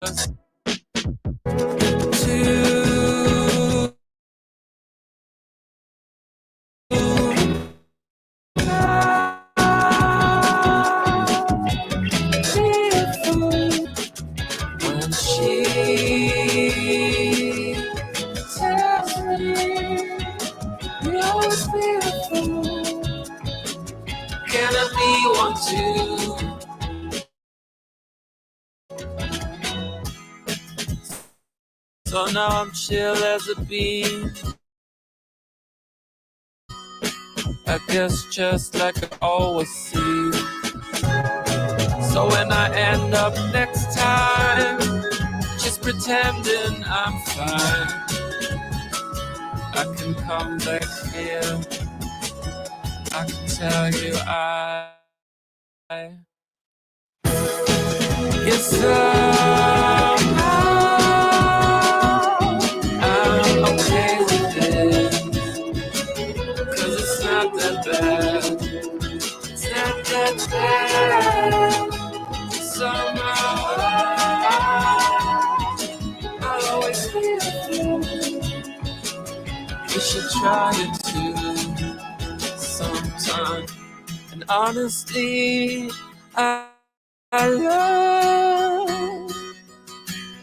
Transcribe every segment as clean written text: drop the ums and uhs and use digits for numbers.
When she tells me you're always beautiful, can I be one too? So now I'm chill as a bee, I guess just like I always see. So when I end up next time, just pretending I'm fine, I can come back here, I can tell you guess somehow I'm okay with it, 'cause it's not that bad, it's not that bad. Somehow I'll always feel it. You should try it too sometime. And honestly, I love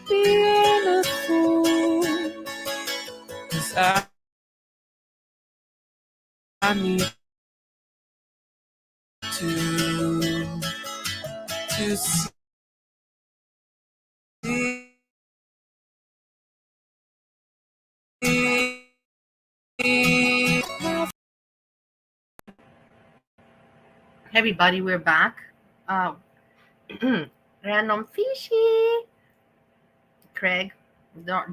being a fool, 'cause I need to see. Everybody, we're back. Random fishy. Craig,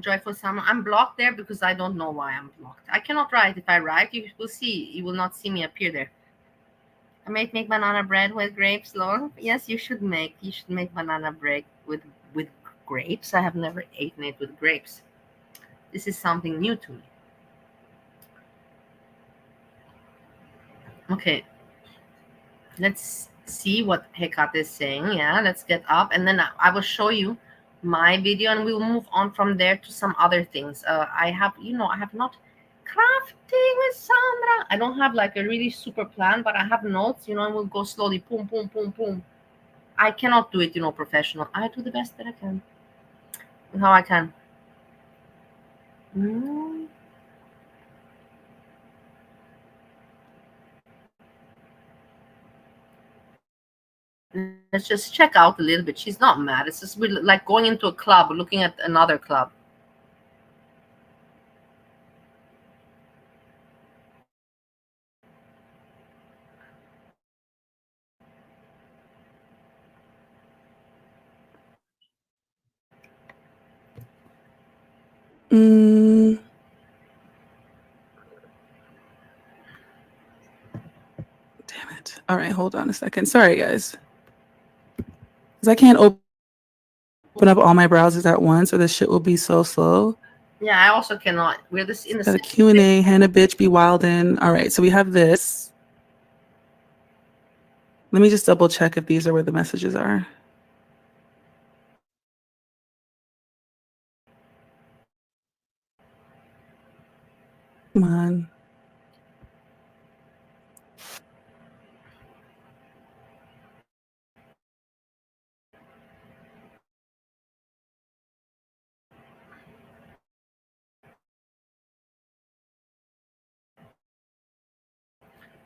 Joyful Summer. I'm blocked there because I don't know why I'm blocked. I cannot write. If I write, you will see. You will not see me appear there. I might make banana bread with grapes, Lord. Yes, you should make. You should make banana bread with grapes. I have never eaten it with grapes. This is something new to me. Okay. Let's see what Hekat is saying. Yeah, let's get up, and then I will show you my video, and we'll move on from there to some other things. I have not crafting with Sandra. I don't have like a really super plan, but I have notes, and we'll go slowly. Boom, boom, boom, boom. I cannot do it, professional. I do the best that I can. How I can. Let's just check out a little bit. She's not mad. It's just like going into a club, looking at another club. Damn it. All right, hold on a second. Sorry, guys. Because I can't open up all my browsers at once or this shit will be so slow. Yeah, I also cannot. We're this in the Q&A. Hannah bitch be wildin'. All right, so we have this. Let me just double check if these are where the messages are. Come on.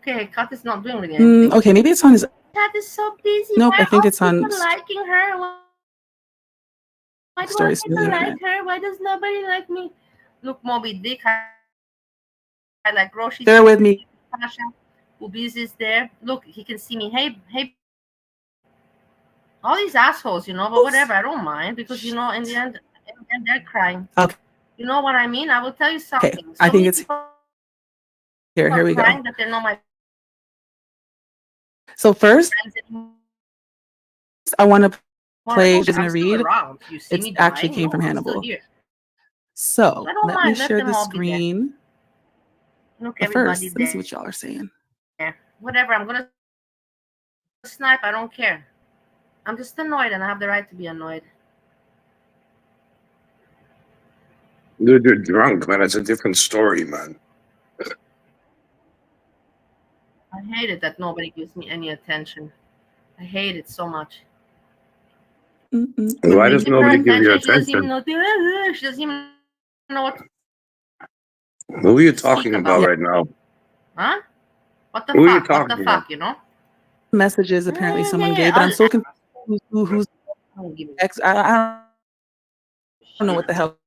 Okay, Kat is not doing really anything. Okay, maybe it's on his. Kat is so busy. Nope, Why I think it's on. Liking her. Why do I like her? Why does nobody like me? Look, Moby Dick. I like Roshi. Bear with me. Pasha. Ubiz is there. Look, he can see me. Hey. All these assholes, but whatever. I don't mind because, in the end they're crying. Okay. You know what I mean? I will tell you something. Okay, I think it's here. Here we go. That they're not my. So first, I want to play just a read. It actually came from Hannibal. So let me share the screen. Look, but first, let me see what y'all are saying. Yeah, whatever. I'm gonna snipe. I don't care. I'm just annoyed, and I have the right to be annoyed. Dude, you're drunk, man. It's a different story, man. I hate it that nobody gives me any attention. I hate it so much. Why When we does give her nobody give you attention, she doesn't even attention? know. She doesn't even know what to speak about. Who are you talking about right now? Huh? What the Who are you fuck? What the talking about? fuck? You know? Messages apparently someone gave, but I'm so confused who's I don't give a ex. I don't know what the hell.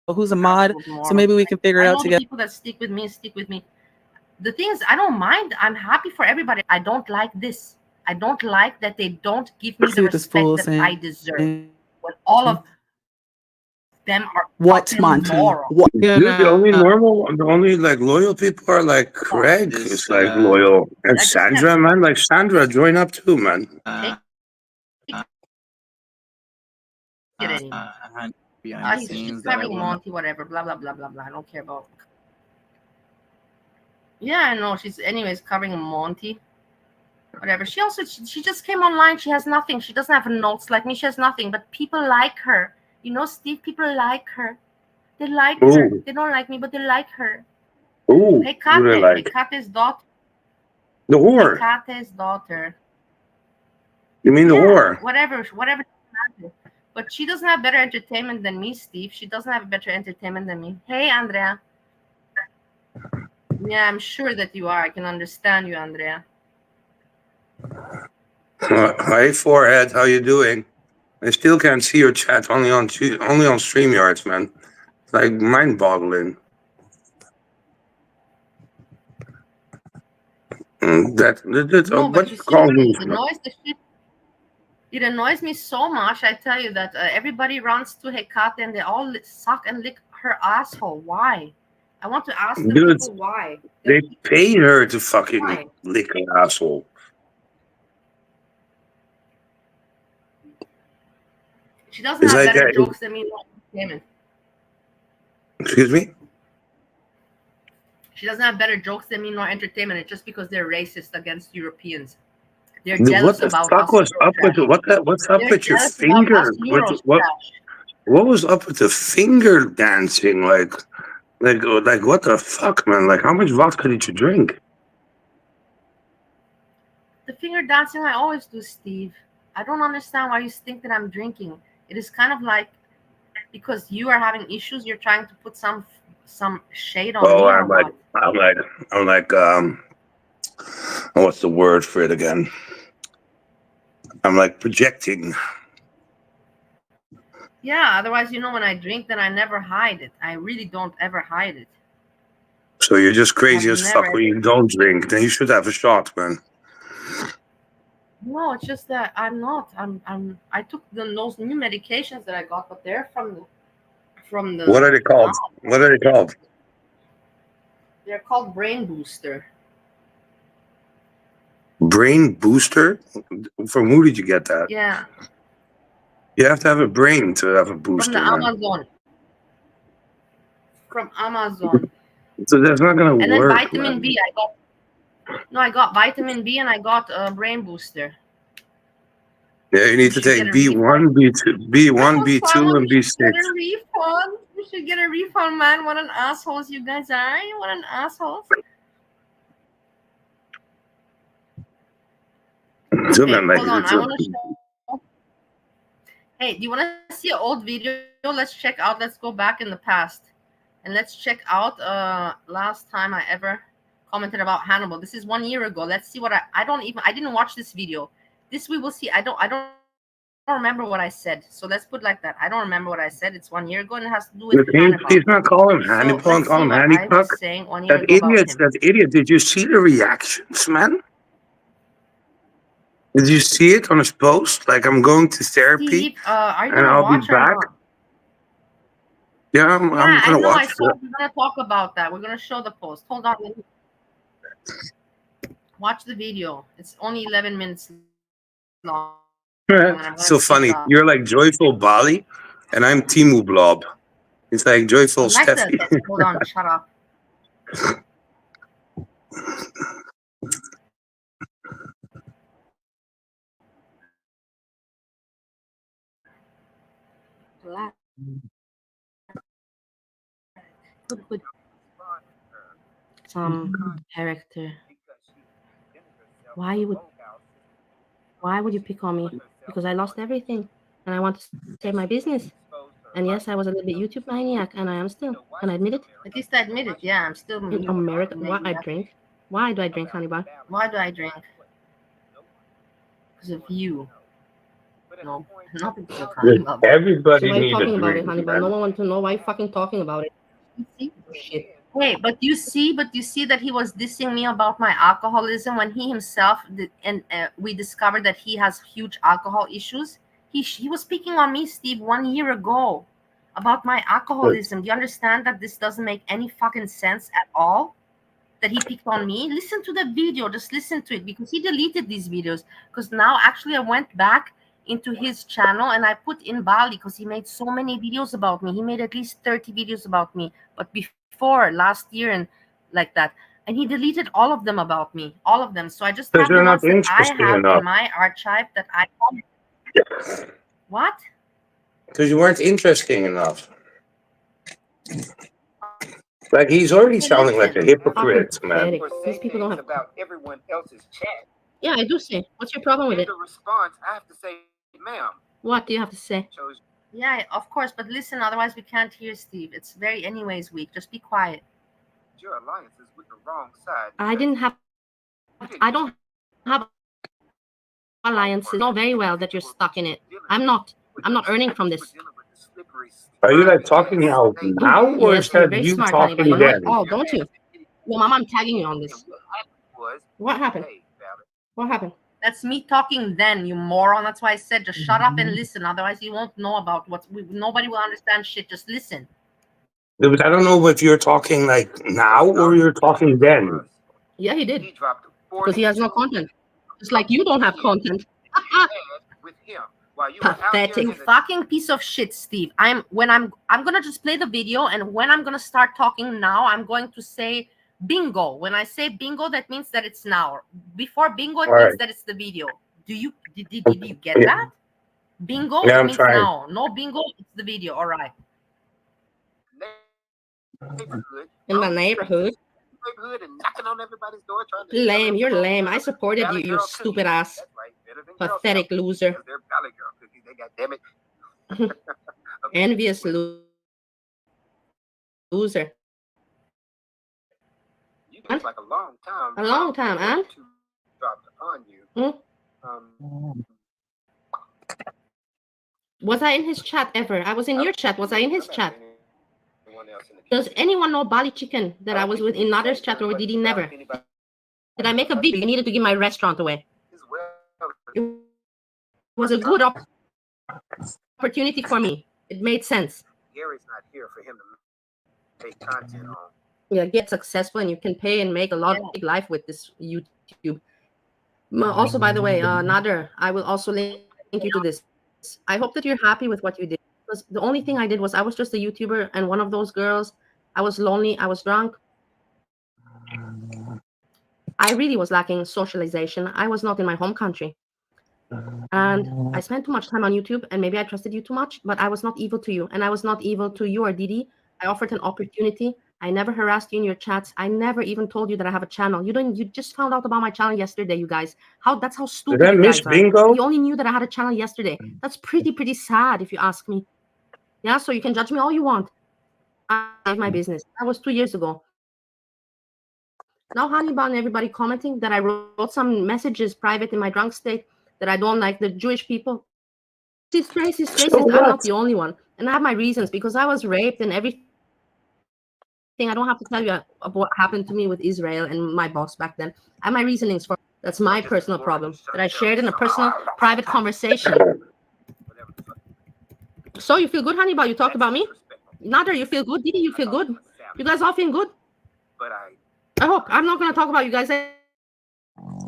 Who's a mod? absolute So moron. maybe we can figure it I out know the together. people that stick with me, stick with me. The thing is, I don't mind. I'm happy for everybody. I don't like this. I don't like that they don't give me See the what this fool respect that I deserve. saying. When all of them are What, fucking Monty? morons. What? Dude, the only normal, the only like loyal people are like Craig is like loyal, and I just can't Sandra, man. Like Sandra, join up too, man. take it anymore. She's covering Monty, whatever, blah blah blah blah blah. I don't care about. Yeah, I know. She's anyways covering Monty. Whatever. She also she just came online. She has nothing. She doesn't have notes like me. She has nothing. But people like her. You know, Steve. People like her. They like her. Ooh, They don't like me, but they like her. ooh, who they like? Hekate's daughter. The whore. Hekate's daughter. You mean the Yeah, whore? whatever. But she doesn't have better entertainment than me, Steve. She doesn't have better entertainment than me. Hey, Andrea. Yeah, I'm sure that you are. I can understand you, Andrea. Hey, forehead, how you doing? I still can't see your chat. Only on StreamYards, man. It's like mind-boggling. That's No, what but you see, call me. it annoys me so much. I tell you that everybody runs to Hekate and they all suck and lick her asshole. Why? I want to ask the Dude, people why. they paid her to fucking Why? lick an asshole. She doesn't have better jokes than me. Entertainment. Excuse me? She doesn't have better jokes than me nor entertainment. It's just because they're racist against Europeans. They're jealous about us. What's up with your finger? What was up with the finger dancing? Like what the fuck, man? Like, how much vodka did you drink? The finger dancing I always do, Steve. I don't understand why you think that I'm drinking. It is kind of like because you are having issues, you're trying to put some shade on me or what? I'm like, what's the word for it again? I'm like projecting. Yeah, otherwise, when I drink, then I never hide it. I really don't ever hide it. So you're just crazy as fuck when you don't drink. Then you should have a shot, man. No, it's just that I'm not. I took those new medications that I got, but they're from the. What are they called? What are they called? They're called Brain Booster. Brain Booster? From who did you get that? Yeah. You have to have a brain to have a booster. From the Amazon. From Amazon. So that's not gonna work. And then vitamin B, I got vitamin B and I got a brain booster. Yeah, you need to take B1, B2, B2, and B6. You should get a refund, man. What an assholes you guys are. What an assholes. Okay, hold on. I want to show. Hey, do you want to see an old video? Let's check out. Let's go back in the past. And let's check out last time I ever commented about Hannibal. This is 1 year ago. Let's see what I didn't watch this video. This we will see. I don't remember what I said. So let's put like that. I don't remember what I said. It's 1 year ago and it has to do with Hannibal. Please not call him Hannibal and call him Hannibal. That idiot. Did you see the reactions, man? Did you see it on his post? Like, I'm going to therapy Steve, are you and I'll be back. Yeah, I'm gonna watch it. We're gonna talk about that. We're gonna show the post. Hold on. Watch the video. It's only 11 minutes long. So funny. You're like Joyful Bali, and I'm Timu Blob. It's like Joyful Steffi. Hold on. Shut up. Good. Some character. Why would you pick on me? Because I lost everything and I want to save my business. And yes, I was a little bit YouTube maniac, and I am still. Can I admit it? At least I admit it. Yeah, I'm still in America. Why I drink? Why do I drink, Hannibal? Why do I drink? Because of you. No, not because of Hannibal. Everybody So why are you need a talking about it, drink, Hannibal? man. No one wants to know why you fucking talking about it. You see? Shit. Hey, but you see that he was dissing me about my alcoholism when he himself did, and we discovered that he has huge alcohol issues. He was speaking on me, Steve, 1 year ago about my alcoholism. Do you understand that this doesn't make any fucking sense at all? That he picked on me? Listen to the video, just listen to it, because he deleted these videos. Because now actually I went back into his channel and I put in Bali because he made so many videos about me. He made at least 30 videos about me, but before last year and like that. And he deleted all of them about me, all of them. So I just have the ones that I have in my archive that I. What? Because you weren't interesting enough. Like, he's already sounding like a hypocrite, man. These people don't have about everyone else's chat. Yeah, I do say. What's your problem with it? The response, I have to say, ma'am. What do you have to say? Yeah, of course, but listen, otherwise we can't hear Steve. It's very anyways weak. Just be quiet. Your alliance is with the wrong side. I don't have alliances. You know very well that you're stuck in it. I'm not earning from this. Are you like talking out now, or yes, is that you smart, talking Hannibal. then? Oh, don't you? Well, Mama, I'm tagging you on this. What happened? What happened? That's me talking then, you moron. That's why I said just shut up and listen. Otherwise, you won't know about nobody will understand shit. Just listen. But I don't know if you're talking like now or you're talking then. Yeah, he did. Because he has no content. Just like you don't have content. Pathetic. You fucking piece of shit, Steve. I'm gonna just play the video, and when I'm gonna start talking now, I'm going to say bingo. When I say bingo, that means that it's now. Before bingo, it means that it's the video. Did you get that? Bingo, yeah, it means now. No bingo, it's the video. All right. In the neighborhood. And knocking on everybody's door trying to lame. You're lame. I supported you, you stupid ass. Pathetic loser. Envious loser. Like a long time, and dropped upon you. Was I in his chat ever? I was in your chat. Was I in his chat? Does anyone know Bali Chicken that I was with in Nader's chat, or did he never? Did I make a video? I needed to give my restaurant away. It was a good opportunity for me. It made sense. Gary's not here for him to make content on. Yeah, get successful, and you can pay and make a lot of big life with this YouTube. Also, by the way, Nader, I will also link you to this. I hope that you're happy with what you did. Because the only thing I did was I was just a YouTuber and one of those girls. I was lonely. I was drunk. I really was lacking socialization. I was not in my home country. And I spent too much time on YouTube, and maybe I trusted you too much, but I was not evil to you. And I was not evil to you or Didi. I offered an opportunity. I never harassed you in your chats. I never even told you that I have a channel. You just found out about my channel yesterday, you guys. That's how stupid you guys are. You only knew that I had a channel yesterday. That's pretty sad if you ask me. Yeah, so you can judge me all you want. I have my business. That was 2 years ago. Now Hannibal and everybody commenting that I wrote some messages private in my drunk state that I don't like the Jewish people. It's racist. I'm not the only one. And I have my reasons because I was raped and everything. I don't have to tell you about what happened to me with Israel and my boss back then. I have my reasonings for that's my personal problem that I shared in a personal private conversation. So you feel good, Hannibal? You talked about me? Nader, you feel good? Didi, you feel good? You guys all feel good? But I hope. I'm not going to talk about you guys.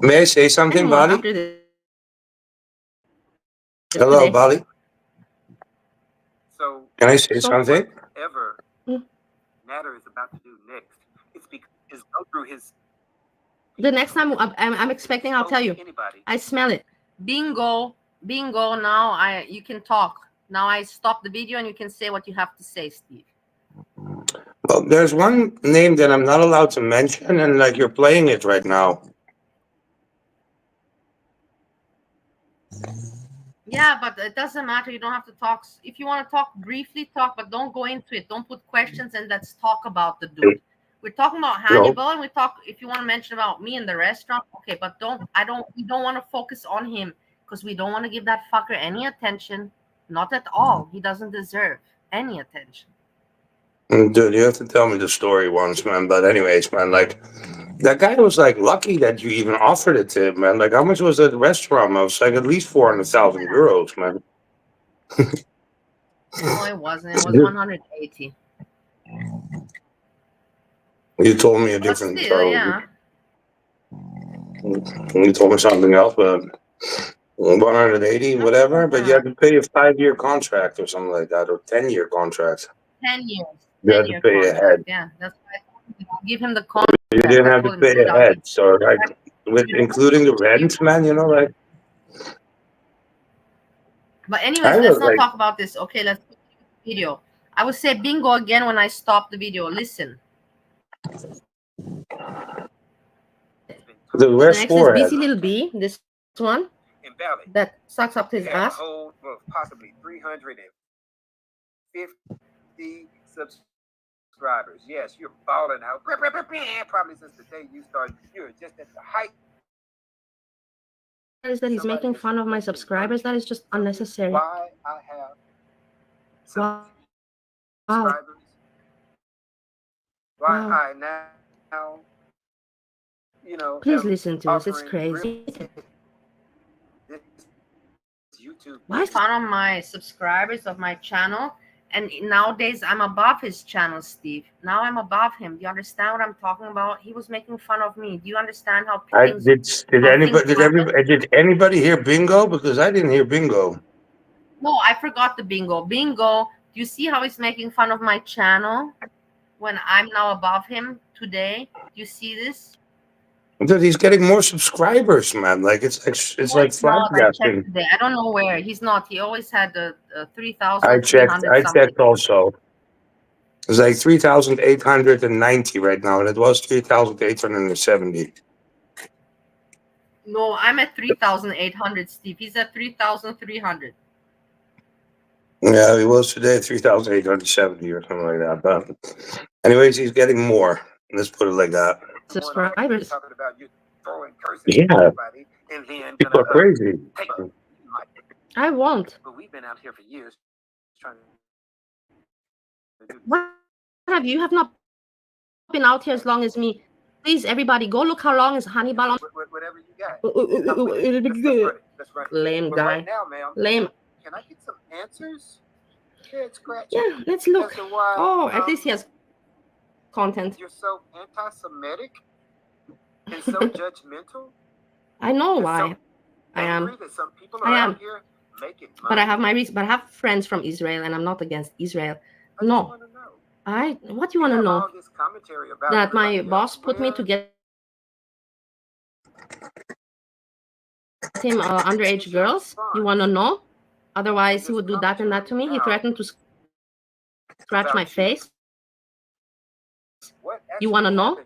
May I say something, Bali? Hello, Bali. So can I say something? Whatever Nader is about to do next, it's because he's go through his. The next time I'm expecting, I'll tell you. I smell it. Bingo. Now you can talk. Now I stop the video and you can say what you have to say, Steve. Well, there's one name that I'm not allowed to mention, and like you're playing it right now. Yeah, but it doesn't matter. You don't have to talk. If you want to talk briefly, talk, but don't go into it. Don't put questions and let's talk about the dude. We're talking about Hannibal, and we talk. If you want to mention about me in the restaurant, okay, but we don't want to focus on him because we don't want to give that fucker any attention. Not at all. He doesn't deserve any attention. Dude, you have to tell me the story once, man. But anyways, man, like that guy was like lucky that you even offered it to him, man. Like, how much was that restaurant? I was like at least 400,000 euros, man. No, it wasn't. It was 180. You told me a But different. still, yeah. You told me something else, but 180, whatever. But you had to pay a 5-year contract or something like that, or 10-year contract. 10 years. You had to pay ahead. Yeah, that's why I told him, give him the contract. You didn't have to pay ahead, so like with including the rent, man. You know, like. But anyways, let's not talk about this. Okay, let's put the video. I would say bingo again when I stop the video. Listen. The next is Busy Little B. This one that sucks up his ass. Possibly 350 subscribers. Yes, you're balling out. Probably since the day you started, you're just at the height. Is that he's making fun of my subscribers? That is just unnecessary. Why I have Wow. subscribers? Why I now, you know? Please listen to this. It's crazy. YouTube. Why fun on my subscribers of my channel? And nowadays I'm above his channel, Steve. Now I'm above him. Do you understand what I'm talking about? He was making fun of me. Do you understand how things, did anybody hear bingo? Because I didn't hear bingo. No, I forgot the bingo. Bingo, do you see how he's making fun of my channel when I'm now above him today? Do you see this? Dude, he's getting more subscribers, man. Like it's like flabbergasting. I don't know where he's not. He always had the 3,000. I checked also. It's like 3,890 right now, and it was 3,870. No, I'm at 3,800, Steve. He's at 3,300. Yeah, he was today 3,870 or something like that. But anyways, he's getting more. Let's put it like that. Subscribers. Yeah, people are crazy. I won't. But we've been out here for years trying to. What have you have not been out here as long as me? Please, everybody, go look how long is Hannibal on. Whatever you got. Lame guy. Right now, ma'am, lame. Can I get some answers? Yeah, let's look. Oh, at least he has content. You're so anti-Semitic and so judgmental. I know why. I am. But I have my reasons. But I have friends from Israel, and I'm not against Israel. No. What do you want to know? That my boss put me to get him underage girls? You want to know? Otherwise, he would do that and that to me. He threatened to scratch my face. You want to know?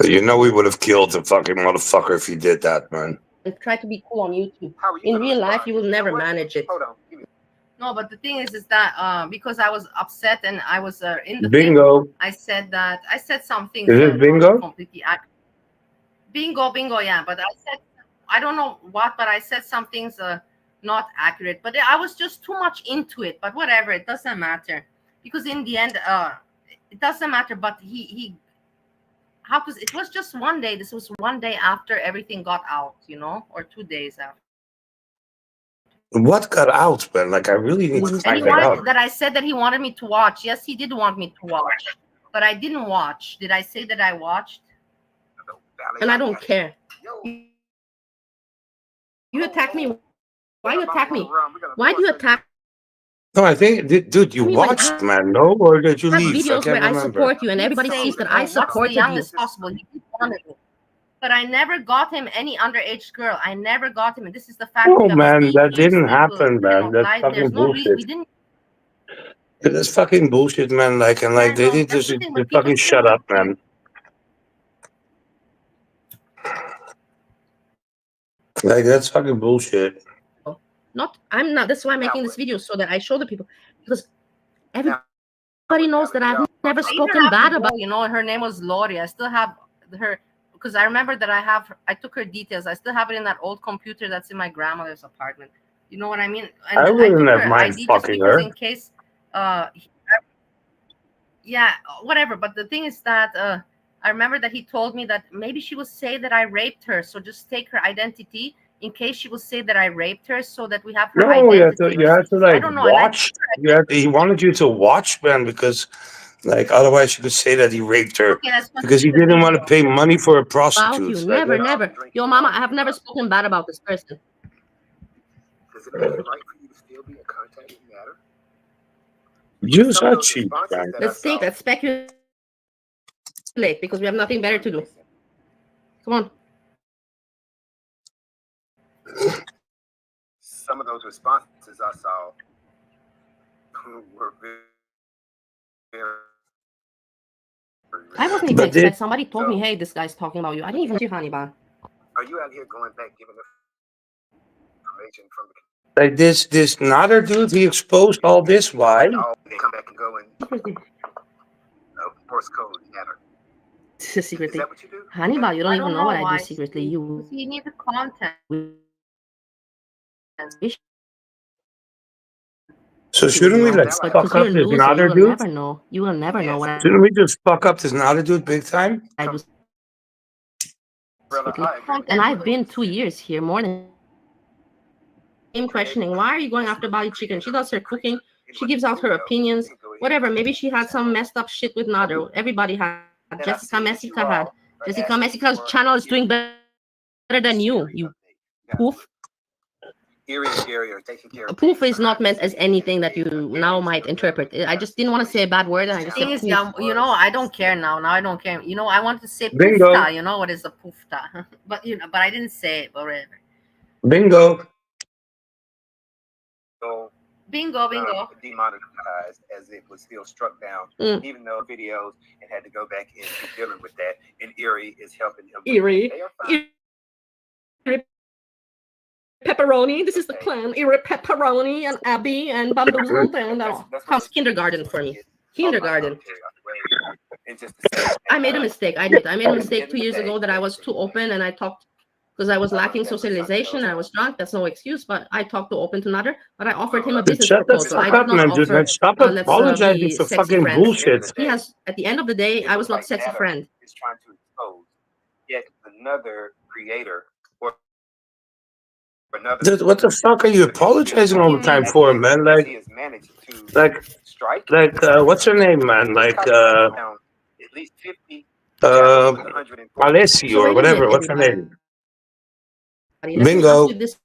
You know we would have killed the fucking motherfucker if he did that, man. And try to be cool on YouTube. In real life, you will never manage it. No, but the thing is that because I was upset and I was in the bingo. Thing, I said some things. Is it bingo? Completely bingo, yeah. But I said I don't know what, but I said some things not accurate. But I was just too much into it. But whatever, it doesn't matter because in the end, it doesn't matter. But it was just one day. This was one day after everything got out, or 2 days after. What got out, man? Like, I really need to find out. That I said that he wanted me to watch. Yes, he did want me to watch, but I didn't watch. Did I say that I watched? And I don't care. You attack me. Why you attack me? Why do you attack? No, I think, dude, you watched, man, no? Or did you leave? Videos where I support you and everybody sees that I support you. As possible. He wanted me. But I never got him any underage girl. I never got him. And this is the fact. Oh, man, that didn't happen, man. That's fucking bullshit. That's fucking bullshit, man. Like, and like, I they know. need to That's just the thing. When fucking people say shut one up, thing, man. Like, that's fucking bullshit. Not, I'm not. That's why I'm making this video, so that I show the people, because everybody knows that I've never I even spoken have bad the about. girl, you know, her name was Lori. I still have her because I remember that I took her details. I still have it in that old computer that's in my grandmother's apartment. You know what I mean? And I I wouldn't took have her mind ID just fucking because her. in case, yeah, whatever. But the thing is that I remember that he told me that maybe she will say that I raped her. So just take her identity in case she will say that I raped her, so that we have her No, identity. you have to I like don't know. And I watch. He wanted you to watch, man, because like otherwise you could say that he raped her okay, let's because he continue the didn't want to video. pay money for a About prostitute. you, Like, never, never. Yo, mama, I have never spoken bad about this person. Does it make it right for you to still be in contact with Matter? you Some of are those cheap, responses man. that I Let's think, saw. let's speculate, because we have nothing better to do. Come on. Some of those responses I saw were very. I wasn't even But expecting. this, Somebody told me, hey, this guy's talking about you. I didn't even see Hannibal. Are you out here going back giving information from the like this another dude, he exposed all this. Why? all they come back and go and Morse code Matter? Is Secretly. that what you do? Hannibal, you don't I even don't know what I do why, secretly. Steve, You because you need the content. wish, So shouldn't we know, like but fuck because you're up a this loser, you another will dude? never know. You will never know what Shouldn't we just fuck up this another dude big time? I do Brother, secretly. I agree. And I've been 2 years here, more than him, questioning, why are you going after Bali Chicken? She does her cooking. She gives out her opinions. Whatever. Maybe she had some messed up shit with Nader. Everybody had. Jessica had. Jessica's channel is doing better than you poof. Erie and Gary are taking care of Poof is not meant as anything that you now might interpret. I just didn't want to say a bad word, and I just Thing said is, poof. you know, I don't care now. Now I don't care. You know, I wanted to say Bingo. poofta. You know what is a poofta? But you know, but I didn't say it. But whatever. Bingo. So, Bingo, bingo. demonetized as it was still struck down, even though videos and had to go back and be dealing with that. And Erie is helping him. Erie. They are fine. Erie Pepperoni. This is the clan. Erie Pepperoni and Abby and Bamboozled and comes kindergarten for me. Kindergarten. I made a mistake. I admit. I made a mistake 2 years ago that I was too open and I talked because I was lacking socialization. I was drunk. That's no excuse. But I talked too open to Nader. But I offered him a business Shut the proposal. I fuck did up, man. not Just offer. like stop Let's apologizing be for sexy fucking friends. bullshit. He has. At the end of the day, I was not sexy friend. Is trying to expose yet another creator or another. Dude, what the fuck are you apologizing all the time for, man? He has managed to Like, strike. what's her name, man? Like, at least 50. Alessi So or wait a whatever. minute, What's her name? Let me ask you this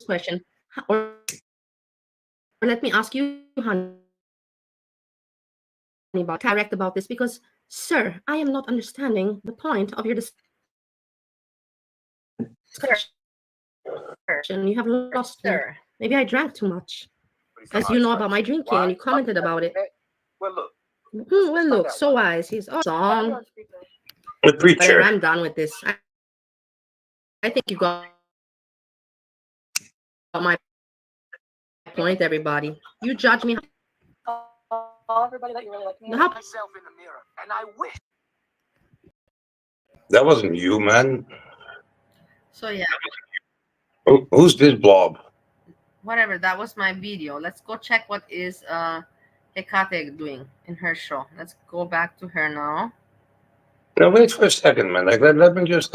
question, or let me ask you, Hannibal, correct about this, because, sir, I am not understanding the point of your discussion. You have lost me. Maybe I drank too much, as you know about my drinking, and you commented about it. Well, look. Well, look, so wise. He's awesome. The preacher. Whatever, I'm done with this. I think you got my point, everybody. You judge me. Everybody that you really like me. How Myself in the mirror, and I wish. That wasn't you, man. So yeah, Who's this blob? whatever. That was my video. Let's go check what is Hecate doing in her show. Let's go back to her now. No, wait for a second, man. Like, let me just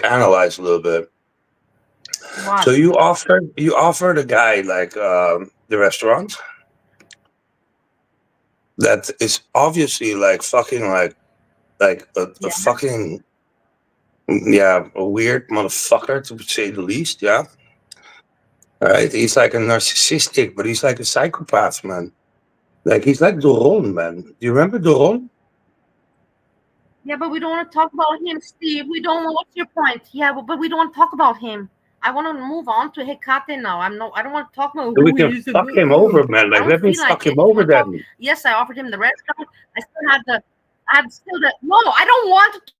analyze a little bit. What? So you offered a guy like the restaurant that is obviously like fucking like a fucking a weird motherfucker, to say the least. Yeah. All right. He's like a narcissistic, but he's like a psychopath, man. Like he's like Doron, man. Do you remember Doron? Yeah, but we don't want to talk about him, Steve. We don't know what's your point. Yeah, but we don't want to talk about him. I want to move on to Hecate now. I don't want to talk about We who can he is. fuck him over, man. I Like, don't let me feel like fuck it. him If you over want to talk, then. yes, I offered him the restaurant. I had still the no. I don't want to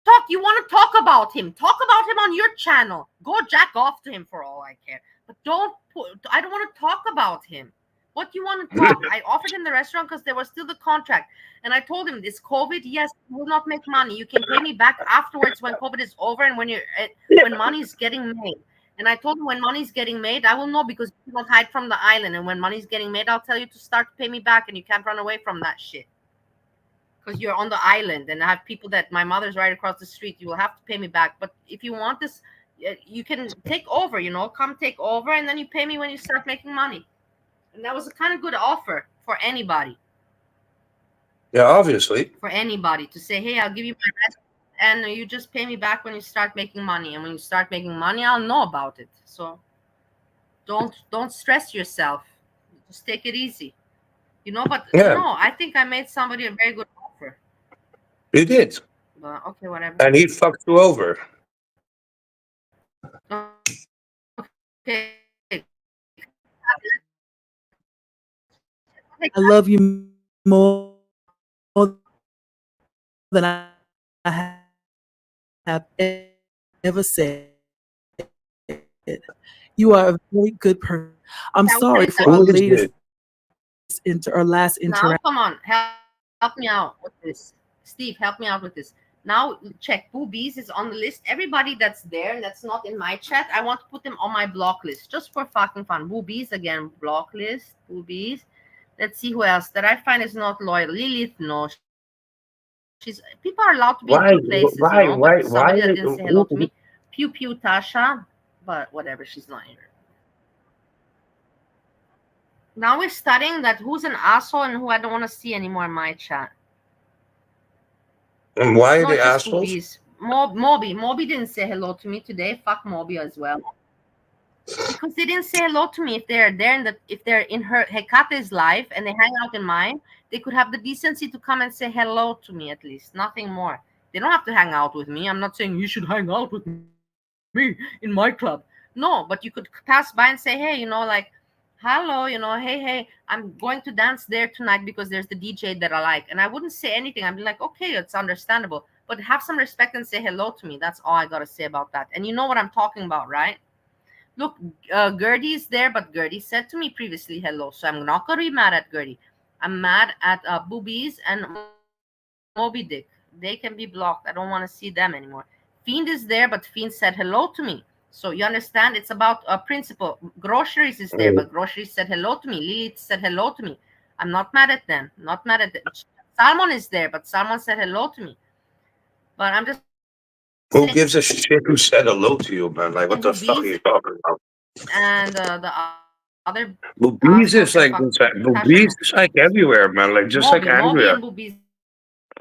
talk. You want to talk about him? Talk about him on your channel. Go jack off to him for all I care. But don't put. I don't want to talk about him. What do you want to talk? I offered him the restaurant because there was still the contract, and I told him this COVID. Yes, you will not make money. You can pay me back afterwards when COVID is over and when money is getting made. And I told him when money's getting made, I will know because you cannot hide from the island. And when money's getting made, I'll tell you to start to pay me back, and you can't run away from that shit. Because you're on the island, and I have people that my mother's right across the street. You will have to pay me back. But if you want this, you can take over. Come take over, and then you pay me when you start making money. And that was a kind of good offer for anybody. Yeah, obviously. For anybody to say, hey, I'll give you my rest, and you just pay me back when you start making money. And when you start making money, I'll know about it. So don't stress yourself. Just take it easy. But Yeah. no, I think I made somebody a very good offer. You did. But okay, whatever. And he fucked you over. Okay. I love you more than I have ever said. You are a very good person. I'm sorry for our latest last interaction. Now, come on, help me out with this. Steve, help me out with this. Now, check. Boobies is on the list. Everybody that's there and that's not in my chat, I want to put them on my block list just for fucking fun. Boobies, again, block list. Boobies. Let's see who else that I find is not loyal. Lilith, no. People are allowed to be in two places, but somebody that didn't say hello to me. Pew Pew Tasha, but whatever, she's not here. Now we're studying that who's an asshole and who I don't want to see anymore in my chat. And why are they assholes? Boobies. Moby didn't say hello to me today. Fuck Moby as well. Because they didn't say hello to me. If they're there if they're in Hecate's life and they hang out in mine, they could have the decency to come and say hello to me at least. Nothing more. They don't have to hang out with me. I'm not saying you should hang out with me in my club. No, but you could pass by and say, hey, like, hello, hey, I'm going to dance there tonight because there's the DJ that I like. And I wouldn't say anything. I'd be like, okay, it's understandable. But have some respect and say hello to me. That's all I got to say about that. And you know what I'm talking about, right? Look, Gertie is there, but Gertie said to me previously hello. So I'm not going to be mad at Gertie. I'm mad at Boobies and Moby Dick. They can be blocked. I don't want to see them anymore. Fiend is there, but Fiend said hello to me. So you understand? It's about a principle. Groceries is there, but Groceries said hello to me. Lilith said hello to me. I'm not mad at them. Not mad at them. Salmon is there, but Salmon said hello to me. But I'm just... Who gives a shit who said hello to you, man? Like, what the fuck are you talking about? And the other... Boobies is like everywhere, man. Like, just like Andrea.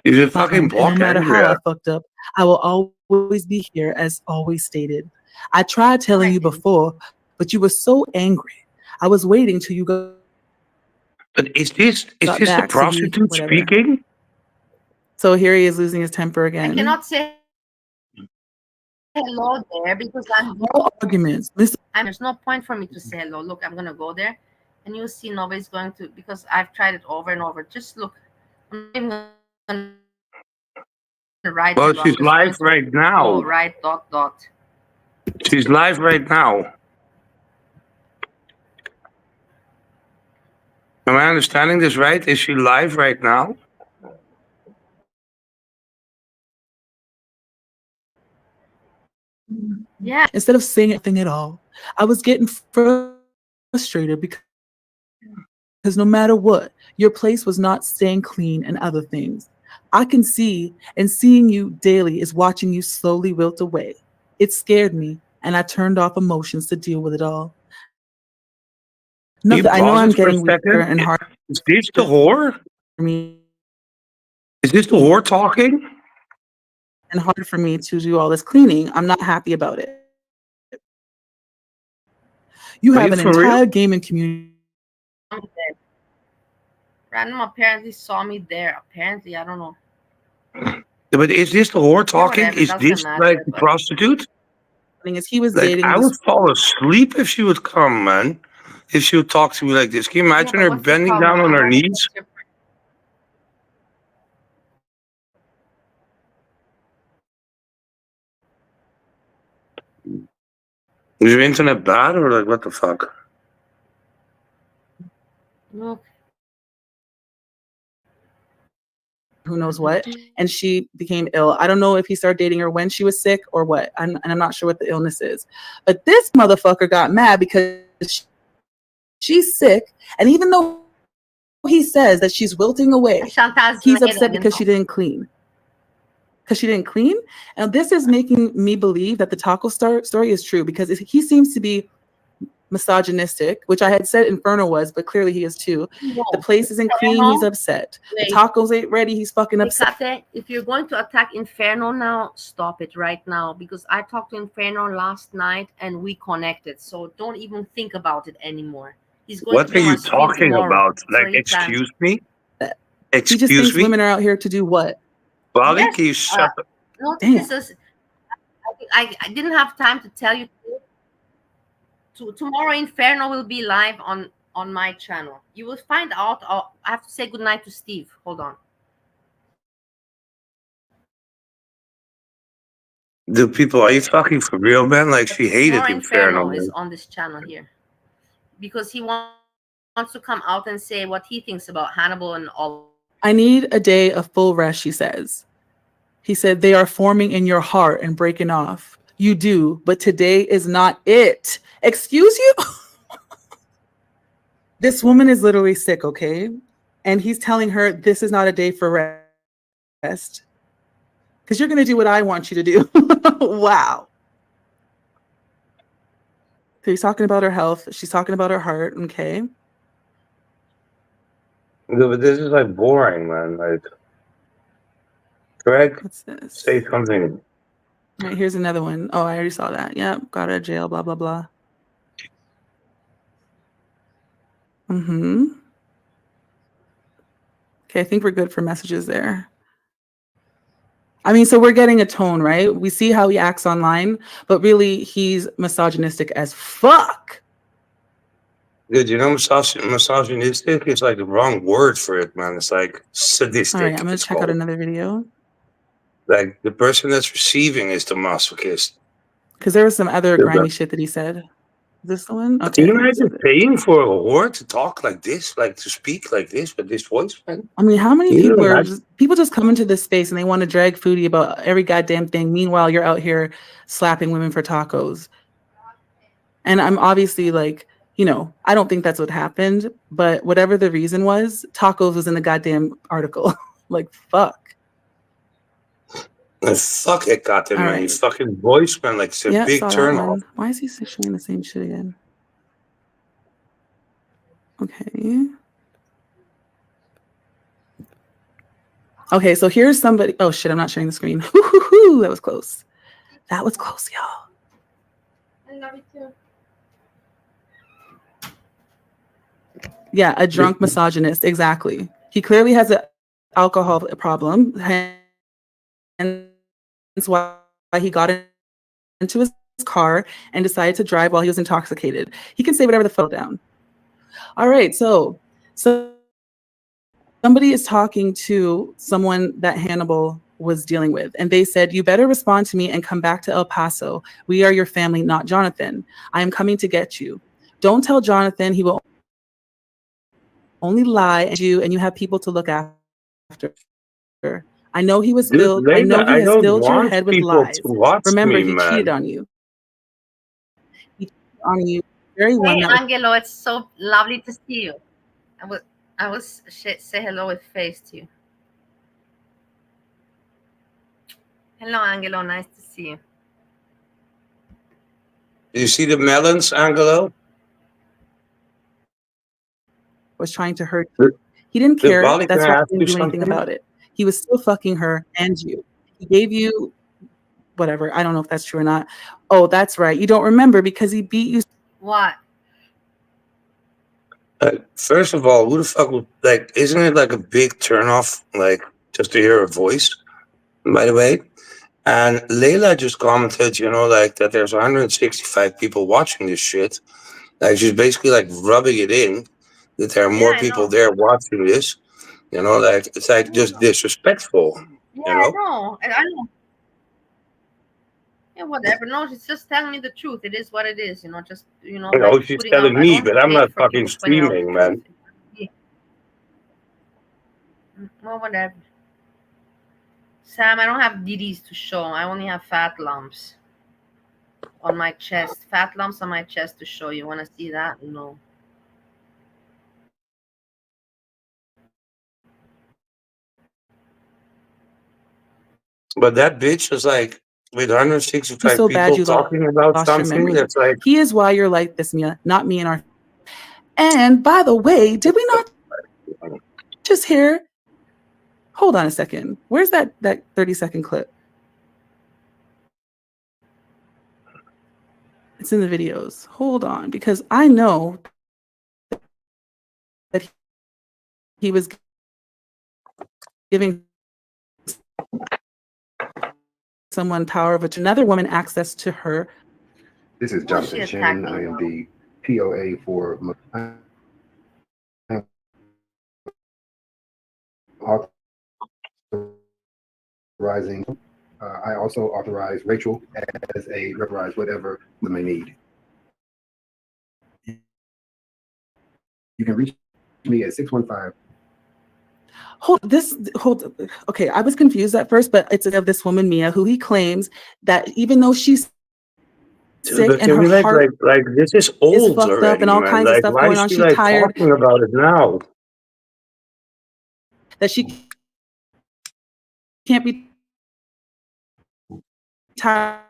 He's a fucking block, no matter Andrea. how I fucked up, I will always be here, as always stated. I tried telling you before, but you were so angry. I was waiting till you got... But is this the prostitute speaking? So here he is losing his temper again. I cannot say hello there because I'm... No arguments. There's no point for me to say hello. Look, I'm going to go there and you'll see nobody's going to... Because I've tried it over and over. Just look. I'm not even going to write... Well, she's live right now. Oh, right, ... She's live right now. Am I understanding this right? Is she live right now? Yeah. Instead of saying anything at all, I was getting frustrated because no matter what, your place was not staying clean and other things. I can see, and seeing you daily is watching you slowly wilt away. It scared me, and I turned off emotions to deal with it all. Nothing. I know I'm getting weaker and harder. Is this the whore? Is this the whore talking? And hard for me to do all this cleaning. I'm not happy about it. You have an entire gaming community. Random apparently saw me there. Apparently, I don't know. But is this the whore talking? Is this like the prostitute? is he was Like, dating I this. would fall asleep if she would come, man. If she would talk to me like this. Can you Yeah, imagine but her what's the bending problem? down on her What's knees? your- Is your internet bad or like what the fuck? No. Who knows what, and she became ill. I don't know if he started dating her when she was sick or what, and I'm not sure what the illness is. But this motherfucker got mad because she's sick, and even though he says that she's wilting away, Chantal's he's not upset getting because she didn't clean. Because she didn't clean, and this is making me believe that the taco story is true because he seems to be misogynistic, which I had said Inferno was, but clearly he is too. The place isn't clean, he's upset. The Wait. tacos ain't ready, he's fucking upset. Hecate, if you're going to attack Inferno now, stop it right now because I talked to Inferno last night and we connected. So don't even think about it anymore. He's going What to are be on you my stream talking tomorrow. about? It's Like, already planned. excuse me? He just Excuse thinks me? women are out here to do what? Bali, Yes, can you shut up? No, Damn. this is. I didn't have time to tell you. Tomorrow, Inferno will be live on my channel. You will find out. I have to say goodnight to Steve. Hold on. Do people, are you fucking for real, man? Like, she hated Tomorrow, Inferno, is man. on this channel here because he wants to come out and say what he thinks about Hannibal and all. I need a day of full rest, she says. He said, they are forming in your heart and breaking off. You do, but today is not it. Excuse you? This woman is literally sick, okay? And he's telling her this is not a day for rest. Because you're going to do what I want you to do. Wow. So he's talking about her health. She's talking about her heart, okay? No, but this is like boring, man. Like, Greg, What's this? say something. All right, here's another one. Oh, I already saw that. Yep, got out of jail, blah, blah, blah. Mm-hmm. Okay, I think we're good for messages there. I mean, so we're getting a tone, right? We see how he acts online, but really he's misogynistic as fuck. Dude, you know, misogynistic is like the wrong word for it, man. It's like sadistic. All right, I'm going it's to check out called. another video Like, the person that's receiving is the masochist. because there was some other Yeah, grimy but- shit that he said. Is this the one? Can Okay. you imagine paying for a whore to talk like this, like to speak like this with this voice, man? I mean, how many You people know, are people just come into this space and they want to drag Foodie about every goddamn thing. Meanwhile, you're out here slapping women for tacos. And I'm obviously like, you know, I don't think that's what happened, but whatever the reason was, tacos was in the goddamn article. Like, fuck. Fuck it, goddamn, All man. right. You fucking voice, man. Like, it's a Yeah, big saw that turn off. one. Why is he showing the same shit again? Okay. Okay, so here's somebody. Oh shit, I'm not sharing the screen. That was close. That was close, y'all. I love you too. Yeah, a drunk misogynist. Exactly. He clearly has an alcohol problem. And that's why he got into his car and decided to drive while he was intoxicated. He can say whatever the fuck down. All right, so somebody is talking to someone that Hannibal was dealing with, and they said, you better respond to me and come back to El Paso. We are your family, not Jonathan. I am coming to get you. Don't tell Jonathan. He will only lie at you, and you have people to look after. I know he was filled. I know he has filled your head with lies. Remember, he cheated on you. He cheated on you. Very Hey, one that Angelo, it's so lovely to see you. I was say hello with face to you. Hello, Angelo. Nice to see you. Do you see the melons, Angelo? was trying to hurt you. He didn't care. Bali, That's can I why ask he you didn't do anything something? about it. He was still fucking her and you. He gave you whatever. I don't know if that's true or not. Oh, that's right. You don't remember because he beat you. What? First of all, who the fuck would, like, isn't it like a big turnoff, like, just to hear her voice, by the way? And Layla just commented, like that there's 165 people watching this shit. Like she's basically like rubbing it in that there are Yeah, more I people know. there watching this. Like it's like just disrespectful. Yeah, You I know, know. And I know. Yeah, whatever. No, she's just telling me the truth. It is what it is. Just like she's putting out. telling I me, don't but I'm pay not for fucking people putting out the streaming, man. truth. Yeah. Well, whatever. Sam, I don't have DDs to show. I only have fat lumps on my chest. Fat lumps on my chest to show. You want to see that? No. But that bitch is like with You're 165 so bad people you talking about lost your something memory. that's like. He is why you're like this, Mia, not me and our. And by the way, did we not just hear? Hold on a second. Where's that 30-second clip? It's in the videos. Hold on, because I know that he was giving someone power of another woman access to her. This is Jonathan Shannon. I am the POA for authorizing. I also authorize Rachel as a reprise, whatever we may need. You can reach me at 615. Okay, I was confused at first, but it's of this woman, Mia, who he claims that even though she's sick and her heart like this is old is fucked already, up and all man. kinds Like, of stuff why going is on, she she's like tired, talking about it now? that she can't be tired,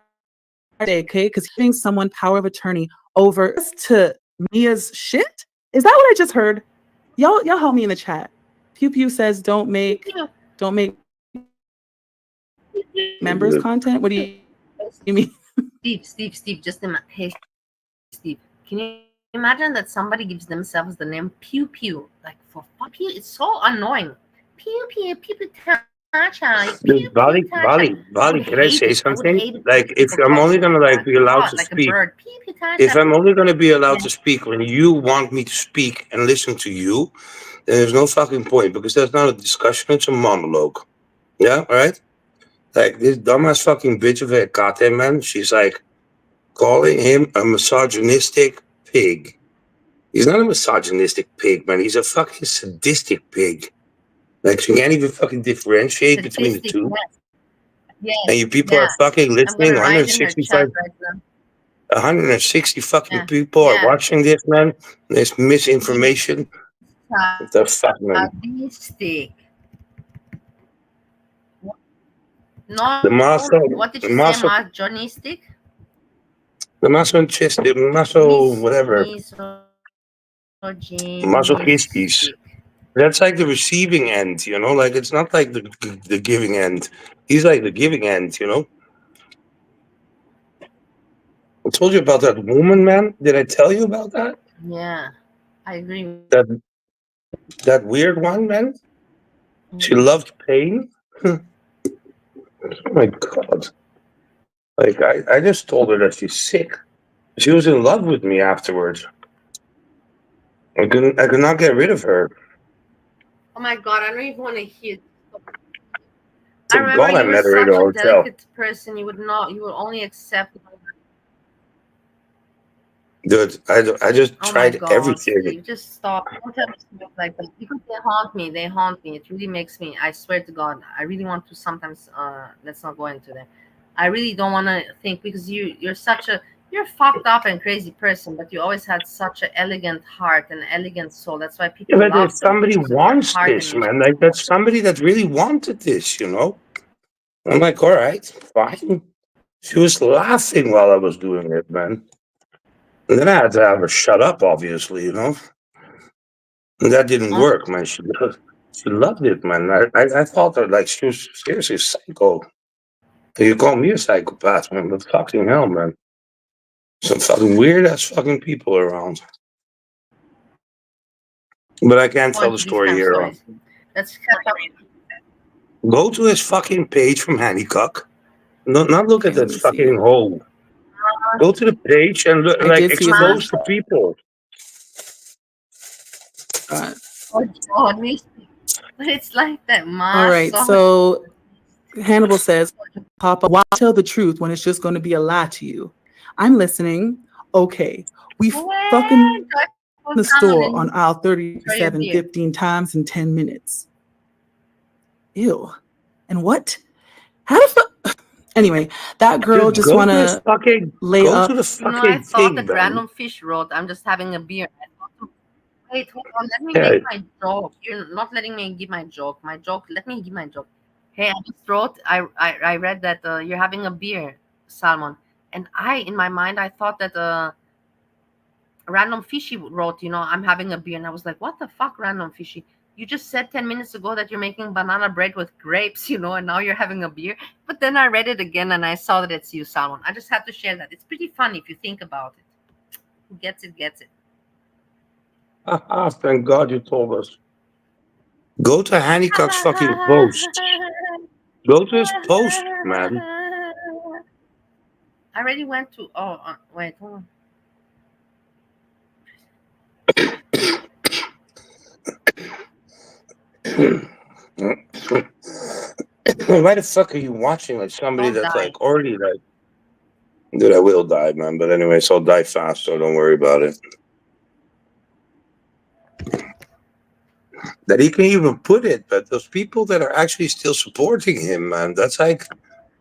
okay? Because giving someone power of attorney over to Mia's shit? Is that what I just heard? Y'all help me in the chat. Pew Pew says don't make members content. What do you mean? Steve, just hey, Steve, can you imagine that somebody gives themselves the name Pew Pew? Like, for fuck you, it's so annoying. Pew Pew, Pew Pew, Bali, can I say something? Like, if I'm only gonna like be allowed to speak, if I'm only gonna be allowed to speak when you want me to speak and listen to you, then there's no fucking point because that's not a discussion; it's a monologue. Yeah, all right. Like this dumbass fucking bitch of a Kate man, she's like calling him a misogynistic pig. He's not a misogynistic pig, man. He's a fucking sadistic pig. Like she can't even fucking differentiate between the two. Yes. And you people are fucking listening. 165, right now. 160 fucking people are watching this, man. There's misinformation. What the fuck, man? Sadistic. No, The maso, what did you say? Misogynistic? the maso, whatever. Masochistis. That's like the receiving end, like it's not like the giving end. He's like the giving end, I told you about that woman, man. Did I tell you about that? Yeah, I agree. That weird one, man. She loved pain. Oh my god! Like I just told her that she's sick. She was in love with me afterwards. I could not get rid of her. Oh my god! I don't even want to hear. I remember you were such a delicate person. You would only accept. Dude, I just tried everything. Steve, just stop. Don't tell me stuff like that. Because they haunt me. It really makes me. I swear to God, I really want to sometimes. Let's not go into that. I really don't want to think because you're fucked up and crazy person, but you always had such an elegant heart and elegant soul. That's why people. Yeah, but if somebody wants this, man, like that's somebody that really wanted this, I'm like, all right, fine. She was laughing while I was doing it, man. And then I had to have her shut up, obviously, And that didn't work, man. She loved it, man. I thought that, like, she was seriously psycho. You call me a psychopath, man, but fucking hell, man. Some fucking weird-ass fucking people around. But I can't tell the story here. Let's catch up. Go to his fucking page from Hannicock. not look at Okay, let that me see. fucking hole. Go to the page and look, I like did see expose the people. Oh God, but it's like that All right, massage. so Hannibal says, Papa, why tell the truth when it's just going to be a lie to you? I'm listening. Okay, we fucking the store on aisle 37 15 times in 10 minutes. Ew. And what? How the fuck? Anyway, that girl just want to lay go up. to the You know, I fucking thought thing, that man. Random Fish wrote, "I'm just having a beer." Wait, hold on. Let me Yeah. make my joke. You're not letting me give my joke. My joke. Let me give my joke. Hey, I just wrote. I read that you're having a beer, Salmon, and in my mind I thought that Random Fishy wrote, I'm having a beer, and I was like, what the fuck, Random Fishy? You just said 10 minutes ago that you're making banana bread with grapes, and now you're having a beer. But then I read it again and I saw that it's you, Salmon. I just had to share that. It's pretty funny if you think about it. Who gets it, gets it. Thank God you told us. Go to Hannicock's fucking post. Go to his post, man. I already went to. Oh, wait, hold on. Why the fuck are you watching like somebody Don't that's die. like already like? Dude, I will die, man. But anyway, so I'll die fast, so don't worry about it. That he can even put it, but those people that are actually still supporting him, man, that's like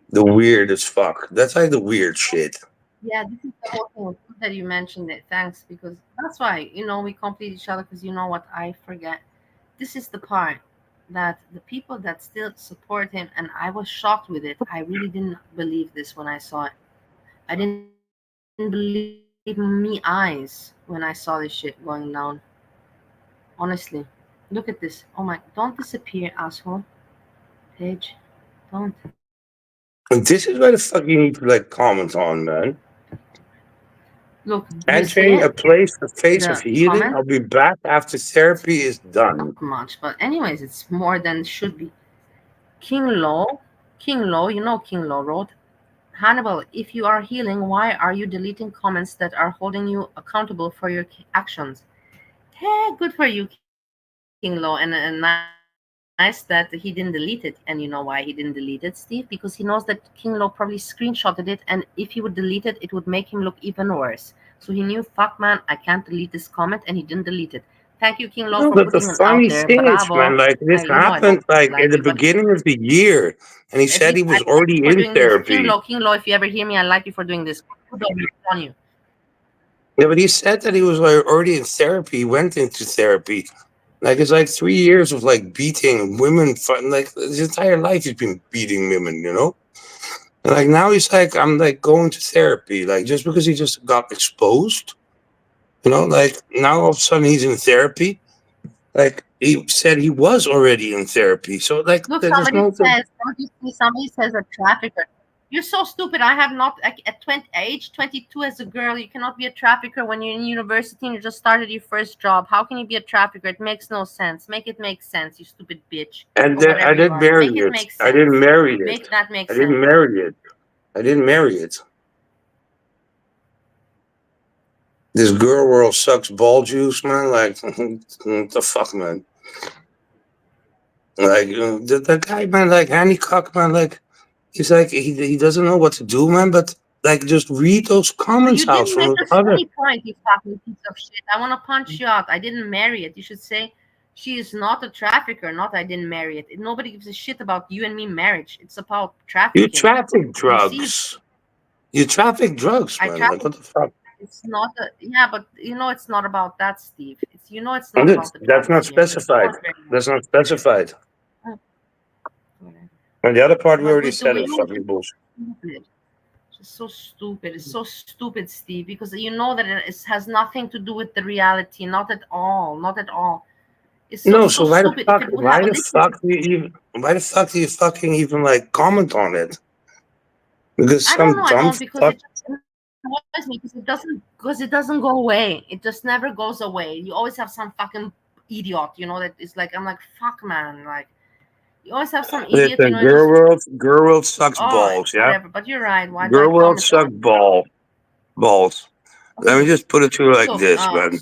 the weirdest fuck. That's like the weird shit. Yeah, this is the whole thing. Good that you mentioned it. Thanks, because that's why we complete each other. Because you know what I forget. This is the part that the people that still support him, and I was shocked with it. I really didn't believe this when I saw it. I didn't believe me eyes when I saw this shit going down. Honestly, look at this. Oh my! Don't disappear, asshole. Paige, don't. And this is why the fuck you need to like comment on, man. Look, you see Entering a it? place for face of The healing. comment. I'll be back after therapy is done. Not much, but anyways, it's more than it should be. King Law, King Law wrote, Hannibal, if you are healing, why are you deleting comments that are holding you accountable for your actions? Hey, good for you, King Law, and nice that he didn't delete it. And you know why he didn't delete it, Steve? Because he knows that King Law probably screenshotted it, and if he would delete it, it would make him look even worse. So he knew, fuck man, I can't delete this comment, and he didn't delete it. Thank you, King Law, No, for but the putting it out funny there. thing is, Bravo. man, like this happened like at the beginning of the year, and he said he was already in therapy. King Law, if you ever hear me, I like you for doing this. Good on you. Yeah, but he said that he was like already in therapy. He went into therapy. Like it's like 3 years of like beating women. Like his entire life, he's been beating women. And like now he's like, I'm like going to therapy. Like just because he just got exposed, like now all of a sudden he's in therapy. Like he said he was already in therapy. So like Look, there's somebody no. says a trafficker. You're so stupid. I have not at age 22 as a girl. You cannot be a trafficker when you're in university and you just started your first job. How can you be a trafficker? It makes no sense. Make it make sense, you stupid bitch. And Or whatever I you didn't are. marry Make it it. make I didn't sense. marry it. Make that make I sense. didn't marry it. I didn't marry it. This girl world sucks ball juice, man. Like, what the fuck, man? Like, the guy, man, like, Hannicock, man, like, he's like, he doesn't know what to do, man, but, like, just read those But comments you out didn't from make the a other. funny point, you fucking piece of shit. I want to punch you out. I didn't marry it. You should say, she is not a trafficker, not I didn't marry it. Nobody gives a shit about you and me marriage. It's about trafficking. You traffic drugs. You traffic drugs, man. Like, what the fuck? It's not but it's not about that, Steve. It's it's And not about the that's not drugs here. specified. That's not specified. And the other part we already said is fucking bullshit. It's so stupid. It's so stupid, Steve, because you know that it has nothing to do with the reality. Not at all. Not at all. It's So why the stupid. fuck? If it would Why have the fuck do you even? Why the fuck do you fucking even like comment on it? Because I don't some know. I dumb don't because fuck. it just annoys me because it doesn't go away. It just never goes away. You always have some fucking idiot, that is like, I'm like, fuck man, like, You always have some idiot, Listen, just Girl World sucks oh, balls, yeah? whatever. But you're right. Why do I Girl World comment sucks on? balls. Let me Okay. just put it to you like So, this, man.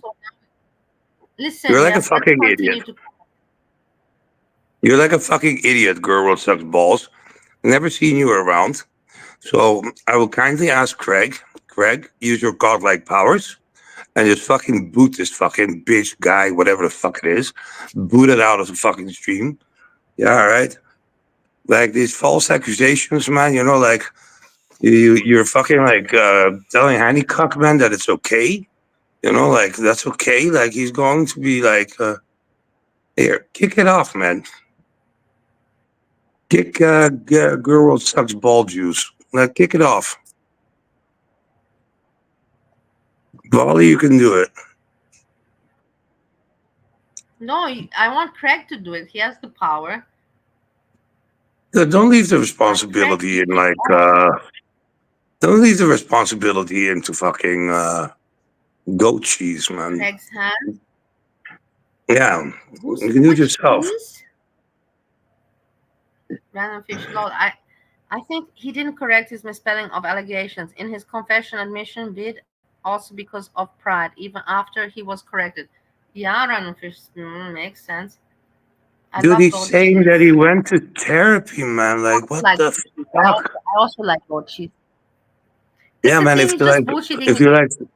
listen. You're like a Let's fucking continue idiot. to. You're like a fucking idiot, Girl World sucks balls. Never seen you around. So I will kindly ask Craig, use your godlike powers and just fucking boot this fucking bitch guy, whatever the fuck it is. Boot it out of the fucking stream. Yeah, all right. Like these false accusations, man, like you're fucking like telling Handycock, man, that it's okay. Like that's okay. Like he's going to be like here, kick it off, man. Kick girl sucks ball juice. Like kick it off. Volley, you can do it. No, I want Craig to do it. He has the power. Don't leave the Craig, responsibility in don't leave the responsibility into fucking goat cheese, man. Craig's hand. Yeah, Who's you can do it which yourself. cheese? Random fish load. I think he didn't correct his misspelling of allegations in his confession admission did also because of pride, even after he was corrected. Yeah, random fish makes sense. I Dude, love he's goat saying cheese. that he went to therapy, man. Like, what Like the fuck? I also like goat cheese. Yeah, The man. thing If is you just like, bullshitting.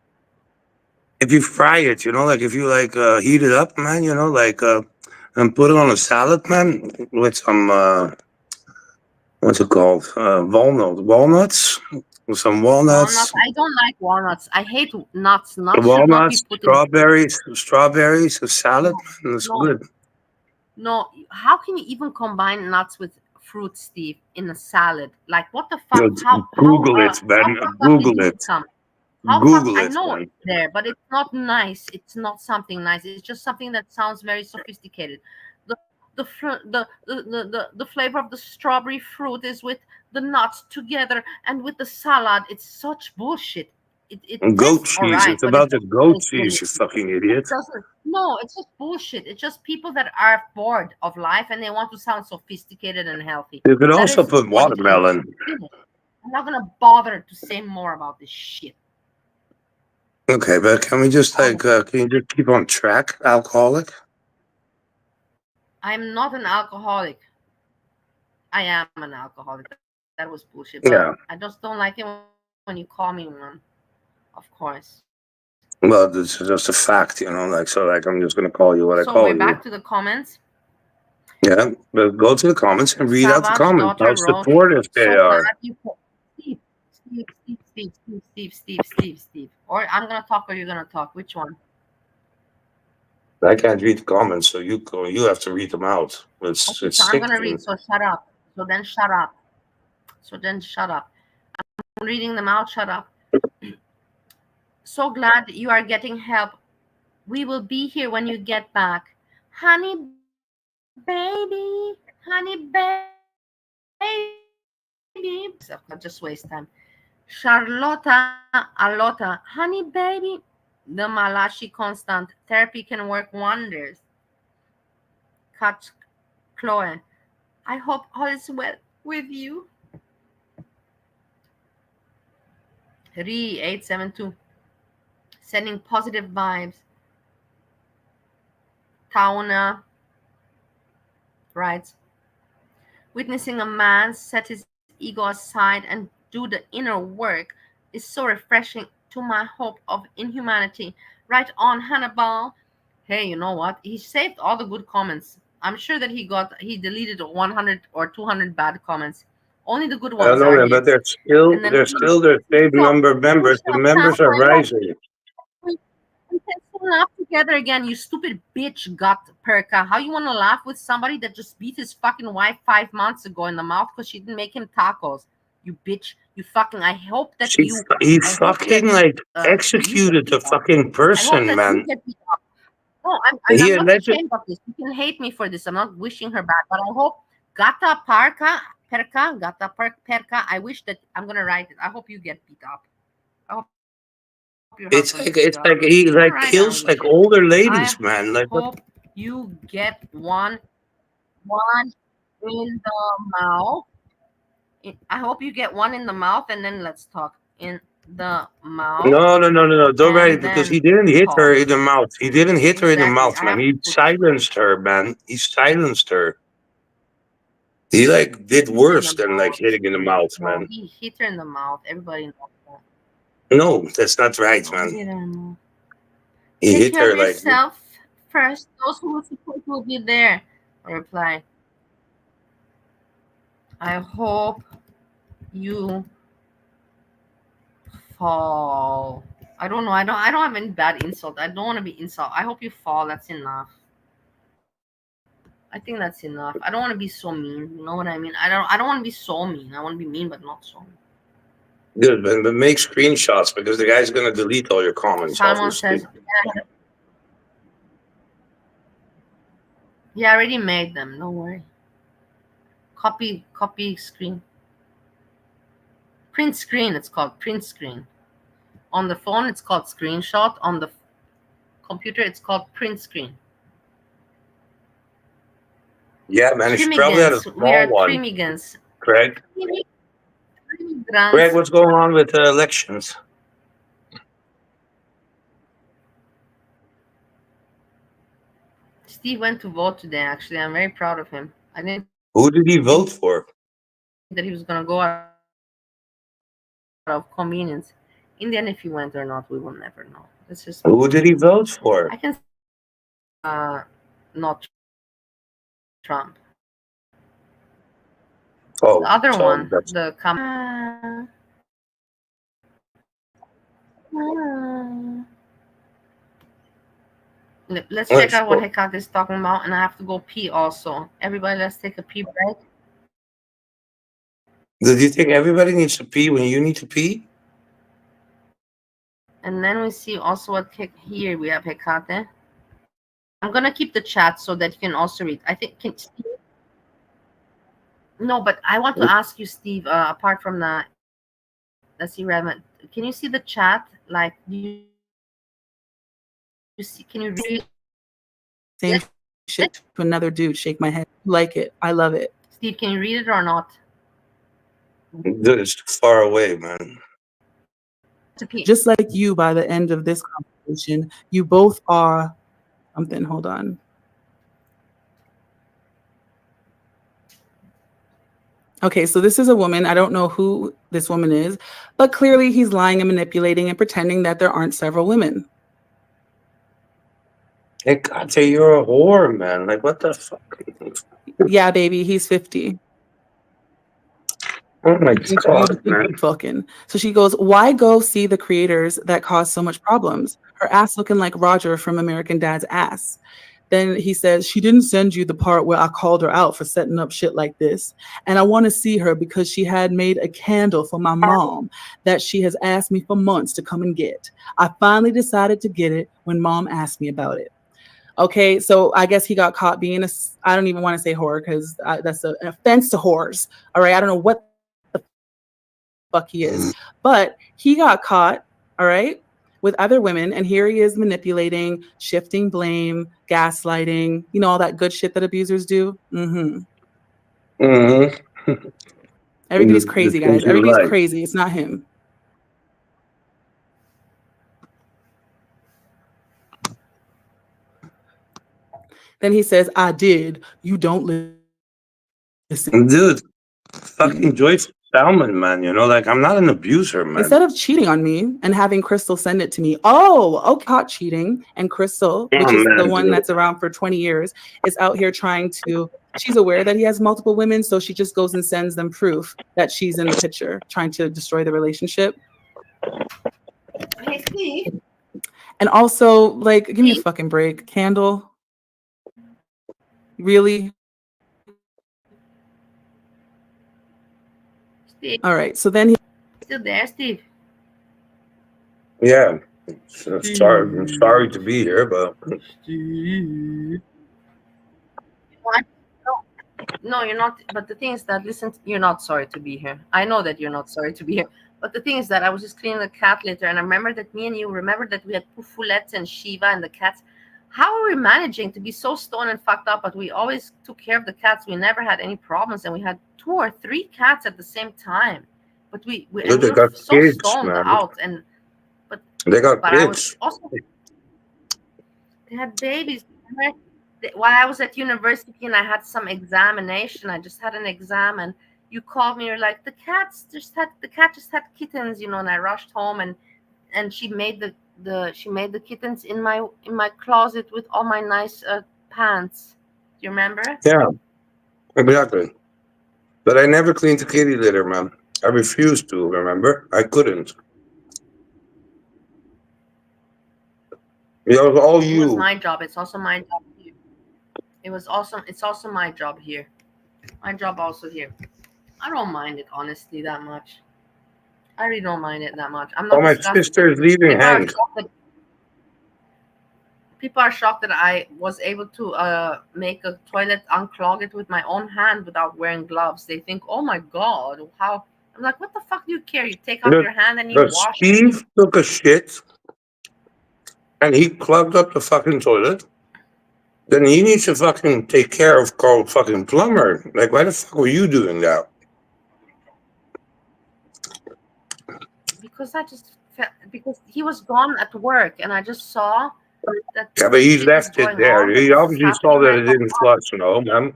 if you fry it, like if you like heat it up, man, like and put it on a salad, man, with some what's it called? Walnuts, with some Walnuts. walnuts, I don't like walnuts. I hate nuts. Nuts should not be walnuts, put in. strawberries, a salad, man. That's No, good. no. How can you even combine nuts with fruit, Steve, in a salad? Like, what the fuck? Just Google it, How man. fucked up did Google you it. become? How fuck? Google I it, know man. it's there, but it's not nice. It's not something nice. It's just something that sounds very sophisticated. The the flavor of the strawberry fruit is with the nuts together and with the salad. It's such bullshit. It Goat tastes all cheese. right, It's but it about the doesn't goat taste when cheese, you you eat it. fucking It idiot. doesn't. No, it's just bullshit. It's just people that are bored of life and they want to sound sophisticated and healthy. You could That also is put what it is. watermelon. I'm not gonna bother to say more about this shit. Okay, but can we just can you just keep on track, alcoholic? I'm not an alcoholic. I am an alcoholic. That was bullshit. But Yeah. I just don't like it when you call me one. Of course. Well, this is just a fact, like I'm just gonna call you what I So we're call back you. to the comments. Yeah, but go to the comments and read out the Savage comments. daughter How wrote, supportive they "So are. glad you put Steve. Or I'm gonna talk, or you're gonna talk. Which one? I can't read the comments, so you have to read them out. It's Okay, it's so I'm gonna sickening. read. So shut up. So then shut up. I'm reading them out. Shut up. So glad you are getting help. We will be here when you get back. Honey baby. Just waste time. Alota, honey baby. The Malachi constant. Therapy can work wonders. Cut Chloe. I hope all is well with you. 3872. Sending positive vibes. Tauna writes, witnessing a man set his ego aside and do the inner work is so refreshing to my hope of inhumanity. Right on, Hannibal. Hey, you know what? He saved all the good comments. I'm sure that he deleted 100 or 200 bad comments. Only the good I don't ones know, are man, but his. And then there's still the same number of members. The members are rising. We can still laugh together again, you stupid bitch gut perka. How you want to laugh with somebody that just beat his fucking wife 5 months ago in the mouth because she didn't make him tacos? You bitch. You fucking. I hope that He you. I hope fucking that like you executed get the beat up. fucking I hope person, that you man. get beat up. No, He I'm not alleged. ashamed of this. You can hate me for this. I'm not wishing her back, but I hope gata parka gata perka. I wish that I'm gonna write it. I hope you get beat up. I hope your It's husband like beat you up. he I'm gonna like write down kills this like shit. older ladies, I man. Like what? hope you get one in the mouth. I hope you get one in the mouth, and then let's talk. In the mouth, No. Don't write and it because he then didn't hit her talk. in the mouth. He didn't hit her in the Exactly. mouth, I man. have He to put. silenced her, man. He silenced her. He like did Hit her in worse the than like mouth. hitting in the mouth, No, man. he hit her in the mouth. Everybody knows that. No, that's not right, No, he man. hit her in the mouth. He Take hit care of her like yourself first. Those who support will be there. I reply. I hope you fall. I don't know. I don't have any bad insult. I don't want to be insult. I hope you fall. That's enough. I think that's enough. I don't want to be so mean. You know what I mean? I don't want to be so mean. I want to be mean but not so mean. good, man. But make screenshots because the guy's gonna delete all your comments, Salmon says, obviously. yeah, I already made them. Don't worry. Copy screen. Print screen, it's called print screen. On the phone, it's called screenshot. On the computer, it's called print screen. Yeah, man. She probably had a Trimigans. We small are one. Trimigans. Greg. Greg, Immigrants. what's going on with elections? Steve went to vote today, actually. I'm very proud of him. I didn't Who did he vote think for? that he was going to go out of convenience. In the end, if he went or not, we will never know. It's just Who did he vote for? I can not Trump. Oh, The other so one, that's the let's check let's out what go. Hekat is talking about, and I have to go pee also. Everybody, let's take a pee break. Do you think everybody needs to pee when you need to pee? And then we see also what here we have Hekate. I'm gonna keep the chat so that you can also read. I think no, but I want to ask you, Steve. Apart from the, let's see, Raymond, can you see the chat? Like, you see? Can you read? Same shit to another dude. Shake my head. Like it. I love it. Steve, can you read it or not? Dude, it's too far away, man. To pee. Just like you, by the end of this conversation, you both are something. Hold on. Okay, so this is a woman. I don't know who this woman is, but clearly he's lying and manipulating and pretending that there aren't several women. Hey, God, say you're a whore, man. Like, what the fuck? Yeah, baby, he's 50. Oh my You God, man. fucking. So she goes, why go see the creators that cause so much problems? Her ass looking like Roger from American Dad's ass. Then he says, she didn't send you the part where I called her out for setting up shit like this. And I want to see her because she had made a candle for my mom that she has asked me for months to come and get. I finally decided to get it when mom asked me about it. Okay, so I guess he got caught being I don't even want to say whore because that's an offense to whores. All right, I don't know what the fuck he is, but he got caught, all right, with other women, and here he is manipulating, shifting blame, gaslighting, you know, all that good shit that abusers do. Everybody's The crazy, things guys. you Everybody's like. crazy. It's not him. Then he says, I did. You don't listen. Dude, fucking Joyce Salmon, man. You know, like, I'm not an abuser, man. Instead of cheating on me and having Crystal send it to me, okay, caught cheating. And Crystal, which is the one that's around for 20 years, is out here trying to, she's aware that he has multiple women, so she just goes and sends them proof that she's in the picture, trying to destroy the relationship. Hey, Steve. And also, like, give me a fucking break. Candle? Really? Steve. All right, so then he... Still there, Steve? Yeah. So I'm sorry to be here, but Steve. What? No, you're not. But the thing is that, listen, you're not sorry to be here. I know that you're not sorry to be here. But the thing is that I was just cleaning the cat litter, and I remember that me and you remember that we had Pufulette and Shiva and the cats. How are we managing to be so stoned and fucked up? But we always took care of the cats. We never had any problems, and we had 2 or 3 cats at the same time. But we Dude, they were got so kids, stoned man. out, and They got but I was kids. also they had babies. Remember? While I was at university and I had some examination, I just had an exam, and you called me. You're like, the cat just had kittens, and I rushed home, and she made the kittens in my closet with all my nice pants. Do you remember? Yeah, exactly. But I never cleaned the kitty litter, man. I refused to, remember? I couldn't. It was all It was you. my job. It's also my job here. It's also my job here. My job also here. I don't mind it honestly that much. I really don't mind it that much. I'm Oh, not my disgusted. sister is leaving Hank. People are shocked that I was able to make a toilet, unclog it with my own hand without wearing gloves. They think, oh my God, how? I'm like, what the fuck do you care? You take out your hand and you But wash Steve took a shit and he clogged up the fucking toilet. Then he needs to fucking take care of call fucking plumber. Like, why the fuck were you doing that? because I just felt, because he was gone at work and I just saw that Yeah, but he shit is left it going there. on, that He this is obviously saw happening. that I it thought, didn't flush, man.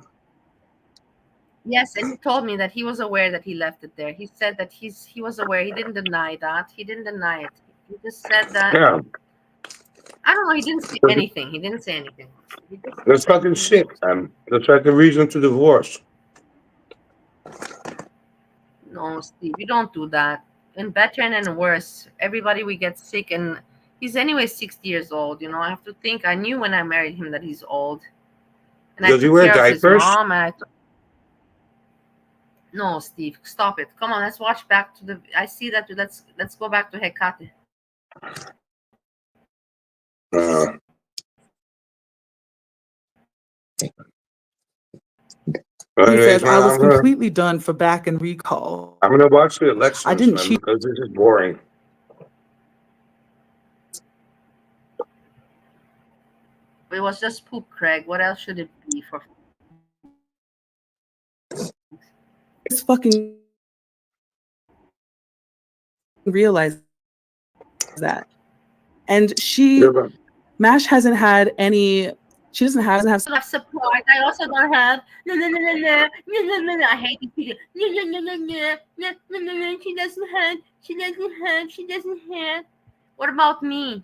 yes, and he told me that he was aware that he left it there. He said that he was aware. He didn't deny that. He didn't deny it. He just said that. Yeah. I don't know. He didn't say anything. He didn't say anything. He just said That's that fucking he sick, man. That's like a reason to divorce. No, Steve, you don't do that. And better and worse. Everybody we get sick, and he's anyway 60 years old. I have to think. I knew when I married him that he's old, and I Does he took wear care of his diapers? mom. No, Steve, stop it. Come on, let's watch back to the. I see that. Let's go back to Hecate. He Anyways, says, I man, was completely done for back and recall. I'm gonna watch the I elections, didn't man, cheat. because this is boring. It was just poop, Craig. What else should it be for? It's fucking realize that. And Mash hasn't had any. She doesn't have support. I also don't have. No. I hate these people. No. She doesn't have. What about me?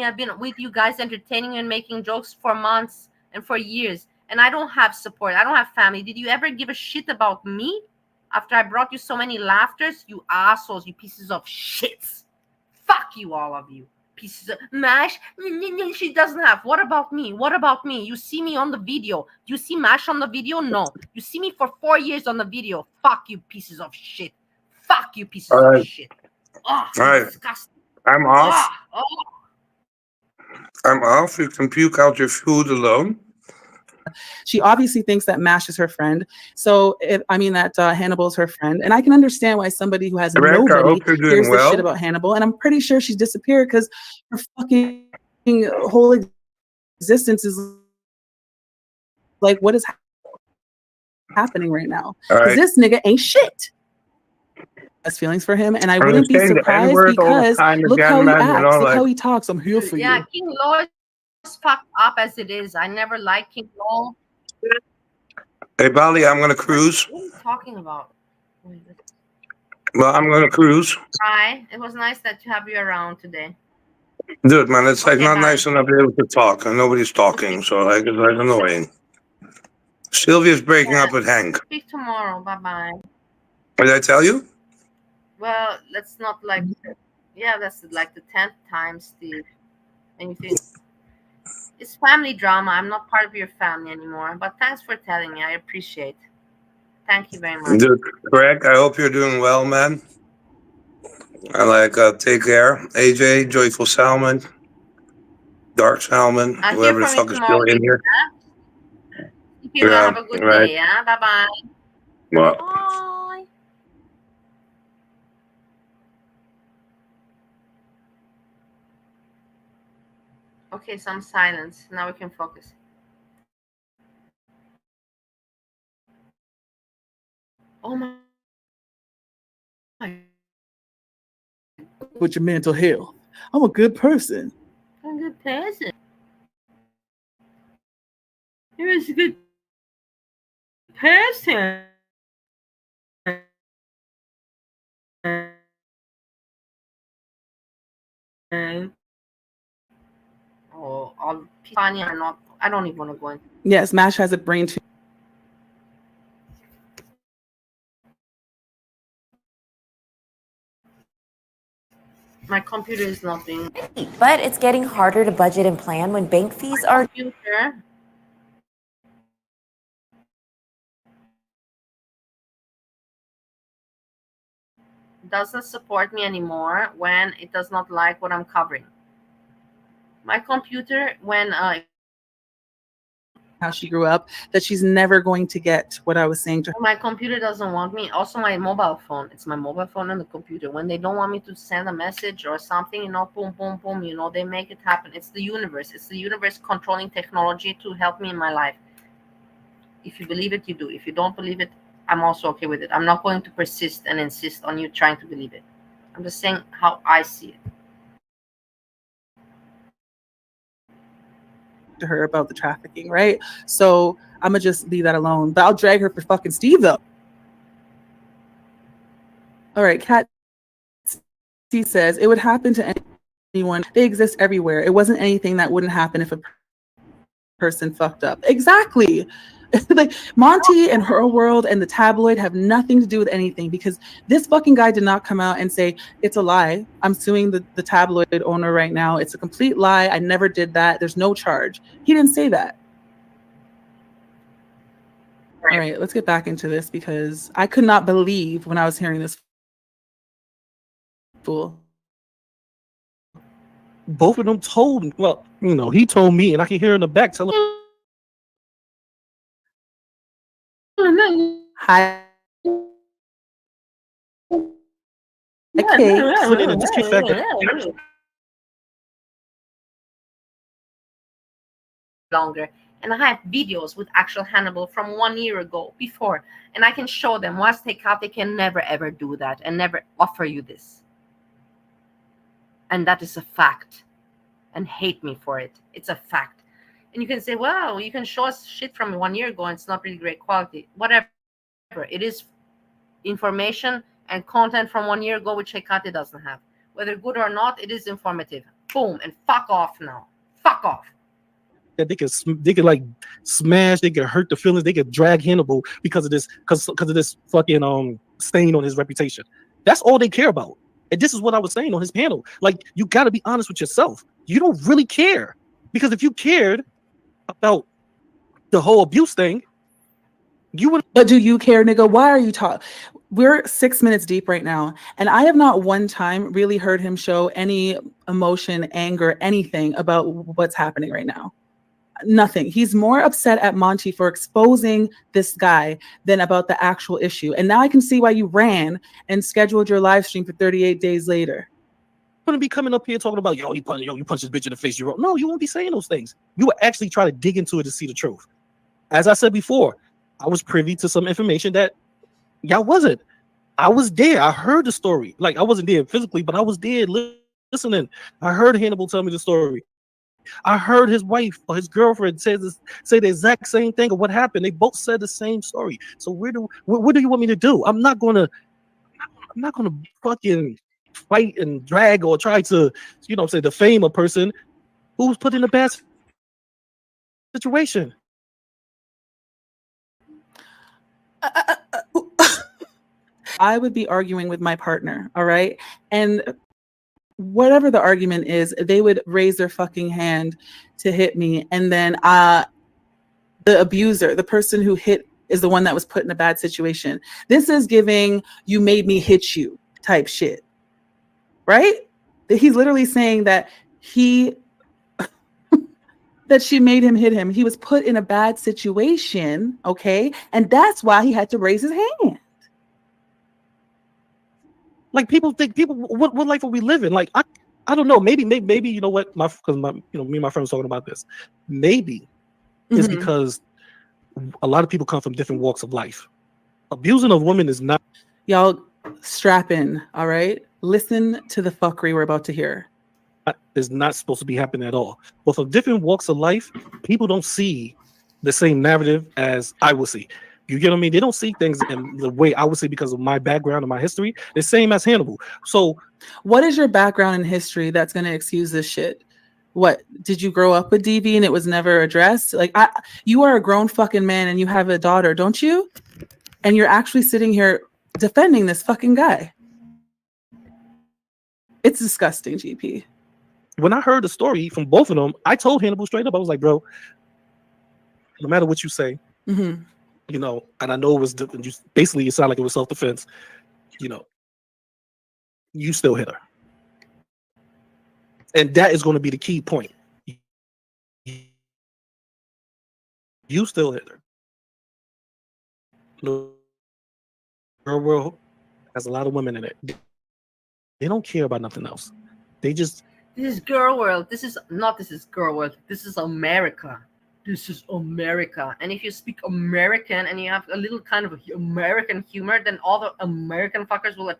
I've been with you guys entertaining and making jokes for months and for years, and I don't have support. I don't have family. Did you ever give a shit about me after I brought you so many laughters? You assholes, you pieces of shits. Fuck you, all of you. Pieces of Mash. She doesn't have. What about me? You see me on the video. Do you see Mash on the video? No. You see me for 4 years on the video. Fuck you, pieces of shit. Fuck you, pieces of shit. Oh, All right. disgusting. I'm off. Oh. I'm off. You can puke out your food alone. She obviously thinks that Mash is her friend. So, that Hannibal's her friend. And I can understand why somebody who has Rebecca, I nobody hope you're doing hears this well. shit about Hannibal. And I'm pretty sure she's disappeared because her fucking whole existence is like, what is happening right now? Because this nigga ain't shit. Has feelings for him, and I wouldn't be surprised because look how he acts, look how he talks. I'm here for you. Yeah, King Law is fucked up as it is. I never liked King Law. Hey, Bali, I'm gonna cruise. What are you talking about? Well, I'm gonna cruise. Hi, it was nice that you have you around today. Dude, man, it's like not bye. nice enough to be able to talk, and nobody's talking, so like it's like annoying. Sylvia's breaking up with Hank. Speak tomorrow. Bye. Did I tell you? Well, that's not like, that's like the 10th time, Steve. And you think it's family drama. I'm not part of your family anymore. But thanks for telling me. I appreciate. Thank you very much. Dude, Craig, I hope you're doing well, man. I take care. AJ, Joyful Salmon, Dark Salmon, whoever the fuck is still in here. Have a good day. Yeah. Bye. Well. Bye. Okay, some silence. Now we can focus. Oh my. With your mental health. I'm a good person. I'm a good person. You're a good person. Oh, all funny or not, I don't even want to go into. Yes, MASH has a brain tumor. My computer is not doing. But it's getting harder to budget and plan when bank fees are. Computer doesn't support me anymore when it does not like what I'm covering. My computer, when How she grew up, that she's never going to get what I was saying to her. my computer doesn't want me. Also, my mobile phone. It's my mobile phone and the computer. When they don't want me to send a message or something, boom, boom, boom, they make it happen. It's the universe. It's the universe controlling technology to help me in my life. If you believe it, you do. If you don't believe it, I'm also okay with it. I'm not going to persist and insist on you trying to believe it. I'm just saying how I see it. To her about the trafficking, right? So I'm gonna just leave that alone. But I'll drag her for fucking Steve though. All right, Kat C says it would happen to anyone. They exist everywhere. It wasn't anything that wouldn't happen if a person fucked up. Exactly. Like Monty and her world and the tabloid have nothing to do with anything, because this fucking guy did not come out and say it's a lie. I'm suing the tabloid owner right now. It's a complete lie. I never did that. There's no charge. He didn't say that. All right, let's get back into this, because I could not believe when I was hearing this fool. Both of them told me, well, he told me, and I can hear in the back telling. Hi. Longer, and I have videos with actual Hannibal from 1 year ago before, and I can show them. Once they cut, they can never ever do that and never offer you this, and that is a fact. And hate me for it. It's a fact. And you can say, well, you can show us shit from 1 year ago and it's not really great quality. Whatever. It is information and content from 1 year ago, which Hekate doesn't have. Whether good or not, it is informative. Boom, and fuck off now. Fuck off. That they could like smash, they could hurt the feelings, they could drag Hannibal because of this fucking stain on his reputation. That's all they care about. And this is what I was saying on his panel. Like, you got to be honest with yourself. You don't really care, because if you cared about the whole abuse thing, you would. But do you care, nigga? Why are you talking? We're 6 minutes deep right now, and I have not one time really heard him show any emotion, anger, anything about what's happening right now. Nothing. He's more upset at Monty for exposing this guy than about the actual issue. And now I can see why you ran and scheduled your live stream for 38 days later. Wouldn't be coming up here talking about, you punch this bitch in the face. No, you won't be saying those things. You would actually try to dig into it to see the truth. As I said before, I was privy to some information that y'all wasn't. I was there. I heard the story. Like, I wasn't there physically, but I was there listening. I heard Hannibal tell me the story. I heard his wife or his girlfriend say the exact same thing of what happened. They both said the same story. So what do you want me to do? I'm not gonna fucking fight and drag or try to, defame a person who's put in a bad situation. I would be arguing with my partner, all right? And whatever the argument is, they would raise their fucking hand to hit me. And then the abuser, the person who hit, is the one that was put in a bad situation. This is giving "you made me hit you" type shit, right? He's literally saying that that she made him hit him. He was put in a bad situation, okay? And that's why he had to raise his hand. Like, people think, what life are we living? Like, I don't know. Maybe you know what? Because me and my friend was talking about this. Maybe it's Mhm. because a lot of people come from different walks of life. Abusing of women is not. Y'all strap in, all right? Listen to the fuckery we're about to hear. Is not supposed to be happening at all. But from different walks of life, people don't see the same narrative as I would see. You get what I mean? They don't see things in the way I would see because of my background and my history. The same as Hannibal. So what is your background in history that's going to excuse this shit? What, did you grow up with DV and it was never addressed? Like, you are a grown fucking man and you have a daughter, don't you? And you're actually sitting here defending this fucking guy. It's disgusting, GP. When I heard the story from both of them, I told Hannibal straight up, I was like, bro, no matter what you say, Mm-hmm. you know, and I know it was basically it sounded like it was self-defense, you know, you still hit her. And that is going to be the key point. You still hit her. The world has a lot of women in it. They don't care about nothing else. They just. This is girl world. This is girl world. This is America. This is America. And if you speak American and you have a little kind of American humor, then all the American fuckers will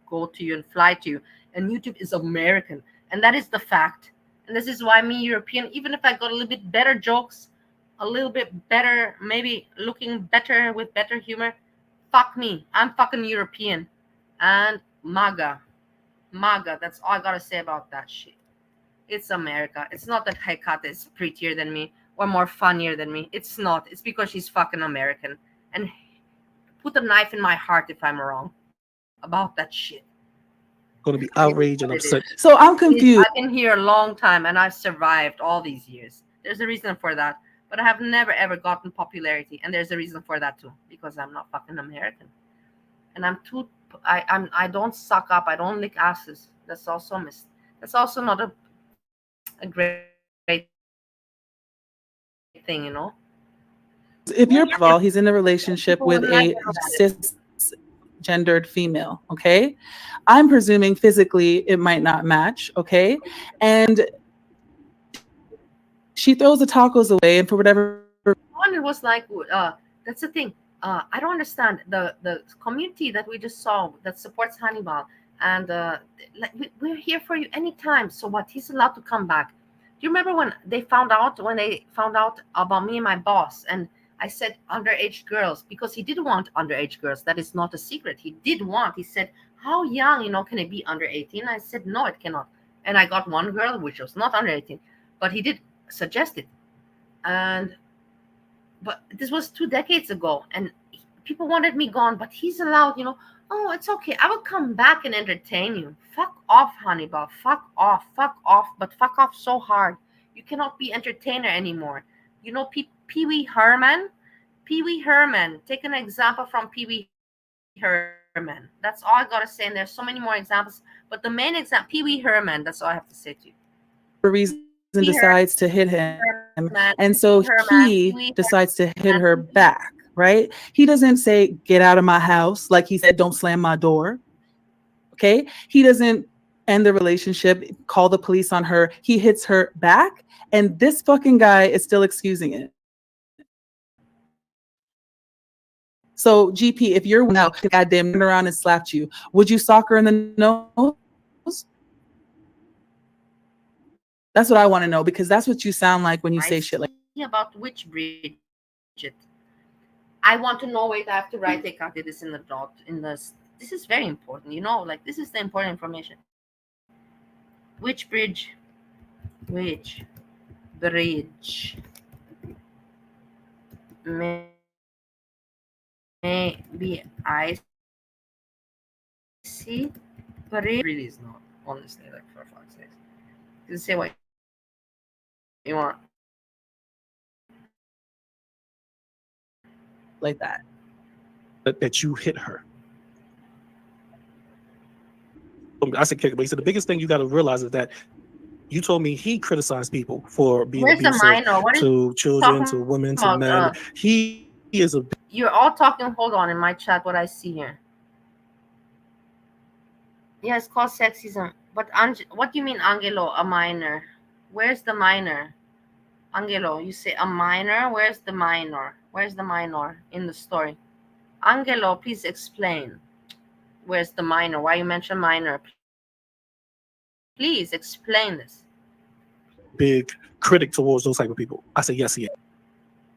go to you and fly to you. And YouTube is American. And that is the fact. And this is why me, European, even if I got a little bit better jokes, a little bit better, maybe looking better with better humor, fuck me. I'm fucking European. And MAGA. That's all I gotta say about that shit. It's America. It's not that Hekate is prettier than me or more funnier than me. It's not. It's because she's fucking American. And put a knife in my heart if I'm wrong about that shit. Going to be outraged and upset. So I'm confused. I've been here a long time and I've survived all these years. There's a reason for that. But I have never ever gotten popularity. And there's a reason for that too. Because I'm not fucking American. And I don't suck up. I don't lick asses. That's also That's also not a great thing, you know. If you're Paul, he's in a relationship with a cisgendered female, okay? I'm presuming physically it might not match, okay? And she throws the tacos away, and for whatever one, it was like that's the thing. I don't understand the community that we just saw that supports Hannibal, and we're here for you anytime. So what? He's allowed to come back. Do you remember when they found out about me and my boss? And I said underage girls because he did want underage girls. That is not a secret. He did want. He said, "How young, can it be under 18?" I said, "No, it cannot." And I got one girl which was not under 18, but he did suggest it. But this was 2 decades ago, and people wanted me gone. But he's allowed, Oh, it's okay. I will come back and entertain you. Fuck off, Hannibal. Fuck off. But fuck off so hard. You cannot be entertainer anymore. Pee Wee Herman. Take an example from Pee Wee Herman. That's all I gotta say. And there's so many more examples. But the main example, Pee Wee Herman. That's all I have to say to you. for reason decides to hit him, and so he decides to hit her back. Right? He doesn't say, "Get out of my house." Like he said, "Don't slam my door." Okay? He doesn't end the relationship, call the police on her. He hits her back, and this fucking guy is still excusing it. So, GP, if you're now goddamn turned around and slapped you, would you sock her in the nose? That's what I want to know, because that's what you sound like when you say shit like about which Bridget. I want to know. Wait, I have to write this in the dot. This is very important. Like this is the important information. Which bridge? Which bridge? Maybe I see, but it really is not. Honestly, like for fuck's sake, you say what you want. like that. That you hit her. I said kick, but he said the biggest thing you got to realize is that you told me he criticized people for being abusive to children, to women, to men. He is a. You're all talking. Hold on, in my chat, what I see here. Yeah, it's called sexism. But what do you mean, Angelo? A minor? Where's the minor? Angelo, you say a minor? Where's the minor? Where's the minor in the story? Angelo, please explain. Where's the minor? Why you mention minor? Please explain this. Big critic towards those type of people. I said, yes, he is.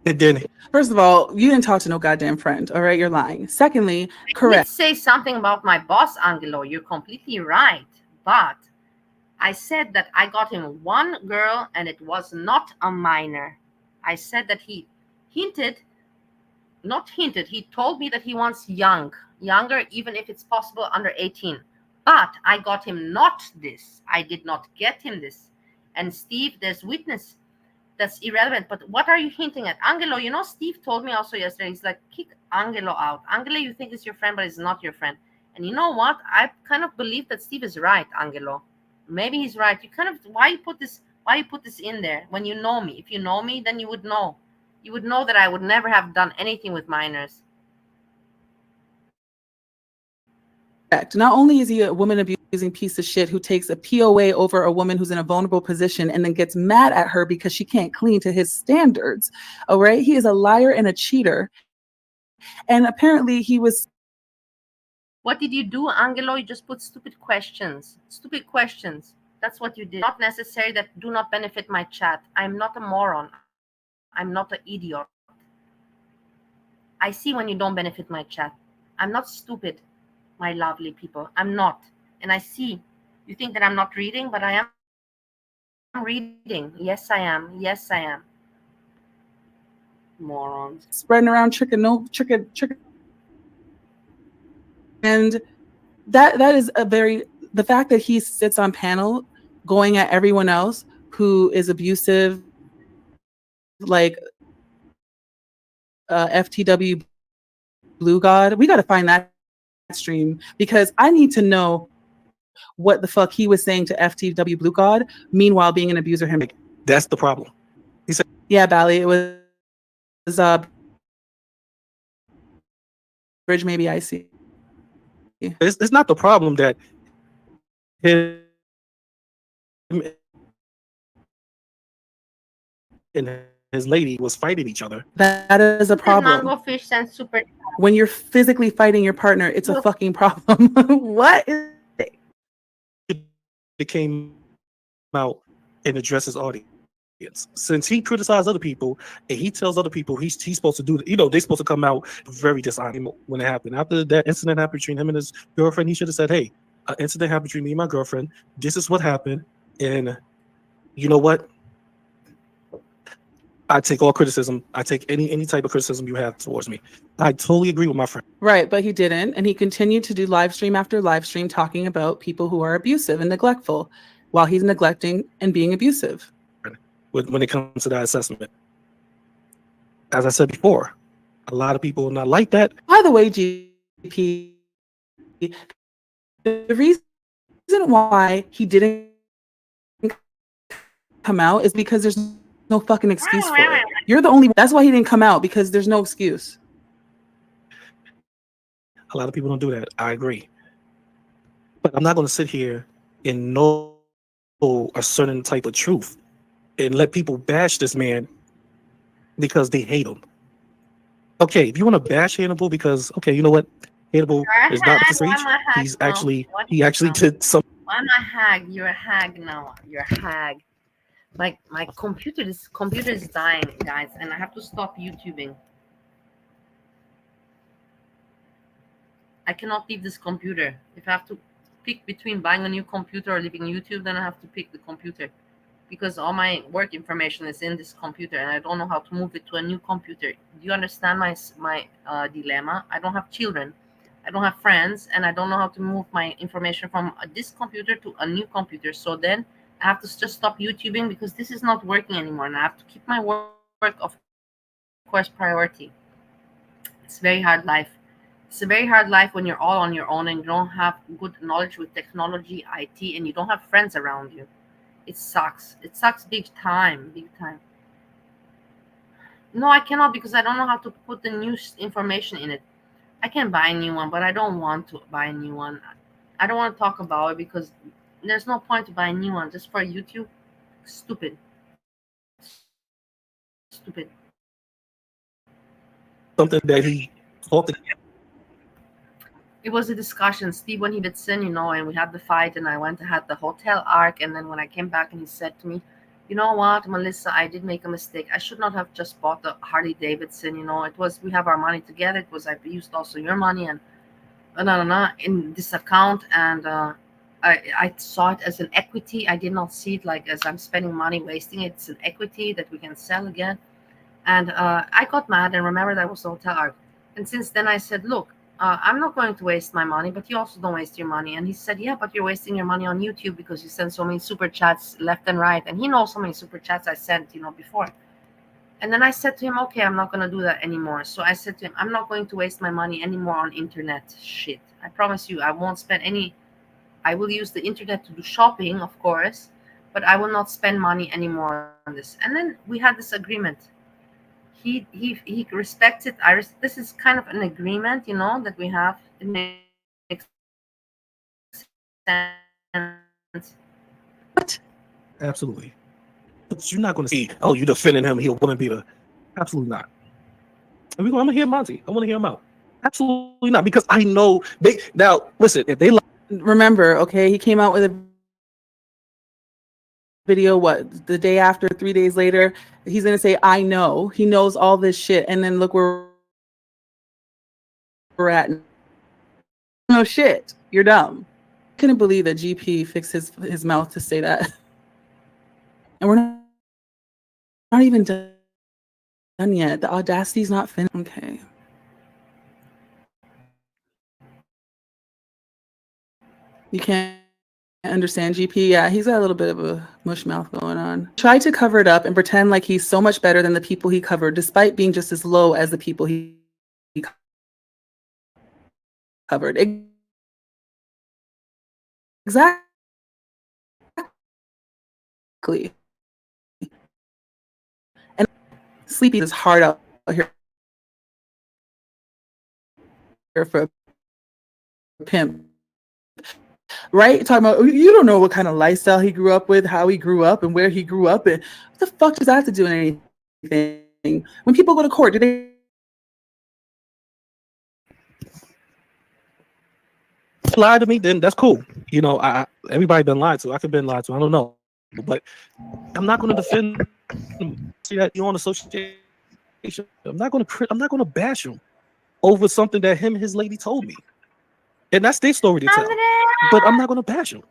And then First of all, you didn't talk to no goddamn friend. All right, you're lying. Secondly, correct. Let's say something about my boss, Angelo. You're completely right. But I said that I got him one girl and it was not a minor. I said that he hinted, not hinted, he told me that he wants younger, even if it's possible under 18. But I got him not this. I did not get him this. And Steve, there's witness. That's irrelevant. But what are you hinting at? Angelo, you know, Steve told me also yesterday, he's like, kick Angelo out. Angelo, you think is your friend, but it's not your friend. And you know what? I kind of believe that Steve is right, Angelo. Maybe he's right. You kind of, why you put this in there when you know me? If you know me, then you would know. You would know that I would never have done anything with minors. Not only is he a woman abusing piece of shit who takes a POA over a woman who's in a vulnerable position and then gets mad at her because she can't clean to his standards. All right. He is a liar and a cheater. And apparently he was. What did you do, Angelo? You just put stupid questions. Stupid questions. That's what you did. Not necessary, that do not benefit my chat. I'm not a moron. I'm not an idiot. I see when you don't benefit my chat. I'm not stupid, my lovely people. I'm not. And I see. You think that I'm not reading, but I am reading. Yes, I am. Yes, I am. Morons. Spreading around chicken. And that is a very, the fact that he sits on panel going at everyone else who is abusive, like FTW Blue God, we got to find that stream because I need to know what the fuck he was saying to FTW Blue God, meanwhile being an abuser him. that's the problem. He said, yeah, Bally, it was Bridge, maybe I see. It's not the problem that him and his lady was fighting each other. That is a problem. Mango fish and super. When you're physically fighting your partner, it's a fucking problem. What is it? It came out and addressed his audience. Since he criticized other people and he tells other people he's supposed to do, they're supposed to come out very dishonored when it happened. After that incident happened between him and his girlfriend, he should have said, hey, an incident happened between me and my girlfriend. This is what happened. And you know what? I take all criticism. I take any type of criticism you have towards me. I totally agree with my friend. Right, but he didn't. And he continued to do live stream after live stream talking about people who are abusive and neglectful while he's neglecting and being abusive. When it comes to that assessment. As I said before, a lot of people are not like that. By the way, GP, the reason why he didn't come out is because there's no fucking excuse for it. You're the only, that's why he didn't come out, because there's no excuse. A lot of people don't do that. I agree. But I'm not going to sit here and know a certain type of truth and let people bash this man because they hate him. Okay, if you want to bash Hannibal because, okay, you know what? Hannibal is not the stage. He actually did some. Why am I hag? You're a hag now. You're a hag. Like my computer is dying, guys, and I have to stop YouTubing. I cannot leave this computer. If I have to pick between buying a new computer or leaving YouTube, then I have to pick the computer. Because all my work information is in this computer and I don't know how to move it to a new computer. Do you understand my dilemma? I don't have children, I don't have friends, and I don't know how to move my information from this computer to a new computer. So then I have to just stop YouTubing because this is not working anymore, and I have to keep my work, of course, priority. It's a very hard life. It's a very hard life when you're all on your own and you don't have good knowledge with technology, IT, and you don't have friends around you. It sucks. It sucks big time. Big time. No, I cannot because I don't know how to put the new information in it. I can buy a new one, but I don't want to buy a new one. I don't want to talk about it because there's no point to buy a new one just for YouTube. Stupid. Stupid. Something that he thought that It was a discussion. Steve, when he did sin, and we had the fight, and I went to had the hotel arc, and then when I came back and he said to me, you know what, Melissa, I did make a mistake. I should not have just bought the Harley Davidson. It was, we have our money together. It was, I used also your money and in this account, and I saw it as an equity. I did not see it like as I'm spending money, wasting it. It's an equity that we can sell again. And I got mad and remembered I was the hotel arc. And since then I said, look, I'm not going to waste my money, but you also don't waste your money. And he said, yeah, but you're wasting your money on YouTube because you send so many super chats left and right. And he knows so many super chats I sent, before. And then I said to him, okay, I'm not going to do that anymore. So I said to him, I'm not going to waste my money anymore on internet shit. I promise you, I won't spend any. I will use the internet to do shopping, of course, but I will not spend money anymore on this. And then we had this agreement. He respects it. This is kind of an agreement, that we have. It makes sense. what? Absolutely. But you're not going to see, oh, you're defending him. He'll woman beater. Absolutely not. I'm going to hear Monty. I want to hear him out. Absolutely not, because I know they. Now, listen, if they Remember, okay, he came out with a video, the day after, 3 days later, he's going to say, I know. He knows all this shit. And then look where we're at. No shit. You're dumb. I couldn't believe that GP fixed his mouth to say that. And we're not even done yet. The audacity's not finished. Okay. You can't understand GP. Yeah, he's got a little bit of a mush mouth going on. Tried to cover it up and pretend like he's so much better than the people he covered, despite being just as low as the people he covered. Exactly. And Sleepy is hard out here for a pimp. Right? Talking about, you don't know what kind of lifestyle he grew up with, how he grew up, and where he grew up. And what the fuck does that have to do with anything? When people go to court, do they lie to me? Then that's cool. Everybody been lied to. I could been lied to. I don't know, but I'm not going to defend him. See that you on association? I'm not going to bash him over something that him and his lady told me, and that's their story to tell. But I'm not going to bash him.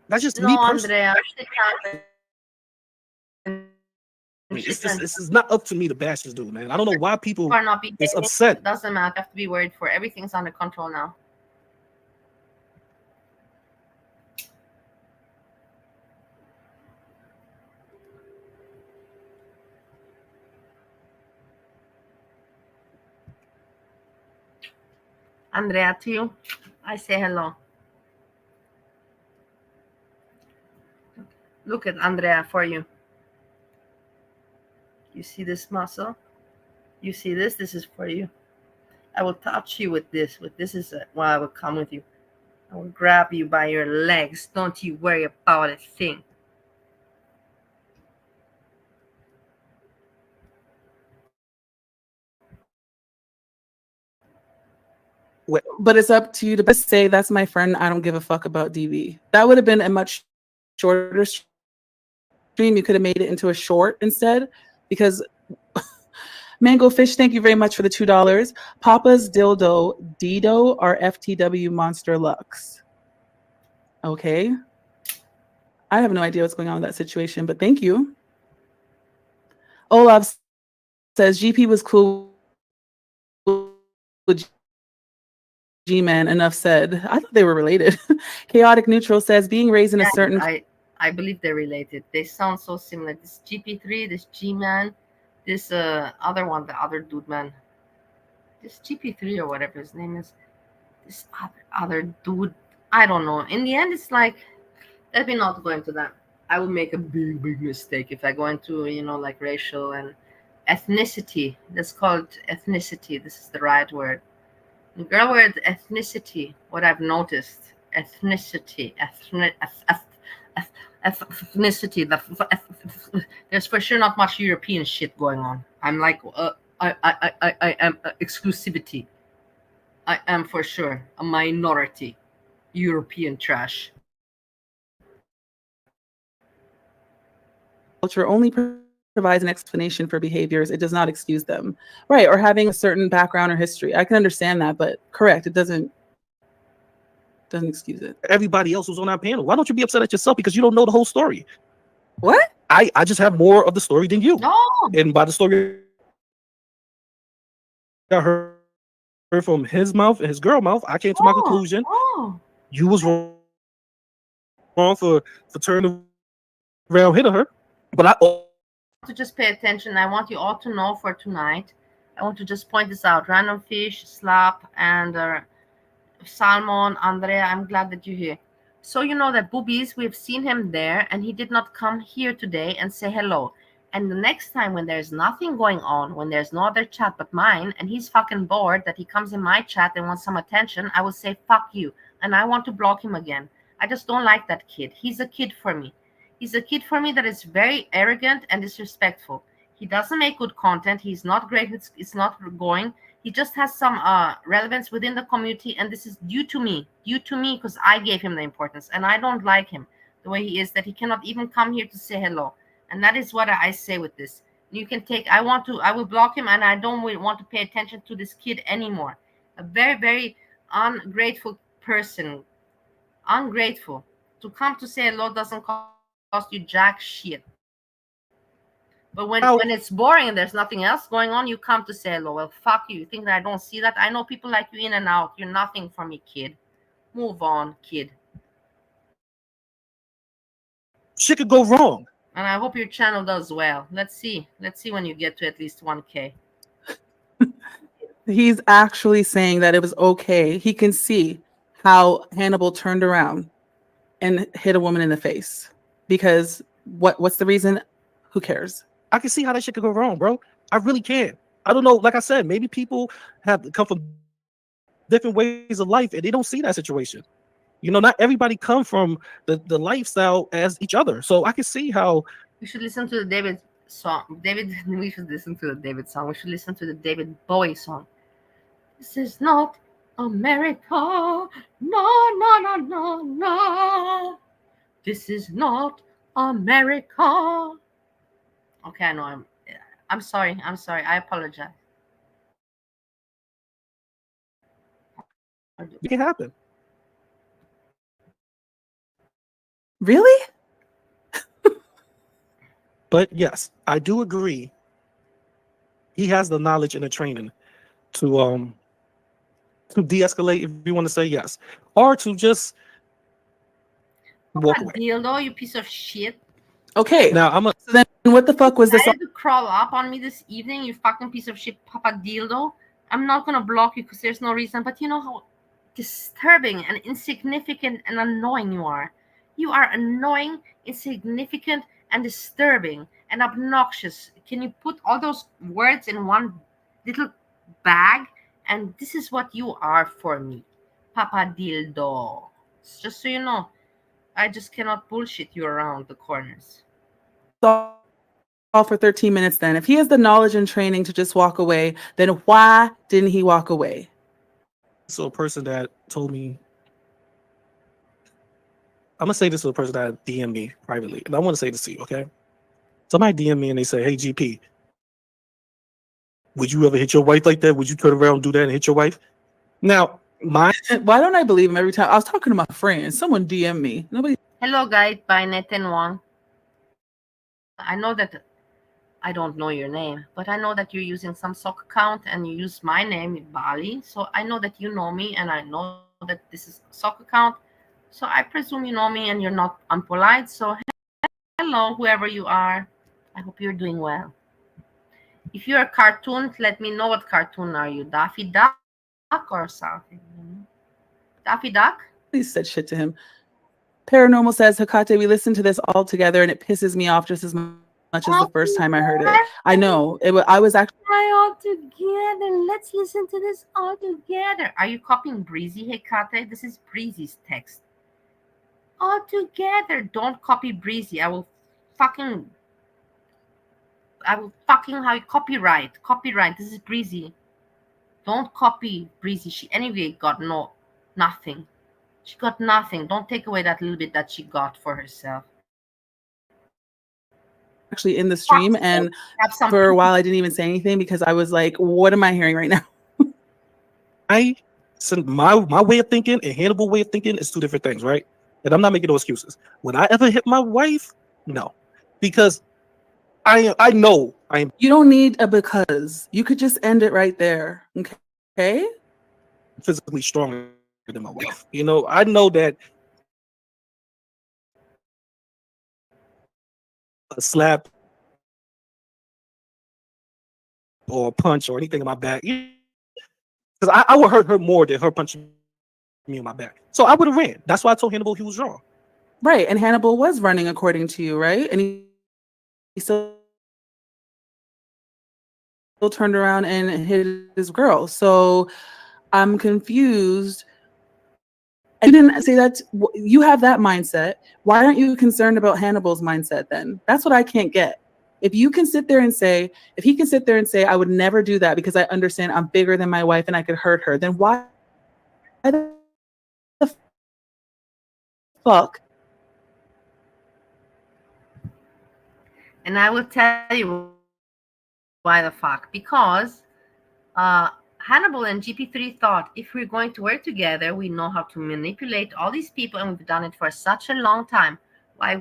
That's just me personally. This is not up to me to bash this dude, man. I don't know why people are not is upset. It doesn't matter. You have to be worried for everything's under control now. Andrea, to you, I say hello. Look at Andrea for you. You see this muscle? You see this? This is for you. I will touch you with this. I will come with you. I will grab you by your legs. Don't you worry about a thing. But it's up to you to say, that's my friend. I don't give a fuck about DV. That would have been a much shorter stream. You could have made it into a short instead, because Mango Fish, thank you very much for the $2. Papa's Dildo, Dido, or FTW Monster Lux. Okay. I have no idea what's going on with that situation, but thank you. Olaf says GP was cool with G-Man. Enough said. I thought they were related. Chaotic Neutral says being raised in a certain... I believe they're related. They sound so similar. This GP3, this G-Man, this other one, the other dude man. This GP3 or whatever his name is. This other dude. I don't know. In the end, it's like, let me not go into that. I will make a big mistake if I go into, like racial and ethnicity. That's called ethnicity. This is the right word. The girl word ethnicity, what I've noticed, ethnicity. There's for sure not much European shit going on. I'm like, I am exclusivity. I am for sure a minority European trash. Culture only provides an explanation for behaviors. It does not excuse them. Right. Or having a certain background or history. I can understand that, but correct. It doesn't excuse it. Everybody else was on our panel. Why don't you be upset at yourself because you don't know the whole story? What? I just have more of the story than you. Oh, And by the story I heard from his mouth and his girl mouth, I came to my conclusion. oh. You was wrong for turning around, hitting her. But I To just pay attention. I want you all to know for tonight. I want to just point this out. Random Fish, Slap, and Salmon, Andrea, I'm glad that you're here. So you know that Boobies, we've seen him there, and he did not come here today and say hello. And the next time when there's nothing going on, when there's no other chat but mine, and he's fucking bored that he comes in my chat and wants some attention, I will say, fuck you. And I want to block him again. I just don't like that kid. He's a kid for me. He's a kid for me that is very arrogant and disrespectful. He doesn't make good content. He's not great. It's not going. He just has some relevance within the community, and this is due to me because I gave him the importance, and I don't like him the way he is, that he cannot even come here to say hello. And that is what I say with this. You can take, I will block him, and I don't want to pay attention to this kid anymore. A very, very ungrateful person. Ungrateful. To come to say hello doesn't cost you jack shit. But when it's boring and there's nothing else going on, you come to say hello. Well, fuck you. You think that I don't see that? I know people like you in and out. You're nothing for me, kid. Move on, kid. shit could go wrong. And I hope your channel does well. Let's see. Let's see when you get to at least 1K. He's actually saying that it was okay. He can see how Hannibal turned around and hit a woman in the face. Because what's the reason? Who cares? I can see how that shit could go wrong, bro. I really can. I don't know. Like I said, maybe people have come from different ways of life and they don't see that situation. You know, not everybody come from the lifestyle as each other. So I can see how we should listen to the David song. We should listen to the David song. We should listen to the David Bowie song. This is not America. No, no, no, no, no. This is not America. Okay, I know. I'm sorry. I'm sorry. I apologize. it can happen. Really? But yes, I do agree. He has the knowledge and the training to de-escalate, if you want to say yes, or to just walk away. Dildo, you piece of shit. Okay. Now So then, what the fuck was this? You decided to crawl up on me this evening, you fucking piece of shit, Papa Dildo. I'm not gonna block you because there's no reason, but you know how disturbing and insignificant and annoying you are. You are annoying, insignificant, and disturbing and obnoxious. Can you put all those words in one little bag? And this is what you are for me, Papa Dildo. Just so you know, I just cannot bullshit you around the corners. All for 13 minutes then. If he has the knowledge and training to just walk away, then why didn't he walk away? So a person that told me, I'm gonna say this to a person that DM'd me privately, and I want to say this to you, okay? Somebody DM me and they say, "Hey GP, would you ever hit your wife like that? Would you turn around and do that and hit your wife?" Now, why don't I believe him every time? I was talking to my friend. Someone DM me. Nobody. Hello, guys. By Nathan Wong. I know that I don't know your name, but I know that you're using some sock account and you use my name, Bali. So I know that you know me and I know that this is a sock account. So I presume you know me and you're not unpolite. So hello, whoever you are. I hope you're doing well. If you're a cartoon, let me know what cartoon are you. Daffy Duck or something? Daffy Duck? Please said shit to him. Paranormal says, Hecate, we listened to this all together and it pisses me off just as much as the first time I heard it. I know I was actually all together. Let's listen to this all together. Are you copying Breezy, Hecate? This is Breezy's text. All together. Don't copy Breezy. I will fucking how you copyright. Copyright. This is Breezy. Don't copy Breezy. She anyway got nothing. She got nothing. Don't take away that little bit that she got for herself. actually in the stream, and for a while I didn't even say anything because I was like, what am I hearing right now? My way of thinking and Hannibal way of thinking is two different things, right? And I'm not making no excuses. Would I ever hit my wife? No, because I know I am. You don't need a because. You could just end it right there. Okay. Physically stronger than my wife. You know, I know that a slap or a punch or anything in my back, because I would hurt her more than her punching me in my back. So I would have ran. That's why I told Hannibal he was wrong. Right. And Hannibal was running according to you, right? And he still turned around and hit his girl. So I'm confused. You didn't say that you have that mindset. Why aren't you concerned about Hannibal's mindset then? That's what I can't get. If he can sit there and say, I would never do that because I understand I'm bigger than my wife and I could hurt her, then why the fuck? And I will tell you why the fuck. Because Hannibal and GP3 thought if we're going to work together, we know how to manipulate all these people, and we've done it for such a long time. Why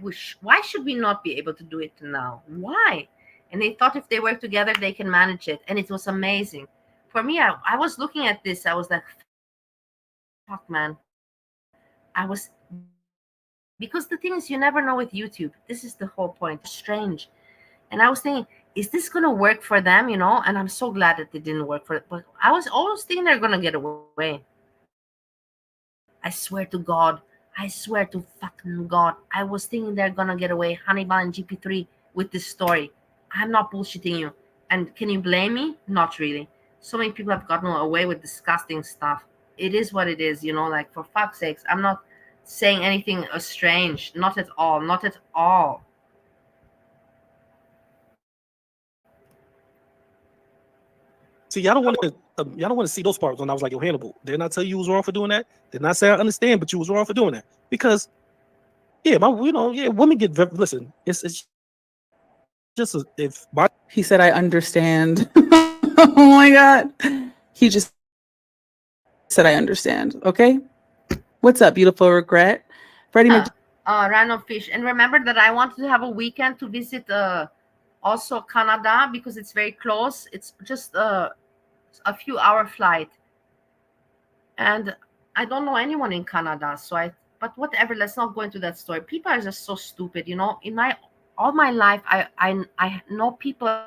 should we not be able to do it now? Why? And they thought if they work together, they can manage it. And it was amazing. For me, I was looking at this. I was like, fuck, man. Because the thing is, you never know with YouTube. This is the whole point. It's strange. And I was thinking, is this going to work for them, you know? And I'm so glad that it didn't work for it. But I was always thinking they're going to get away. I swear to God. I swear to fucking God. I was thinking they're going to get away, Hannibal and GP3, with this story. I'm not bullshitting you. And can you blame me? Not really. So many people have gotten away with disgusting stuff. It is what it is, you know? Like, for fuck's sakes, I'm not saying anything strange. Not at all. Not at all. See, y'all don't want to see those parts when I was like, yo, Hannibal, didn't I tell you was wrong for doing that? Didn't I say I understand, but you was wrong for doing that? Because, women get listen. It's just he said I understand. Oh my God, he just said I understand. Okay, what's up, beautiful regret, Freddie? Random fish, and remember that I wanted to have a weekend to visit also Canada because it's very close. It's just a few hour flight, and I don't know anyone in Canada, but whatever, let's not go into that story. People are just so stupid, you know. In all my life, I know people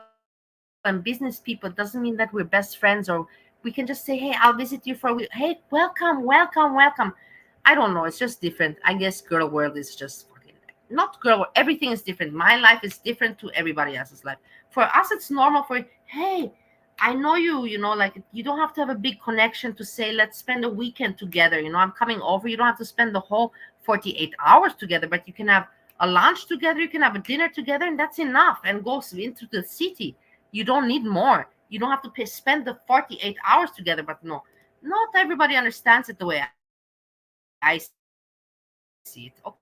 and business people. Doesn't mean that we're best friends, or we can just say, hey, I'll visit you for a week. Hey, welcome. I don't know, it's just different. I guess girl world is just not girl world. Everything is different. My life is different to everybody else's life. For us, it's normal for, hey, I know you, you know, like, you don't have to have a big connection to say, let's spend a weekend together. You know, I'm coming over. You don't have to spend the whole 48 hours together, but you can have a lunch together. You can have a dinner together, and that's enough. And go into the city. You don't need more. You don't have to spend the 48 hours together. But no, not everybody understands it the way I see it. Okay,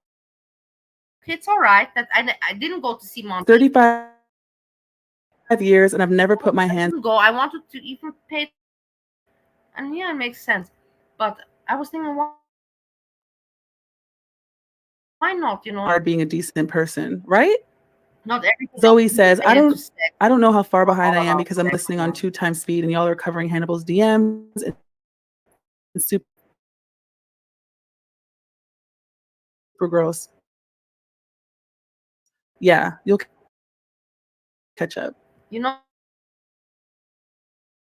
it's all right that I didn't go to see Monty. 35 years, and I've never put my hands. I wanted to even pay, and yeah, it makes sense. But I was thinking, why not? You know, being a decent person, right? Not everything. Zoe says, I don't know how far behind I am because I'm listening on 2x speed, and y'all are covering Hannibal's DMs. It's super gross. Yeah, you'll catch up. You know,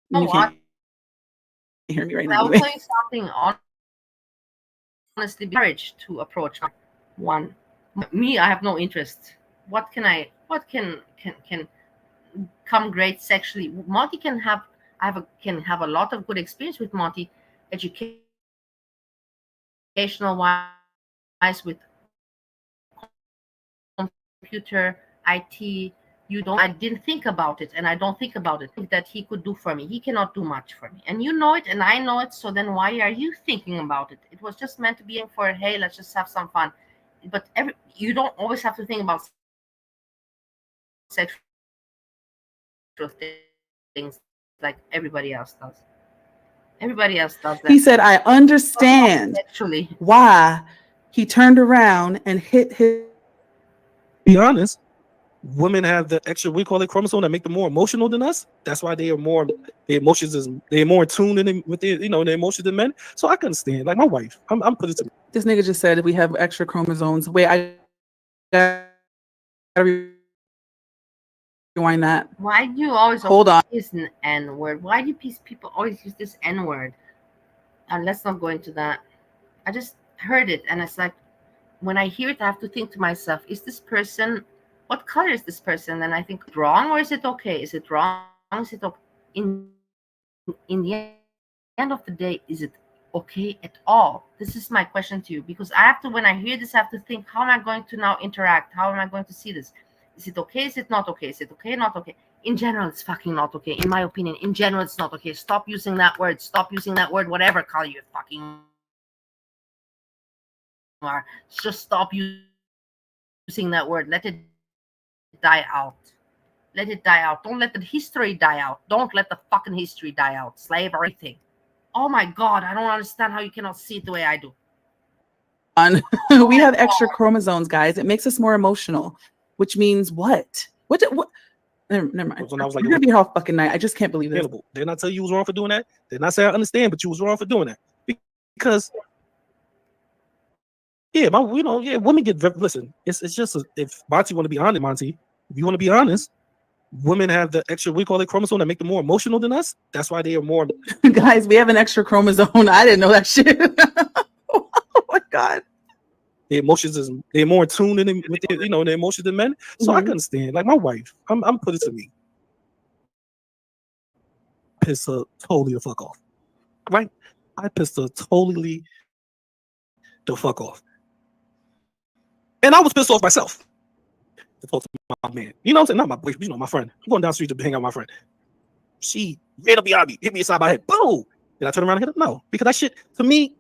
you can't hear me right now. I'll tell you something. Honestly, courage to approach one. Me, I have no interest. What can I? what can come great sexually. Monty can have a lot of good experience with Monty, educational wise, with computer, IT. I didn't think about it, and I don't think about it. That he could do for me. He cannot do much for me, and you know it, and I know it. So then, why are you thinking about it? It was just meant to be for, hey, let's just have some fun. But you don't always have to think about sexual things like everybody else does. Everybody else does that. He said, I understand Actually, why he turned around and hit his. Be honest, women have the extra, we call it chromosome, that make them more emotional than us. That's why they're more in tune with their, their emotions than men. So I can understand. Like my wife, I'm putting it to me. This nigga just said we have extra chromosomes. Wait, I gotta rewind that. why do you always Hold on. use an N word? Why do people always use this N word? And let's not go into that. I just heard it, and it's like, when I hear it, I have to think to myself, is this person, what color is this person? And I think, wrong, or is it okay? Is it wrong? Is it okay? In the end of the day, is it okay at all? This is my question to you, because I have to, when I hear this, I have to think, how am I going to now interact? How am I going to see this? Is it okay? Is it not okay? Is it okay? Not okay? In general, it's fucking not okay. In my opinion, in general, it's not okay. Stop using that word. Stop using that word, whatever color you fucking are. Just stop using that word. Let it die out. Let it die out. Don't let the history die out. Don't let the fucking history die out. Slave or anything. Oh my God, I don't understand how you cannot see it the way I do. We have extra chromosomes, guys. It makes us more emotional, which means what? What? Never mind. When I was like, you're gonna be here all fucking night. I just can't believe this. Hannibal, didn't I tell you was wrong for doing that? Didn't I say I understand, but you was wrong for doing that? Because women get listen. It's just if Monty want to be honest, Monty, if you want to be honest, women have the extra, we call it chromosome, that make them more emotional than us. That's why they are more. Guys, we have an extra chromosome. I didn't know that shit. Oh my God. Their emotions they're more in tune with their, their emotions than men. So I can understand. Like my wife, I'm put it to me. Piss her totally the fuck off. Right? I pissed her totally the fuck off. And I was pissed off myself. To talk to my man. You know what I'm saying? Not my boyfriend, my friend. I'm going down the street to hang out with my friend. She ran up behind me, hit me inside my head. Boom! Did I turn around and hit her? No. Because that shit, to me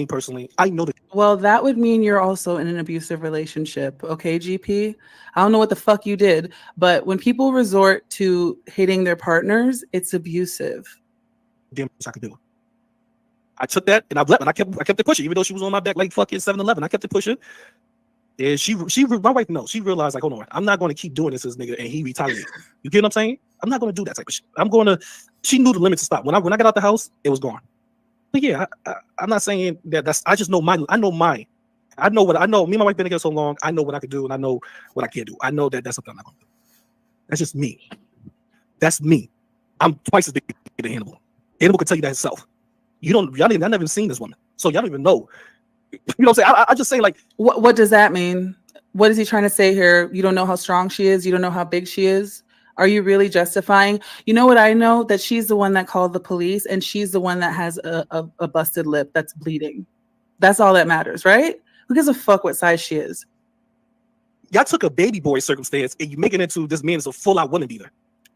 personally, I know that. Well, that would mean you're also in an abusive relationship. Okay, GP? I don't know what the fuck you did, but when people resort to hitting their partners, it's abusive. Damn, I could do it. I took that and I kept it pushing, even though she was on my back like fucking 7-Eleven. I kept it pushing. And my wife knows. She realized, like, hold on, I'm not going to keep doing this to this nigga and he retaliates. You get what I'm saying? I'm not going to do that type of shit. She knew the limit to stop. When I got out the house, it was gone. But yeah, I'm not saying that I just know mine. I know mine. I know what I know. Me and my wife been together so long. I know what I can do and I know what I can't do. I know that's something I'm not going to do. That's just me. That's me. I'm twice as big as Hannibal. Hannibal can tell you that himself. Y'all never even seen this woman, so y'all don't even know. You know what I'm saying? I just say, like, what does that mean? What is he trying to say here? You don't know how strong she is. You don't know how big she is. Are you really justifying? You know what I know? That she's the one that called the police, and she's the one that has a busted lip that's bleeding. That's all that matters, right? Who gives a fuck what size she is? Y'all took a baby boy circumstance and you make it into this man is a full-out woman beater.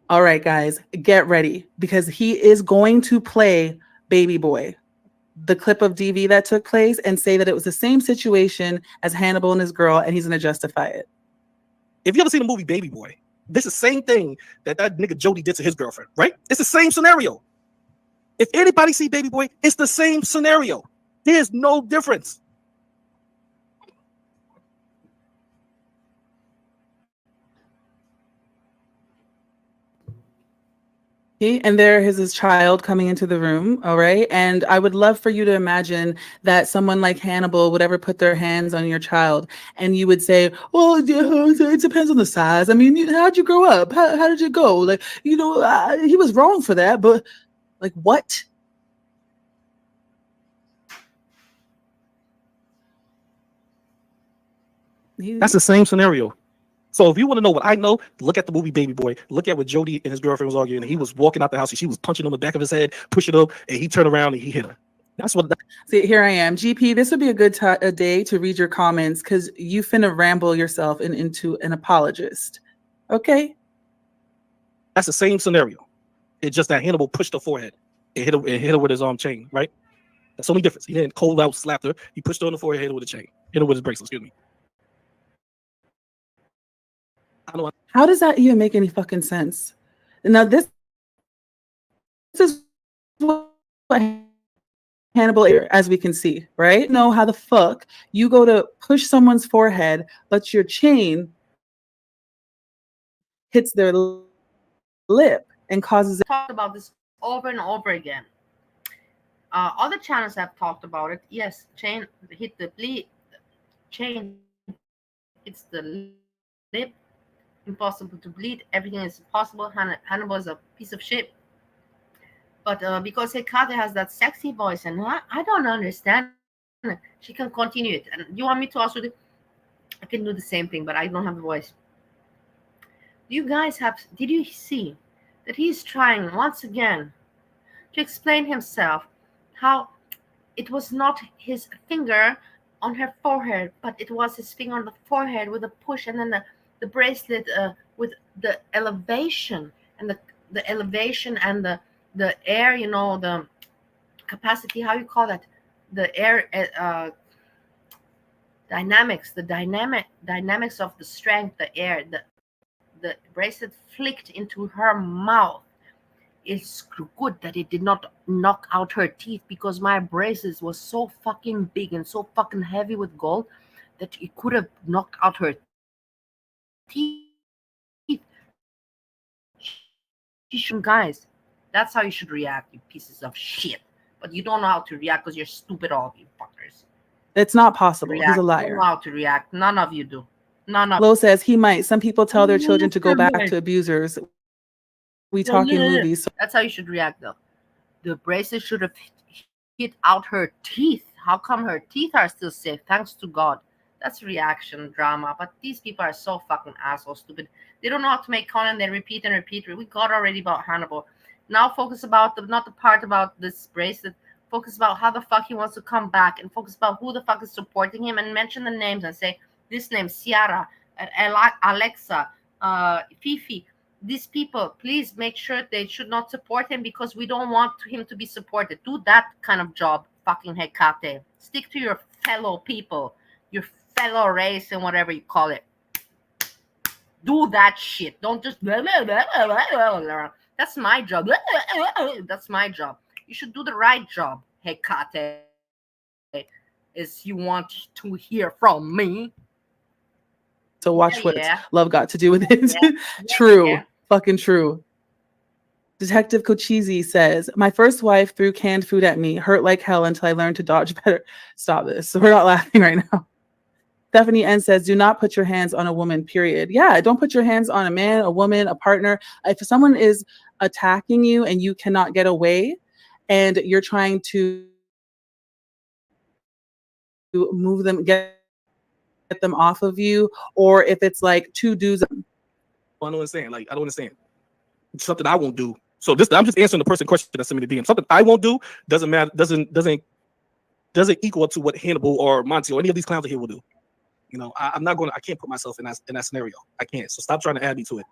All right, guys, get ready, because he is going to play baby boy, the clip of DV that took place, and say that it was the same situation as Hannibal and his girl, and he's going to justify it. If you ever seen the movie Baby Boy, this is the same thing that nigga Jody did to his girlfriend, right? It's the same scenario. If anybody see Baby Boy, it's the same scenario. There's no difference. And there is his child coming into the room, all right? And I would love for you to imagine that someone like Hannibal would ever put their hands on your child, and you would say, well, it depends on the size. I mean, how'd you grow up? How did you go? Like, he was wrong for that, but like, what? That's the same scenario. So if you want to know what I know, look at the movie Baby Boy. Look at what Jody and his girlfriend was arguing. And he was walking out the house and she was punching on the back of his head, pushing him, and he turned around and he hit her. That's what. See, here I am. GP, this would be a good a day to read your comments because you finna ramble yourself into an apologist. Okay? That's the same scenario. It's just that Hannibal pushed her forehead and hit her with his arm chain, right? That's the only difference. He didn't cold out slap her. He pushed her on the forehead, hit her with a chain. Hit her with his bracelet, excuse me. How does that even make any fucking sense? Now this is what Hannibal, as we can see, right? Know how the fuck you go to push someone's forehead, but your chain hits their lip and causes it. Talked about this over and over again. Other channels have talked about it. Yes, chain hit the bleed. Chain hits the lip. Impossible to bleed. Everything is possible. Hannibal is a piece of shit. But because Hecate has that sexy voice, and I don't understand, she can continue it. And you want me to also do? I can do the same thing, but I don't have the voice. You guys have? Did you see that he's trying once again to explain himself? How it was not his finger on her forehead, but it was his finger on the forehead with a push, and then the bracelet with the elevation and the elevation and the air, you know, the capacity, how you call that, the air dynamics, the dynamics of the strength, the air, the bracelet flicked into her mouth. It's good that it did not knock out her teeth, because my braces was so fucking big and so fucking heavy with gold that it could have knocked out her teeth. Guys, that's how you should react, you pieces of shit. But you don't know how to react because you're stupid, all of you fuckers. It's not possible. He's a You liar. don't know how to react. None of you do. None of Lo says he might. Some people tell their children to go back to abusers. We talking movies. So that's how you should react, though. The bracelet should have hit out her teeth. How come her teeth are still safe? Thanks to God. That's reaction drama. But these people are so fucking asshole stupid. They don't know how to make content. They repeat and repeat. We got already about Hannibal. Now focus about not the part about this bracelet. Focus about how the fuck he wants to come back, and focus about who the fuck is supporting him, and mention the names and say this name, Ciara, Alexa, Fifi. These people, please make sure they should not support him, because we don't want him to be supported. Do that kind of job, fucking Hecate. Stick to your fellow people, your fellow race, and whatever you call it. Do that shit. Don't just blah, blah, blah, blah, blah, blah. That's my job. That's my job. You should do the right job, Hecate. Is you want to hear from me. So watch what love got to do with it. True. Fucking true. Detective Cochise says, my first wife threw canned food at me, hurt like hell until I learned to dodge better. Stop this. We're not laughing right now. Stephanie N says, do not put your hands on a woman, period. Yeah, don't put your hands on a man, a woman, a partner. If someone is attacking you and you cannot get away and you're trying to move them, get them off of you, or if it's like two dudes. I don't understand. Like, I don't understand. It's something I won't do. So this, I'm just answering the person question that sent me the DM. Something I won't do doesn't matter. Doesn't equal to what Hannibal or Monty or any of these clowns here will do. You know, I'm not going to. I can't put myself in that scenario. I can't. So stop trying to add me to it.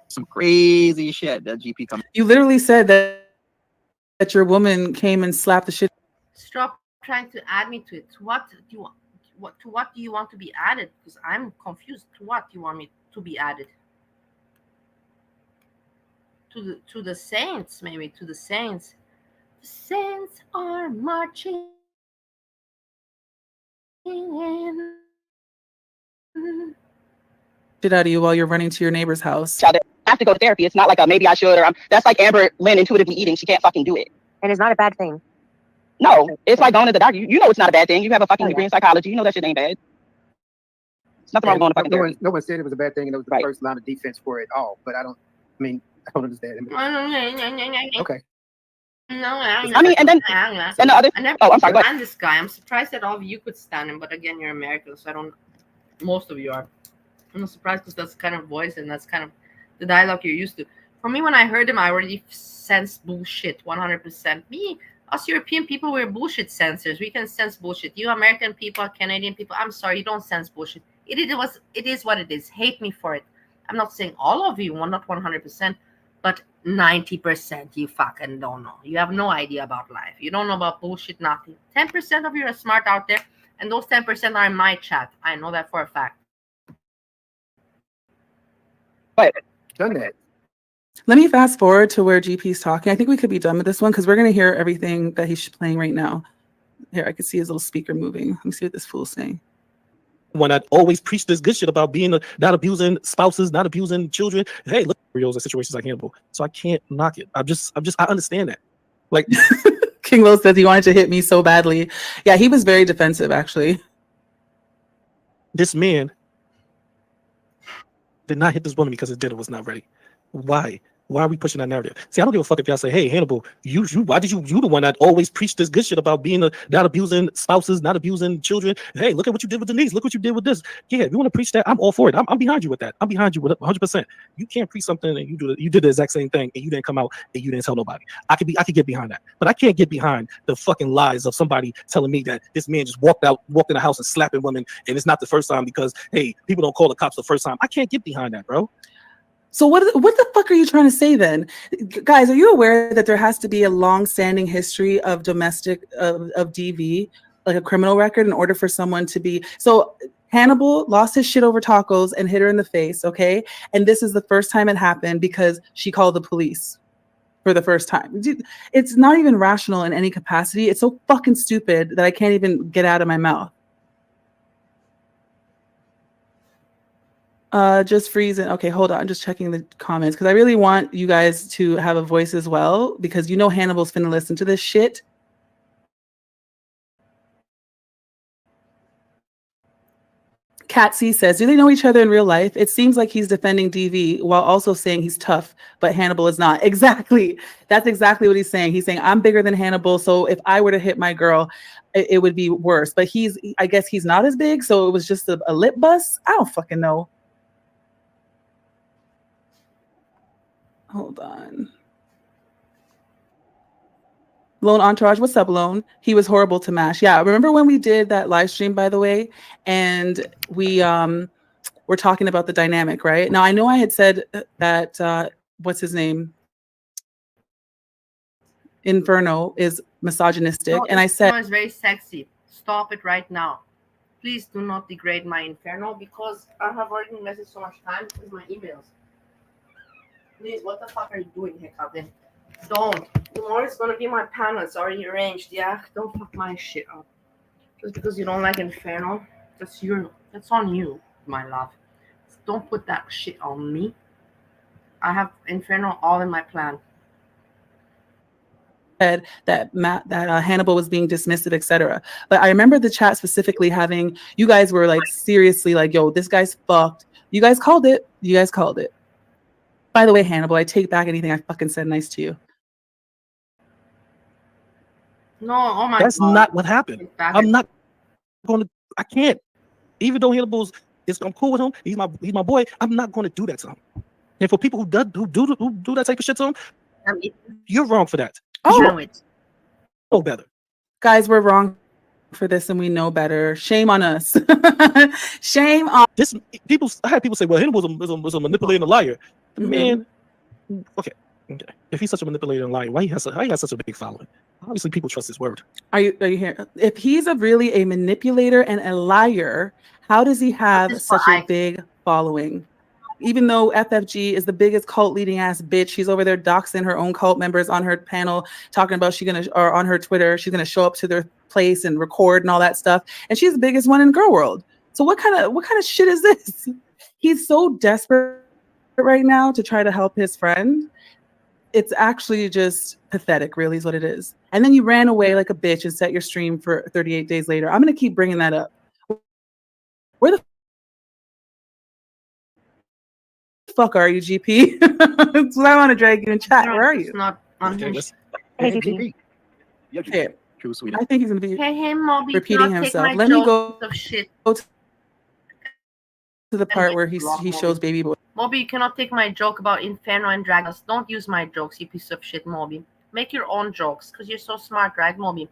Some crazy shit that GP comes. You literally said that your woman came and slapped the shit. Stop trying to add me to it. What do you want? To what do you want to be added? Because I'm confused. To what do you want me to be added? To the saints, maybe to the saints. The saints are marching in. Shit out of you while you're running to your neighbor's house. I have to go to therapy. It's not like a maybe I should, or that's like Amber Lynn intuitively eating. She can't fucking do it. And it's not a bad thing. No, it's like going to the doctor. You know it's not a bad thing. You have a fucking degree in psychology. You know that shit ain't bad. It's nothing wrong with going to fucking therapy. No one said it was a bad thing, and it was the first line of defense for it all. But I don't understand. Okay. I mean, and then the other. Oh, I'm sorry. Stand this guy. I'm surprised that all of you could stand him, but again, you're American, so I don't. Most of you are. I'm not surprised because that's kind of voice and that's kind of the dialogue you're used to. For me, when I heard him, I already sensed bullshit 100%. Me, us European people, we're bullshit sensors. We can sense bullshit. You American people, Canadian people, I'm sorry, you don't sense bullshit. It is what it is. Hate me for it. I'm not saying all of you, not 100%, but 90% you fucking don't know. You have no idea about life. You don't know about bullshit, nothing. 10% of you are smart out there, and those 10% are in my chat. I know that for a fact. But Done that. Let me fast forward to where GP's talking. I think we could be done with this one because we're going to hear everything that he's playing right now. Here, I can see his little speaker moving. Let me see what this fool's saying. When I always preach this good shit about being not abusing spouses, not abusing children. Hey, look, reals and situations like Hannibal. So I can't knock it. I understand that. Like King Will says he wanted to hit me so badly. Yeah, he was very defensive, actually. This man did not hit this woman because his dinner was not ready. Why? Why are we pushing that narrative? See, I don't give a fuck if y'all say, hey, Hannibal, why did you the one that always preached this good shit about being not abusing spouses, not abusing children. Hey, look at what you did with Denise. Look what you did with this. Yeah, if you want to preach that, I'm all for it. I'm behind you with that. I'm behind you with it 100%. You can't preach something and you did the exact same thing and you didn't come out and you didn't tell nobody. I could get behind that. But I can't get behind the fucking lies of somebody telling me that this man just walked in the house and slapping women and it's not the first time because, hey, people don't call the cops the first time. I can't get behind that, bro. So what the fuck are you trying to say then? Guys, are you aware that there has to be a long-standing history of domestic of DV, like a criminal record, in order for someone to be... So Hannibal lost his shit over tacos and hit her in the face, okay? And this is the first time it happened because she called the police for the first time. It's not even rational in any capacity. It's so fucking stupid that I can't even get out of my mouth. Just freezing. Okay, hold on. I'm just checking the comments because I really want you guys to have a voice as well because you know Hannibal's finna listen to this shit. Cat C says, do they know each other in real life? It seems like he's defending DV while also saying he's tough, but Hannibal is not. Exactly. That's exactly what he's saying. He's saying, I'm bigger than Hannibal, so if I were to hit my girl, it would be worse. But I guess he's not as big, so it was just a lip bust. I don't fucking know. Hold on. Lone Entourage, what's up, Lone? He was horrible to MASH. Yeah, remember when we did that live stream, by the way, and we were talking about the dynamic, right? Now, I know I had said that, what's his name? Inferno is misogynistic, and I said... Inferno is very sexy. Stop it right now. Please do not degrade my Inferno because I have already invested so much time with my emails. Please, what the fuck are you doing here, Captain? Don't. Tomorrow is gonna be my panel. It's already arranged. Yeah, don't fuck my shit up. Just because you don't like Inferno, that's on you, my love. Don't put that shit on me. I have Inferno all in my plan. That Hannibal was being dismissive, etc. But I remember the chat specifically having, you guys were like seriously like, yo, this guy's fucked. You guys called it. You guys called it. By the way, Hannibal, I take back anything I fucking said nice to you. No, oh my That's God. not what happened. I'm not going to. I can't. Even though Hannibal's I'm cool with him. He's my boy. I'm not going to do that to him. And for people who do that type of shit to him, you're wrong for that. Oh, know better. Guys, we're wrong for this, and we know better. Shame on us. Shame on this. I had people say, "Well, Hannibal was a manipulator and a liar." Man, okay. If he's such a manipulator and liar, why he has such a big following? Obviously, people trust his word. Are you here? If he's really a manipulator and a liar, how does he have such a big following? Even though FFG is the biggest cult leading ass bitch, she's over there doxing her own cult members on her panel, talking about or on her Twitter, she's gonna show up to their place and record and all that stuff. And she's the biggest one in girl world. So what kind of shit is this? He's so desperate right now to try to help his friend. It's actually just pathetic, really, is what it is. And then you ran away like a bitch and set your stream for 38 days later. I'm gonna keep bringing that up. Where the fuck are you, GP? That's what I want to drag you in chat. Where are you? Not unhinged. Hey, GP. Okay. I think he's gonna be Moby, repeating himself. Let me go to to the part where he Moby. shows baby boy. Moby, you cannot take my joke about Inferno and Dragons. Don't use my jokes, you piece of shit, Moby. Make your own jokes, because you're so smart, right, Moby?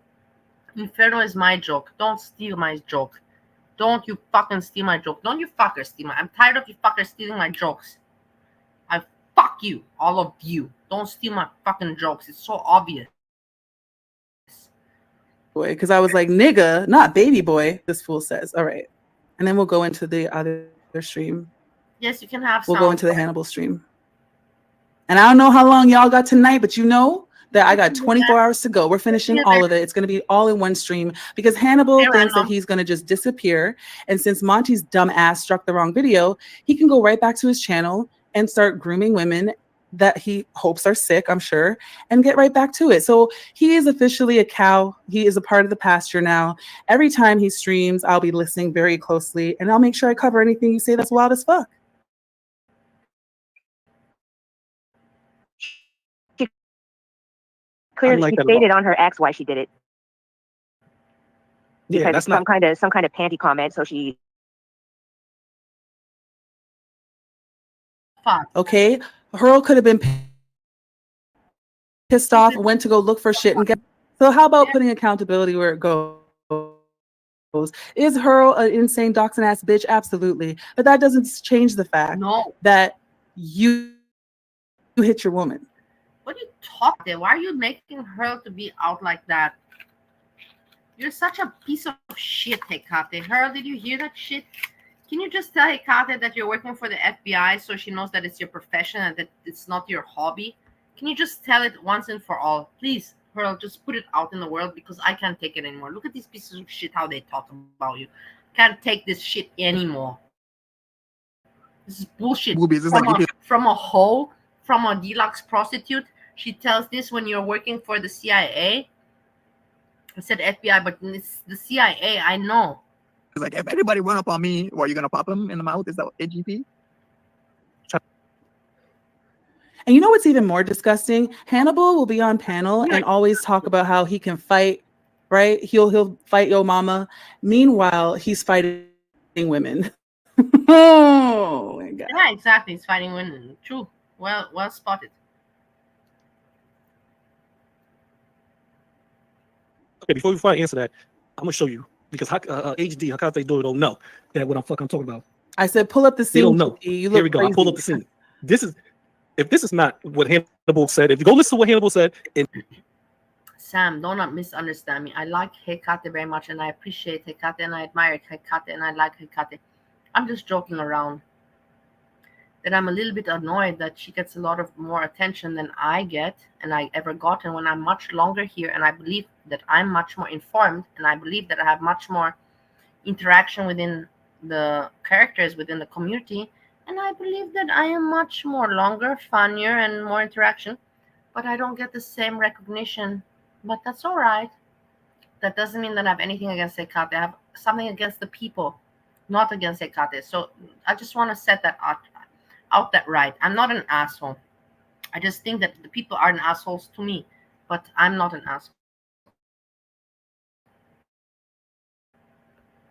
Inferno is my joke. Don't steal my joke. Don't you fucking steal my joke. Don't you fuckers steal my... I'm tired of you fuckers stealing my jokes. I fuck you, all of you. Don't steal my fucking jokes. It's so obvious. Boy, because I was like, nigga, not baby boy, this fool says. All right. And then we'll go into the other stream. Yes, you can have We'll some. go into the Hannibal stream. And I don't know how long y'all got tonight, but you know that I got 24 hours to go. We're finishing all of it. It's going to be all in one stream because Hannibal thinks that he's going to just disappear. And since Monty's dumb ass struck the wrong video, he can go right back to his channel and start grooming women that he hopes are sick, I'm sure, and get right back to it. So he is officially a cow. He is a part of the pasture now. Every time he streams, I'll be listening very closely, and I'll make sure I cover anything you say that's wild as fuck. Clearly, like she that stated about- on her ex why she did it. Yeah, Because that's it's not some kind of panty comment. So she... Okay, Hurl could have been pissed off, went to go look for shit and get. So how about putting accountability where it goes? Is Hurl an insane doxing ass bitch? Absolutely, but that doesn't change the fact that you hit your woman. What are you talking? Why are you making her to be out like that? You're such a piece of shit, Hecate. Her, did you hear that shit? Can you just tell Hecate that you're working for the FBI so she knows that it's your profession and that it's not your hobby? Can you just tell it once and for all? Please, Hurl, just put it out in the world because I can't take it anymore. Look at these pieces of shit, how they talk about you. Can't take this shit anymore. This is bullshit. From a hoe, from a deluxe prostitute. She tells this when you're working for the CIA. I said FBI, but it's the CIA. I know. It's like, if anybody run up on me, what, are you going to pop him in the mouth? Is that AGP? And you know what's even more disgusting? Hannibal will be on panel and always talk about how he can fight, right? He'll fight Yo Mama. Meanwhile, he's fighting women. Oh my God. Yeah, exactly. He's fighting women. True. Well spotted. Okay, before I answer that, I'm gonna show you because HD Hakate don't know that what I'm talking about. I said, pull up the scene. They don't know. You Here look we go. crazy. I pulled up the scene. If this is not what Hannibal said, if you go listen to what Hannibal said, Sam, don't misunderstand me. I like Hecate very much, and I appreciate Hecate, and I admire Hecate, and I like Hecate. I'm just joking around. That I'm a little bit annoyed that she gets a lot of more attention than I get, and I ever got, and when I'm much longer here, and I believe that I'm much more informed, and I believe that I have much more interaction within the characters within the community, and I believe that I am much more longer, funnier, and more interaction, but I don't get the same recognition. But that's all right. That doesn't mean that I have anything against Hecate. I have something against the people, not against Hecate. So I just want to set that out that right. I'm not an asshole. I just think that the people are assholes to me, but I'm not an asshole.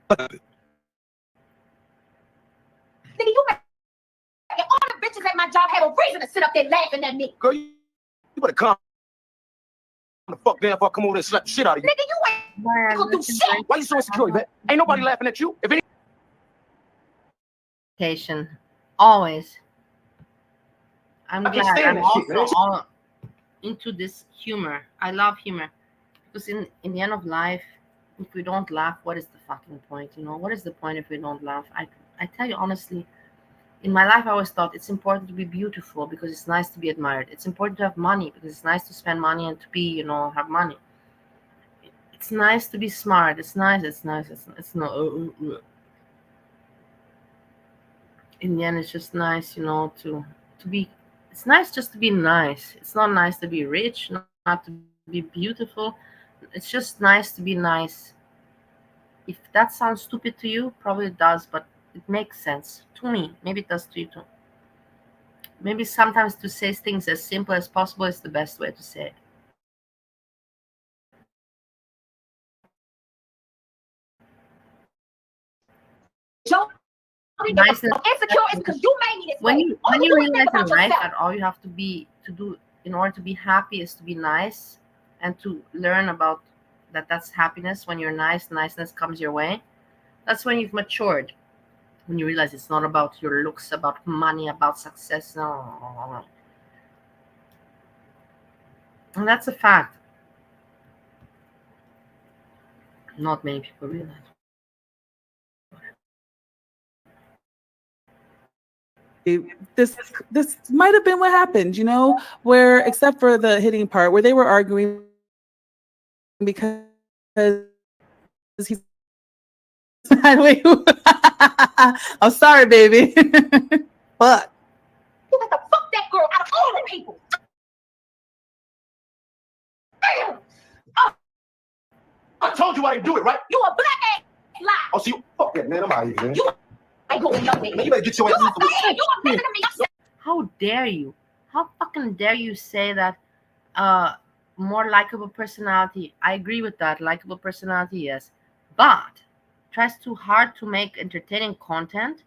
Nigga, all the bitches at my job have a reason to sit up there laughing at me. Girl, you better calm the fuck down before I come over there and slap the shit out of you. Nigga, you ain't gonna do shit. Why you so insecure, man? Ain't nobody laughing at you. If any Always. I'm I can't glad. stand I'm that shit, also man. all into this humor. I love humor because in the end of life, if we don't laugh, what is the fucking point? You know, what is the point if we don't laugh? I tell you honestly, in my life, I always thought it's important to be beautiful because it's nice to be admired. It's important to have money because it's nice to spend money and to be, you know, have money. It's nice to be smart. It's nice. It's not. In the end, it's just nice, you know, to be. It's nice just to be nice. It's not nice to be rich, not to be beautiful. It's just nice to be nice. If that sounds stupid to you, probably it does, but it makes sense to me. Maybe it does to you too. Maybe sometimes to say things as simple as possible is the best way to say it. Joe niceness. Insecure is because you made me this When way. you All when you you do is think realize in about life yourself. that all you have to be to do in order to be happy is to be nice, and to learn about that's happiness. When you're nice, niceness comes your way. That's when you've matured. When you realize it's not about your looks, about money, about success. No. And that's a fact. Not many people realize. This might have been what happened, you know, where except for the hitting part where they were arguing because he's wait, I'm sorry, baby. Fuck. You got to fuck that girl out of all the people. Damn. I told you I didn't do it, right? You a black ass lie. Oh, so you fuck that, man. I'm out of here, man. You ain't going nowhere. Man, you better get your ass out the way. You a man to me. How dare you? How fucking dare you say that more likable personality? I agree with that. Likable personality, yes. But tries too hard to make entertaining content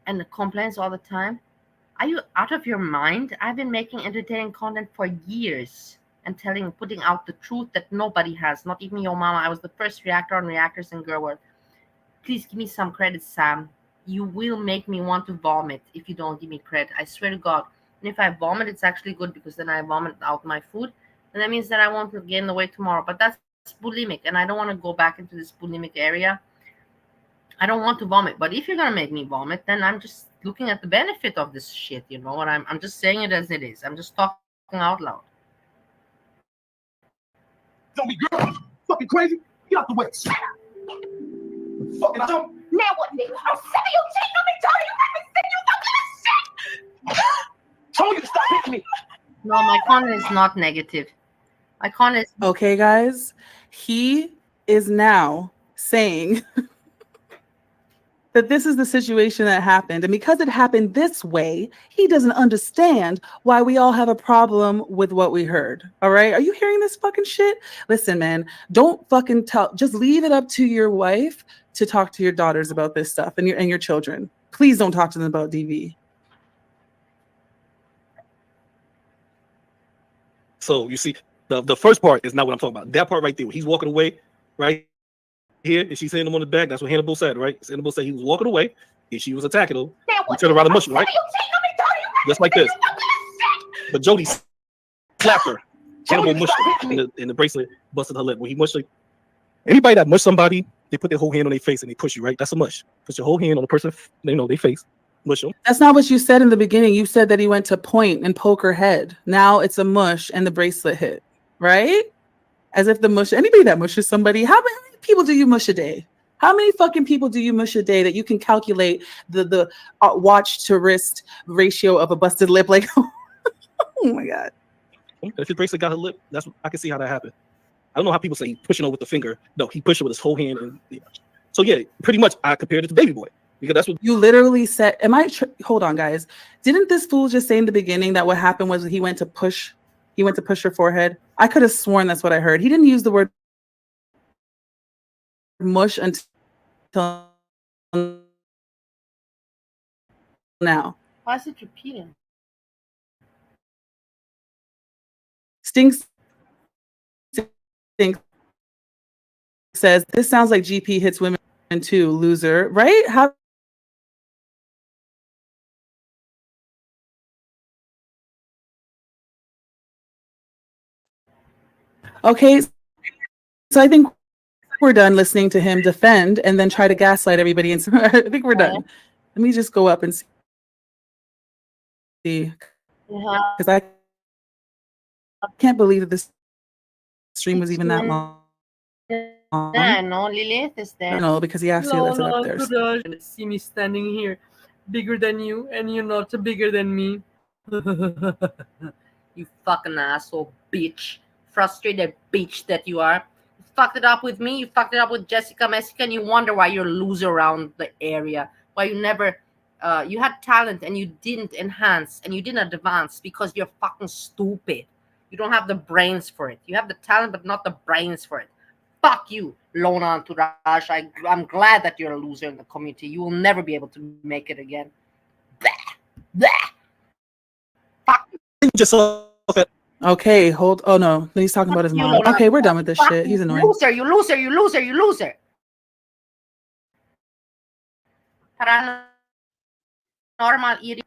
and complains all the time. Are you out of your mind? I've been making entertaining content for years and putting out the truth that nobody has, not even your mama. I was the first reactor on Reactors in Girl World. Please give me some credit, Sam. You will make me want to vomit if you don't give me credit. I swear to God. And if I vomit, it's actually good because then I vomit out my food. And that means that I won't gain the weight tomorrow. But that's bulimic. And I don't want to go back into this bulimic area. I don't want to vomit. But if you're going to make me vomit, then I'm just looking at the benefit of this shit. You know what? I'm just saying it as it is. I'm just talking out loud. Don't be girl. Fucking crazy. Get out the way. Fucking jump. Now what, nigga? I'm sick of you cheating on me, Tony. You make me sick. You fucking shit. Told you to stop hitting me. No, my comment is not negative. My comment is Okay, guys. He is now saying that this is the situation that happened. And because it happened this way, he doesn't understand why we all have a problem with what we heard. All right. Are you hearing this fucking shit? Listen, man, don't fucking just leave it up to your wife to talk to your daughters about this stuff and your children. Please don't talk to them about DV. So you see, the first part is not what I'm talking about. That part right there, he's walking away, right here, and she's hitting him on the back. That's what Hannibal said, right? Hannibal said he was walking away, and she was attacking him. He turned around and mushed him, right? Just like this. But Jody slapped her. Hannibal mushed her in the bracelet, busted her lip. When he mushed her, anybody that mushed somebody, they put their whole hand on their face and they push you, right? That's a mush. Put your whole hand on the person, their face, mush them. That's not what you said in the beginning. You said that he went to point and poke her head. Now it's a mush and the bracelet hit, right? As if the mush, anybody that mushes somebody, how many people do you mush a day? How many fucking people do you mush a day that you can calculate the watch to wrist ratio of a busted lip? Like, oh my God. If his bracelet got her lip, I can see how that happened. I don't know how people say he pushing her with the finger. No, he pushed her with his whole hand. And so yeah, pretty much I compared it to Baby Boy because that's what you literally said. Hold on, guys. Didn't this fool just say in the beginning that what happened was he went to push her forehead? I could have sworn that's what I heard. He didn't use the word mush until now. Why is it repeating? Stinks says this sounds like GP hits women too, loser, right? How okay, so I think we're done listening to him defend and then try to gaslight everybody. And I think we're done. Let me just go up and see. Because I can't believe that this stream was even that long. Yeah, no, Lilith is there. No, because he actually left it up there. See me standing here, bigger than you, and you're not bigger than me. You fucking asshole bitch. Frustrated bitch that you are. You fucked it up with me, you fucked it up with Jessica Messica, and you wonder why you're a loser around the area. Why you never, you had talent and you didn't enhance and you didn't advance because you're fucking stupid. You don't have the brains for it. You have the talent, but not the brains for it. Fuck you, Lona Entourage. I'm glad that you're a loser in the community. You will never be able to make it again. Blah, blah. Fuck Okay, hold. Oh no, he's talking about his you, mom. Lona. Okay, we're done with this Fuck shit. He's you, annoying. loser, you loser, you loser, you loser. Paranormal eating.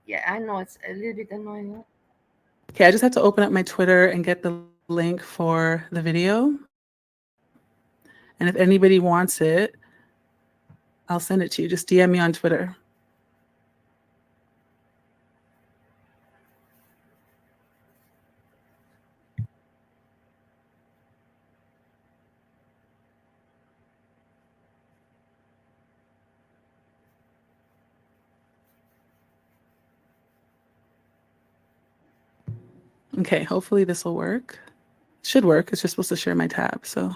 Yeah, I know it's a little bit annoying. Okay, I just have to open up my Twitter and get the link for the video. And if anybody wants it, I'll send it to you. Just DM me on Twitter. Okay, hopefully this will work. It should work. It's just supposed to share my tab, so.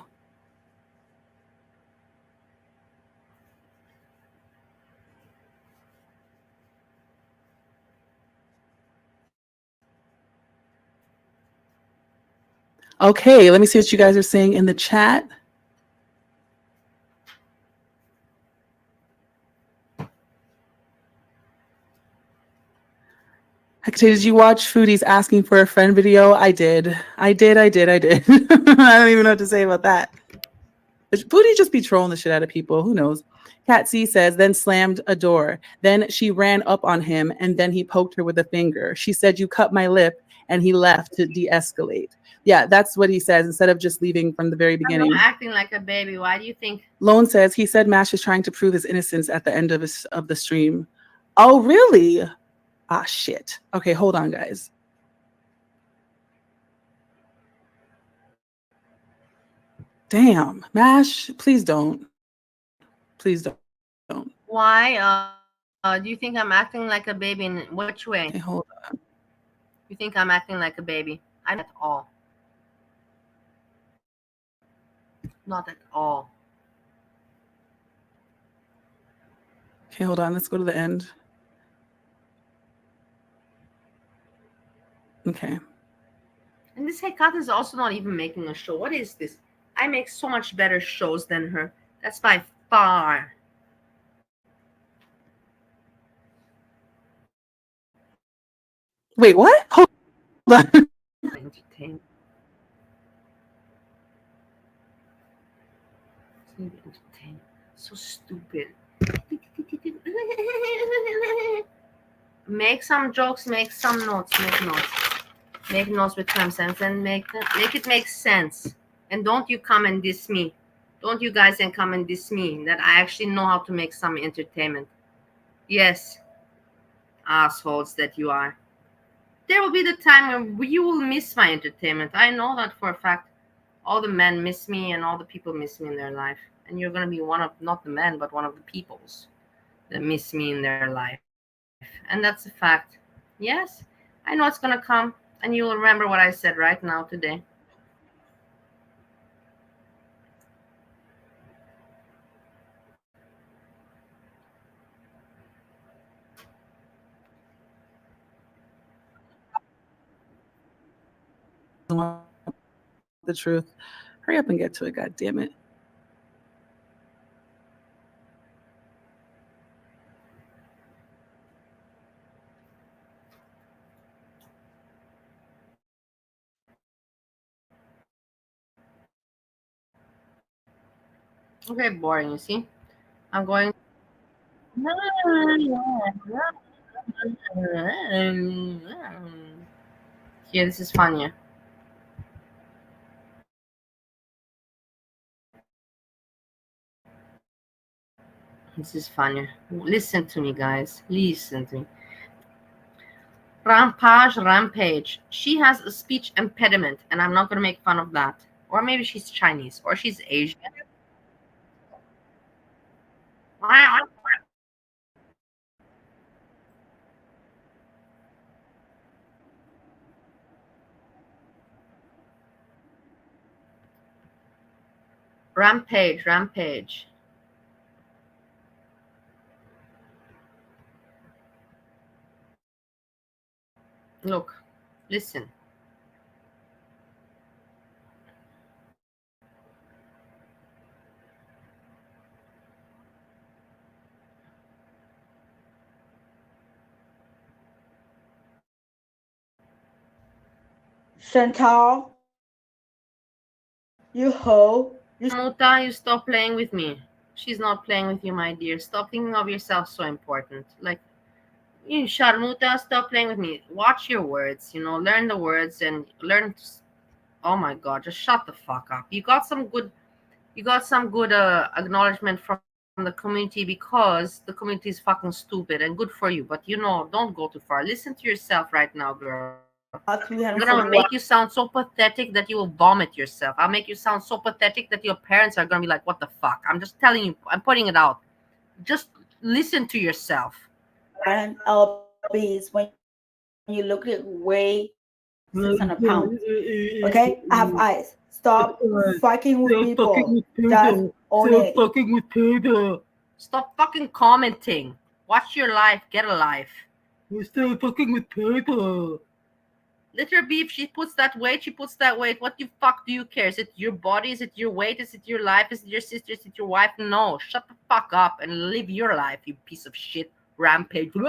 Okay, let me see what you guys are saying in the chat. Did you watch Foodie's asking for a friend video? I did. I did. I don't even know what to say about that. Foodie just be trolling the shit out of people. Who knows? Cat C says, then slammed a door. Then she ran up on him and then he poked her with a finger. She said, you cut my lip, and he left to de-escalate. Yeah, that's what he says instead of just leaving from the very beginning. I'm acting like a baby. Why do you think? Lone says, he said Mash is trying to prove his innocence at the end of the stream. Oh, really? Ah, shit. Okay, hold on, guys. Damn, Mash, please don't. Please don't. Why? Do you think I'm acting like a baby? In which way? Okay, hold on. You think I'm acting like a baby? I'm not at all. Not at all. Okay, hold on. Let's go to the end. Okay. And this Hekata is also not even making a show. What is this? I make so much better shows than her. That's by far. Wait, what? Hold on. Entertain. Entertain. So stupid. Make some jokes, make some notes, make notes. Make notes with timestamps and make it make sense. And don't you come and diss me. Don't you guys and come and diss me that I actually know how to make some entertainment. Yes, assholes that you are. There will be the time when you will miss my entertainment. I know that for a fact. All the men miss me and all the people miss me in their life. And you're going to be one of, not the men, but one of the peoples that miss me in their life. And that's a fact. Yes, I know it's going to come. And you will remember what I said right now today. The truth. Hurry up and get to it, God damn it. Okay, boring, you see? I'm going. Here, this is funnier. This is funnier. Listen to me, guys. Listen to me. Rampage. She has a speech impediment, and I'm not going to make fun of that. Or maybe she's Chinese, or she's Asian. Rampage. Look, listen. Chantal, you hoe. Muta, you stop playing with me. She's not playing with you, my dear. Stop thinking of yourself so important. Like, you Sharmuta, stop playing with me. Watch your words, learn the words and learn to, oh my god, just shut the fuck up. You got some good acknowledgement from the community because the community is fucking stupid, and good for you. But don't go too far. Listen to yourself right now, girl. I'm gonna make you sound so pathetic that you will vomit yourself. I'll make you sound so pathetic that your parents are gonna be like, what the fuck? I'm just telling you, I'm putting it out. Just listen to yourself. And LBs, when you look at weight 600 pounds. Okay? I have eyes. Stop fucking with people. Just own it. Fucking with people. Stop fucking commenting. Watch your life. Get a life. You still fucking with people. Let her be. If she puts that weight, she puts that weight. What the fuck do you care? Is it your body? Is it your weight? Is it your life? Is it your sister? Is it your wife? No. Shut the fuck up and live your life, you piece of shit. Rampage. Oh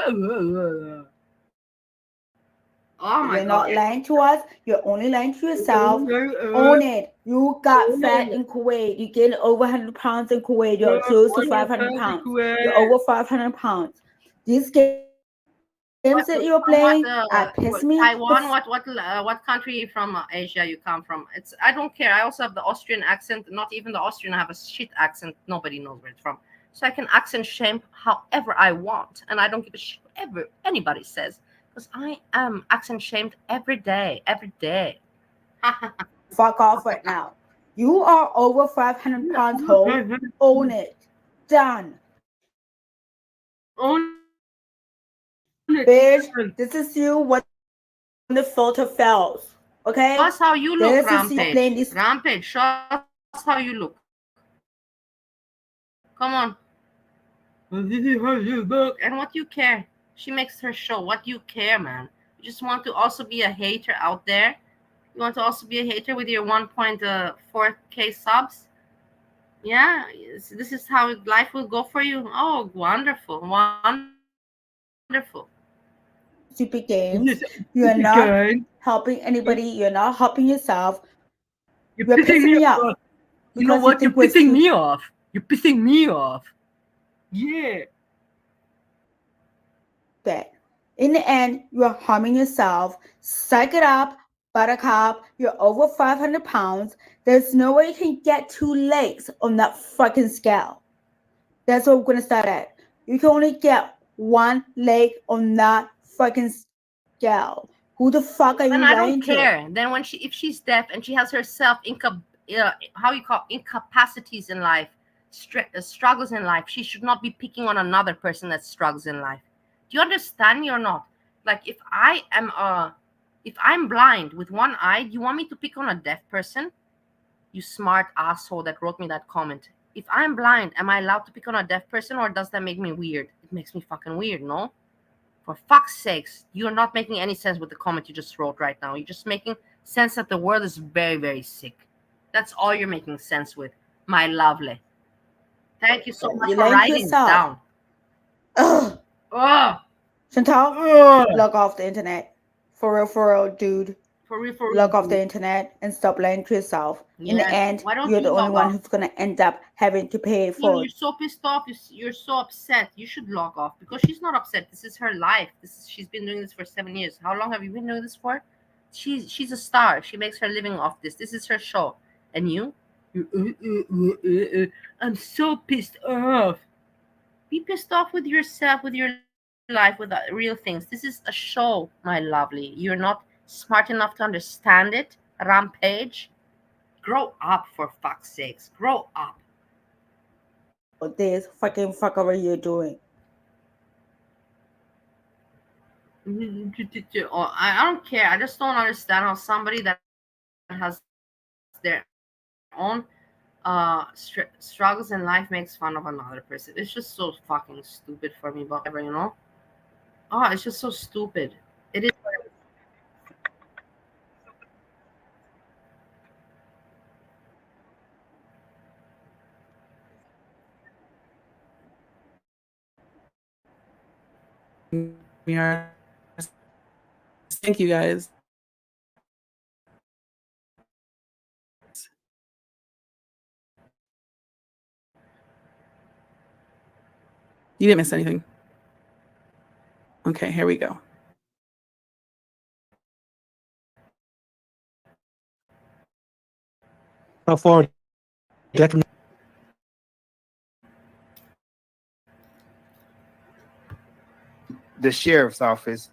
my You're god. not lying to us. You're only lying to yourself. Own it. You got fat in Kuwait. You gained over 100 pounds in Kuwait. You're close to 500 pounds. You're over 500 pounds. These games that you're playing piss me. Taiwan, what country from Asia you come from? I don't care. I also have the Austrian accent. Not even the Austrian have a shit accent. Nobody knows where it's from. So I can accent shame however I want, and I don't give a shit whatever anybody says, because I am accent shamed every day. Fuck off right now. You are over 500 pounds whole. Own it. Done. Own it. Bitch, this is you when the filter fails. Okay? That's how you look, this Rampage. Is Rampage, show us how you look. Come on. This is how you look. And what you care? She makes her show. What you care, man? You just want to also be a hater out there? You want to also be a hater with your 1.4K subs? Yeah, this is how life will go for you. Oh, wonderful. Stupid games. You are not helping anybody. You're not helping yourself. You're pissing me off. You know what? You're pissing me off. You're pissing me off. Yeah. That in the end, you are harming yourself. Suck it up, buttercup. You're over 500 pounds. There's no way you can get 2 legs on that fucking scale. That's what we're gonna start at. You can only get 1 leg on that fucking scale. Who the fuck are you lying to? And I don't care. Then if she's deaf and she has herself incapacities in life, struggles in life, she should not be picking on another person that struggles in life. Do you understand me or not? Like, if I'm blind with one eye, do you want me to pick on a deaf person? You smart asshole that wrote me that comment. If I'm blind, am I allowed to pick on a deaf person, or does that make me weird? It makes me fucking weird, no? For fuck's sakes, you're not making any sense with the comment you just wrote right now. You're just making sense that the world is very, very sick. That's all you're making sense with, my lovely. Thank you so much for writing it down. Ugh. Ugh. Chantal, log off the internet. For real, dude. For real, log off the internet and stop lying to yourself. In the end, you're the only one who's gonna end up having to pay for it. You're so pissed off. You're so upset. You should log off, because she's not upset. This is her life. She's been doing this for 7 years. How long have you been doing this for? She's a star. She makes her living off this. This is her show. And you? I'm so pissed off. Be pissed off with yourself, with your life, with real things. This is a show, my lovely. You're not smart enough to understand it. Rampage. Grow up, for fuck's sakes. Grow up. What this fucking fuckery you're doing? I don't care. I just don't understand how somebody that has their own struggles in life makes fun of another person. It's just so fucking stupid for me, but whatever, you know? Oh, it's just so stupid. It is. Thank you guys. You didn't miss anything. Okay, here we go. How far? The sheriff's office,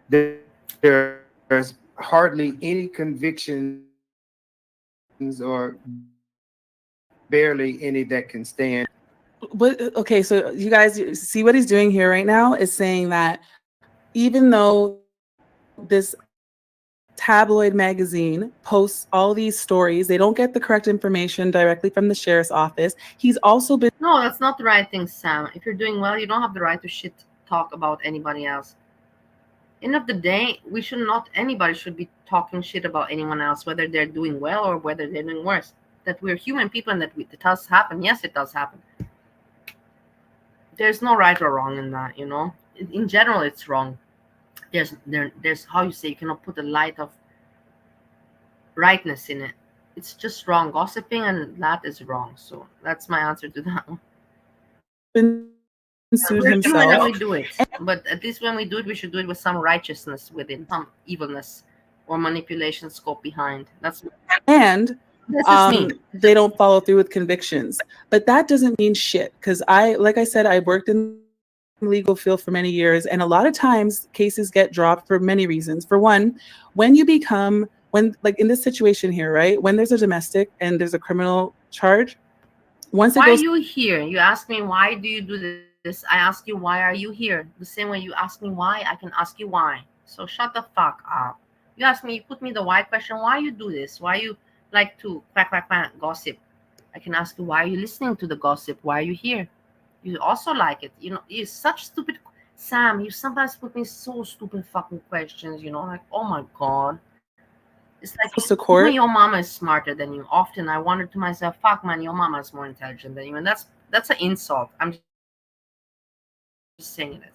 there's hardly any convictions or barely any that can stand. What? Okay, so you guys see what he's doing here right now is saying that even though this tabloid magazine posts all these stories, they don't get the correct information directly from the sheriff's office. He's also been No, that's not the right thing, Sam. If you're doing well, you don't have the right to shit talk about anybody else. End of the day, anybody should be talking shit about anyone else, whether they're doing well or whether they're doing worse. That we're human people and that it does happen. Yes, it does happen. There's no right or wrong in that, you know. In general, it's wrong. There's how you say, you cannot put a light of rightness in it. It's just wrong. Gossiping and that is wrong. So that's my answer to that one. sued We're human and himself. we do it, but at least when we do it, we should do it with some righteousness within, some evilness or manipulation scope behind. That's And this is me. they don't follow through with convictions. But that doesn't mean shit, because like I said, I worked in the legal field for many years, and a lot of times cases get dropped for many reasons. For one, when like in this situation here, right, when there's a domestic and there's a criminal charge, once Why it goes, are you here? You ask me, why do you do this? I ask you, why are you here? The same way you ask me why, I can ask you why. So shut the fuck up. You ask me, you put me the why question, why you do this? Why you like to quack, quack, quack, gossip? I can ask you, why are you listening to the gossip? Why are you here? You also like it. You know, you're such stupid. Sam, you sometimes put me so stupid fucking questions, you know, like, oh my God. It's like, to court, your mama is smarter than you. Often I wonder to myself, fuck man, your mama is more intelligent than you. And that's an insult. I'm just saying it as it is.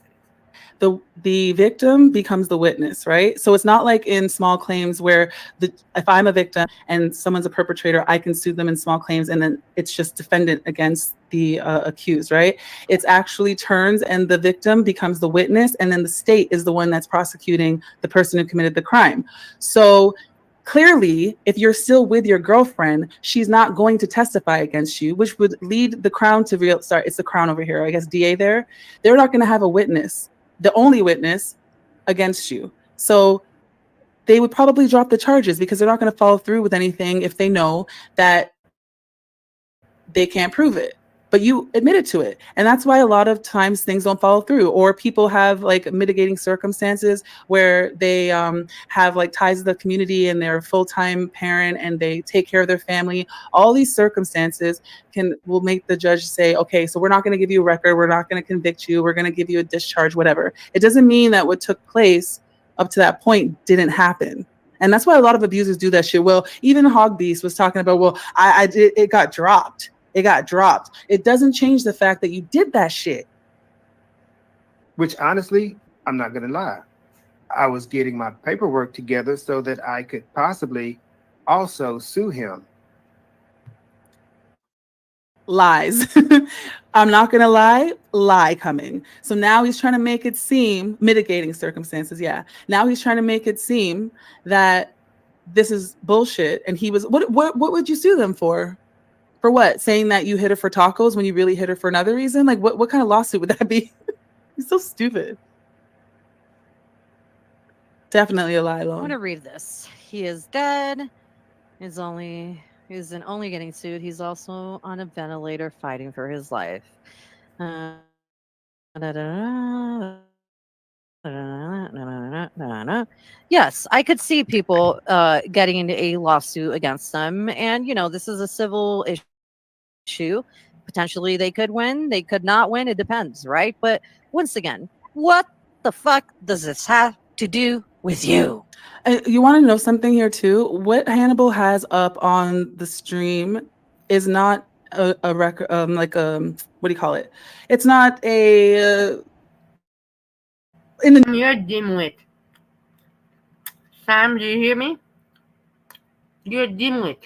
the victim becomes the witness, right? So it's not like in small claims where if I'm a victim and someone's a perpetrator, I can sue them in small claims and then it's just defendant against the accused, right? It's actually turns and the victim becomes the witness and then the state is the one that's prosecuting the person who committed the crime. So clearly, if you're still with your girlfriend, she's not going to testify against you, which would lead the Crown to it's the Crown over here, I guess DA there. They're not going to have a witness, the only witness against you. So they would probably drop the charges because they're not going to follow through with anything if they know that they can't prove it. But you admitted to it. And that's why a lot of times things don't follow through, or people have like mitigating circumstances where they have like ties to the community and they're a full-time parent and they take care of their family. All these circumstances will make the judge say, okay, so we're not going to give you a record. We're not going to convict you. We're going to give you a discharge, whatever. It doesn't mean that what took place up to that point didn't happen. And that's why a lot of abusers do that shit. Well, even Hog Beast was talking about, well, it got dropped. It got dropped. It doesn't change the fact that you did that shit. Which honestly, I'm not gonna lie. I was getting my paperwork together so that I could possibly also sue him. Lies. I'm not gonna lie coming. So now he's trying to make it seem, mitigating circumstances, yeah. Now he's trying to make it seem that this is bullshit. And he was, what would you sue them for? For what? Saying that you hit her for tacos when you really hit her for another reason? Like, what kind of lawsuit would that be? He's so stupid. Definitely a lie, I want Lone. to read this. He is dead. Isn't only getting sued. He's also on a ventilator fighting for his life. Yes, I could see people getting into a lawsuit against them. And, you know, this is a civil issue. Potentially they could win, they could not win. It depends, right? But once again, what the fuck does this have to do with you? You want to know something here too? What Hannibal has up on the stream is not a record, what do you call it? It's not a You're a dimwit. Sam, do you hear me? You're a dimwit.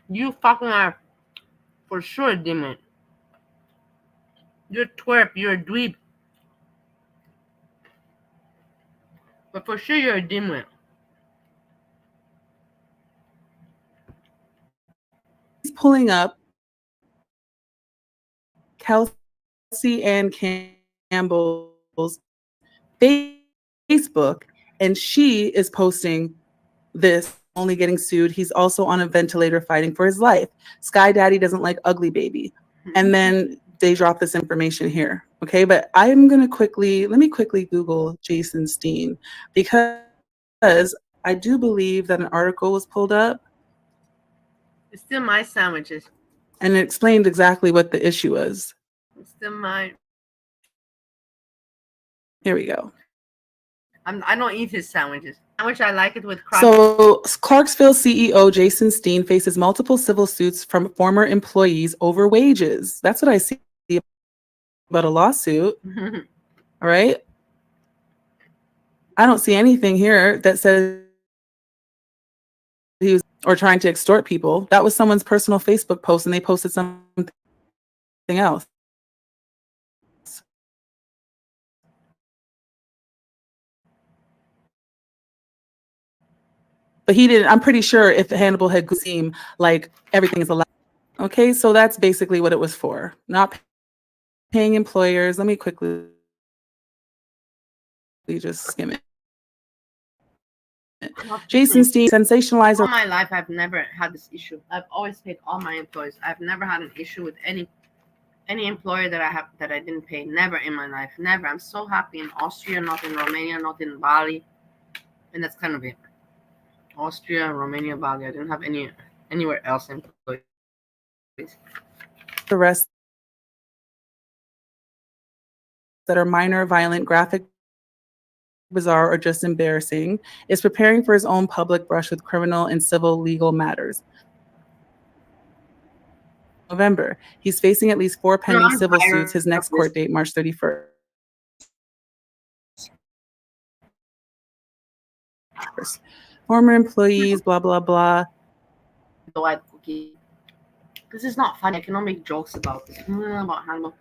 You fucking are for sure a dimwit. You're a twerp. You're a dweeb. But for sure, you're a dimwit. He's pulling up Kelsey Ann Campbell's Facebook, and she is posting this, only getting sued. He's also on a ventilator fighting for his life. Sky Daddy doesn't like ugly baby. And then they drop this information here. Okay, but I'm gonna let me quickly Google Jason Steen, because I do believe that an article was pulled up It's still my sandwiches. and it explained exactly what the issue was. It's still my. Here we go. I don't eat his sandwiches. Sandwich, I like it with So Clarksville CEO Jason Steen faces multiple civil suits from former employees over wages. That's what I see about a lawsuit. All right. I don't see anything here that says he was or trying to extort people. That was someone's personal Facebook post and they posted something else. But he didn't. I'm pretty sure if Hannibal had seemed like everything is allowed. Okay, so that's basically what it was for. Not paying employers. Let me quickly just skim it. Jason Steen sensationalized. All my life, I've never had this issue. I've always paid all my employees. I've never had an issue with any employer that I didn't pay. Never in my life. Never. I'm so happy in Austria, not in Romania, not in Bali, and that's kind of it. Austria, Romania, Bali. I didn't have anywhere else employees. The rest that are minor, violent, graphic, bizarre, or just embarrassing, is preparing for his own public brush with criminal and civil legal matters. November, he's facing at least 4 pending civil suits. His next court date, March 31st. Former employees, blah, blah, blah. The white cookie. This is not funny. I cannot make jokes about this. About Hannibal.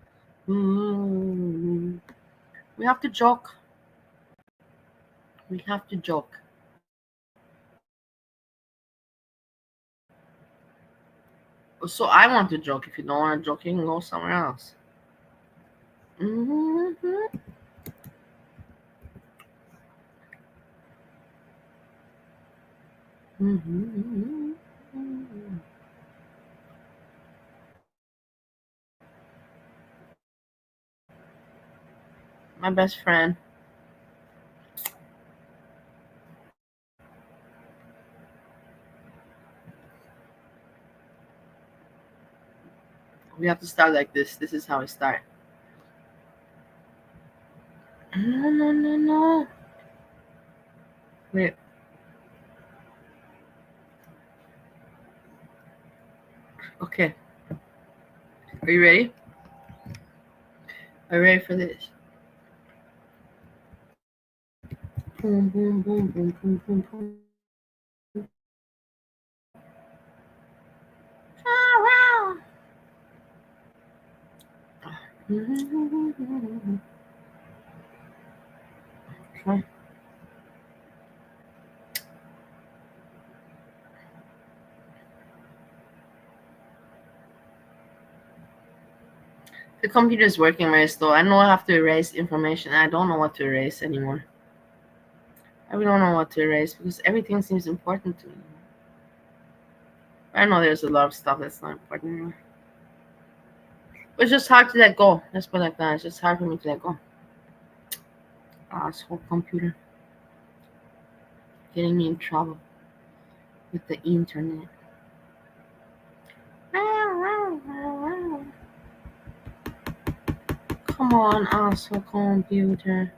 We have to joke. We have to joke. So I want to joke. If you don't want to joke, you can go somewhere else. My best friend. We have to start like this. This is how we start. No. Wait. Okay. Are you ready? Are you ready for this? Boom, boom, boom, boom, boom, boom, boom. Okay. The computer is working very slow. I know I have to erase information. I don't know what to erase anymore. I really don't know what to erase because everything seems important to me. I know there's a lot of stuff that's not important anymore. But it's just hard to let go. Let's put it like that. It's just hard for me to let go. Asshole computer. Getting me in trouble with the internet. Come on, asshole computer.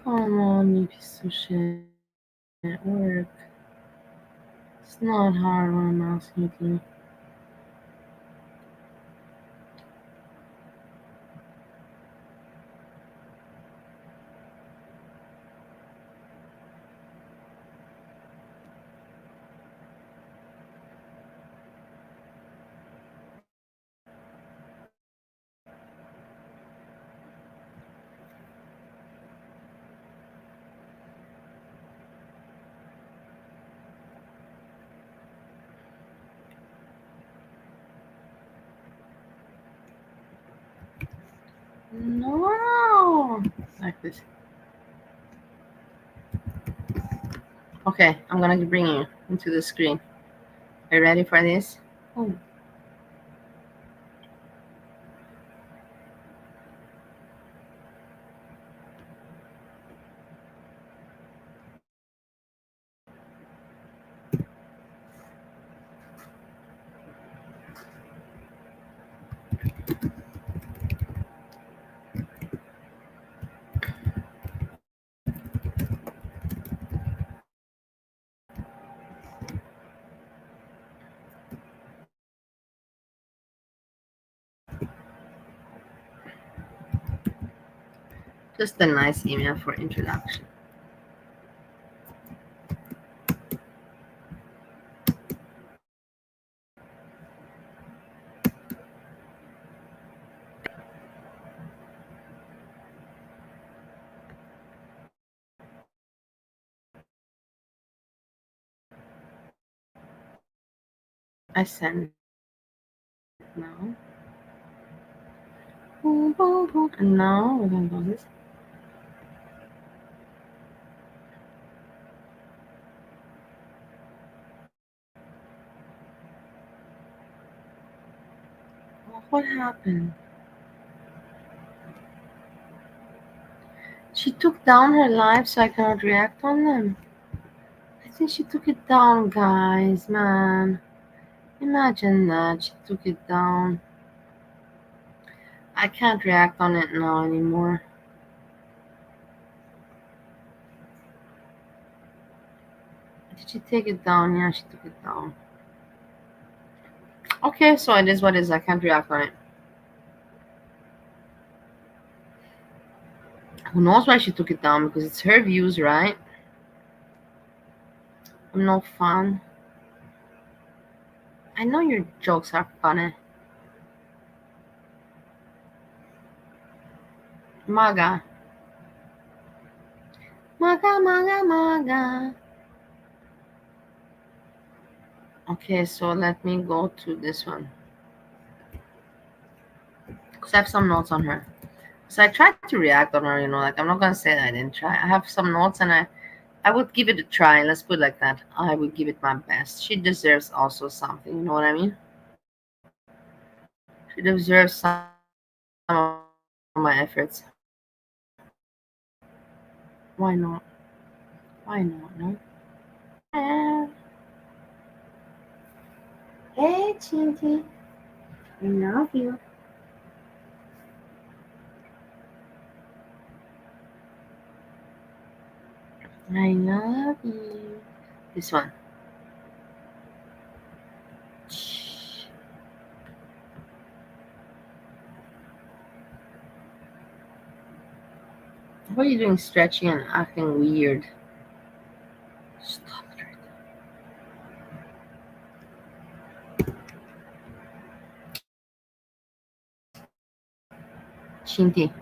Come on, you piece of shit. Work. It's not hard when I'm asking you to. No, like this. Okay, I'm gonna bring you into the screen. Are you ready for this? Oh. Just a nice email for introduction. I send it now. And now we're gonna do this. What happened? She took down her live so I cannot react on them. I think she took it down, guys, man. Imagine that. She took it down. I can't react on it now anymore. Did she take it down? Yeah, she took it down. Okay, so it is what it is. I can't react on it. Who knows why she took it down? Because it's her views, right? I'm no fun. I know your jokes are funny. Maga. Maga, maga, maga. Okay, so let me go to this one. Because I have some notes on her. So I tried to react on her, like I'm not gonna say that I didn't try. I have some notes and I would give it a try. Let's put it like that. I would give it my best. She deserves also something, you know what I mean? She deserves some of my efforts. Why not? Why not? No? Hey, Chinky. I love you. I love you. This one. What are you doing stretching and acting weird? Stop it right now. Chinky.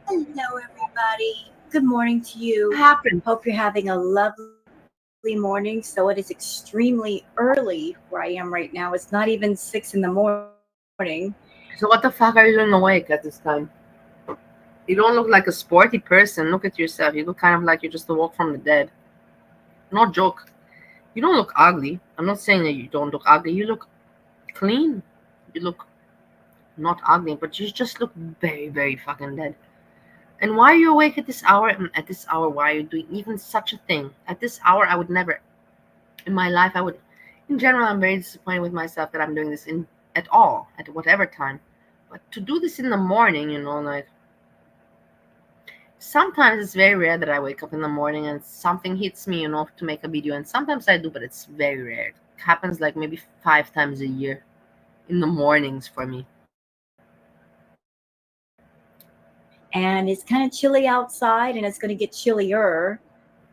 Hello, everybody. Good morning to you. What happened? Hope you're having a lovely morning. So it is extremely early where I am right now. It's not even 6 in the morning. So what the fuck are you doing awake at this time? You don't look like a sporty person. Look at yourself. You look kind of like you just awoke from the dead. No joke. You don't look ugly. I'm not saying that you don't look ugly. You look clean. You look not ugly, but you just look very, very fucking dead. And why are you awake at this hour? And at this hour, why are you doing even such a thing? At this hour, I would never, in my life, I would, in general, I'm very disappointed with myself that I'm doing this at all, at whatever time. But to do this in the morning, like, sometimes it's very rare that I wake up in the morning and something hits me, to make a video. And sometimes I do, but it's very rare. It happens like maybe 5 times a year in the mornings for me. And it's kind of chilly outside, and it's going to get chillier,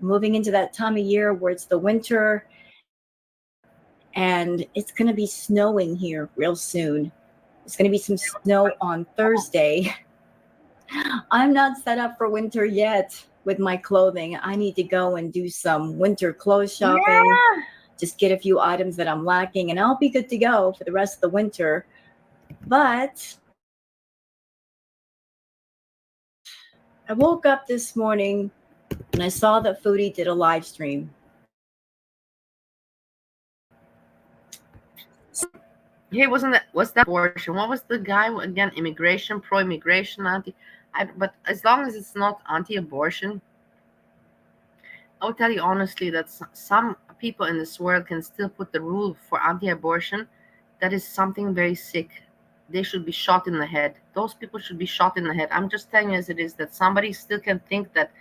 moving into that time of year where it's the winter, and it's going to be snowing here real soon. It's going to be some snow on Thursday. I'm not set up for winter yet with my clothing. I need to go and do some winter clothes shopping, just get a few items that I'm lacking, and I'll be good to go for the rest of the winter. But I woke up this morning and I saw that Foodie did a live stream. Hey, what's that abortion? What was the guy again? Immigration, pro-immigration, but as long as it's not anti-abortion, I will tell you honestly that some people in this world can still put the rule for anti-abortion. That is something very sick. They should be shot in the head. Those people should be shot in the head. I'm just telling you as it is, that somebody still can think that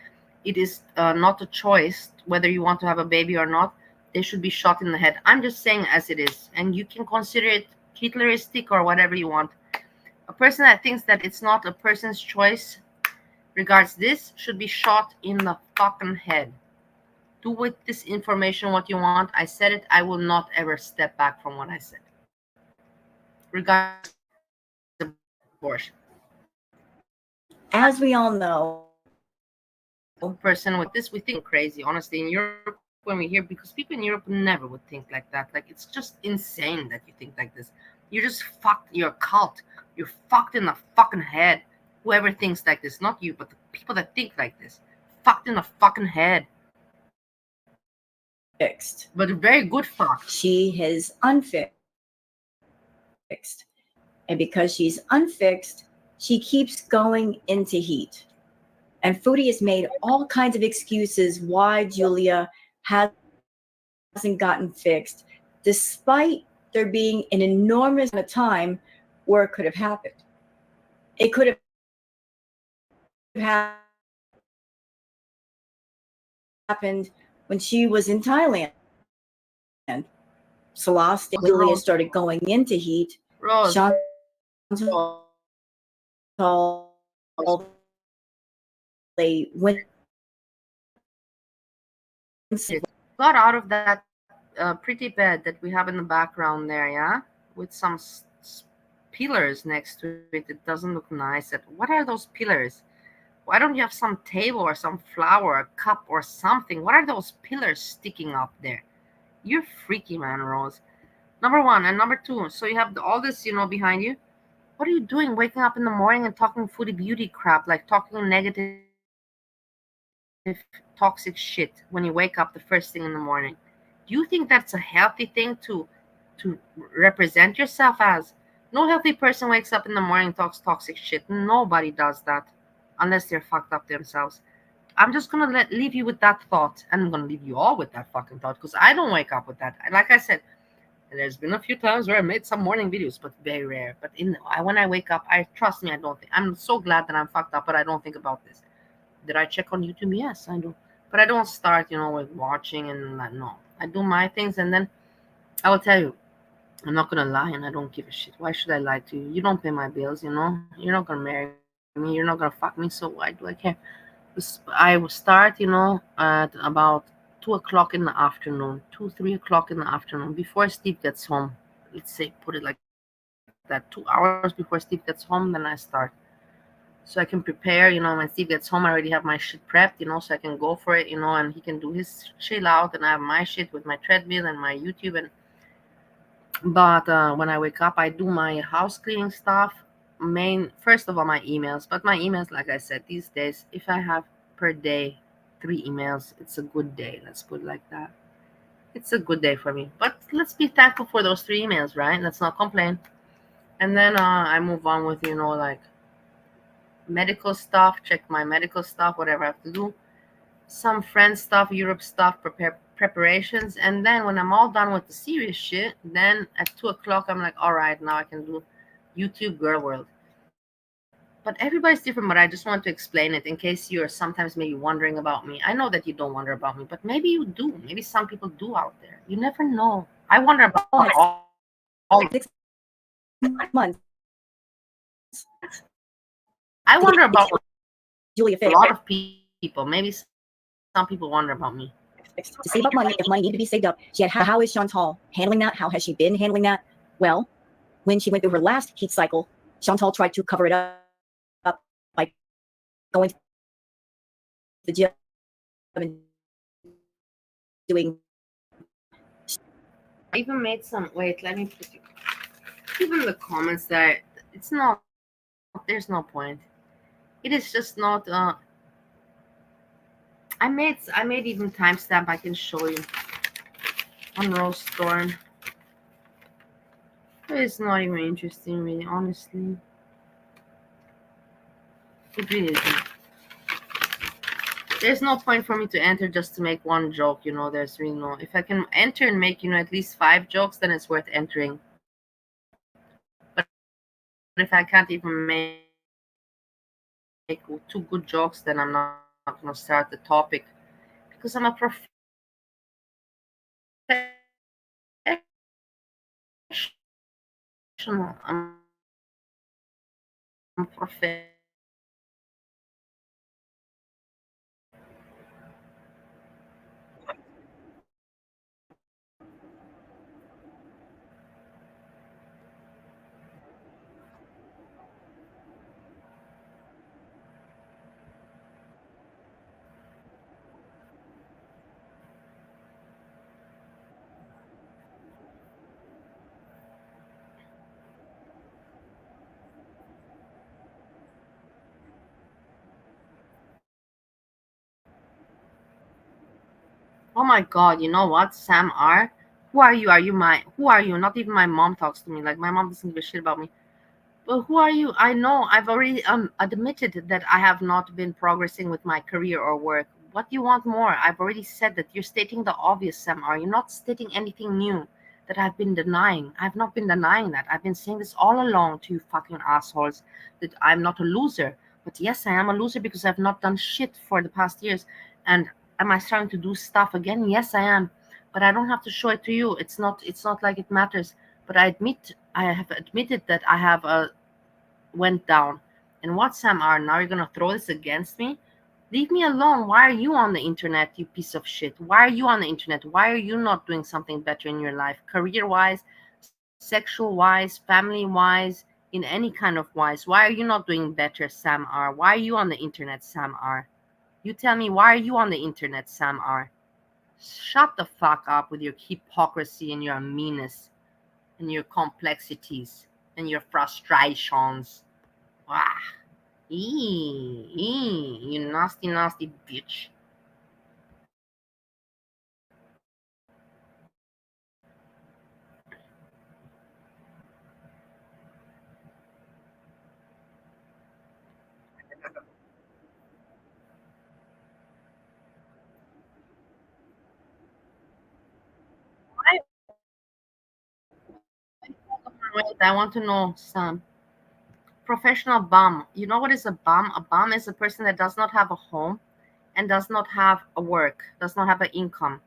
it is not a choice whether you want to have a baby or not. They should be shot in the head. I'm just saying as it is, and you can consider it Hitleristic or whatever you want. A person that thinks that it's not a person's choice regards this should be shot in the fucking head. Do with this information what you want. I said it. I will not ever step back from what I said. Regarding abortion. As we all know, person with this, we think crazy. Honestly, in Europe, when we hear, because people in Europe never would think like that. Like, it's just insane that you think like this. You're just fucked. You're a cult. You're fucked in the fucking head. Whoever thinks like this, not you, but the people that think like this, fucked in the fucking head. Fixed, but very good fuck. She is unfixed, and because she's unfixed, she keeps going into heat. And Foodie has made all kinds of excuses why Julia hasn't gotten fixed, despite there being an enormous amount of time where it could have happened. It could have happened when she was in Thailand. Celeste and Julia started going into heat. Rose. They went. Got out of that pretty bed that we have in the background there, yeah, with some pillars next to it. It doesn't look nice. What are those pillars? Why don't you have some table or some flower, a cup or something? What are those pillars sticking up there? You're freaky, man, Rose. Number one. And number two, so you have all this, behind you. What are you doing waking up in the morning and talking foodie beauty crap, like talking negative, toxic shit when you wake up the first thing in the morning? Do you think that's a healthy thing to represent yourself as? No healthy person wakes up in the morning and talks toxic shit. Nobody does that unless they're fucked up themselves. I'm just gonna leave you with that thought, and I'm gonna leave you all with that fucking thought, because I don't wake up with that. Like I said, there's been a few times where I made some morning videos, but very rare. But when I wake up, trust me, I don't think. I'm so glad that I'm fucked up, but I don't think about this. Did I check on YouTube? Yes, I do. But I don't start, with watching and no. I do my things, and then I will tell you, I'm not gonna lie, and I don't give a shit. Why should I lie to you? You don't pay my bills, You're not gonna marry me. You're not gonna fuck me, so why do I care? I will start, at about 2 o'clock in the afternoon, 3 o'clock in the afternoon, before Steve gets home. Let's say, put it like that, 2 hours before Steve gets home, then I start. So I can prepare, when Steve gets home, I already have my shit prepped, so I can go for it, and he can do his chill out, and I have my shit with my treadmill and my YouTube. But when I wake up, I do my house cleaning stuff. First of all, my emails. But my emails, like I said, these days, if I have per day 3 emails, it's a good day. Let's put it like that. It's a good day for me. But let's be thankful for those 3 emails, right? Let's not complain. And then I move on with, like medical stuff, check my medical stuff, whatever I have to do, some friend stuff, Europe stuff, preparations, and then when I'm all done with the serious shit, then at 2 o'clock I'm like, all right, now I can do YouTube Girl World. But everybody's different, but I just want to explain it in case you're sometimes maybe wondering about me. I know that you don't wonder about me, but maybe you do. Maybe some people do out there. You never know. I wonder about all 6 months. I wonder about Julia a lot of people. Maybe some people wonder about me. To save up money if money needed to be saved up. How is Chantal handling that? How has she been handling that? Well, when she went through her last heat cycle, Chantal tried to cover it up by going to the gym and doing. I even made some. Wait, let me put you. Even the comments that it's not. There's no point. It is just not. I made even timestamp. I can show you on Rose Thorn. It's not even interesting, really, honestly. It really isn't. There's no point for me to enter just to make one joke, there's really no. If I can enter and make, at least 5 jokes, then it's worth entering. But if I can't even make 2 good jokes, then I'm not going to start the topic. Because I'm a professional. I'm a professional. Oh my God, you know what, Sam R? Who are you? Who are you? Not even my mom talks to me. Like, my mom doesn't give a shit about me. But who are you? I know I've already admitted that I have not been progressing with my career or work. What do you want more? I've already said that. You're stating the obvious, Sam R. You're not stating anything new that I've been denying. I've not been denying that. I've been saying this all along to you fucking assholes, that I'm not a loser. But yes, I am a loser because I've not done shit for the past years. And am I starting to do stuff again? Yes, I am. But I don't have to show it to you. It's not like it matters. But I have admitted that I have went down. And what, Sam R? Now you're gonna throw this against me? Leave me alone. Why are you on the internet, you piece of shit? Why are you on the internet? Why are you not doing something better in your life, career-wise, sexual-wise, family-wise, in any kind of wise? Why are you not doing better, Sam R? Why are you on the internet, Sam R? You tell me, why are you on the internet, Sam R? Shut the fuck up with your hypocrisy and your meanness and your complexities and your frustrations. Wow. You nasty, nasty bitch. Wait, I want to know, Sam. Professional bum. You know what is a bum? A bum is a person that does not have a home and does not have a work, does not have an income.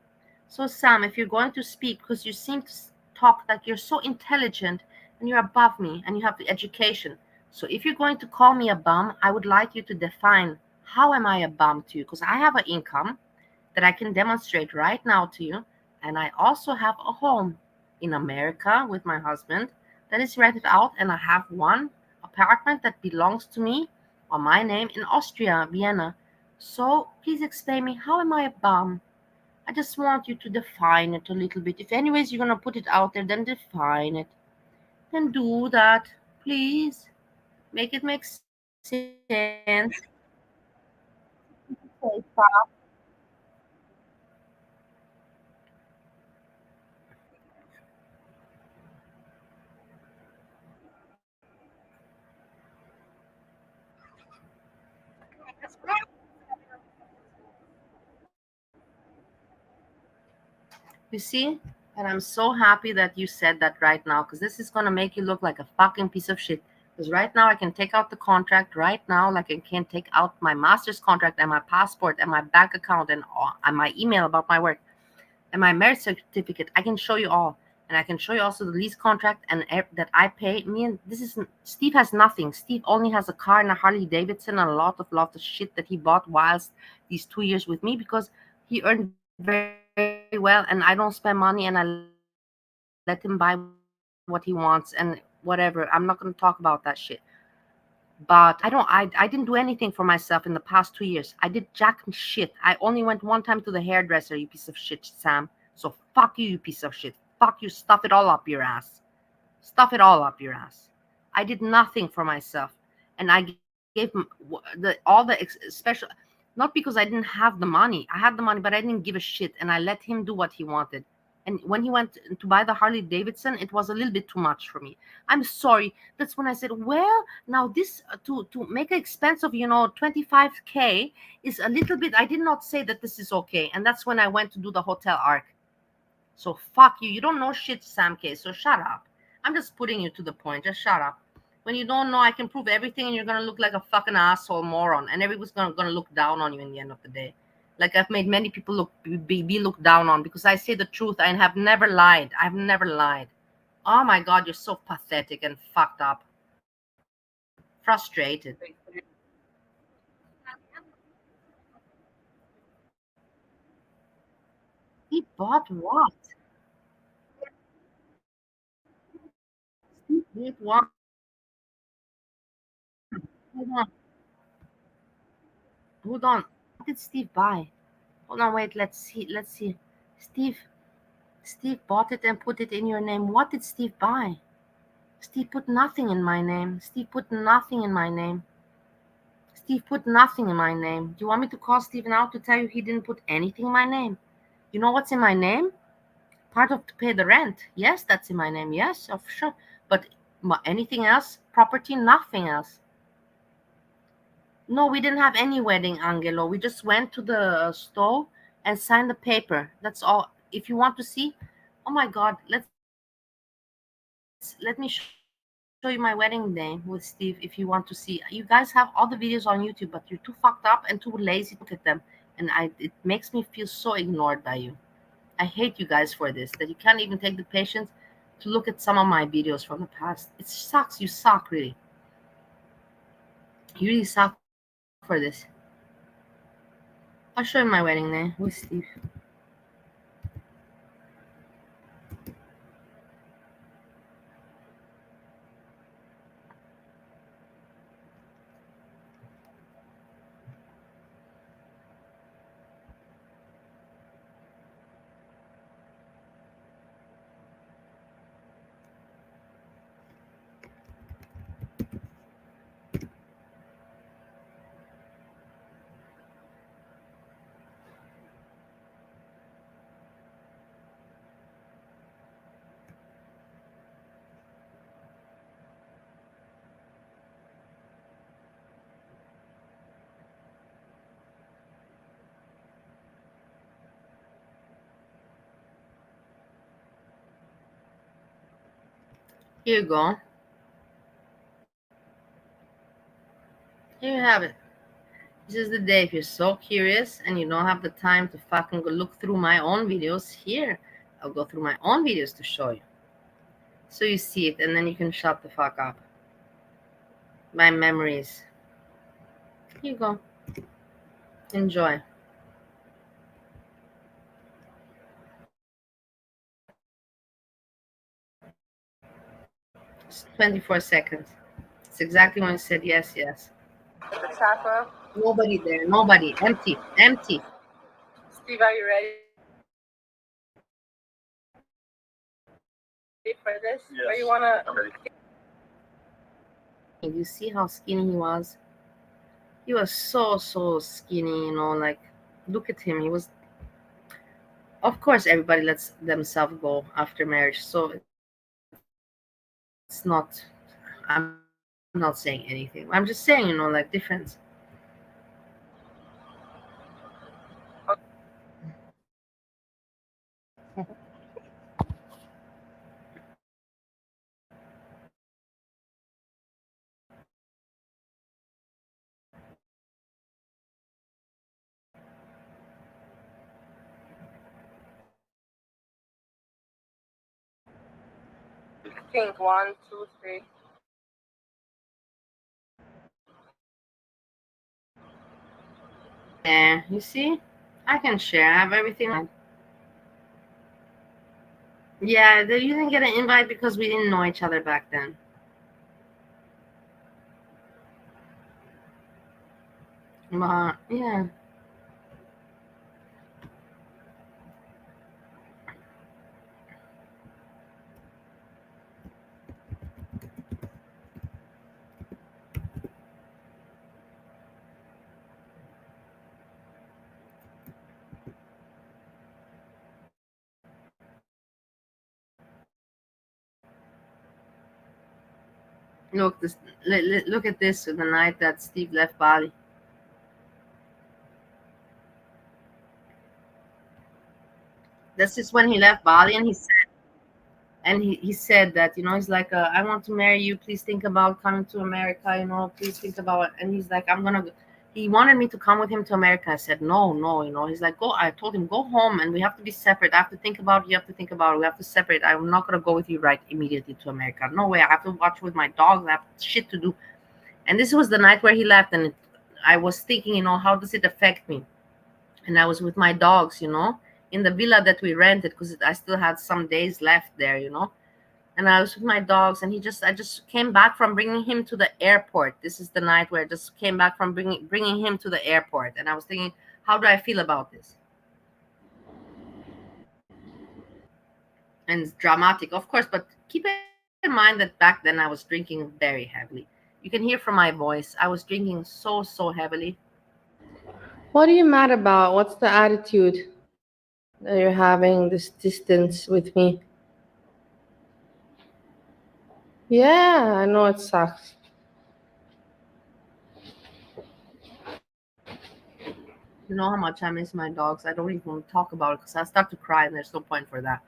So, Sam, if you're going to speak, because you seem to talk like you're so intelligent and you're above me and you have the education. So, if you're going to call me a bum, I would like you to define how am I a bum to you? Because I have an income that I can demonstrate right now to you. And I also have a home in America with my husband that is rented out. And I have one apartment that belongs to me on my name in Austria, Vienna. So please explain me, how am I a bum? I just want you to define it a little bit. If anyways you're going to put it out there, then define it. Then do that, please. Make it make sense. Okay, stop. You see? And I'm so happy that you said that right now, because this is going to make you look like a fucking piece of shit. Because right now I can take out the contract right now, like I can take out my master's contract and my passport and my bank account and my email about my work and my marriage certificate. I can show you all. And I can show you also the lease contract and that I pay. Steve has nothing. Steve only has a car and a Harley Davidson and a lot of shit that he bought whilst these 2 years with me, because he earned very well and I don't spend money and I let him buy what he wants and whatever. I'm not going to talk about that shit. But I didn't do anything for myself in the past 2 years. I did jack shit. I only went one time to the hairdresser, you piece of shit, Sam. So fuck you, you piece of shit. Fuck you, stuff it all up your ass. Stuff it all up your ass. I did nothing for myself. And I gave all the special, not because I didn't have the money. I had the money, but I didn't give a shit. And I let him do what he wanted. And when he went to buy the Harley Davidson, it was a little bit too much for me. I'm sorry. That's when I said, well, now this to make an expense of 25K is a little bit. I did not say that this is okay. And that's when I went to do the hotel arc. So fuck you. You don't know shit, Sam K. So shut up. I'm just putting you to the point. Just shut up. When you don't know, I can prove everything, and you're gonna look like a fucking asshole moron, and everyone's gonna look down on you in the end of the day. Like I've made many people be looked down on because I say the truth. I have never lied. I've never lied. Oh my God, you're so pathetic and fucked up. Frustrated. He bought what? He bought what? Hold on. Hold on. What did Steve buy? Hold on, wait. Let's see. Let's see. Steve bought it and put it in your name. What did Steve buy? Steve put nothing in my name. Steve put nothing in my name. Steve put nothing in my name. Do you want me to call Steve now to tell you he didn't put anything in my name? You know what's in my name? Part of to pay the rent. Yes, that's in my name. Yes, of sure. But anything else? Property? Nothing else. No, we didn't have any wedding, Angelo. We just went to the store and signed the paper. That's all. If you want to see, oh my God, let me show you my wedding day with Steve. If you want to see, you guys have all the videos on YouTube, but you're too fucked up and too lazy to look at them, and it makes me feel so ignored by you. I hate you guys for this, that you can't even take the patience to look at some of my videos from the past. It sucks. You suck, really. You really suck for this. I'll show you my wedding day with Steve. Here you go. Here you have it. This is the day. If you're so curious and you don't have the time to fucking go look through my own videos, here, I'll go through my own videos to show you. So you see it, and then you can shut the fuck up. My memories. Here you go. Enjoy. It's 24 seconds. It's exactly when you said yes, yes. The chakra. Nobody there. Nobody. Empty. Empty. Steve, are you ready for this? Yes. Or you wanna? I'm ready. You see how skinny he was? He was so skinny, like, look at him. He was, of course, everybody lets themselves go after marriage. So it's not, I'm not saying anything. I'm just saying, like, difference. think 1, 2, 3. Yeah, you see, I can share. I have everything. Yeah, you didn't get an invite because we didn't know each other back then. Yeah. Look, look at this. The night that Steve left Bali. This is when he left Bali, and he said that, he's like, I want to marry you. Please think about coming to America. Please think about it. And he's like, he wanted me to come with him to America. I said, no. He's like, go. I told him, go home, and we have to be separate. I have to think about it. You have to think about it. We have to separate. I'm not going to go with you right immediately to America. No way. I have to watch with my dogs. I have shit to do. And this was the night where he left. And I was thinking, how does it affect me? And I was with my dogs, in the villa that we rented, because I still had some days left there, and I was with my dogs, and I just came back from bringing him to the airport. This is the night where I just came back from bringing him to the airport, and I was thinking, how do I feel about this? And it's dramatic, of course, but keep in mind that back then I was drinking very heavily. You can hear from my voice, I was drinking so heavily. What are you mad about? What's the attitude that you're having this distance with me? Yeah, I know it sucks. You know how much I miss my dogs. I don't even want to talk about it because I start to cry, and there's no point for that.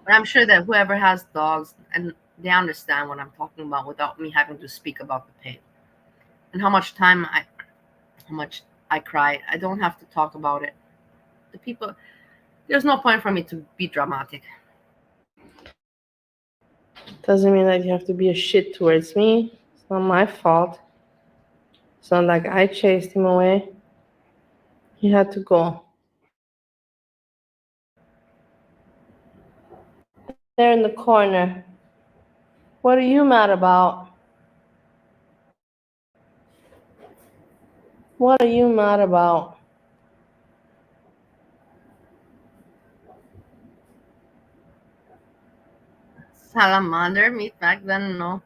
But I'm sure that whoever has dogs, and they understand what I'm talking about without me having to speak about the pain and how much I cry. I don't have to talk about it. The people, there's no point for me to be dramatic. Doesn't mean that you have to be a shit towards me. It's not my fault. It's not like I chased him away. He had to go. There in the corner. What are you mad about? What are you mad about? Salamander meat back then? No.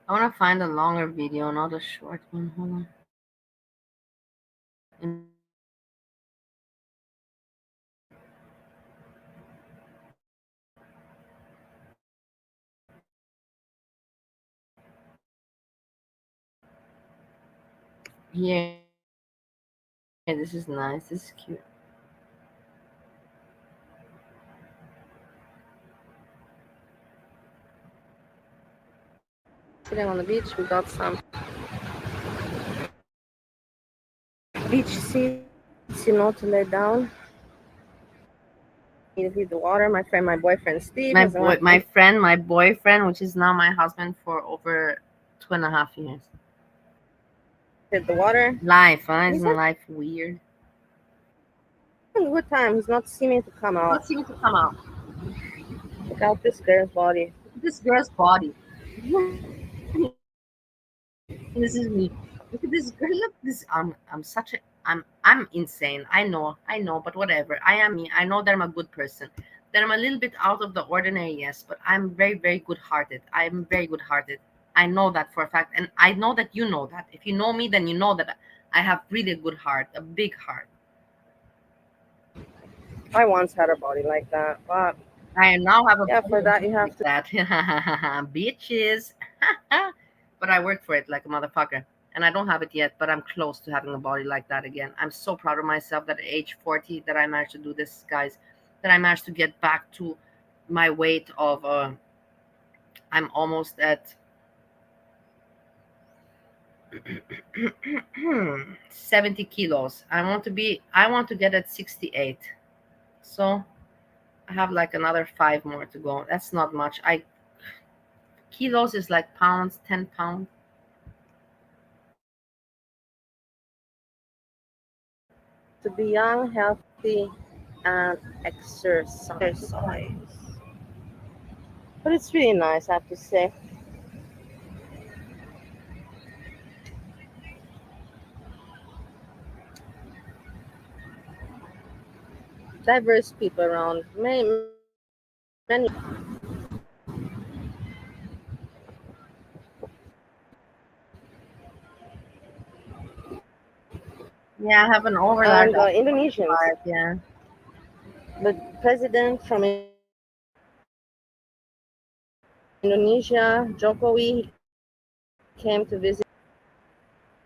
I want to find a longer video, not a short one. Hold on. Yeah, this is nice. This is cute. Sitting on the beach, we got some beach seats, to lay down. Need to feed the water. My boyfriend Steve. My boyfriend, which is now my husband for over 2.5 years. Hit the water. Life, huh? Isn't life weird? Good time. He's not seeming to come out. Look out this girl's body. This girl's body. This is me. Look at this girl. Look this. I'm insane. I know. But whatever. I am me. I know that I'm a good person. that I'm a little bit out of the ordinary, yes, but I'm very, very good-hearted. I'm very good-hearted. I know that for a fact, and I know that you know that. If you know me, then you know that I have really a good heart, a big heart. I once had a body like that, but I now have a yeah, body for that you have like that. Bitches. But I work for it like a motherfucker. And I don't have it yet, but I'm close to having a body like that again. I'm so proud of myself that at age 40 that I managed to do this, guys. That I managed to get back to my weight of I'm almost at 70 kilos. I want to get at 68. So I have like another 5 more to go. That's not much. Kilos is like pounds, 10 pounds. to be young, healthy, and exercise. But it's really nice, I have to say. Diverse people around. Many. Yeah, I have an overlarge. And Indonesians. Yeah. The president from Indonesia, Jokowi, came to visit.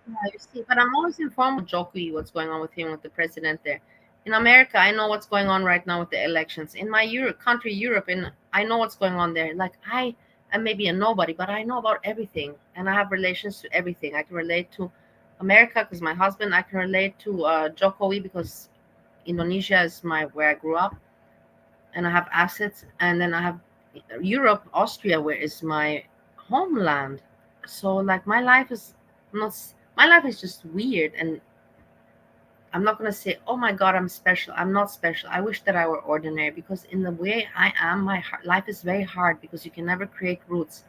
Yeah, you see, but I'm always informed with Jokowi, what's going on with him, with the president there. In America, I know what's going on right now with the elections. In my country, Europe, and I know what's going on there. Like I am maybe a nobody, but I know about everything, and I have relations to everything. I can relate to America because my husband. I can relate to Jokowi because Indonesia is where I grew up, and I have assets, and then I have Europe, Austria, where is my homeland. So like my life is just weird, and I'm not gonna say, oh my God, I'm special. I'm not special. I wish that I were ordinary because in the way I am, life is very hard because you can never create roots.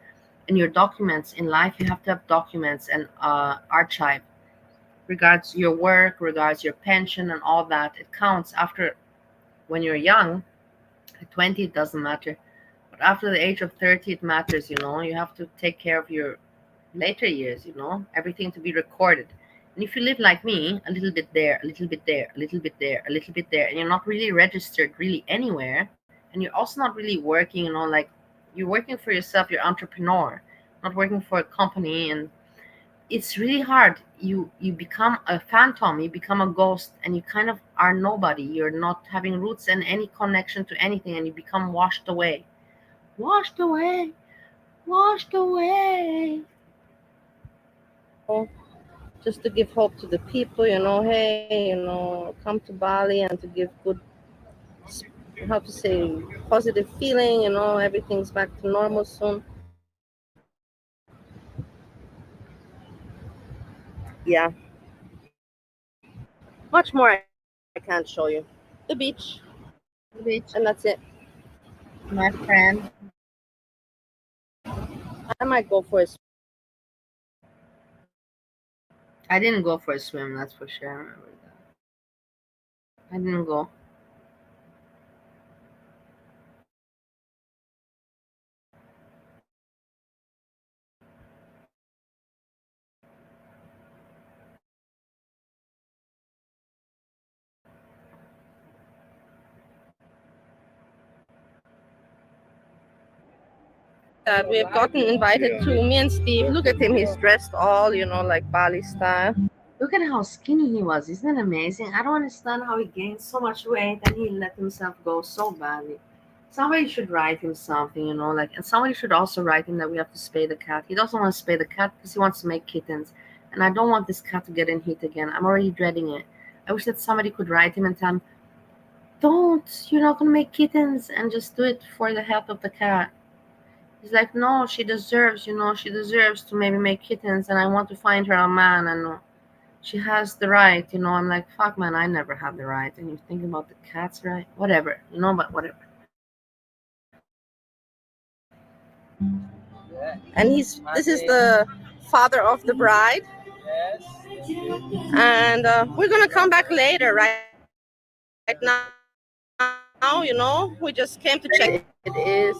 In your documents in life, you have to have documents and archive, regards your work, regards your pension, and all that. It counts after when you're young. At 20, it doesn't matter. But after the age of 30, it matters, You have to take care of your later years, everything to be recorded. And if you live like me, a little bit there, a little bit there, a little bit there, a little bit there, and you're not really registered really anywhere, and you're also not really working, like you're working for yourself, you're entrepreneur, not working for a company, and it's really hard. You become a phantom, you become a ghost, and you kind of are nobody. You're not having roots and any connection to anything, and you become washed away. Washed away, washed away. Just to give hope to the people, hey, come to Bali and to give good, how to say, positive feeling, everything's back to normal soon. Yeah. Much more I can't show you. The beach. The beach. And that's it. My friend. I might go for a swim. I didn't go for a swim, that's for sure. I remember that. I didn't go. That we've gotten invited to, me and Steve. Look at him, he's dressed all, like Bali style. Look at how skinny he was. Isn't it amazing? I don't understand how he gained so much weight and he let himself go so badly. Somebody should write him something, and somebody should also write him that we have to spay the cat. He doesn't want to spay the cat because he wants to make kittens. And I don't want this cat to get in heat again. I'm already dreading it. I wish that somebody could write him and tell him, don't, you're not going to make kittens, and just do it for the health of the cat. He's like, no, she deserves, she deserves to maybe make kittens, and I want to find her a man, and she has the right, I'm like, fuck, man, I never had the right. And you think about the cat's right, whatever, but whatever. And this is the father of the bride. And we're gonna come back later, right now you know, we just came to check it is.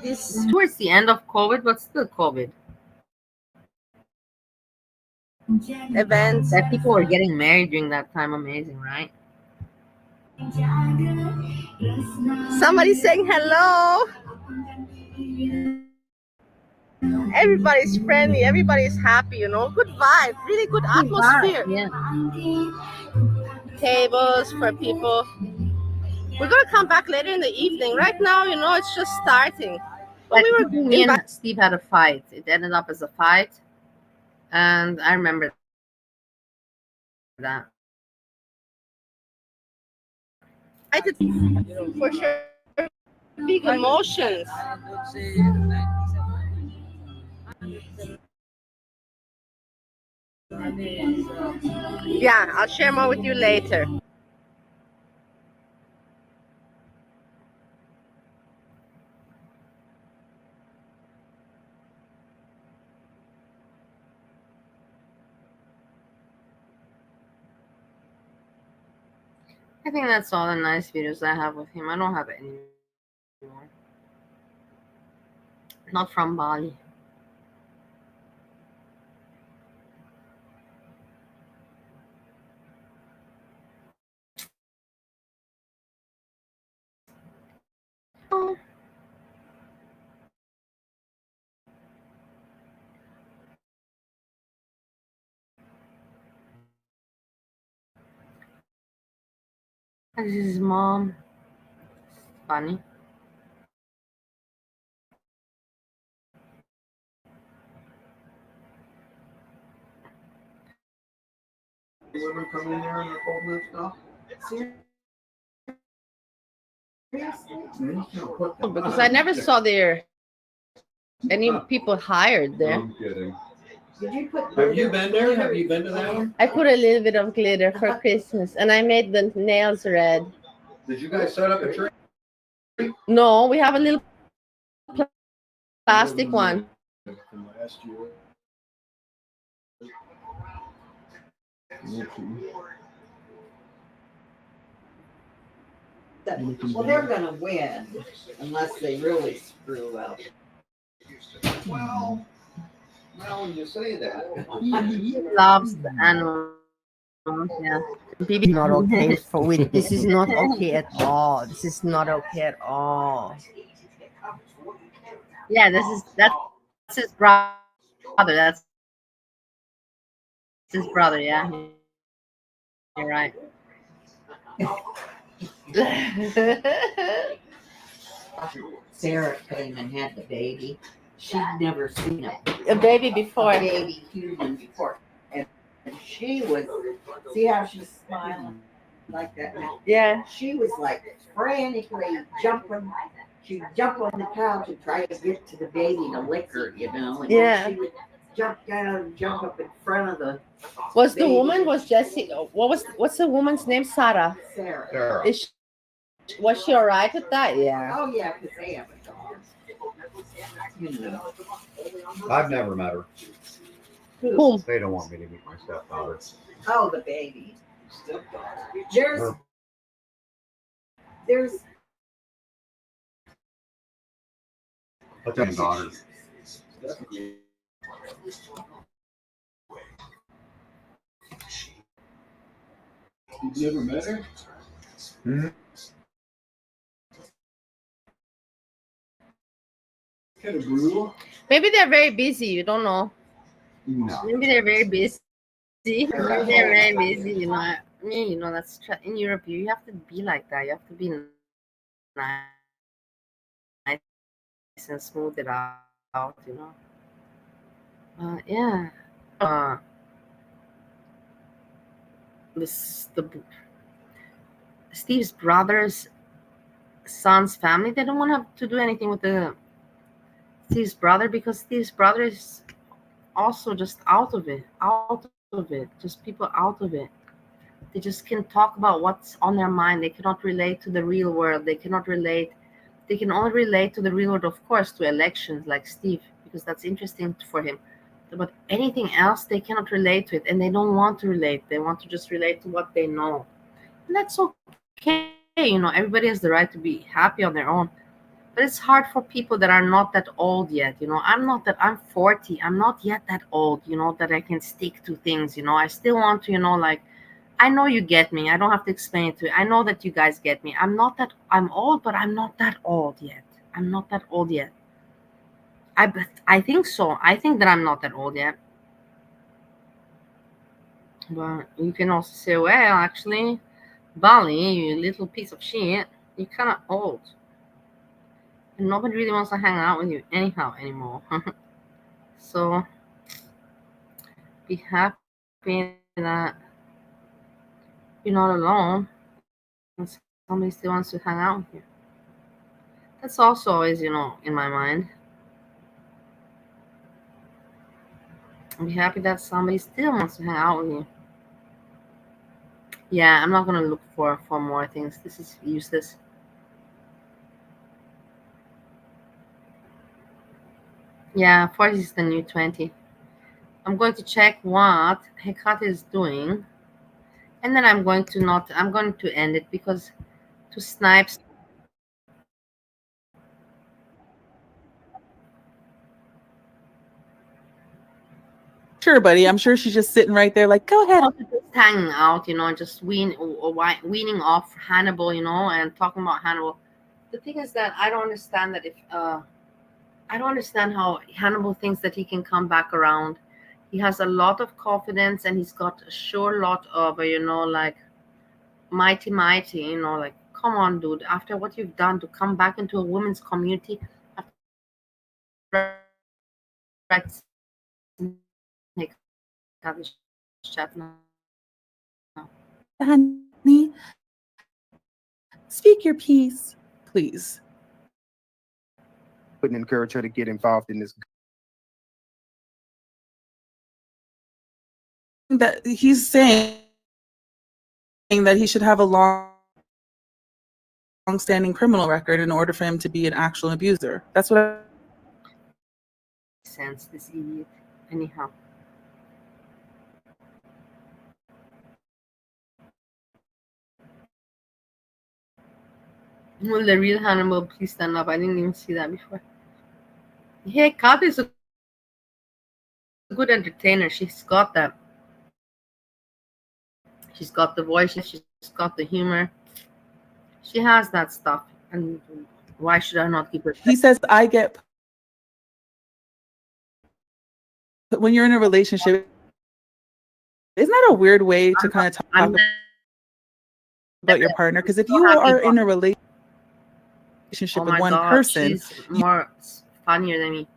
This towards the end of COVID, but still COVID. Events. That people were getting married during that time. Amazing, right? Somebody saying hello. Everybody's friendly, everybody's happy, you know. Good vibe, really good atmosphere. Yeah. Tables for people. We're gonna come back later in the evening. Right now, you know, it's just starting. But we were Me and Steve had a fight. It ended up as a fight, and I remember that. For sure, big emotions. Yeah, I'll share more with you later. I think that's all the nice videos I have with him. I don't have any more. Not from Bali. Oh. This is his mom. Funny. Women come in there and they're holding that stuff? Because I never saw there any people hired there. I'm kidding. Have you been there? Have you been to that one? I put a little bit of glitter for Christmas, and I made the nails red. Did you guys set up a tree? No, we have a little plastic one. From last year. Well, they're gonna win unless they really screw up. Well, when you say that. He loves the animals. Yeah. This is not okay for it. This is not okay at all. This is not okay at all. Yeah, that's his brother. That's his brother. Yeah, you're right. Sarah came and had the baby. She'd never seen a baby before. A baby human before. And she was, see how she's smiling like that now? Yeah. She was like frantically jumping. She'd jump on the couch and try to get to the baby to lick her, you know? And Yeah. she would jump down and jump up in front of the Was the baby. woman, was Jessie, what's the woman's name? Sarah. Sarah. Was she all right with that? Yeah. Oh, yeah, because they have a dog. You know. I've never met her. Whom? They don't want me to meet my stepdaughter. Oh, the baby. There's What's your daughter? You've never met her? Hmm? Kind of brutal. Maybe they're very busy. You don't know. No. Maybe they're very busy. Maybe they're very busy. You know, I mean, you know, that's in Europe. You have to be like that. You have to be nice and smooth it out. You know. Yeah. Steve's brother's son's family. They don't want to do anything with Steve's brother because Steve's brother is also just out of it, just people out of it. They just can talk about what's on their mind. They cannot relate to the real world. They can only relate to the real world, of course, to elections like Steve, because that's interesting for him. but anything else they cannot relate to it, and they don't want to relate. They want to just relate to what they know, and that's okay. Everybody has the right to be happy on their own. But it's hard for people that are not that old yet. I'm 40. I'm not yet that old, that I can stick to things. I still want to, like, I know you get me. I don't have to explain it to you. I know that you guys get me. I'm old, but I'm not that old yet. I'm not that old yet. I think so. I think that I'm not that old yet. But you can also say, well, actually, Bali, you little piece of shit, you're kind of old. And nobody really wants to hang out with you anyhow anymore. So be happy that you're not alone and somebody still wants to hang out with you. That's also always, in my mind. Be happy that somebody still wants to hang out with you. Yeah, I'm not gonna look for more things. This is useless. Yeah, 40 is the new 20. I'm going to check what Hecate is doing, and then I'm going to end it, because to snipes. Sure, buddy. I'm sure she's just sitting right there, like, go ahead. Just hanging out, just weaning off Hannibal, and talking about Hannibal. The thing is that I don't understand that I don't understand how Hannibal thinks that he can come back around. He has a lot of confidence, and he's got a sure lot of, like, mighty, like, come on, dude. After what you've done, to come back into a women's community, chat now. Honey, speak your piece, please. Wouldn't encourage her to get involved in this. That he's saying that he should have a long-standing criminal record in order for him to be an actual abuser. That's what sense, this idiot. Anyhow. Will the real Hannibal please stand up? I didn't even see that before. Hey, Kat is a good entertainer. She's got that. She's got the voice. She's got the humor. She has that stuff. And why should I not keep her? he says, I get. When you're in a relationship, isn't that a weird way to kind of talk about your partner? Because if you are in a relationship with one person, she's more funnier than me,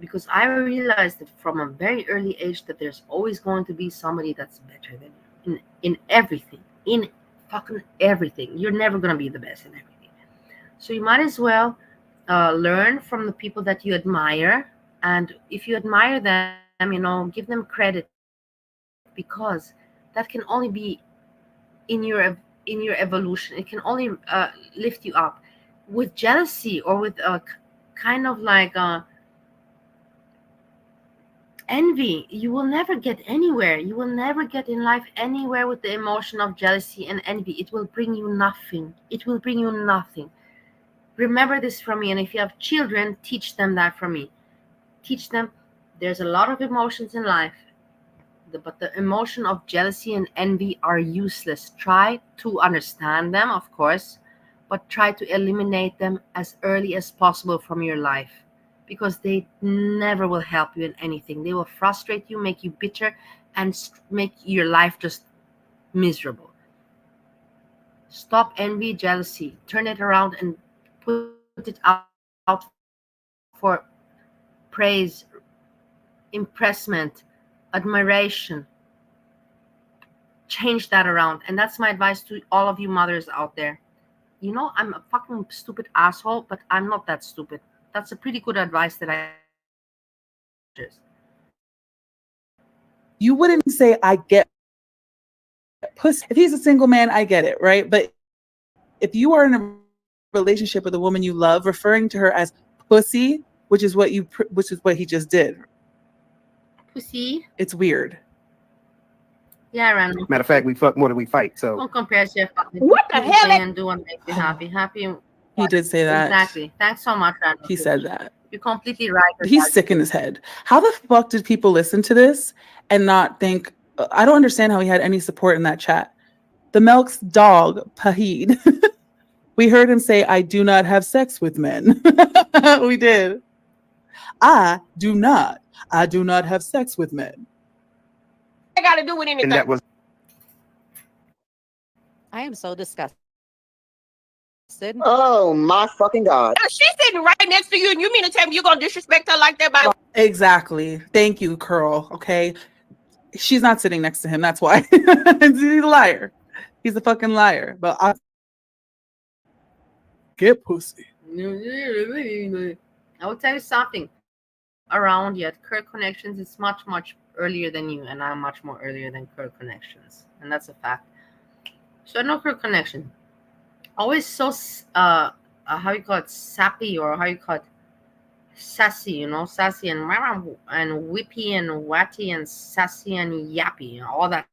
because I realized that from a very early age that there's always going to be somebody that's better than you in everything, in fucking everything. You're never going to be the best in everything. So you might as well learn from the people that you admire, and if you admire them, give them credit, because that can only be in your evolution. It can only lift you up. With jealousy or with kind of like envy, you will never get anywhere. You will never get in life anywhere with the emotion of jealousy and envy. It will bring you nothing. It will bring you nothing. Remember this from me, and if you have children, teach them that from me. Teach them there's a lot of emotions in life, but the emotion of jealousy and envy are useless. Try to understand them, of course, but try to eliminate them as early as possible from your life, because they never will help you in anything. They will frustrate you, make you bitter, and make your life just miserable. Stop envy, jealousy. Turn it around and put it out for praise, impressment, admiration. Change that around. And that's my advice to all of you mothers out there. I'm a fucking stupid asshole, but I'm not that stupid. That's a pretty good advice that I just. You wouldn't say, I get pussy. If he's a single man, I get it, right? But if you are in a relationship with a woman you love, referring to her as pussy, which is what he just did. pussy. It's weird. Yeah, random. Matter of fact, we fuck more than we fight. So Don't compare yourself. What the hell? And do what makes you happy. Happy. He did say that. Exactly. Thanks so much, random. He said that. You're completely right. He's sick in his head. How the fuck did people listen to this and not think? I don't understand how he had any support in that chat. The Melk's dog, Pahid. We heard him say, "I do not have sex with men." We did. I do not have sex with men. I got to do with anything. and that was I am so disgusted. Oh my fucking God. She's sitting right next to you, and you mean to tell me you're going to disrespect her like that? By Exactly. Thank you, Curl. Okay. She's not sitting next to him. That's why. He's a liar. He's a fucking liar. But I get pussy. I will tell you something. Around yet, Kirk Connections is much, much earlier than you, and I'm much more earlier than Kirk Connections. And that's a fact. So I know Kirk Connection. Always so how you call it, sappy, or how you call it, sassy, you know, sassy and whippy and watty and sassy and yappy, you know, all that,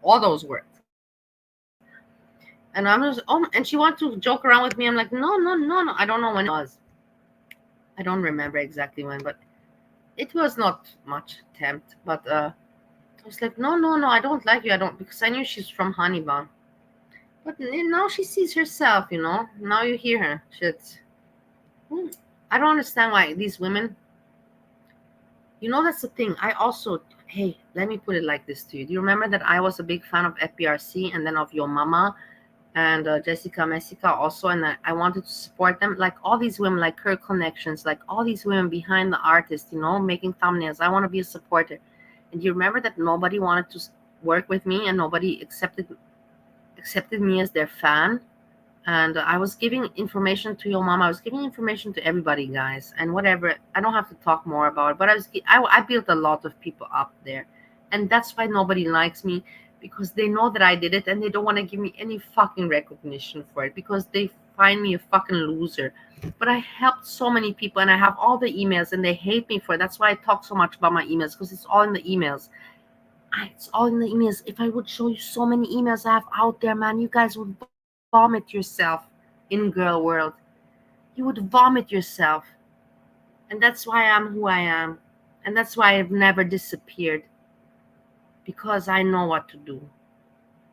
all those words. And I'm just, and she wanted to joke around with me. I'm like, no. I don't know when it was. I don't remember exactly when, but it was not much tempt. But I was like, no, I don't like you. I don't, because I knew she's from Hannibal. But now she sees herself, you know. Now you hear her. Shit. I don't understand why these women. You know, that's the thing. I also, hey, let me put it like this to you. Do you remember that I was a big fan of FBRC and then of Your Mama and Jessica Messica also, and I wanted to support them, like all these women, like Kirk Connections, like all these women behind the artist, you know, making thumbnails. I want to be a supporter. And you remember that nobody wanted to work with me, and nobody accepted me as their fan. And I was giving information to Your Mama. I was giving information to everybody, guys, and whatever. I don't have to talk more about it, but I built a lot of people up there, and that's why nobody likes me, because they know that I did it, and they don't want to give me any fucking recognition for it, because they find me a fucking loser. But I helped so many people, and I have all the emails, and they hate me for it. That's why I talk so much about my emails, because it's all in the emails. It's all in the emails. If I would show you so many emails I have out there, man, you guys would vomit yourself in girl world. You would vomit yourself. And that's why I'm who I am. And that's why I've never disappeared. Because I know what to do.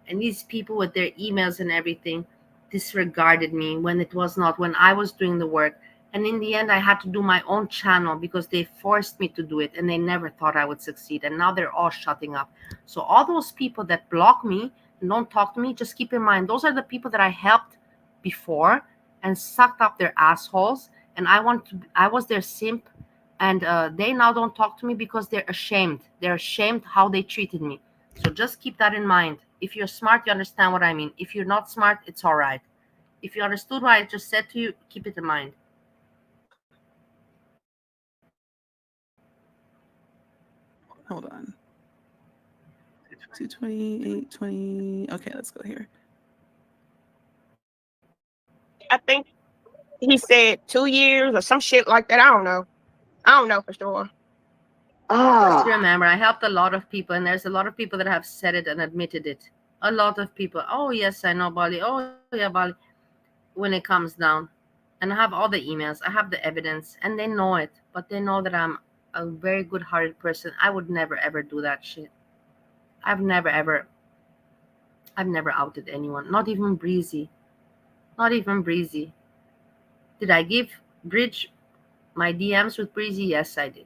And these people with their emails and everything disregarded me when it was not, when I was doing the work. And in the end, I had to do my own channel because they forced me to do it, and they never thought I would succeed. And now they're all shutting up. So all those people that block me and don't talk to me, just keep in mind, those are the people that I helped before and sucked up their assholes. And I was their simp. And they now don't talk to me because they're ashamed. They're ashamed how they treated me. So just keep that in mind. If you're smart, you understand what I mean. If you're not smart, it's all right. If you understood what I just said to you, keep it in mind. Hold on. 220, 820. Okay, let's go here. I think he said 2 years or some shit like that. I don't know for sure. Just remember, I helped a lot of people, and there's a lot of people that have said it and admitted it. A lot of people. Oh, yes, I know Bali. Oh, yeah, Bali. When it comes down. And I have all the emails. I have the evidence, and they know it. But they know that I'm a very good-hearted person. I would never, ever do that shit. I've never outed anyone. Not even Breezy. Not even Breezy. Did I give Bridge my DMs with Breezy? Yes, I did.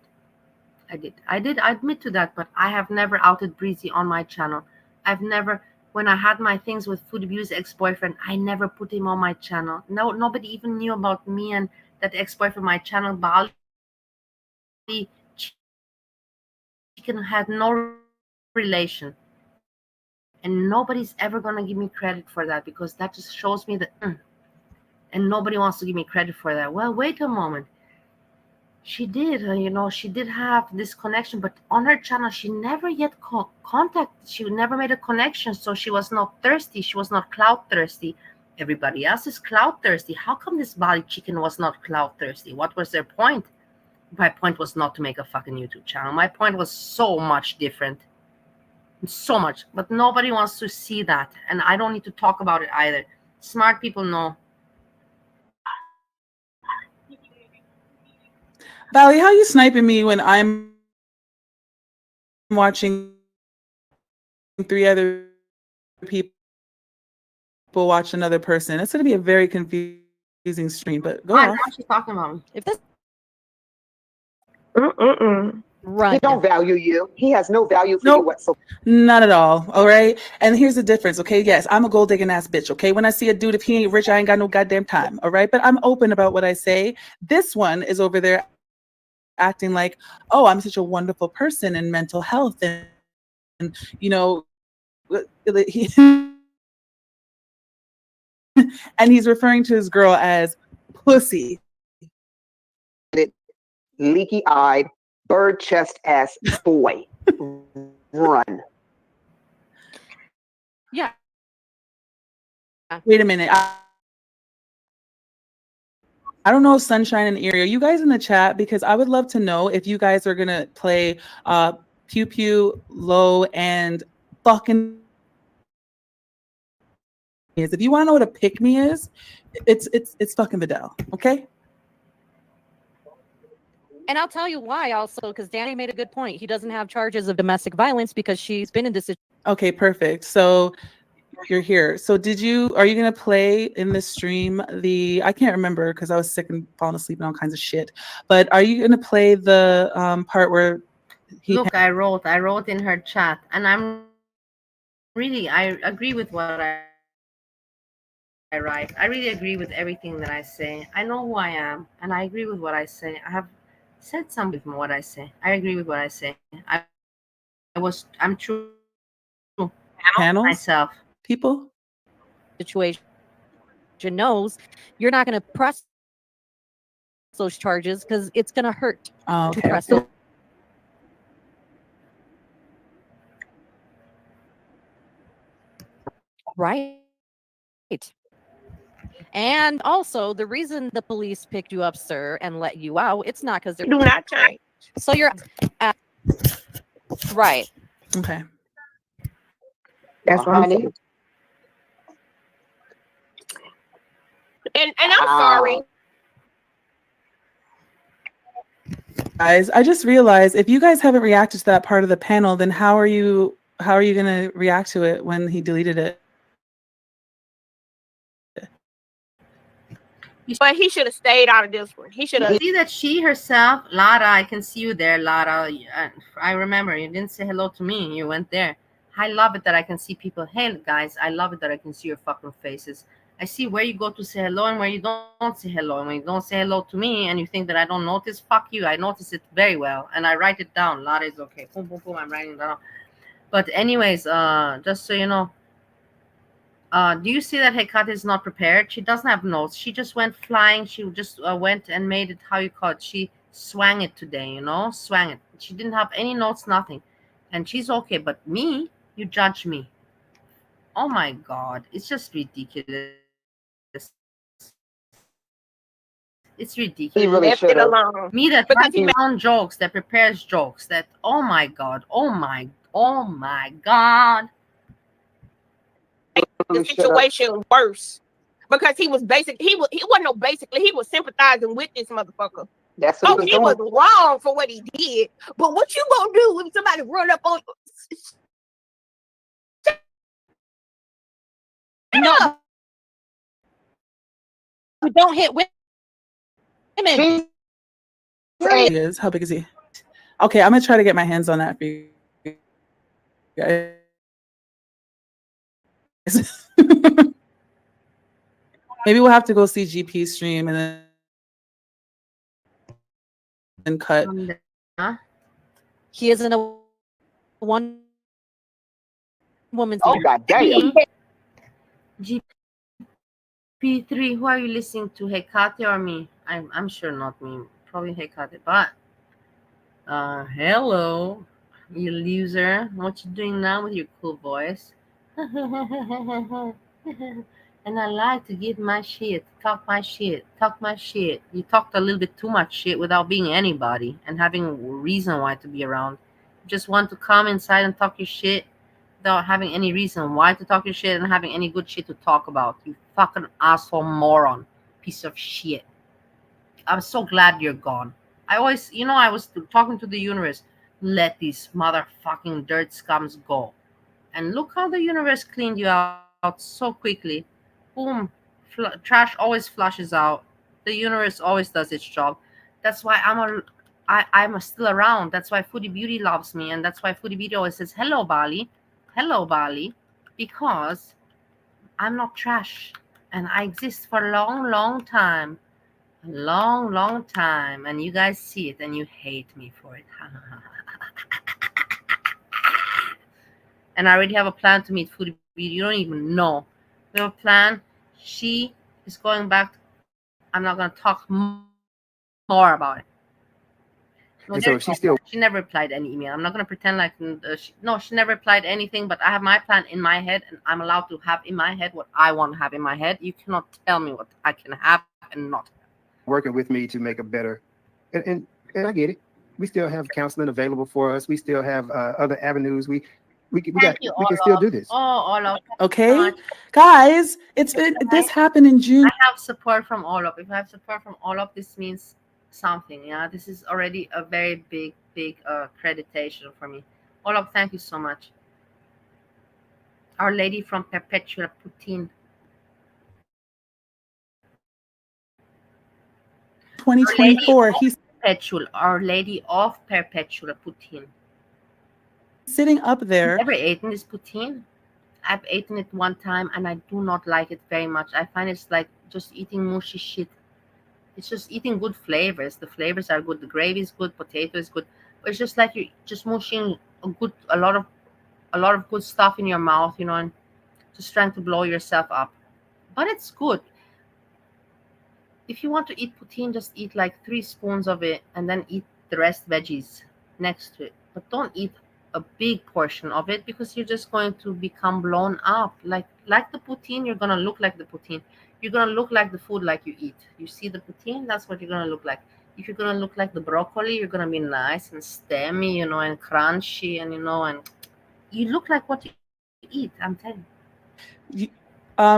I admit to that, but I have never outed Breezy on my channel. I've never, when I had my things with Food Abuse ex-boyfriend, I never put him on my channel. No, nobody even knew about me and that ex-boyfriend. My channel, Bali Chicken, had no relation. And nobody's ever going to give me credit for that, because that just shows me that, and nobody wants to give me credit for that. Well, wait a moment. She did, she did have this connection, but on her channel, she never yet contacted. She never made a connection, so she was not thirsty. She was not clout thirsty. Everybody else is clout thirsty. How come this Bali Chicken was not clout thirsty? What was their point? My point was not to make a fucking YouTube channel. My point was so much different. So much. But nobody wants to see that. And I don't need to talk about it either. Smart people know. Valley, how you sniping me when I'm watching 3 other people watch another person? It's going to be a very confusing stream, but go I know off. what she's talking about. If this He don't value you. He has no value for you whatsoever. Not at all. All right. And here's the difference. Okay. Yes, I'm a gold digging ass bitch. Okay. When I see a dude, if he ain't rich, I ain't got no goddamn time. All right. But I'm open about what I say. This one is over there acting like, oh, I'm such a wonderful person in mental health. And you know, he, and he's referring to his girl as pussy. Leaky-eyed, bird chest ass boy. Run. Yeah. Wait a minute. I don't know if Sunshine and Erie, are you guys in the chat? Because I would love to know if you guys are gonna play Pew Pew, Low, and fucking is. If you want to know what a pick me is, it's fucking Vidal. Okay. And I'll tell you why also, because Danny made a good point. He doesn't have charges of domestic violence because she's been in this situation. Okay, perfect. So you're here. So are you gonna play in this stream I can't remember because I was sick and falling asleep and all kinds of shit. But are you gonna play the part where Look, I wrote in her chat, and I agree with what I write. I really agree with everything that I say. I know who I am, and I agree with what I say. I have said something from what I say. I agree with what I say. I'm true. Panels? Myself. People? Situation knows you're not going to press those charges because it's going to hurt to press those. Right. And also, the reason the police picked you up, sir, and let you out, it's not because they're Do not change. So you're right. Okay. That's what I'm saying. And I'm sorry. Guys, I just realized if you guys haven't reacted to that part of the panel, then how are you gonna react to it when he deleted it? But he should have stayed out of this one. He should have. See that she herself, Lara, I can see you there, Lara. I remember you didn't say hello to me. You went there. I love it that I can see people. Hey, guys, I love it that I can see your fucking faces. I see where you go to say hello and where you don't say hello. And when you don't say hello to me and you think that I don't notice, fuck you. I notice it very well. And I write it down. Lara is okay. Boom, boom, boom. I'm writing it down. But anyways, just so you know, do you see that Hecate is not prepared? She doesn't have notes. She just went flying. She just went and made it, how you call it? She swang it today, swang it. She didn't have any notes, nothing. And she's okay. But me, you judge me. Oh my God. It's just ridiculous. It's ridiculous. He really left it alone. Me that Because he writes down jokes, that prepares jokes, that, oh my God. Oh my God. The situation worse because he was he wasn't no basically he was sympathizing with this motherfucker. That's what he was wrong for what he did, but what you gonna do when somebody run up on you? No, we don't hit women. He is. How big is he? Okay, I'm gonna try to get my hands on that for you guys. Maybe we'll have to go see GP stream and then cut. He isn't a one woman's. Oh God damn. GP3, who are you listening to, Hecate or me? I'm sure not me. Probably Hecate, but hello, you loser. What you doing now with your cool voice? And I like to give my shit, talk my shit, talk my shit. You talked a little bit too much shit without being anybody and having a reason why to be around. You just want to come inside and talk your shit without having any reason why to talk your shit and having any good shit to talk about. You fucking asshole moron. Piece of shit. I'm so glad you're gone. I always, I was talking to the universe. Let these motherfucking dirt scums go. And look how the universe cleaned you out so quickly. Boom. Trash always flushes out. The universe always does its job. That's why I'm still around. That's why Foodie Beauty loves me. And that's why Foodie Beauty always says, hello, Bali. Hello, Bali. Because I'm not trash. And I exist for a long, long time. A long, long time. And you guys see it and you hate me for it. And I already have a plan to meet Foodie Beauty. You don't even know. We have a plan. She is going back. I'm not going to talk more about it. No, And so if she's still she never replied any email. I'm not going to pretend like she never replied anything. But I have my plan in my head, and I'm allowed to have in my head what I want to have in my head. You cannot tell me what I can have and not. working with me to make a better, and I get it. We still have counseling available for us. We still have other avenues. We Thank you, can still do this. all of. Okay, guys, this happened in June. I have support from all of. If I have support from all of, this means something. Yeah, this is already a very big accreditation for me. All of, thank you so much. Our Lady from Perpetual Putin. 2024. He's Perpetual. Our Lady of Perpetual Putin. sitting up there. Never eaten this poutine. I've eaten it one time and I do not like it very much. I find it's like just eating mushy shit. It's just eating good flavors. The flavors are good. The gravy is good. Potato is good. But it's just like you're just mushing a lot of good stuff in your mouth, and just trying to blow yourself up. But it's good. If you want to eat poutine, just eat like 3 spoons of it and then eat the rest veggies next to it. But don't eat a big portion of it because you're just going to become blown up. Like the poutine, you're gonna look like the poutine. You're gonna look like the food like you eat. You see the poutine, that's what you're gonna look like. If you're gonna look like the broccoli, you're gonna be nice and stemmy, and crunchy, and you look like what you eat. I'm telling you.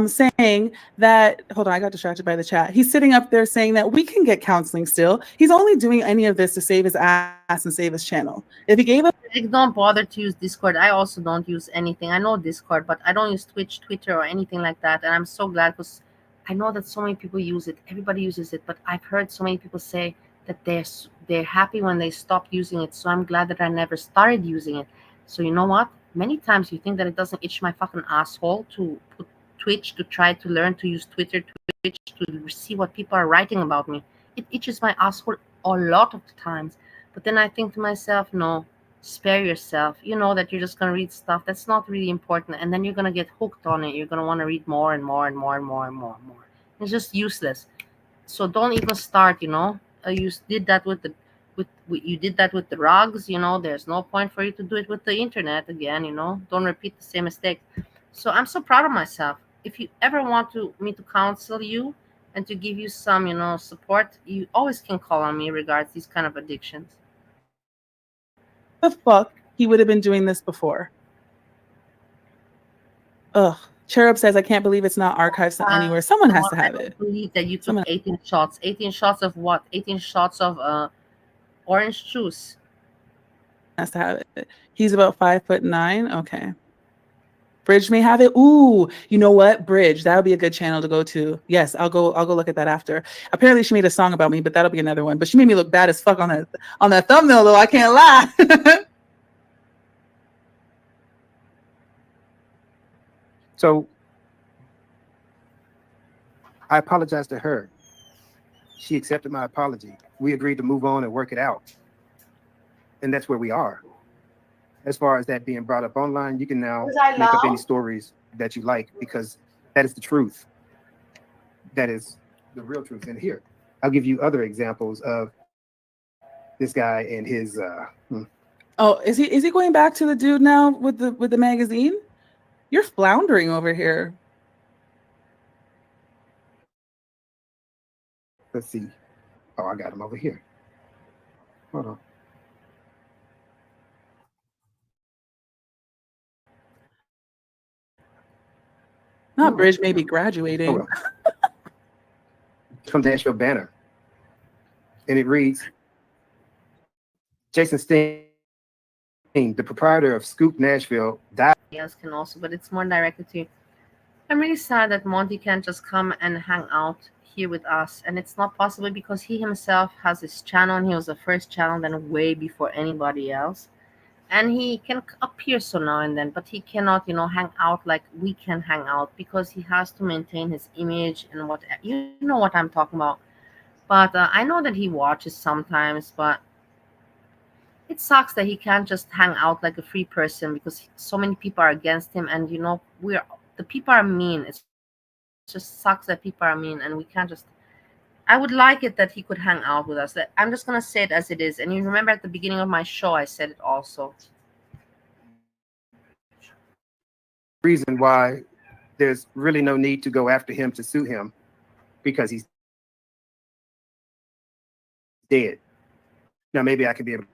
Saying that, hold on, I got distracted by the chat. He's sitting up there saying that we can get counseling still. He's only doing any of this to save his ass and save his channel. If he gave us, don't bother to use Discord. I also don't use anything. I know Discord, but I don't use Twitch, Twitter, or anything like that. And I'm so glad because I know that so many people use it. Everybody uses it, but I've heard so many people say that they're happy when they stop using it. So I'm glad that I never started using it. So you know what? Many times you think that it doesn't itch my fucking asshole to put Twitch to try to learn to use Twitter, Twitch to see what people are writing about me. It itches my asshole a lot of the times. But then I think to myself, no, spare yourself. You know that you're just going to read stuff that's not really important. And then you're going to get hooked on it. You're going to want to read more and more and more and more and more and more. It's just useless. So don't even start, you did that with you did that with the rugs, there's no point for you to do it with the internet again, don't repeat the same mistake. So I'm so proud of myself. If you ever want me to counsel you and to give you some, support, you always can call on me regards these kind of addictions. the fuck he would have been doing this before. Ugh. Cherub says, I can't believe it's not archived anywhere. Someone has to have it. I believe that you took 18 shots. 18 shots of what? 18 shots of orange juice. Has to have it. He's about 5'9". Okay. Bridge may have it. Ooh, you know what? Bridge. That would be a good channel to go to. Yes, I'll go look at that after. Apparently she made a song about me, but that'll be another one. But she made me look bad as fuck on that thumbnail though. I can't lie. So I apologized to her. She accepted my apology. We agreed to move on and work it out. And that's where we are. As far as that being brought up online, you can now make up any stories that you like because that is the truth. That is the real truth. And here, I'll give you other examples of this guy and his Oh, is he going back to the dude now with the magazine? You're floundering over here. Let's see. Oh, I got him over here. Hold on. Not Bridge, maybe Oh, graduating. well. From the Nashville Banner. And it reads, Jason Steen, the proprietor of Scoop Nashville, died. Else can also, but it's more directed to you. I'm really sad that Monty can't just come and hang out here with us, and it's not possible because he himself has his channel, and he was the first channel then way before anybody else. And he can appear so now and then, but he cannot, hang out like we can hang out because he has to maintain his image and what you know what I'm talking about. But I know that he watches sometimes, but it sucks that he can't just hang out like a free person because so many people are against him, and the people are mean. It just sucks that people are mean, and we can't just. I would like it that he could hang out with us. I'm just gonna say it as it is. And you remember at the beginning of my show, I said it also. Reason why there's really no need to go after him to sue him because he's dead. Now maybe I could be able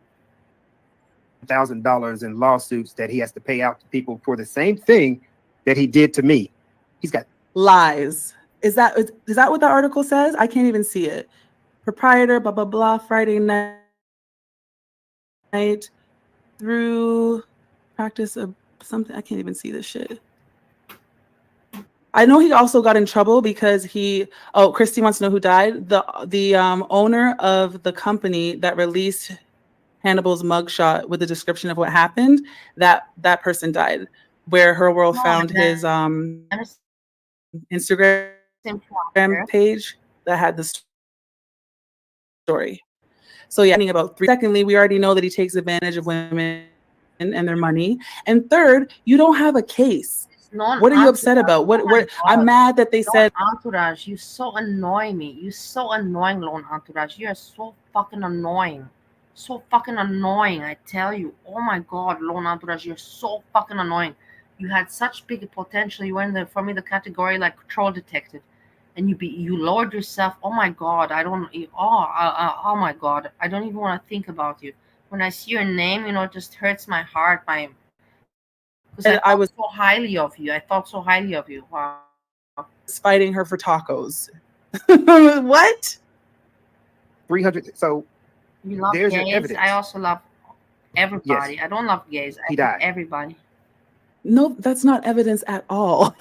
$1,000 in lawsuits that he has to pay out to people for the same thing that he did to me. He's got Lies. Is that what the article says? I can't even see it. Proprietor, blah, blah, blah, Friday night through practice of something. I can't even see this shit. I know he also got in trouble because Christy wants to know who died. The owner of the company that released Hannibal's mugshot with the description of what happened, that person died, where Her World found his Instagram page that had the story. So yeah, secondly, we already know that he takes advantage of women and their money. And third, you don't have a case. What are you upset about? What I'm mad that they said Entourage, you so annoy me. You so annoying, Lone Entourage. You are so fucking annoying. So fucking annoying, I tell you. Oh my god, Lone Entourage, you're so fucking annoying. You had such big potential. You were in the category like troll detective, and you lowered yourself. Oh my god, oh my god, I don't even want to think about you. When I see your name, it just hurts my heart. Because I was so highly of you. I thought so highly of you. Wow. Fighting her for tacos. What? 300. So you love there's gays. your evidence. I also love everybody. Yes. I don't love gays. I He love died. everybody. No, that's not evidence at all.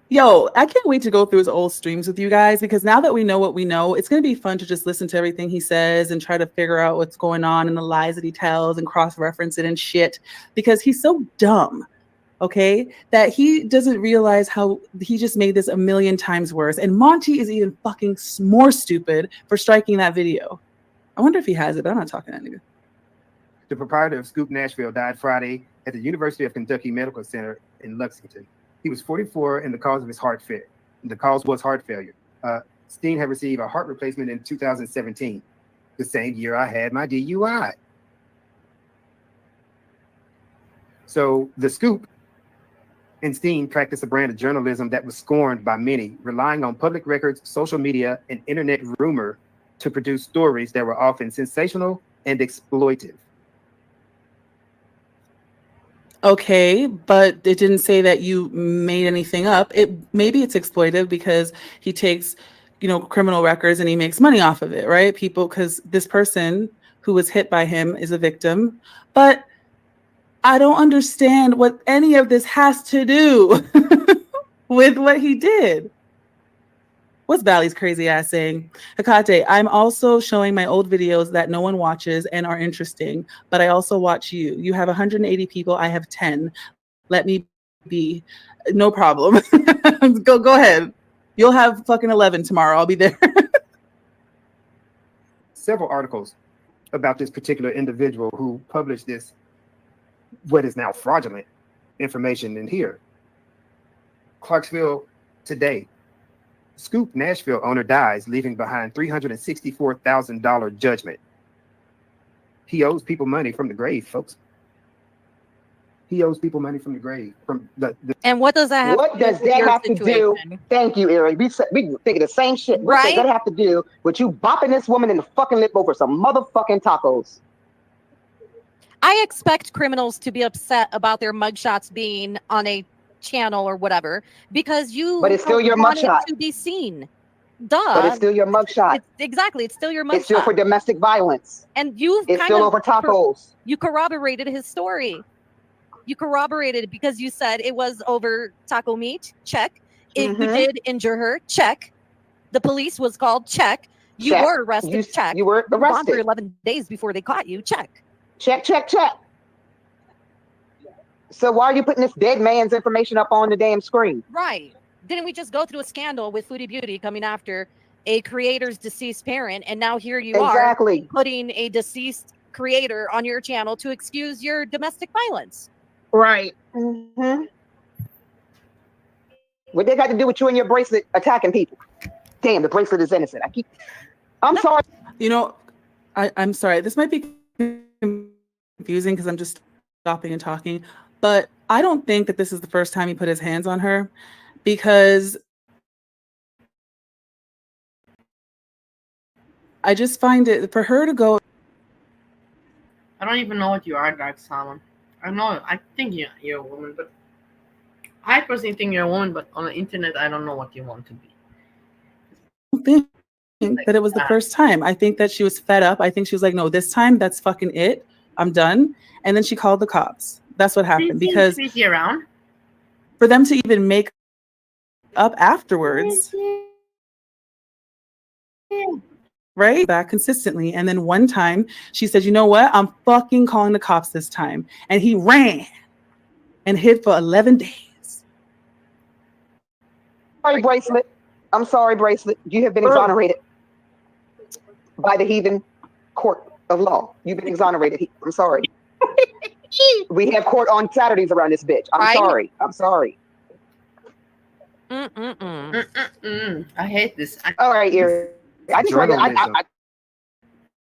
Yo, I can't wait to go through his old streams with you guys because now that we know what we know, it's going to be fun to just listen to everything he says and try to figure out what's going on and the lies that he tells and cross-reference it and shit because he's so dumb, okay, that he doesn't realize how he just made this a million times worse. And Monty is even fucking more stupid for striking that video. I wonder if he has it, but I'm not talking to that nigga. The proprietor of Scoop Nashville died Friday at the University of Kentucky Medical Center in Lexington. He was 44, and the cause of his heart failure. The cause was heart failure. Steen had received a heart replacement in 2017, the same year I had my DUI. So the Scoop and Steen practiced a brand of journalism that was scorned by many, relying on public records, social media, and internet rumor to produce stories that were often sensational and exploitive. Okay, but it didn't say that you made anything up. Maybe it's exploitive because he takes, criminal records and he makes money off of it, right? Because this person who was hit by him is a victim. But I don't understand what any of this has to do with what he did. What's Bally's crazy ass saying? Hecate, I'm also showing my old videos that no one watches and are interesting, but I also watch you. You have 180 people. I have 10. Let me be. No problem. Go ahead. You'll have fucking 11 tomorrow. I'll be there. Several articles about this particular individual who published this, what is now fraudulent information in here. Clarksville Today. Scoop Nashville owner dies, leaving behind $364,000 judgment. He owes people money from the grave, folks. He owes people money from the grave. From the And what does that have What to do does with that your have to do? situation? Thank you, Erie. We thinking the same shit. What does Right? that have to do with you bopping this woman in the fucking lip over some motherfucking tacos? I expect criminals to be upset about their mugshots being on a channel or whatever because you But it's still your want it mugshot. to be seen. But it's Duh. still your mugshot. Exactly. It's still your It's still for mugshot. domestic violence. And you've It's kind still of over tacos. you corroborated his story. You corroborated because you said it was over taco meat. Check. You did injure her. Check. The police was called. Check. You Check. were arrested. Check. You were You were gone for arrested. 11 days before they caught you. Check. Check, check, check. So why are you putting this dead man's information up on the damn screen? Right. Didn't we just go through a scandal with Foodie Beauty coming after a creator's deceased parent? And now here you Exactly. are putting a deceased creator on your channel to excuse your domestic violence. Right. Mm-hmm. What they got to do with you and your bracelet attacking people? Damn, the bracelet is innocent. I'm sorry. You know, I'm sorry. This might be confusing because I'm just stopping and talking, but I don't think that this is the first time he put his hands on her, because I just find it for her to go. I don't even know what you are, Dark Salmon. I think you're a woman, but I personally think you're a woman, but on the internet, I don't know what you want to be. I don't think that it was the first time. I think that she was fed up. I think she was like, no, this time that's fucking it. I'm done. And then she called the cops. That's what happened. Because Tracy around. For them to even make up afterwards, right? That consistently. And then one time she said, you know what? I'm fucking calling the cops this time. And he ran and hid for 11 days. Sorry, bracelet. I'm sorry, bracelet. You have been exonerated by the heathen court of law. You've been exonerated. I'm sorry. We have court on Saturdays around this bitch. I'm sorry. I'm sorry. I hate this. All right, Erie. I just want to.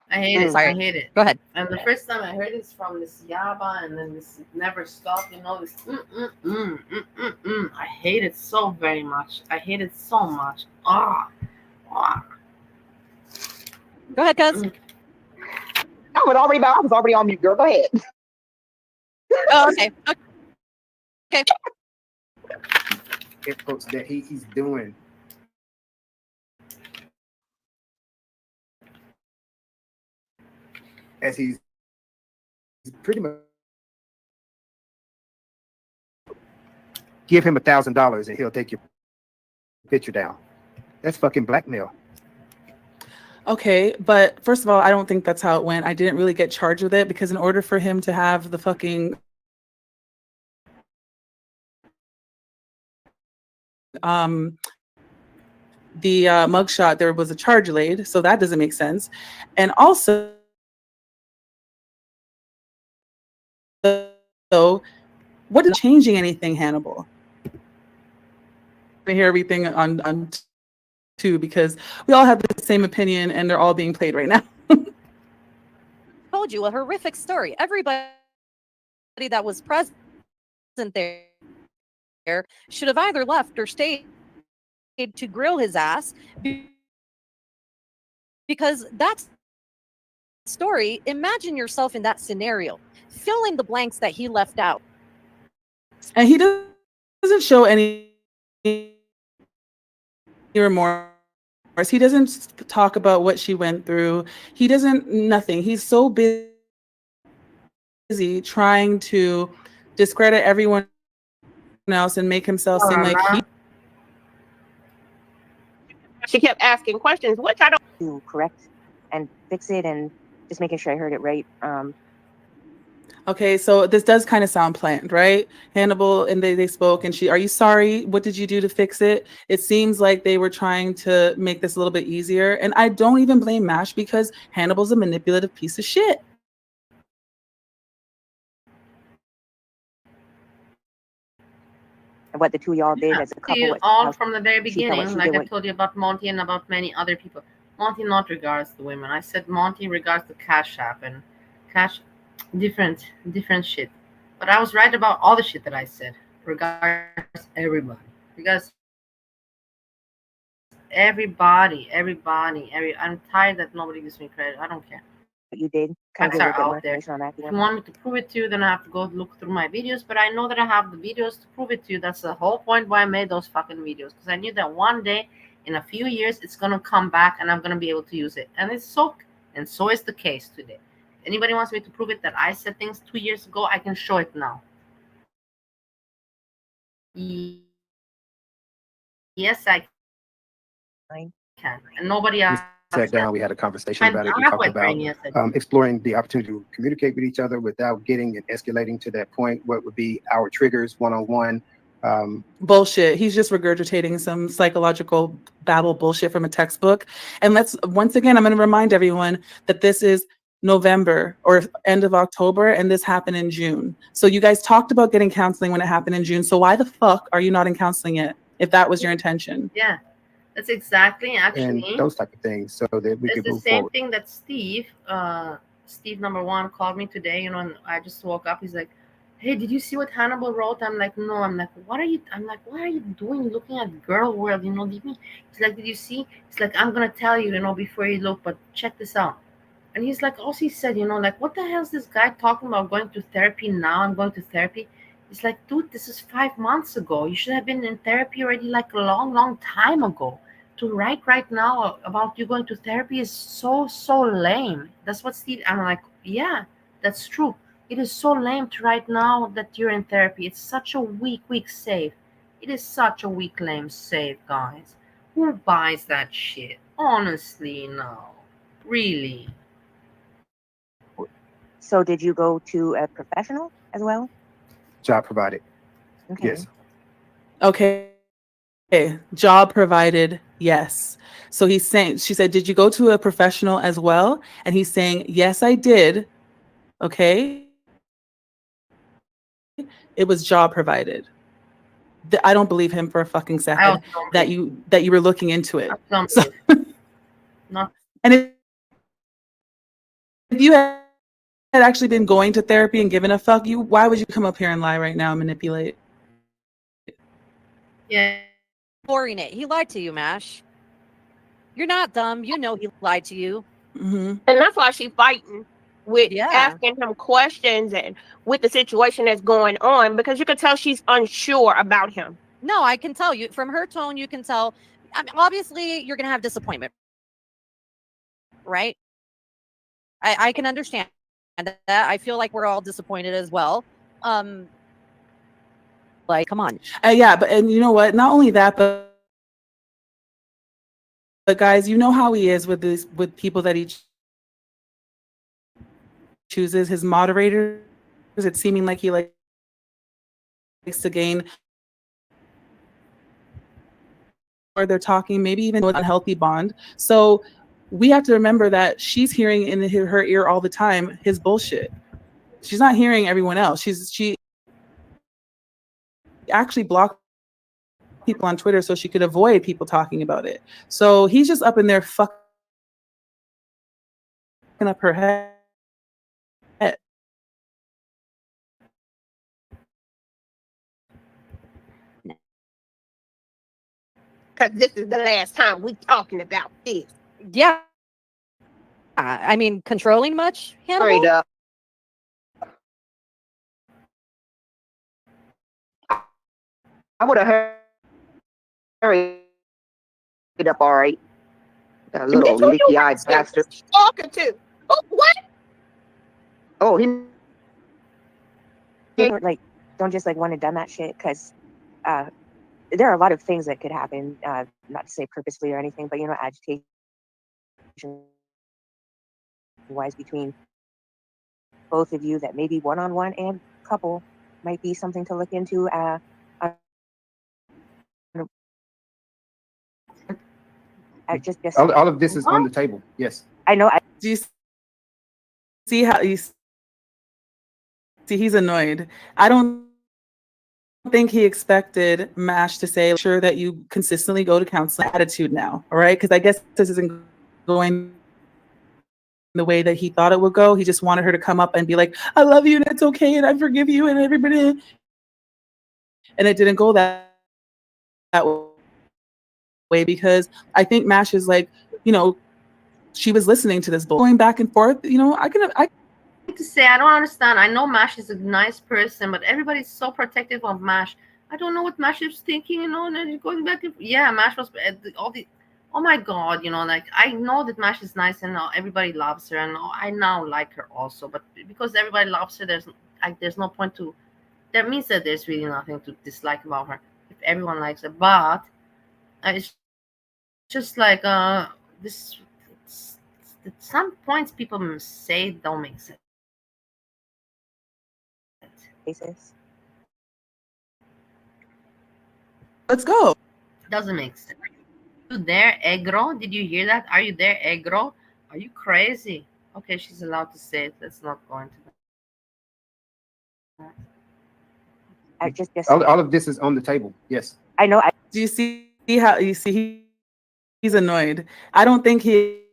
I hate it. Sorry. I hate it. Go ahead. And the first time I heard this from this Yaba, and then this never stopped. You know, this. I hate it so very much. I hate it so much. Ah. Go ahead, cuz. I was already on mute, girl. Go ahead. Oh, okay. Okay. Folks, that he's doing. As he's pretty much give him $1,000 and he'll take your picture down. That's fucking blackmail. Okay, but first of all, I don't think that's how it went. I didn't really get charged with it because in order for him to have the fucking mugshot, there was a charge laid, so that doesn't make sense. And also, so what is changing anything, Hannibal? I hear everything on too, because we all have the same opinion and they're all being played right now. Told you a horrific story. Everybody that was present there should have either left or stayed to grill his ass, because that's story. Imagine yourself in that scenario. Fill in the blanks that he left out. And he doesn't show any remorse. He doesn't talk about what she went through. He doesn't, nothing. He's so busy trying to discredit everyone else and make himself seem like he. She kept asking questions, which I don't to correct and fix it, and just making sure I heard it right. Okay, so this does kind of sound planned, right? Hannibal and they spoke, and are you sorry? What did you do to fix it? It seems like they were trying to make this a little bit easier. And I don't even blame MASH, because Hannibal's a manipulative piece of shit. What the two of y'all did as a couple. See, all from the very beginning, like I told you about Monty and about many other people. Monty not regards the women. I said Monty regards the Cash App and Cash, different shit. But I was right about all the shit that I said, regardless everybody. Because I'm tired that nobody gives me credit. I don't care. You did kind Facts of give a are little bit more out there. information on that. If you want me to prove it to you, then I have to go look through my videos. But I know that I have the videos to prove it to you. That's the whole point why I made those fucking videos. Because I knew that one day, in a few years, it's gonna come back and I'm gonna be able to use it. And so is the case today. Anybody wants me to prove it that I said things 2 years ago, I can show it now. Yes, I can. And nobody else Sat down, we had a conversation about it. We talked about exploring the opportunity to communicate with each other without getting and escalating to that point. What would be our triggers one-on-one? Bullshit. He's just regurgitating some psychological babble bullshit from a textbook. And once again, I'm going to remind everyone that this is November or end of October, and this happened in June. So you guys talked about getting counseling when it happened in June. So why the fuck are you not in counseling yet, if that was your intention? Yeah, that's exactly and those type of things, so that we it's could the move same forward. thing that Steve number one called me today, and I just woke up. He's like, hey, did you see what Hannibal wrote? I'm like, no. I'm like, what are you doing looking at Girl World? Leave me. He's like, did you see? He's like, I'm gonna tell you, before you look, but check this out. And he's like, also he said, like, what the hell is this guy talking about going to therapy now? I'm going to therapy. It's like, dude, this is 5 months ago. You should have been in therapy already like a long, long time ago. To write right now about you going to therapy is so lame. That's what Steve. I'm like, yeah, that's true. It is so lame to write now that you're in therapy. It's such a weak save. It is such a weak, lame save, guys. Who buys that shit? Honestly, no. Really. So did you go to a professional as well? Job provided. Okay. Yes. Okay. Job provided, yes. So she said, did you go to a professional as well? And he's saying, yes, I did. Okay. It was job provided. I don't believe him for a fucking second that you were looking into it. So, and if you had actually been going to therapy and given a fuck, why would you come up here and lie right now and manipulate? Yeah. Pouring it. He lied to you, Mash. You're not dumb. You know he lied to you. Mm-hmm. And that's why she's fighting with asking him questions and with the situation that's going on, because you could tell she's unsure about him. No, I can tell you from her tone. You can tell. I mean, obviously, you're gonna have disappointment, right? I can understand that. I feel like we're all disappointed as well. Like, come on. Yeah, and you know what? Not only that, but guys, you know how he is with people that he chooses, his moderators. It's seeming like he likes to gain, or they're talking, maybe even with an unhealthy bond. So we have to remember that she's hearing in her ear all the time his bullshit. She's not hearing everyone else. She actually blocked people on Twitter so she could avoid people talking about it. So he's just up in there fucking up her head. Because this is the last time we talking about this. Yeah. I mean, controlling much, Hannibal? Sorry, I would have hurried up, all right. That little leaky-eyed bastard. Talking to. Oh, what? Oh, he. Like, don't just like want to done that shit, because there are a lot of things that could happen. Not to say purposely or anything, but agitation wise between both of you, that maybe one-on-one and couple might be something to look into. Just All of this is on the table. Yes. I know. Do you see how you see? He's annoyed. I don't think he expected Mash to say, sure that you consistently go to counseling. Attitude now, all right? Because I guess this isn't going the way that he thought it would go. He just wanted her to come up and be like, I love you and it's okay and I forgive you and everybody. And it didn't go that way because I think Mash is like, you know, she was listening to this bull going back and forth. You know, I to say I don't understand. I know Mash is a nice person, but everybody's so protective of Mash. I don't know what Mash is thinking, you know, and then going back and yeah, Mash was all the oh my god, you know, like I know that Mash is nice and everybody loves her and I now like her also, but because everybody loves her, there's no point to that means that there's really nothing to dislike about her if everyone likes her, but it's just like this at some points people say don't make sense. Basis. Let's go. Doesn't make sense. Are you there, Egro? Did you hear that? Are you there, Egro? Are you crazy? Okay, she's allowed to say it. Let's not go into that. I just all of this is on the table. Yes. I know. Do you see how you see he's annoyed? I don't think he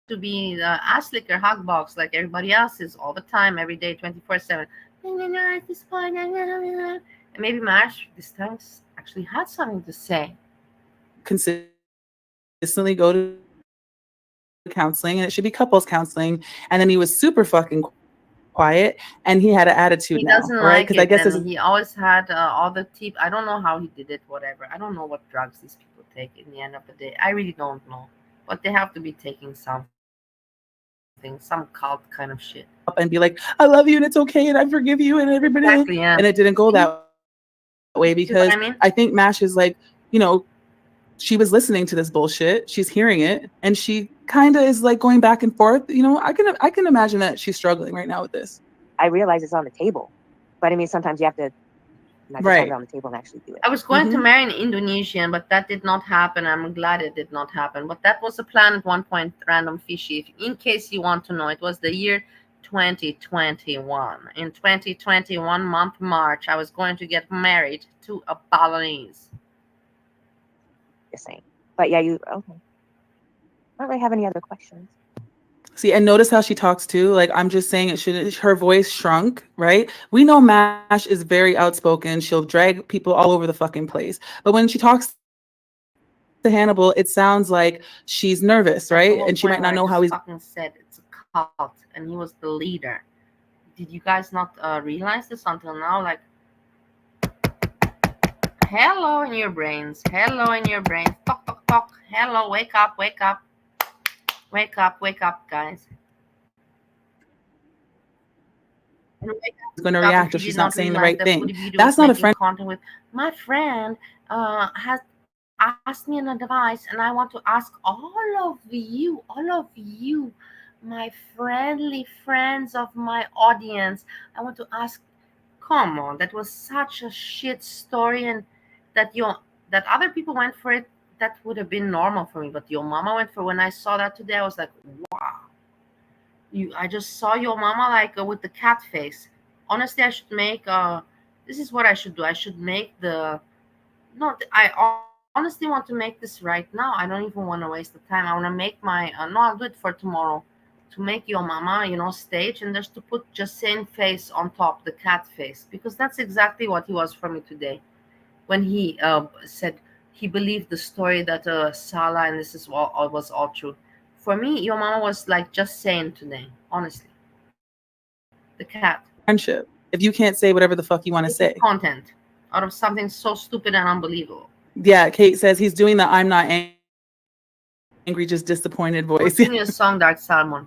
to be the ass licker hug box like everybody else is all the time, every day, 24/7. At this point, and maybe Mash this time actually had something to say. consistently go to counseling, and it should be couples counseling. And then he was super fucking quiet, and he had an attitude He now, doesn't right? like Because I it, guess and he always had all the tip. I don't know how he did it, whatever. I don't know what drugs these people take in the end of the day. I really don't know, but they have to be taking something, some cult kind of shit. And be like, I love you and it's okay and I forgive you and everybody. Exactly, yeah. And it didn't go that way because I think Mash is like, you know, she was listening to this bullshit. She's hearing it, and she kind of is like going back and forth. You know, I can imagine that she's struggling right now with this. I realize it's on the table, but I mean, sometimes you have to not just have it on the table and actually do it. I was going to marry an Indonesian, but that did not happen. I'm glad it did not happen. But that was a plan at one point, random fishy. In case you want to know, it was the year 2021. In 2021, month March, I was going to get married to a Balinese. Just saying. But yeah, you okay. I don't really have any other questions. See, and notice how she talks too. Like, I'm just saying it should, her voice shrunk, right? We know Mash is very outspoken. She'll drag people all over the fucking place. But when she talks to Hannibal, it sounds like she's nervous, right? And she might not know how he's fucking said it's a cult, and he was the leader. Did you guys not realize this until now? Like, hello in your brains. Hello in your brains. Talk, talk, talk. Hello, wake up, wake up. Wake up, guys. is going to react if she's not saying the right thing. That's not a friend. Content with my friend has asked me an advice, and I want to ask all of you, my friendly friends of my audience. I want to ask. Come on, that was such a shit story, and that other people went for it. That would have been normal for me, but your mama went for. When I saw that today, I was like, wow. I just saw your mama like with the cat face. Honestly, I should make this is what I should do. I should make I honestly want to make this right now. I don't even want to waste the time. I want to make my no, I'll do it for tomorrow. To make your mama, stage, and just to put just same face on top, the cat face, because that's exactly what he was for me today when he said he believed the story that Salah and this is was all true. For me, your mama was like just saying today, honestly. The cat. Friendship. If you can't say whatever the fuck you want to say. Content out of something so stupid and unbelievable. Yeah, Kate says he's doing the I'm not angry, just disappointed voice. Sing me a song, Dark Salmon.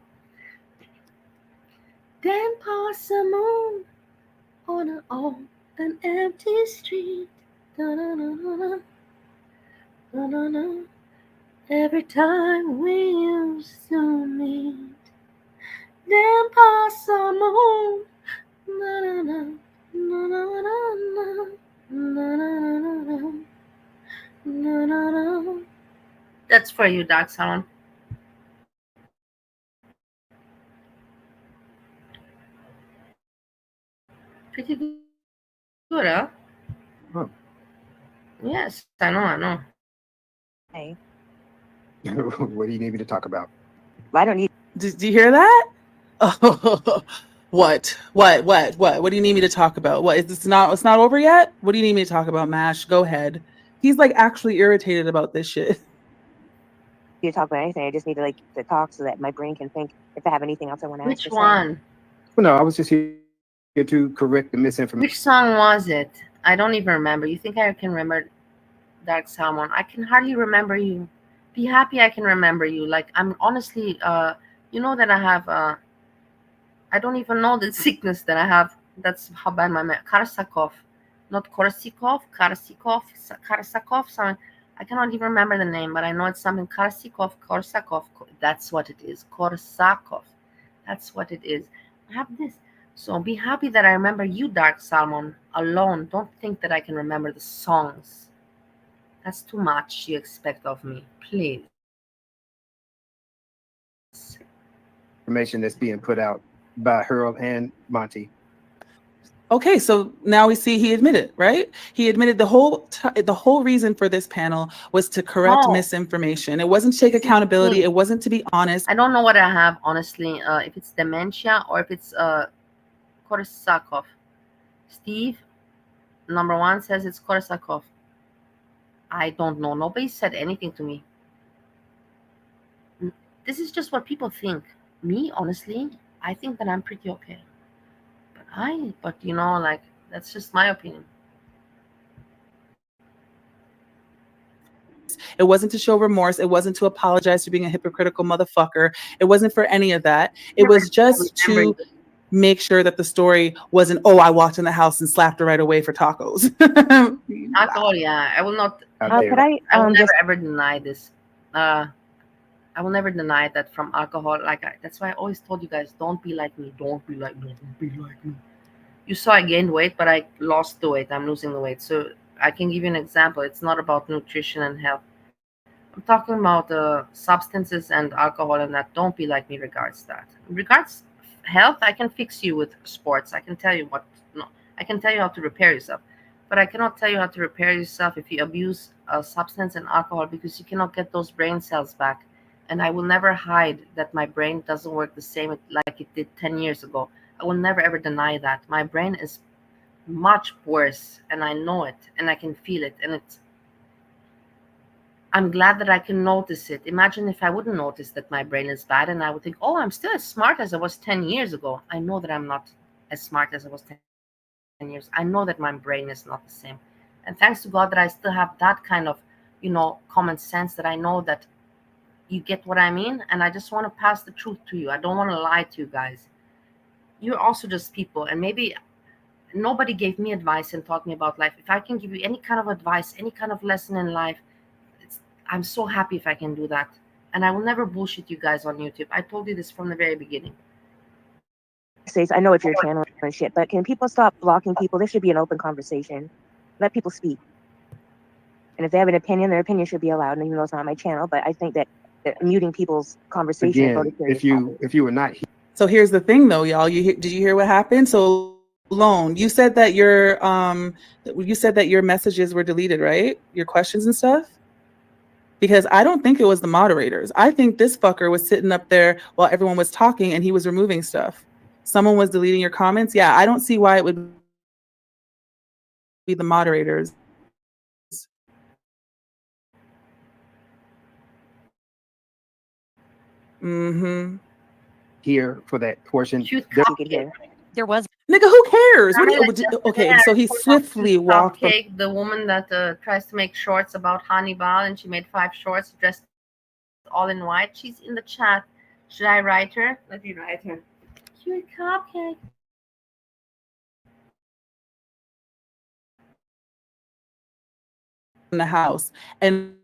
Then pass the moon on an empty street. Da-da-da-da-da. Da-da-da. Every time we used to meet, then pass the moon. Na-na-na, na-na-na-na, na-na-na-na, na-na-na. That's for you, Dark Salmon. Pretty good, huh? Oh. Yes, I know. Hey. What do you need me to talk about? I don't need Did you hear that? Oh, what? What do you need me to talk about? What is this not? It's not over yet. What do you need me to talk about, Mash? Go ahead. He's like actually irritated about this shit. You talk about anything. I just need to talk so that my brain can think if I have anything else I want to ask. Which one? Well, no, I was just here to correct the misinformation. Which song was it? I don't even remember. You think I can remember Dark Salmon? I can hardly remember you. Be happy I can remember you. Like, I'm honestly, you know that I have, I don't even know the sickness that I have. That's how bad my Karsakov, not Korsikov, Karsakov. Something. I cannot even remember the name, but I know it's something Korsakov. That's what it is. Korsakov. That's what it is. I have this. So be happy that I remember you, Dark Salmon, alone. Don't think that I can remember the songs. That's too much you expect of me. Please. Information that's being put out by Hurl and Monty. Okay, so now we see he admitted, right? He admitted the whole reason for this panel was to correct misinformation. It wasn't to take accountability. It wasn't to be honest. I don't know what I have, honestly, if it's dementia or if it's Korsakov. Steve, number one, says it's Korsakov. I don't know. Nobody said anything to me. This is just what people think. Me, honestly, I think that I'm pretty okay. But you know, like, that's just my opinion. It wasn't to show remorse. It wasn't to apologize for being a hypocritical motherfucker. It wasn't for any of that. It was just to make sure that the story wasn't, oh, I walked in the house and slapped her right away for tacos. Alcohol, yeah. I will not. Could I will never just ever deny this. I will never deny that from alcohol. That's why I always told you guys, don't be like me. Don't be like me. Don't be like me. You saw I gained weight, but I lost the weight. I'm losing the weight. So I can give you an example. It's not about nutrition and health. I'm talking about substances and alcohol and that. Don't be like me regards that. Regards health, I can fix you with sports. I can tell you what. No, I can tell you how to repair yourself. But I cannot tell you how to repair yourself if you abuse a substance and alcohol, because you cannot get those brain cells back. And I will never hide that my brain doesn't work the same like it did 10 years ago. I will never ever deny that. My brain is much worse, and I know it, and I can feel it, and I'm glad that I can notice it. Imagine if I wouldn't notice that my brain is bad, and I would think, oh, I'm still as smart as I was 10 years ago. I know that I'm not as smart as I was 10 years. I know that my brain is not the same. And thanks to God that I still have that kind of, common sense, that I know that you get what I mean. And I just want to pass the truth to you. I don't want to lie to you guys. You're also just people. And maybe nobody gave me advice and taught me about life. If I can give you any kind of advice, any kind of lesson in life, I'm so happy if I can do that. And I will never bullshit you guys on YouTube. I told you this from the very beginning. I know it's your channel and shit, but can people stop blocking people? There should be an open conversation. Let people speak. And if they have an opinion, their opinion should be allowed. And even though it's not my channel, but I think that muting people's conversation. Again, if you were not here. So here's the thing, though, y'all. Did you hear what happened? So, Lone, you said that your messages were deleted, right? Your questions and stuff. Because I don't think it was the moderators. I think this fucker was sitting up there while everyone was talking and he was removing stuff. Someone was deleting your comments. Yeah, I don't see why it would be the moderators. Mm-hmm. Here for that portion. There was. Nigga, who cares? Okay, so he swiftly walked. Cupcake, the woman that tries to make shorts about Hannibal, and she made 5 shorts dressed all in white. She's in the chat. Should I write her? Let me write her. Cute Cupcake. In the house, and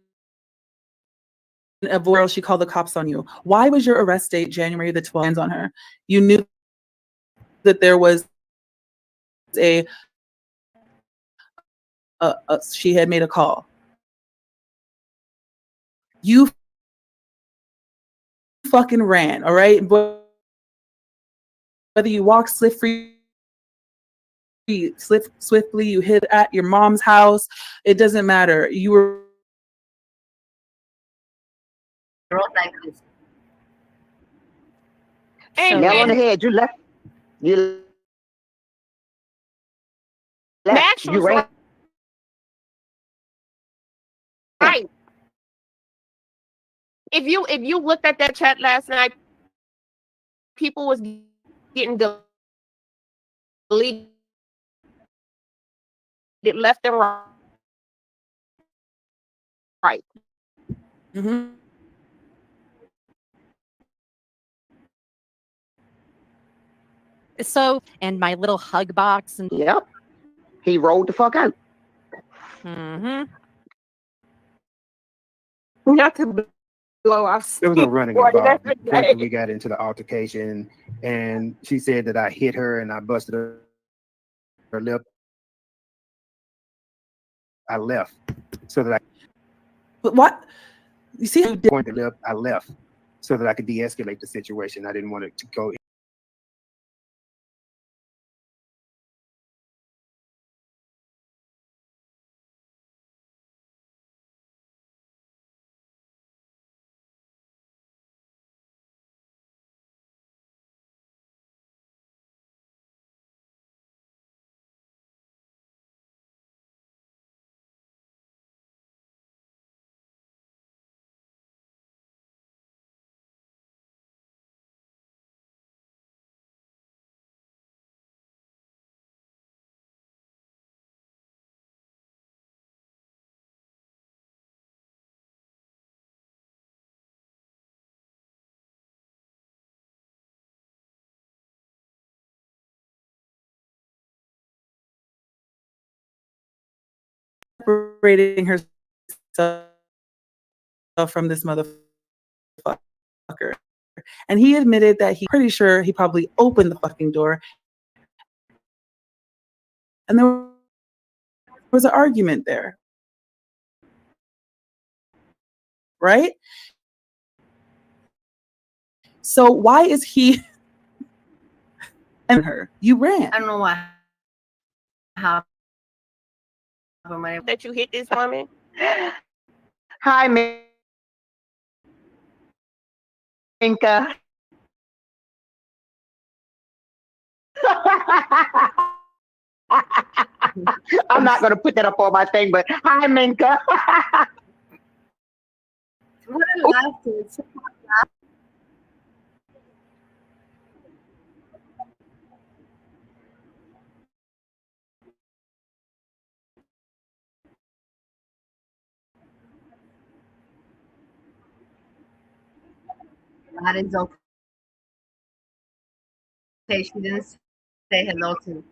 a girl, she called the cops on you. Why was your arrest date January the 12th on her? You knew that there was she had made a call. You fucking ran, all right? Whether you walk swiftly, you hid at your mom's house, it doesn't matter. You were wrote like this. And, Nail on and the head. You left. You left. Max You was ran. right. If you looked at that chat last night, people was getting deleted left and right. Mm-hmm. So, and my little hug box and Yep. He rolled the fuck out. mm-hmm. Not to blow off. There was no running Well, involved. that's After okay. we got into the altercation, and she said that I hit her and I busted her lip. I left so that I. But what? You see, Point the lip. I left so that I could de-escalate the situation. I didn't want it to go. separating herself from this motherfucker. And he admitted that he's pretty sure he probably opened the fucking door. And there was an argument there. Right? So why is he and her? You ran. I don't know what happened. That you hit this woman. Hi, Minka. I'm not going to put that up on my thing, but hi, Minka. What a laugh. That is okay. She didn't say hello to me.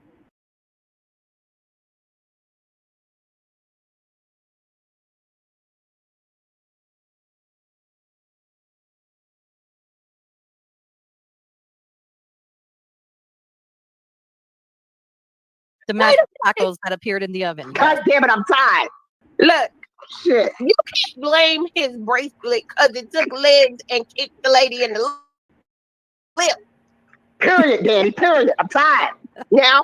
the mashed tacos that appeared in the oven. God damn it, I'm tired. Look, shit. You can't blame his bracelet because it took legs and kicked the lady in the lip. Period, Danny. Period. I'm tired. Now,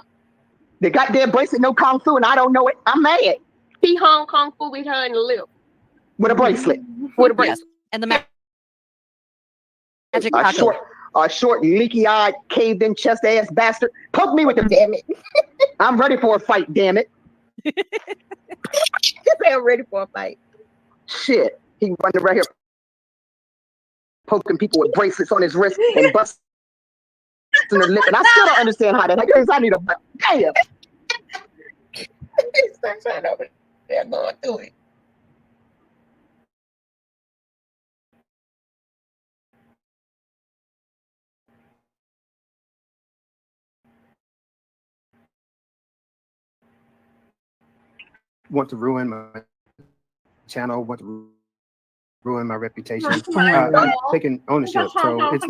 the goddamn bracelet no kung fu and I don't know it. I'm mad. He Hong Kong Fu with her in the lip. With a bracelet. With a bracelet. Yes. And the magic A taco. short, leaky-eyed, caved-in chest-ass bastard. Poke me with him, damn it. I'm ready for a fight, damn it. I'm ready for a fight. Shit. He running around here poking people with bracelets on his wrist and busting their lip. And I still don't understand how that happens. I need a damn. He's trying over there going through it. Want to ruin my channel, want to ruin my reputation. Oh, I'm taking ownership, so it's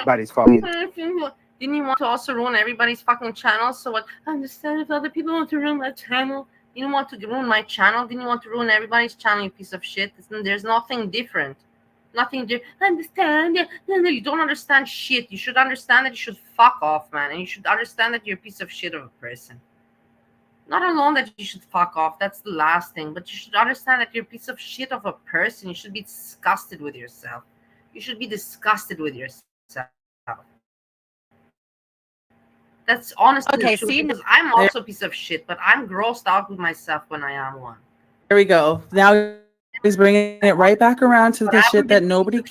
nobody's fault. Didn't you want to also ruin everybody's fucking channel? So what? I understand if other people want to ruin my channel. You didn't want to ruin my channel. Didn't you want to ruin everybody's channel, you piece of shit? There's nothing different. Nothing different. I understand. No, you don't understand shit. You should understand that you should fuck off, man. And you should understand that you're a piece of shit of a person. Not alone that you should fuck off. That's the last thing. But you should understand that you're a piece of shit of a person. You should be disgusted with yourself. You should be disgusted with yourself. That's honestly Okay, the truth, see, because I'm also a piece of shit, but I'm grossed out with myself when I am one. There we go. Now he's bringing it right back around to the shit that nobody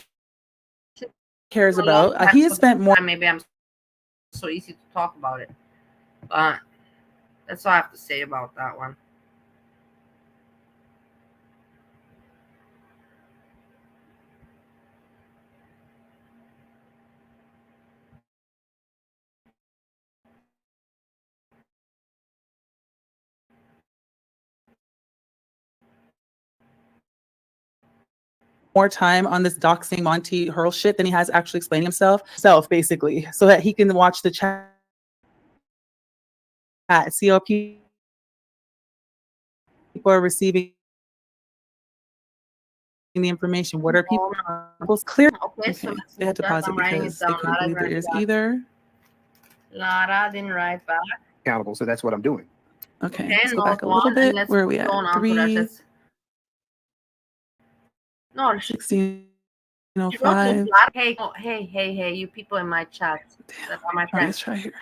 cares about. He has spent more. Maybe I'm so easy to talk about it, but that's all I have to say about that one. More time on this doxing Monty Hurl shit than he has actually explaining himself, basically, so that he can watch the chat, see how people are receiving the information. What are people's clear? Okay, so They had to pause it because they couldn't believe their ears either. Lara didn't write back. Accountable, so that's what I'm doing. Okay, Okay, let's go back a little bit. Where are we at? 3. No, 16:05. Hey, oh, hey, you people in my chat that are my All right, let's friends. try here.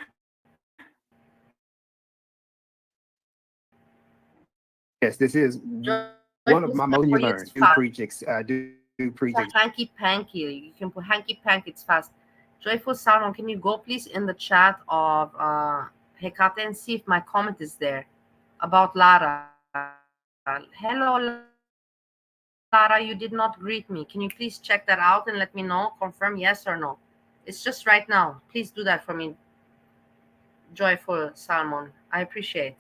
Yes, this is one of my most you learn. Do preach. Hanky panky. You can put hanky panky. It's fast. Joyful Salmon, can you go please in the chat of Hecate and see if my comment is there about Lara? Hello, Lara, you did not greet me. Can you please check that out and let me know? Confirm yes or no. It's just right now. Please do that for me, Joyful Salmon. I appreciate.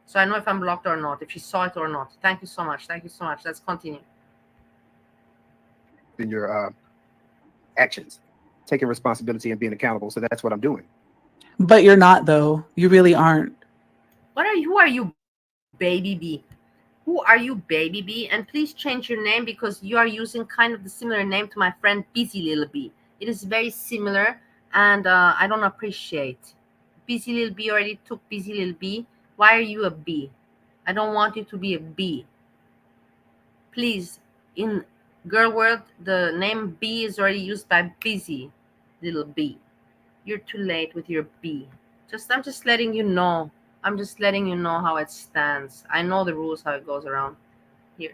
So I know if I'm blocked or not, if you saw it or not. Thank you so much. Thank you so much. Let's continue. In your actions, taking responsibility and being accountable. So that's what I'm doing. But you're not, though. You really aren't. What are you? Who are you, Baby B? Who are you, Baby B? And please change your name because you are using kind of the similar name to my friend Busy Little B. It is very similar, and I don't appreciate. Busy Little B already took Busy Little B. Why are you a B? I don't want you to be a B. Please, in girl world, the name B is already used by Busy Little B. You're too late with your B. I'm just letting you know. I'm just letting you know how it stands. I know the rules, how it goes around here.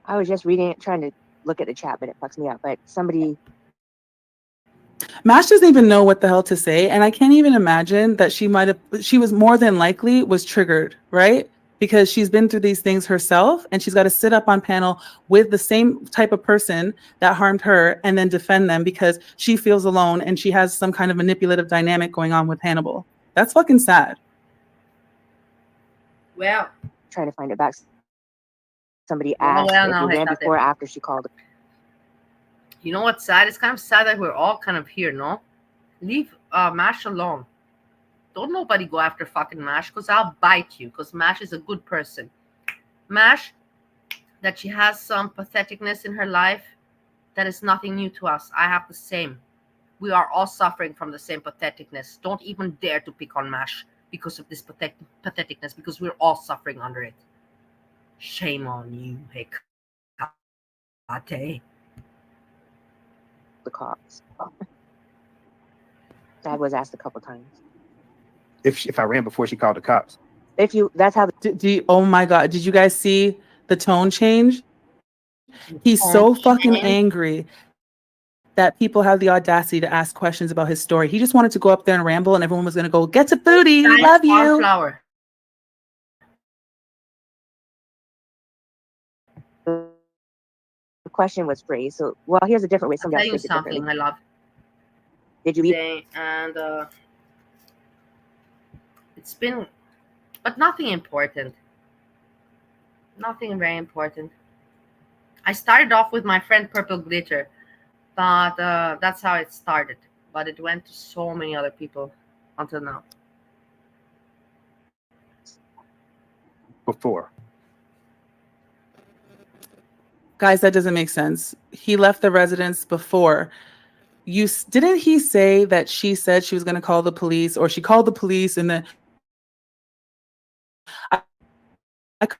I was just reading it, trying to look at the chat, but it fucks me up. But somebody, Mash doesn't even know what the hell to say, and I can't even imagine that she was more than likely was triggered, right? Because she's been through these things herself, and she's got to sit up on panel with the same type of person that harmed her and then defend them because she feels alone and she has some kind of manipulative dynamic going on with Hannibal. That's fucking sad. Well, trying to find it back. Somebody asked if you ran before or after she called. You know what's sad? It's kind of sad that we're all kind of here, no? Leave Mash alone. Don't nobody go after fucking Mash because I'll bite you because Mash is a good person. Mash, that she has some patheticness in her life, that is nothing new to us. I have the same. We are all suffering from the same patheticness. Don't even dare to pick on Mash because of this patheticness because we're all suffering under it. Shame on you, Hecate. The cops. That was asked a couple times. If I ran before she called the cops. That's how. Oh my God! Did you guys see the tone change? He's so fucking angry that people have the audacity to ask questions about his story. He just wanted to go up there and ramble, and everyone was going to go, "Get to Foodie, we love you." Flower. The question was phrased. So, well, here's a different way. I'll tell you something, my love. Did you read? And it's been, but nothing important. Nothing very important. I started off with my friend Purple Glitter, but that's how it started. But it went to so many other people until now. Before. Guys, that doesn't make sense. He left the residence before. Didn't he say that she said she was going to call the police, or she called the police, and then I could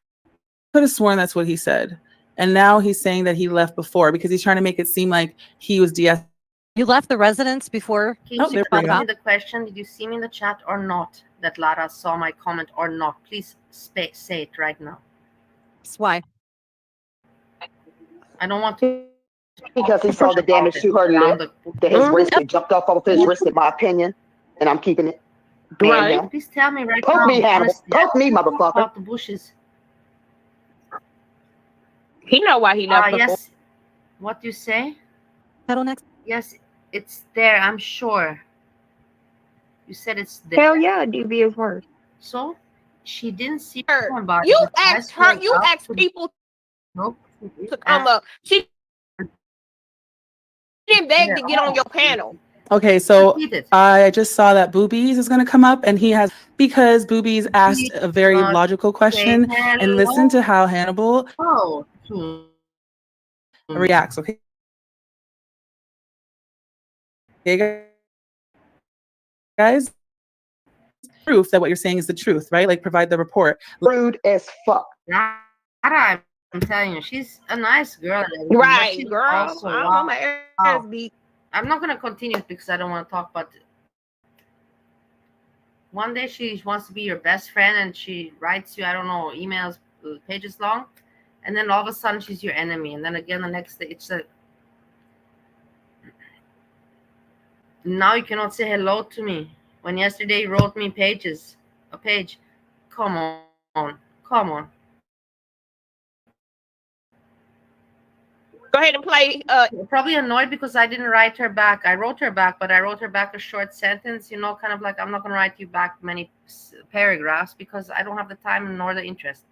have sworn that's what he said. And now he's saying that he left before because he's trying to make it seem like he was You left the residence before. Can you Oh, there we ask go. me the question? Did you see me in the chat or not? That Lara saw my comment or not? Please say it right now. Why? I don't want to. Because he saw the damage to her lip, that his wrist had jumped off of his wrist, in my opinion, and I'm keeping it. Right. Him. Please tell me right Poke now. me, Hannibal. Honestly, Poke me, motherfucker. About the bushes. He know why he left before. Yes. What you say? Next. Yes, it's there. I'm sure. You said it's there. Hell yeah, devious word. So she didn't see her. somebody. You Her asked eyes her. went You up asked to- people Nope. to come up. She didn't beg to get on your panel. Okay, so I just saw that Boobies is going to come up, and he has, because Boobies asked a very logical question, and listen to how Hannibal reacts. Okay, guys, proof that what you're saying is the truth, right? Like provide the report. Rude as fuck. I'm telling you, she's a nice girl. Right, She's girl. also, I don't want my ass beat. I'm not gonna continue because I don't want to talk. But one day she wants to be your best friend, and she writes you, I don't know, emails pages long, and then all of a sudden she's your enemy, and then again the next day it's like, now you cannot say hello to me when yesterday you wrote me a page. Come on. Go ahead and play. You're probably annoyed because I didn't write her back. I wrote her back, but I wrote her back a short sentence, kind of like, I'm not going to write you back many paragraphs because I don't have the time nor the interest.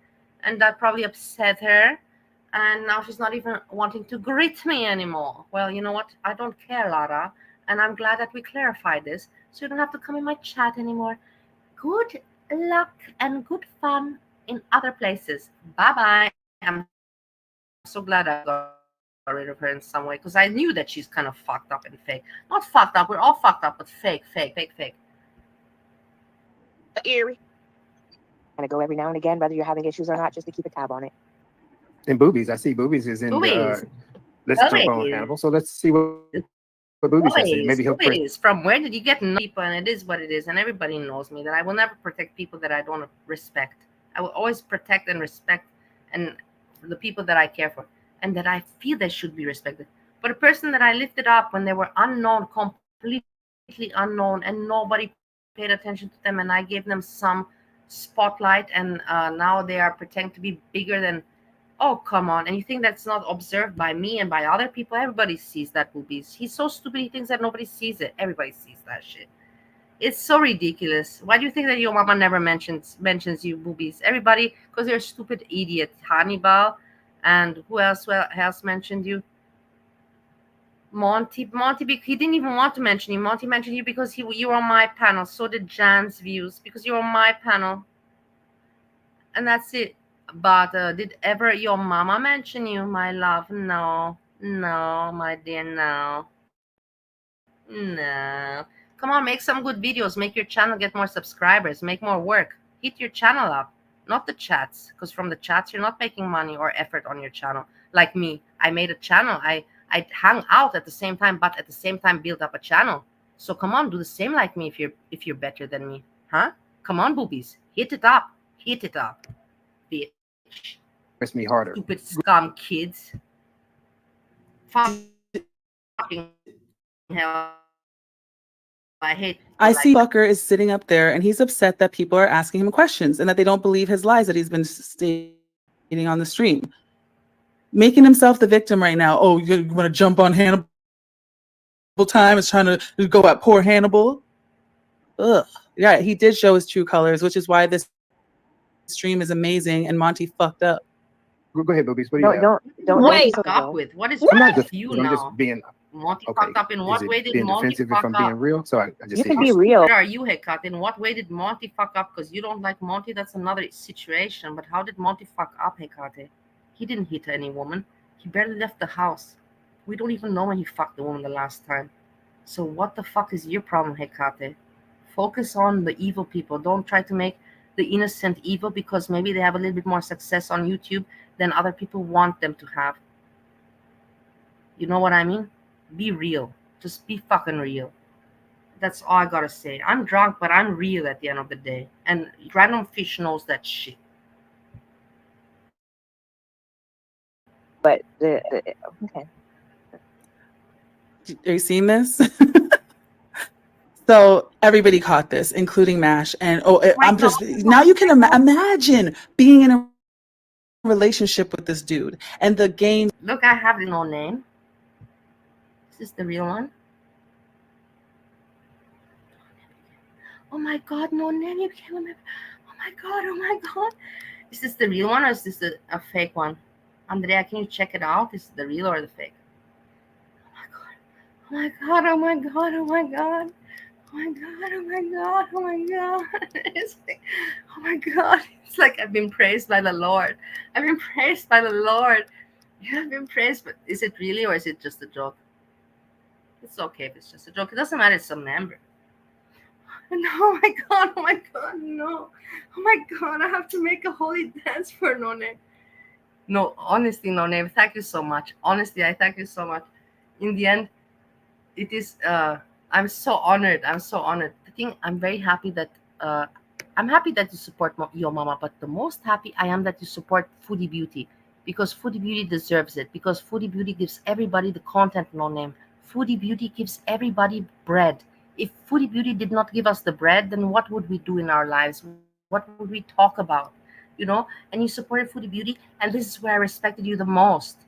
And that probably upset her. And now she's not even wanting to greet me anymore. Well, you know what? I don't care, Lara. And I'm glad that we clarified this. So you don't have to come in my chat anymore. Good luck and good fun in other places. Bye-bye. I'm so glad I got rid of her in some way because I knew that she's kind of fucked up and fake. Not fucked up, we're all fucked up, but fake. Eerie. Gonna go every now and again, whether you're having issues or not, just to keep a tab on it. And Boobies, I see Boobies is in Boobies. let's jump on Hannibal. So let's see what Boobies has to say. Maybe he'll Boobies. From where did you get people? And it is what it is. And everybody knows me that I will never protect people that I don't respect. I will always protect and respect and the people that I care for and that I feel they should be respected. But a person that I lifted up when they were unknown, completely unknown, and nobody paid attention to them, and I gave them some spotlight, and now they are pretending to be bigger than. Oh, come on. And you think that's not observed by me and by other people? Everybody sees that, Boobies. He's so stupid, he thinks that nobody sees it. Everybody sees that shit. It's so ridiculous. Why do you think that your mama never mentions you, Boobies? Everybody, because you're a stupid idiot. Hannibal, and who else mentioned you? Monty, he didn't even want to mention you. Monty mentioned you because you were on my panel. So did Jan's Views, because you were on my panel. And that's it. But did ever your mama mention you, my love? No, my dear, no. Come on, make some good videos. Make your channel get more subscribers. Make more work. Hit your channel up, not the chats. Because from the chats, you're not making money or effort on your channel. Like me, I made a channel. I hung out at the same time, but at the same time build up a channel. So come on, do the same like me if you're better than me, huh? Come on, Boobies, hit it up, bitch. press me harder. Stupid scum kids. Fucking hell. I see Fucker is sitting up there and he's upset that people are asking him questions and that they don't believe his lies that he's been stating on the stream. Making himself the victim right now. Oh, you want to jump on Hannibal time? Is trying to go at poor Hannibal. Ugh. Yeah, he did show his true colors, which is why this stream is amazing and Monty fucked up. Go ahead, Boobies. What do you Don't wait. Stop with what is I'm not you I'm now? just being Monty okay. fucked up in what Is it way did being Monty defensive fuck if I'm up? being real? So I just You say can be yes. real. Where are you, Hekat? In what way did Monty fuck up? Because you don't like Monty, that's another situation. But how did Monty fuck up, Hekate? He didn't hit any woman. He barely left the house. We don't even know when he fucked the woman the last time. So what the fuck is your problem, Hekate? Focus on the evil people. Don't try to make the innocent evil because maybe they have a little bit more success on YouTube than other people want them to have. You know what I mean? Be real. Just be fucking real. That's all I gotta say. I'm drunk, but I'm real at the end of the day. And Random Fish knows that shit. But okay. Are you seeing this? So everybody caught this, including Mash. And I'm just now you can imagine being in a relationship with this dude and the game. Look, I have no name. Is this the real one? Oh my god, no name, you can't remember. Oh my god, oh my god. Is this the real one or is this a fake one? Andrea, can you check it out? Is it the real or the fake? Oh my god, oh my god, oh my god. Oh my god, oh my god, oh my god. It's like, oh my god. It's like I've been praised by the Lord. I've been praised by the Lord. You have been praised, but is it really or is it just a joke? It's okay if it's just a joke. It doesn't matter, it's some number. No, oh my god, oh my god, no. Oh my god, I have to make a holy dance for None. No, honestly, None, thank you so much. Honestly, I thank you so much. In the end, it is I'm so honored. I'm so honored. I think I'm very happy that I'm happy that you support your mama, but the most happy I am that you support Foodie Beauty, because Foodie Beauty deserves it, because Foodie Beauty gives everybody the content, No Name. Foodie Beauty gives everybody bread. If Foodie Beauty did not give us the bread, then what would we do in our lives? What would we talk about? You know, and you supported Foodie Beauty, and this is where I respected you the most.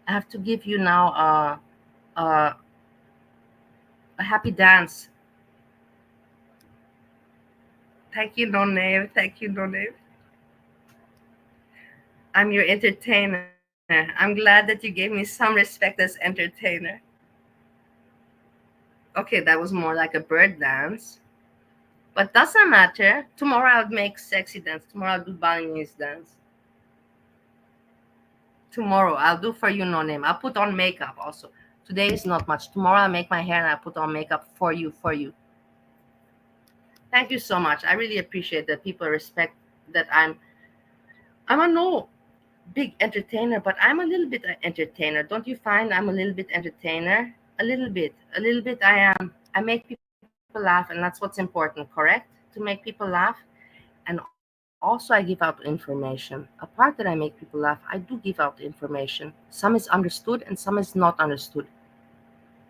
I have to give you now a happy dance. Thank you, Nonave. Thank you, Nonave. I'm your entertainer. I'm glad that you gave me some respect as entertainer. Okay, that was more like a bird dance. But doesn't matter. Tomorrow I'll make sexy dance. Tomorrow I'll do Balinese dance. Tomorrow I'll do for you, No Name. I'll put on makeup also. Today is not much. Tomorrow I'll make my hair and I'll put on makeup for you, Thank you so much. I really appreciate that people respect that I'm a no big entertainer, but I'm a little bit an entertainer. Don't you find I'm a little bit entertainer? A little bit I am. I make people laugh, and that's what's important, correct? To make people laugh. And also I give out information. Apart that I make people laugh, I do give out information. Some is understood and some is not understood.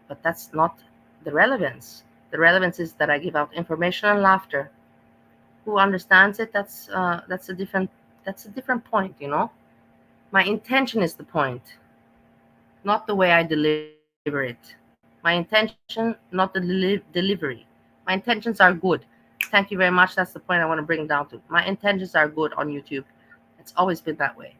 But that's not the relevance. The relevance is that I give out information and laughter. Who understands it? That's a different point, you know. My intention is the point, not the way I deliver it. My intention, not the delivery. My intentions are good. Thank you very much. That's the point I want to bring down to. My intentions are good on YouTube. It's always been that way.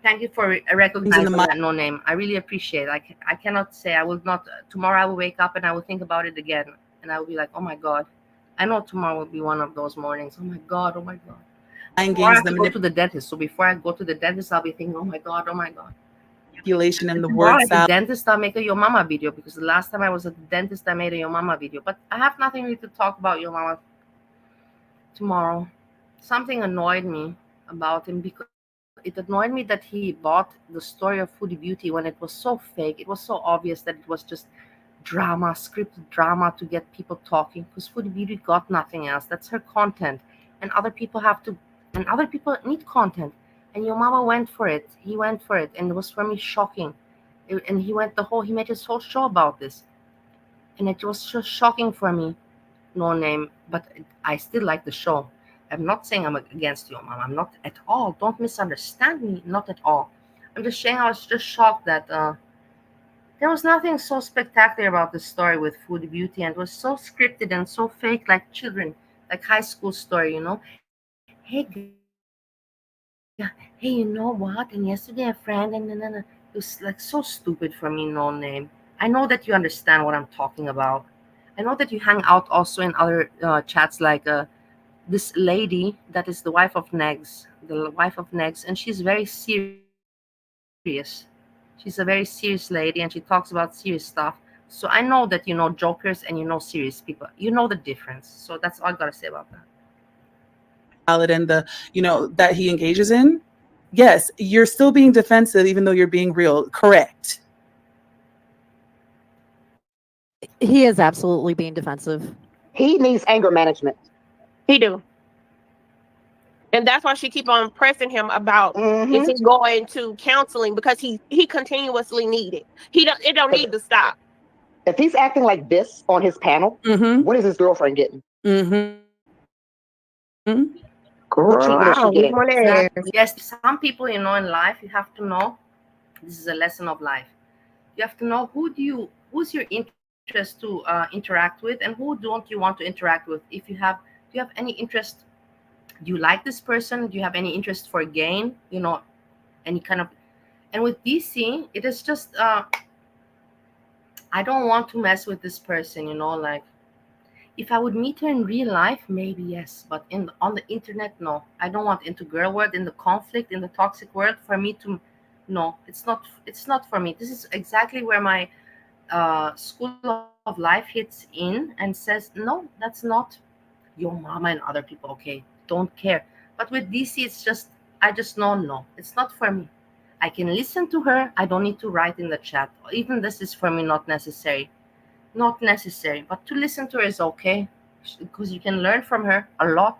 Thank you for recognizing that, No Name. I really appreciate it. I cannot say I will not. Tomorrow I will wake up and I will think about it again. And I will be like, oh my God. I know tomorrow will be one of those mornings. Oh my God, oh my God. Tomorrow I have to go to the dentist. So before I go to the dentist, I'll be thinking, oh my God, oh my God. Manipulation and the Tomorrow word at the salad. dentist, I'll make a Yo Mama video, because the last time I was at the dentist, I made a Yo Mama video. But I have nothing really to talk about Yo Mama tomorrow. Something annoyed me about him, because it annoyed me that he bought the story of Foodie Beauty when it was so fake. It was so obvious that it was just drama, scripted drama to get people talking, because Foodie Beauty got nothing else. That's her content. And other people need content. And Yo Mama went for it. He went for it. And it was for me shocking. And he made his whole show about this. And it was just shocking for me. No Name. But I still like the show. I'm not saying I'm against Yo Mama. I'm not at all. Don't misunderstand me. Not at all. I'm just saying I was just shocked that there was nothing so spectacular about the story with Foodie Beauty, and it was so scripted and so fake, like children, like high school story, you know. Hey, you know what? And yesterday a friend, and it was like so stupid for me, No Name. I know that you understand what I'm talking about. I know that you hang out also in other chats, like this lady that is the wife of Negs, and she's very serious. She's a very serious lady, and she talks about serious stuff. So I know that you know jokers and you know serious people. You know the difference. So that's all I gotta say about that. Salad and the that he engages in. Yes, you're still being defensive even though you're being real. Correct. He is absolutely being defensive. He needs anger management. He do. And that's why she keep on pressing him about is he Mm-hmm. going to counseling, because he continuously need it. It don't need to stop. If he's acting like this on his panel, what is his girlfriend getting? What treatment is she getting? Exactly. Yes, some people, you know, in life, you have to know. This is a lesson of life. You have to know who's your interest to interact with, and who don't you want to interact with. If you have, do you have any interest? Do you like this person? Do you have any interest for gain? You know, any kind of. And with DC, it is just I don't want to mess with this person. You know, like if I would meet her in real life, maybe yes, but on the internet, no. I don't want into girl world, in the conflict, in the toxic world. For me to, no, it's not for me. This is exactly where my school of life hits in and says, no, that's not your mama and other people. Okay, don't care. But with DC, it's just I just know, no, it's not for me. I can listen to her. I don't need to write in the chat. Even this is for me not necessary. Not necessary, but to listen to her is okay, because you can learn from her a lot.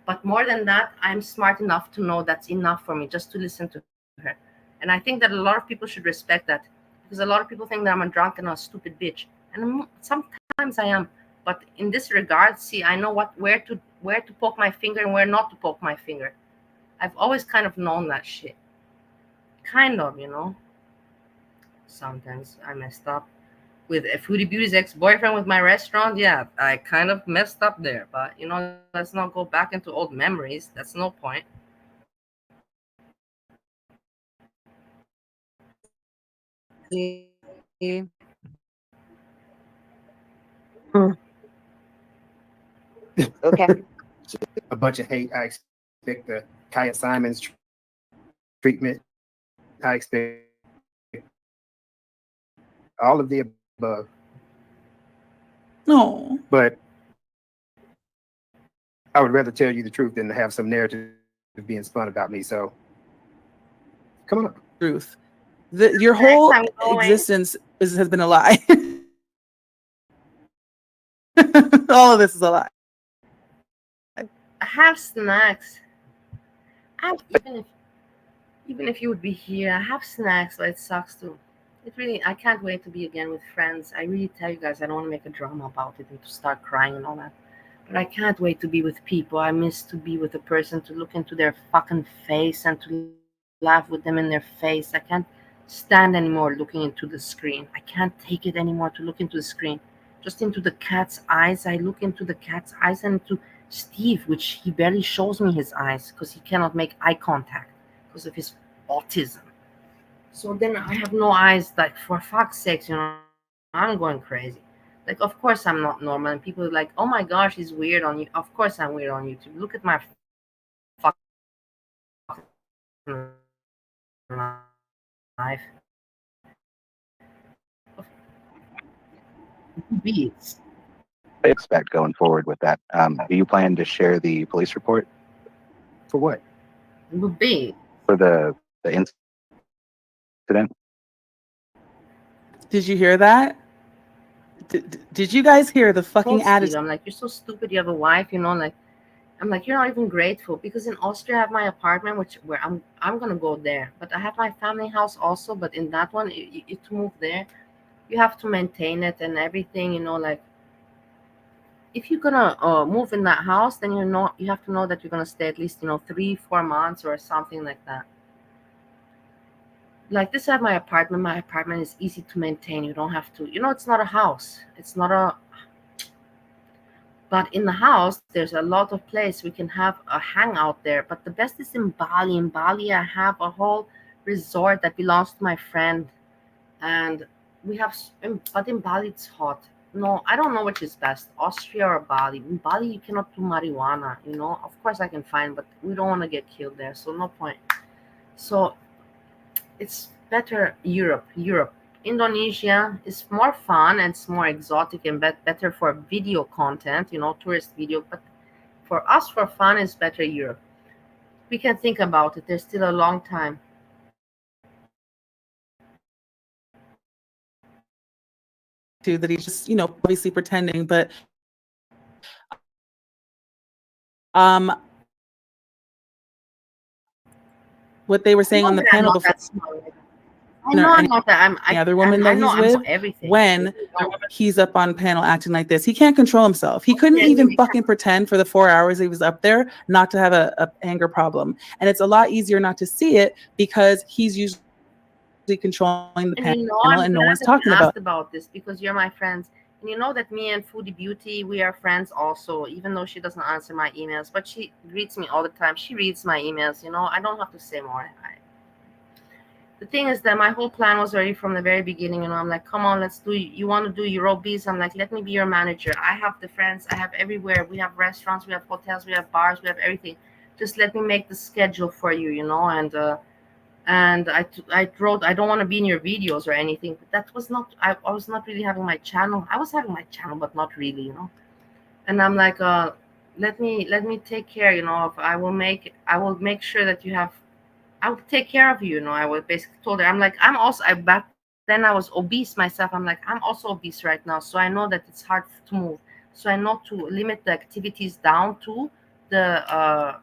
But more than that, I'm smart enough to know that's enough for me just to listen to her. And I think that a lot of people should respect that, because a lot of people think that I'm a drunk and a stupid bitch, and sometimes I am. But in this regard, see, I know where to poke my finger and where not to poke my finger. I've always kind of known that shit. Kind of, you know. Sometimes I messed up with a Foodie Beauty's ex-boyfriend with my restaurant. Yeah, I kind of messed up there, but you know, let's not go back into old memories. That's no point. Okay. A bunch of hate. I expect the Kaya Simons treatment. I expect all of the above. No. But I would rather tell you the truth than to have some narrative being spun about me. So come on. Truth. Your whole I'm going. existence has been a lie. All of this is a lie. I have snacks. Even if you would be here, I have snacks, but it sucks too. It really, I can't wait to be again with friends. I really tell you guys, I don't want to make a drama about it and to start crying and all that. But I can't wait to be with people. I miss to be with a person, to look into their fucking face and to laugh with them in their face. I can't stand anymore looking into the screen. I can't take it anymore to look into the screen. Just into the cat's eyes. I look into the cat's eyes and into Steve, which he barely shows me his eyes because he cannot make eye contact because of his autism. So then I have no eyes. Like, for fuck's sakes, you know, I'm going crazy. Like, of course I'm not normal, and people are like, oh my gosh, he's weird on you. Of course I'm weird on YouTube. Look at my fucking life. Beats. I expect going forward with that. Do you plan to share the police report? For what? Would be. For the incident? Did you hear that? Did you guys hear the fucking attitude? I'm like, you're so stupid. You have a wife, you know. Like, I'm like, you're not even grateful, because in Austria I have my apartment, where I'm gonna go there. But I have my family house also. But in that one, to move there, you have to maintain it and everything. You know, like, if you're gonna move in that house, then you have to know that you're gonna stay at least 3-4 months or something like that. Like this, I have my apartment. My apartment is easy to maintain. You don't have to, it's not a house. It's not a. But in the house, there's a lot of place we can have a hangout there. But the best is in Bali. In Bali, I have a whole resort that belongs to my friend, and we have. But in Bali, it's hot. No, I don't know which is best, Austria or Bali. In Bali, you cannot do marijuana. Of course I can find, but we don't want to get killed there, so no point. So it's better Europe. Indonesia is more fun and it's more exotic and better for video content, tourist video. But for us, for fun, is better Europe. We can think about it. There's still a long time. To that he's just, you know, obviously pretending, but what they were saying on the I'm panel not before, that smart. I know or I'm any not that. other woman I that know he's I'm with, not everything. when he's up on panel acting like this, he can't control himself. He couldn't even fucking pretend for the 4 hours he was up there not to have a anger problem. And it's a lot easier not to see it because he's usually controlling the And you know, panel I'm and no glad one's that you talking about asked about this because you're my friends. And you know that me and Foodie Beauty, we are friends also, even though she doesn't answer my emails, but she greets me all the time. She reads my emails, you know. I don't have to say more. The thing is that my whole plan was already from the very beginning, you know. I'm like, come on, let's do, you want to do Eurobees? I'm like, let me be your manager. I have the friends, I have everywhere. We have restaurants, we have hotels, we have bars, we have everything. Just let me make the schedule for you, you know. And I wrote, I don't want to be in your videos or anything, but that was not, I was not really having my channel. I was having my channel, but not really, you know. And I'm like, let me take care, you know, I will make sure that you have, I will take care of you, you know. I was basically told her, I'm like, I'm also, I back then I was obese myself. I'm like, I'm also obese right now, so I know that it's hard to move. So I know to limit the activities down the uh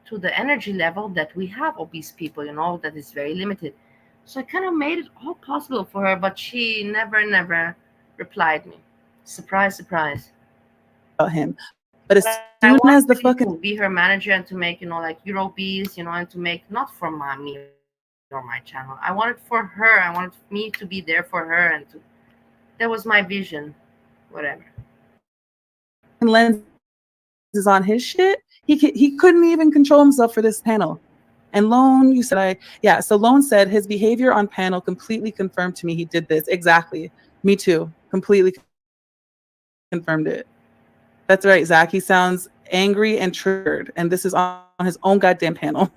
to the energy level that we have obese people, you know, that is very limited. So I kind of made it all possible for her, but she never replied me. Surprise, surprise. him. But as But I soon wanted as the really fucking to be her manager and to make, you know, like Eurobees, you know, and to make not for me or my channel. I wanted for her. I wanted me to be there for her, and to, that was my vision. Whatever. lenses on his shit, he couldn't even control himself for this panel. And Lone, you said so Lone said his behavior on panel completely confirmed to me he did this. Exactly. Me too. Completely confirmed it. That's right, Zach. He sounds angry and triggered, and this is on his own goddamn panel.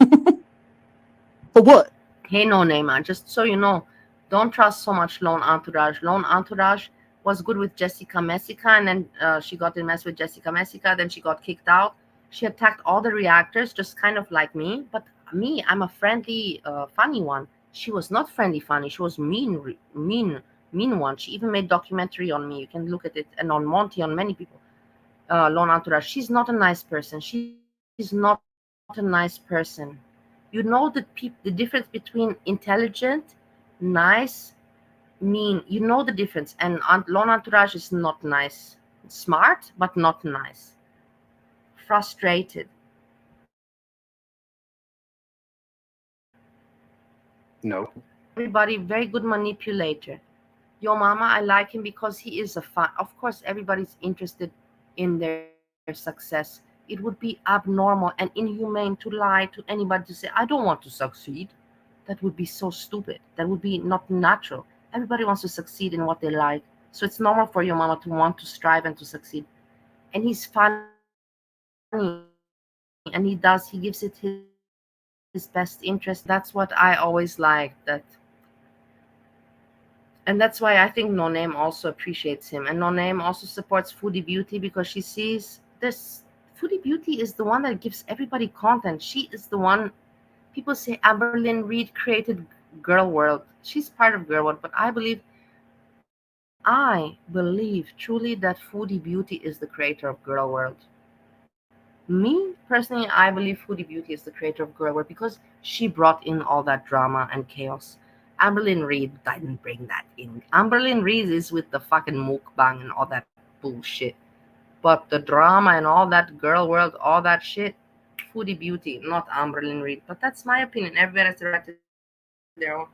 For what? Hey, no name, just so you know, don't trust so much Lone Entourage. Lone Entourage was good with Jessica Messica, and then she got in mess with Jessica Messica. Then she got kicked out. She attacked all the reactors, just kind of like me. But me, I'm a friendly, funny one. She was not friendly, funny. She was mean one. She even made documentary on me. You can look at it, and on Monty, on many people. Lone Entourage. She's not a nice person. She's not a nice person. You know the difference between intelligent, nice, mean. You know the difference. And Lone Entourage is not nice. Smart, but not nice. Frustrated. No. Everybody, very good manipulator. Yo mama, I like him because he is a fun. Of course, everybody's interested in their success. It would be abnormal and inhumane to lie to anybody to say, I don't want to succeed. That would be so stupid. That would be not natural. Everybody wants to succeed in what they like. So it's normal for your mama to want to strive and to succeed. And he's funny and he gives it his best interest. That's what I always like. And that's why I think No Name also appreciates him. And No Name also supports Foodie Beauty because she sees this. Foodie Beauty is the one that gives everybody content. She is the one. People say Amberlynn Reed created Girl World. She's part of Girl World, but I believe truly that Foodie Beauty is the creator of Girl World. Me personally, I believe Foodie Beauty is the creator of Girl World because she brought in all that drama and chaos. Amberlynn Reed didn't bring that in. Amberlynn Reed is with the fucking mukbang and all that bullshit. But the drama and all that Girl World, all that shit, Foodie Beauty, not Amberlynn Reed. But that's my opinion. Everybody has the right to their own.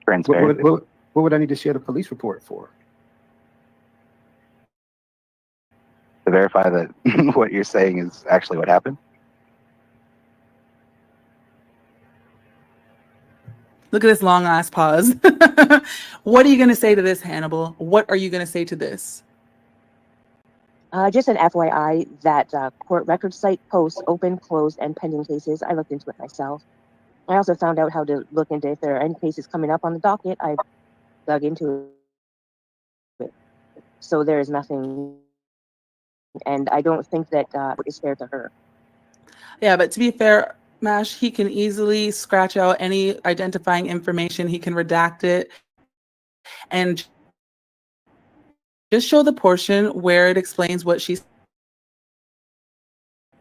Transparency. What would I need to share the police report for? To verify that what you're saying is actually what happened. Look at this long ass pause. What are you going to say to this, Hannibal? What are you going to say to this? Just an FYI that court record site posts open, closed, and pending cases. I looked into it myself. I also found out how to look into if there are any cases coming up on the docket. I dug into it. So there is nothing, and I don't think that is fair to her. Yeah, but to be fair, Mash, he can easily scratch out any identifying information. He can redact it and just show the portion where it explains what she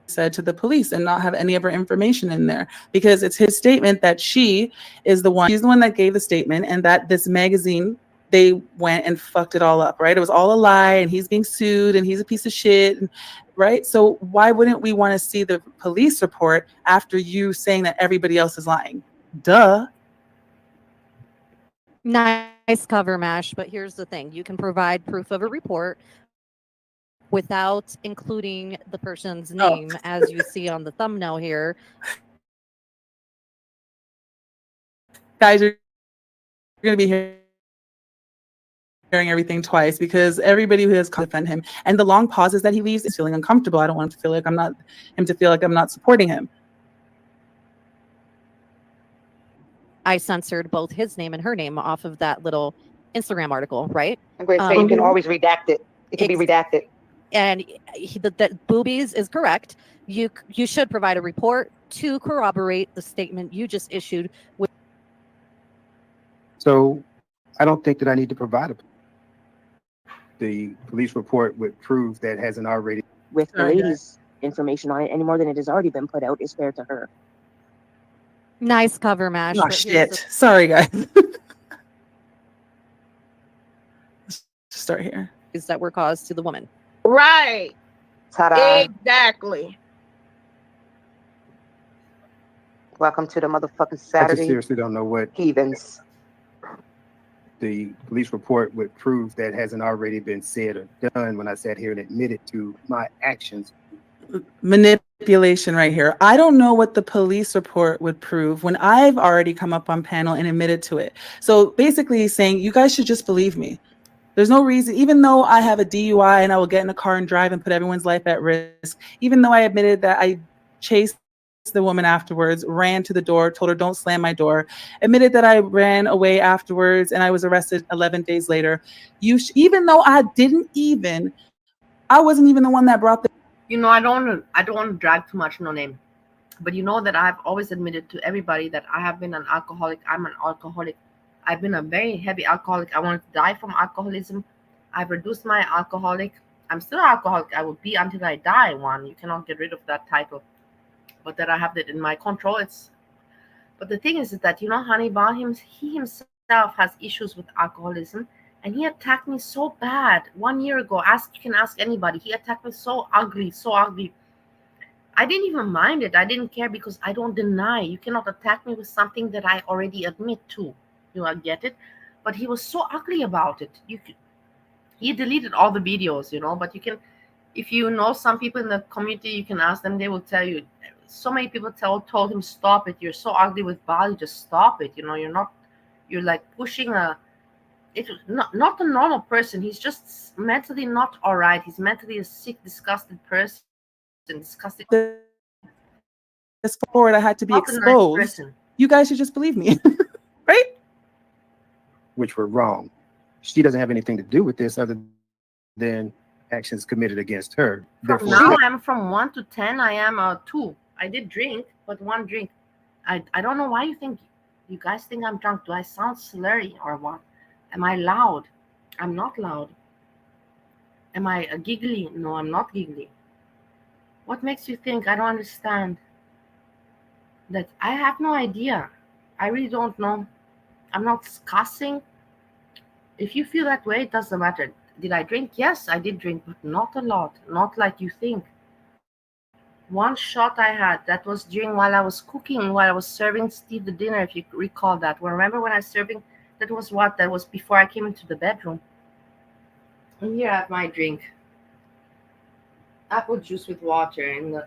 said to the police and not have any of her information in there, because it's his statement that she's the one that gave the statement, and that this magazine, they went and fucked it all up, right? It was all a lie, and he's being sued, and he's a piece of shit, right? So why wouldn't we want to see the police report after you saying that everybody else is lying? Duh. Nice cover, Mash, but here's the thing. You can provide proof of a report without including the person's name, as you see on the thumbnail here. Guys, you're going to be hearing everything twice, because everybody who has come to defend him, and the long pauses that he leaves is feeling uncomfortable. I don't want him to feel like I'm not supporting him. I censored both his name and her name off of that little Instagram article, right? I'm going to say you can always redact it. It can be redacted. And the boobies is correct. You should provide a report to corroborate the statement you just issued. So I don't think that I need to provide the police report with proof that hasn't already. With the lady's information on it, any more than it has already been put out is fair to her. Nice cover, Mash. Oh, shit. Sorry, guys. Let's start here. Is that were caused to the woman. Right. Ta-da. Exactly. Welcome to the motherfucking I just Saturday. seriously don't know what heathens. The police report with proof that hasn't already been said or done when I sat here and admitted to my actions. Manipulation right here. I don't know what the police report would prove when I've already come up on panel and admitted to it. So basically he's saying, you guys should just believe me. There's no reason, even though I have a DUI and I will get in a car and drive and put everyone's life at risk, even though I admitted that I chased the woman afterwards, ran to the door, told her don't slam my door, admitted that I ran away afterwards and I was arrested 11 days later. Even though I wasn't even the one that brought the. You know, I don't want to drag too much no name, but you know that I've always admitted to everybody that I have been an alcoholic. I'm an alcoholic. I've been a very heavy alcoholic. I wanted to die from alcoholism. I've reduced my alcoholic. I'm still an alcoholic. I will be until I die. You cannot get rid of that title, but that I have that in my control. But the thing is that, you know, Hannibal, he himself has issues with alcoholism, and he attacked me so bad 1 year ago. You can ask anybody. He attacked me so ugly, so ugly. I didn't even mind it. I didn't care, because I don't deny. You cannot attack me with something that I already admit to. I get it, but he was so ugly about it. He deleted all the videos, you know. But you can, if you know some people in the community, you can ask them. They will tell you. So many people told him, stop it. You're so ugly with Bali. Just stop it. You know, you're like pushing not a normal person. He's just mentally not all right. He's mentally a sick, disgusted person. Disgusted. This forward, I had to be exposed. You guys should just believe me, right? Which were wrong. She doesn't have anything to do with this other than actions committed against her. Therefore, now I'm from 1 to 10. I am a 2. I did drink, but 1 drink. I don't know why you guys think I'm drunk. Do I sound slurry or what? Am I loud? I'm not loud. Am I giggly? No, I'm not giggly. What makes you think? I don't understand. That I have no idea. I really don't know. I'm not cussing. If you feel that way, it doesn't matter. Did I drink? Yes, I did drink, but not a lot. Not like you think. 1 shot I had, that was while I was cooking, while I was serving Steve the dinner, if you recall that. Well, remember when I was serving, that was before I came into the bedroom. And here I have my drink. Apple juice with water. And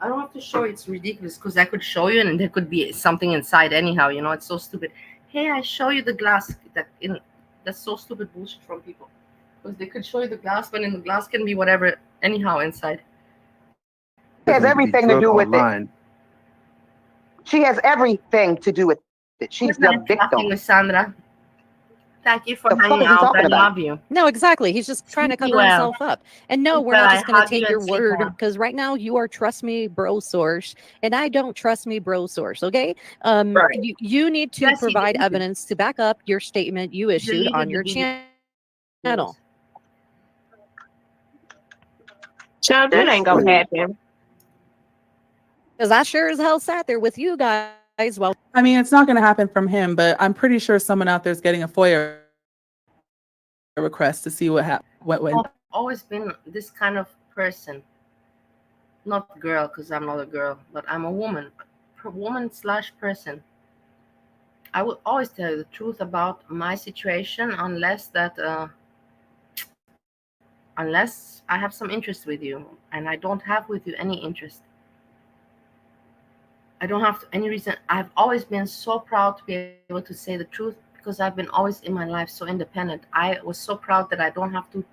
I don't have to show you, it's ridiculous, because I could show you and there could be something inside anyhow, you know, it's so stupid. Hey, I show you the glass. That's so stupid bullshit from people. Because they could show you the glass, but in the glass can be whatever anyhow inside. She has everything to do with it. She has everything to do with it. She's the victim. With Sandra. Thank you for The fuck hanging is he out. I talking about? love you. No, exactly. He's just trying to Sleep cover well. himself up. And no, Sleep we're well. not I just going to hug you take and your sleep word well. because right now you are trust me bro source and I don't trust me bro source. Okay. Right. You need to Yes, he provide deleted. evidence to back up your statement you issued on Deleted the your video. channel. Child, that ain't gonna happen. Because I sure as hell sat there with you guys while I mean, it's not going to happen from him, but I'm pretty sure someone out there is getting a FOIA request to see what happened. I've always been this kind of person. Not girl, because I'm not a girl, but I'm a woman. Woman/person. I will always tell you the truth about my situation unless I have some interest with you, and I don't have with you any interest. I don't have any reason. I've always been so proud to be able to say the truth because I've been always in my life so independent. I was so proud that I don't have to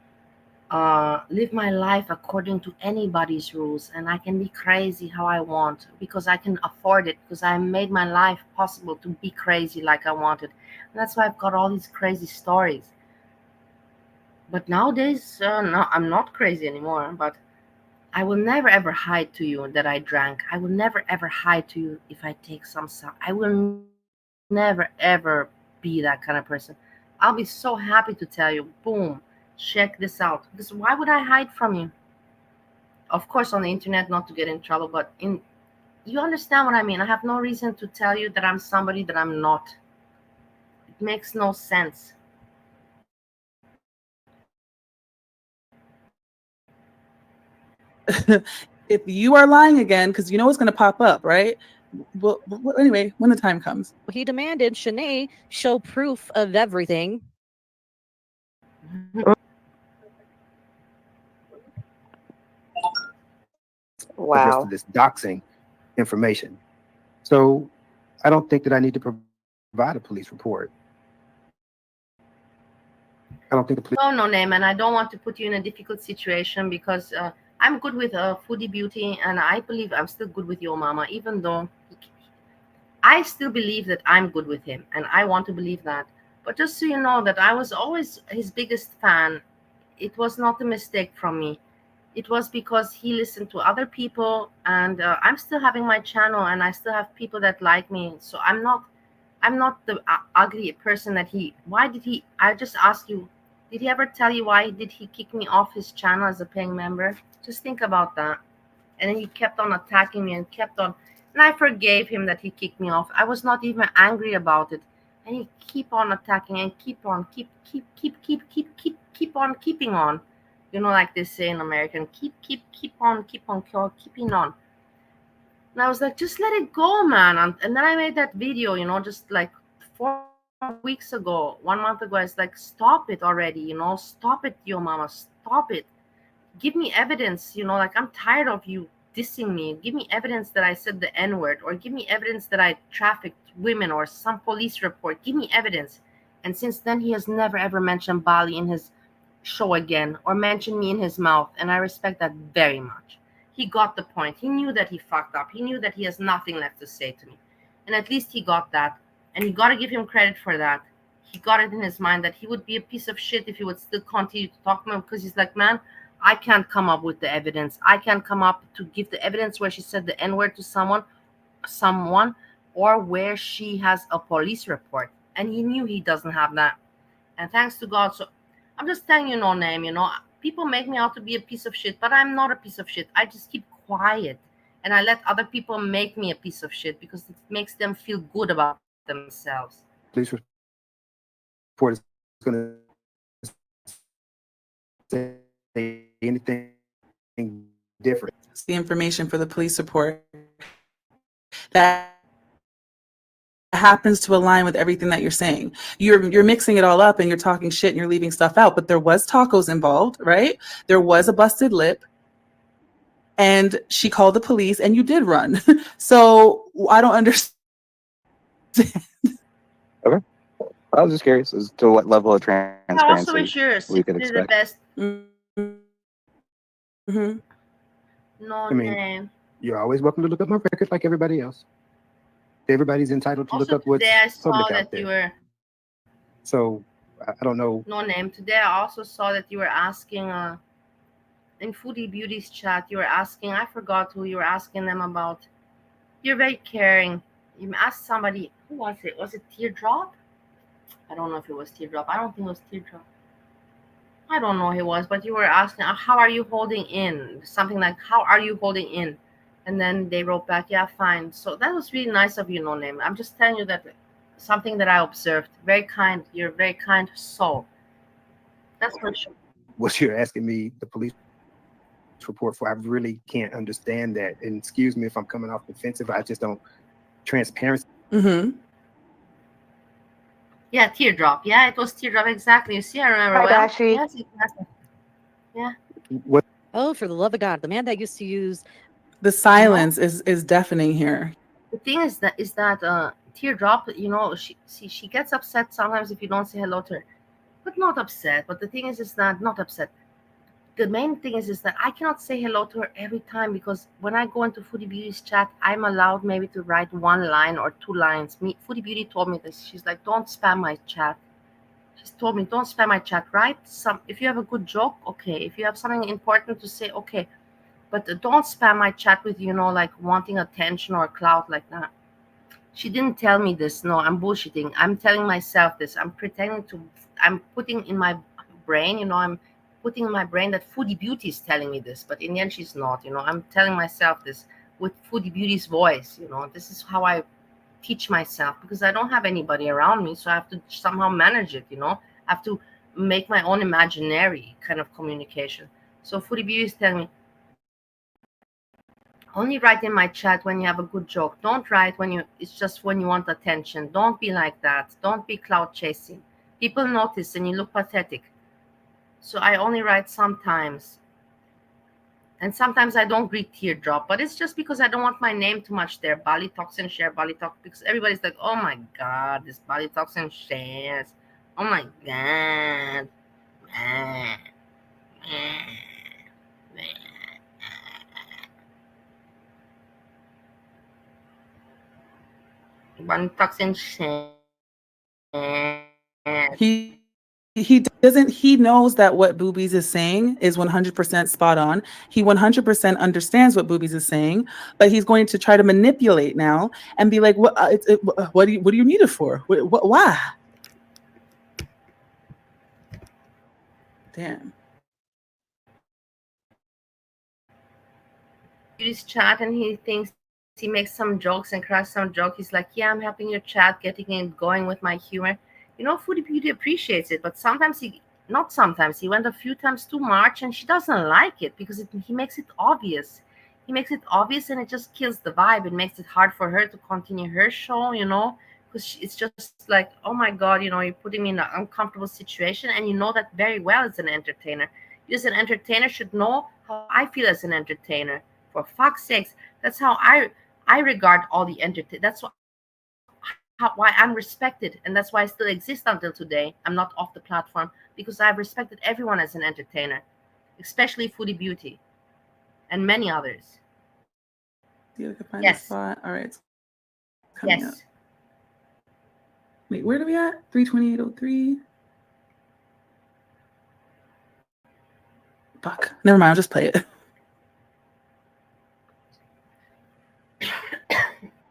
live my life according to anybody's rules, and I can be crazy how I want because I can afford it, because I made my life possible to be crazy like I wanted. And that's why I've got all these crazy stories. But nowadays, no, I'm not crazy anymore, but I will never ever hide to you that I drank. I will never ever hide to you if I take some stuff. I will never ever be that kind of person. I'll be so happy to tell you, boom, check this out. Because why would I hide from you? Of course, on the internet, not to get in trouble, but you understand what I mean. I have no reason to tell you that I'm somebody that I'm not. It makes no sense. If you are lying again, because you know it's going to pop up, right? Well, anyway, when the time comes. he demanded Shanae show proof of everything. Address to this doxing information. So I don't think that I need to provide a police report. I don't think the police. No, name, and I don't want to put you in a difficult situation because I'm good with Foodie Beauty, and I believe I'm still good with your mama, even though I still believe that I'm good with him, and I want to believe that. But just so you know that I was always his biggest fan. It was not a mistake from me. It was because he listened to other people, and I'm still having my channel, and I still have people that like me. So I'm not the ugly person that he. Why did he? I just ask you. Did he ever tell you why did he kick me off his channel as a paying member? Just think about that. And then he kept on attacking me and kept on. And I forgave him that he kicked me off. I was not even angry about it. And he keep on attacking and keep on keeping on. You know, like they say in American, keep on keeping on. And I was like, just let it go, man. And then I made that video, just like 4 weeks ago, 1 month ago. I was like, stop it already, stop it, yo mama, stop it. Give me evidence, like I'm tired of you dissing me. Give me evidence that I said the N-word, or give me evidence that I trafficked women, or some police report. Give me evidence. And since then, he has never ever mentioned Bali in his show again, or mentioned me in his mouth. And I respect that very much. He got the point. He knew that he fucked up. He knew that he has nothing left to say to me. And at least he got that. And you got to give him credit for that. He got it in his mind that he would be a piece of shit if he would still continue to talk to him, because he's like, man, I can't come up with the evidence. I can't come up to give the evidence where she said the N-word to someone, or where she has a police report. And he knew he doesn't have that. And thanks to God. So I'm just telling you, no name, people make me out to be a piece of shit, but I'm not a piece of shit. I just keep quiet. And I let other people make me a piece of shit because it makes them feel good about themselves. Police report is going to say anything different. It's the information for the police report that happens to align with everything that you're saying. You're mixing it all up and you're talking shit and you're leaving stuff out, but there was tacos involved, right? There was a busted lip, and she called the police and you did run. So I don't understand. Okay. I was just curious as to what level of transparency Also ensures we could did the expect. best. Mm-hmm. No I mean, name. you're always welcome to look up my record like everybody else. Everybody's entitled to Also look up what's today I saw public that out there. you were. So I don't know. No name. Today I also saw that you were asking in Foodie Beauty's chat, you were asking, I forgot who you were asking them about. You're very caring. You asked somebody, who was it? Was it Teardrop? I don't know if it was Teardrop. I don't think it was Teardrop. I don't know who it was, but you were asking, how are you holding in? Something like, how are you holding in? And then they wrote back, yeah, fine. So that was really nice of you, No Name. I'm just telling you that something that I observed. Very kind. You're a very kind soul. That's for sure. What you're asking me, the police report for, I really can't understand that. And excuse me if I'm coming off defensive. I just don't. Transparency. Mm-hmm. Yeah, Teardrop. Yeah, it was Teardrop. Exactly. You see, I remember Hi, well. Bashi. Yes, exactly. Yeah. What? Oh, for the love of God, the man that used to use The silence is deafening here. The thing is that Teardrop, you know, she gets upset sometimes if you don't say hello to her, but not upset. But the thing is that not upset. The main thing is that I cannot say hello to her every time, because when I go into Foodie Beauty's chat, I'm allowed maybe to write one line or two lines. Foodie Beauty told me this. She's like, don't spam my chat. She's told me, don't spam my chat. Write if you have a good joke, okay. If you have something important to say, okay. But don't spam my chat with, you know, like wanting attention or clout like that. She didn't tell me this. No, I'm bullshitting. I'm telling myself this. I'm putting in my brain, you know, I'm putting in my brain that Foodie Beauty is telling me this, but in the end, she's not, you know. I'm telling myself this with Foodie Beauty's voice, you know. This is how I teach myself, because I don't have anybody around me, so I have to somehow manage it, you know. I have to make my own imaginary kind of communication. So Foodie Beauty is telling me, only write in my chat when you have a good joke. Don't write it's just when you want attention. Don't be like that. Don't be cloud chasing. People notice and you look pathetic. So I only write sometimes. And sometimes I don't read Teardrop, but it's just because I don't want my name too much there. Bali Talks and Share, Bali Talk, because everybody's like, oh my God, this Bali Talks and Shares. Oh my God. Bali Talks and Shares. He knows that what Boobies is saying is 100% spot on. He 100% understands what Boobies is saying, but he's going to try to manipulate now and be like, what do you need it for? Why? Damn. His chat, and he thinks he makes some jokes and cracks some joke. He's like, yeah, I'm helping your chat, getting it going with my humor. You know, Foodie Beauty appreciates it, but sometimes he went a few times too much, and she doesn't like it because he makes it obvious. He makes it obvious, and it just kills the vibe. It makes it hard for her to continue her show, you know, because it's just like, oh my God, you know, you're putting me in an uncomfortable situation, and you know that very well as an entertainer. You as an entertainer should know how I feel as an entertainer. For fuck's sakes, that's how I regard all the entertainment. That's why I'm respected, and that's why I still exist until today. I'm not off the platform, because I've respected everyone as an entertainer, especially Foodie Beauty and many others. You can find Yes. a spot. All right. Coming Yes. up. Wait, where are we at? 328.03. Fuck. Never mind. I'll just play it.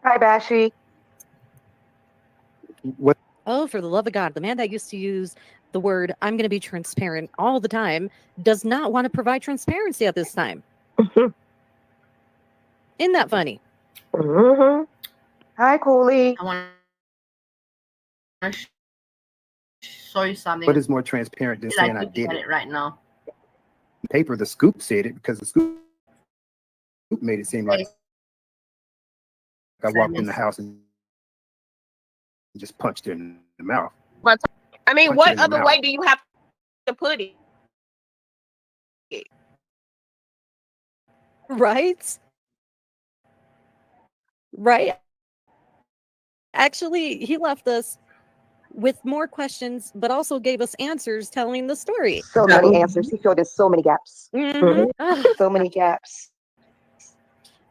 Hi, Bashi. What? Oh, for the love of God, the man that used to use the word, I'm going to be transparent all the time, does not want to provide transparency at this time. Isn't that funny? Mm-hmm. Hi, Cooley. I want to show you something. What is more transparent than saying I looking did at it right now? Paper, the Scoop said it, because the Scoop made it seem like I walked in the house and just punched her in the mouth. But I mean, Punch what her in the other mouth. way do you have to put it? Right? Right? Actually, he left us with more questions, but also gave us answers telling the story. So many answers. He filled in so many gaps. So many gaps.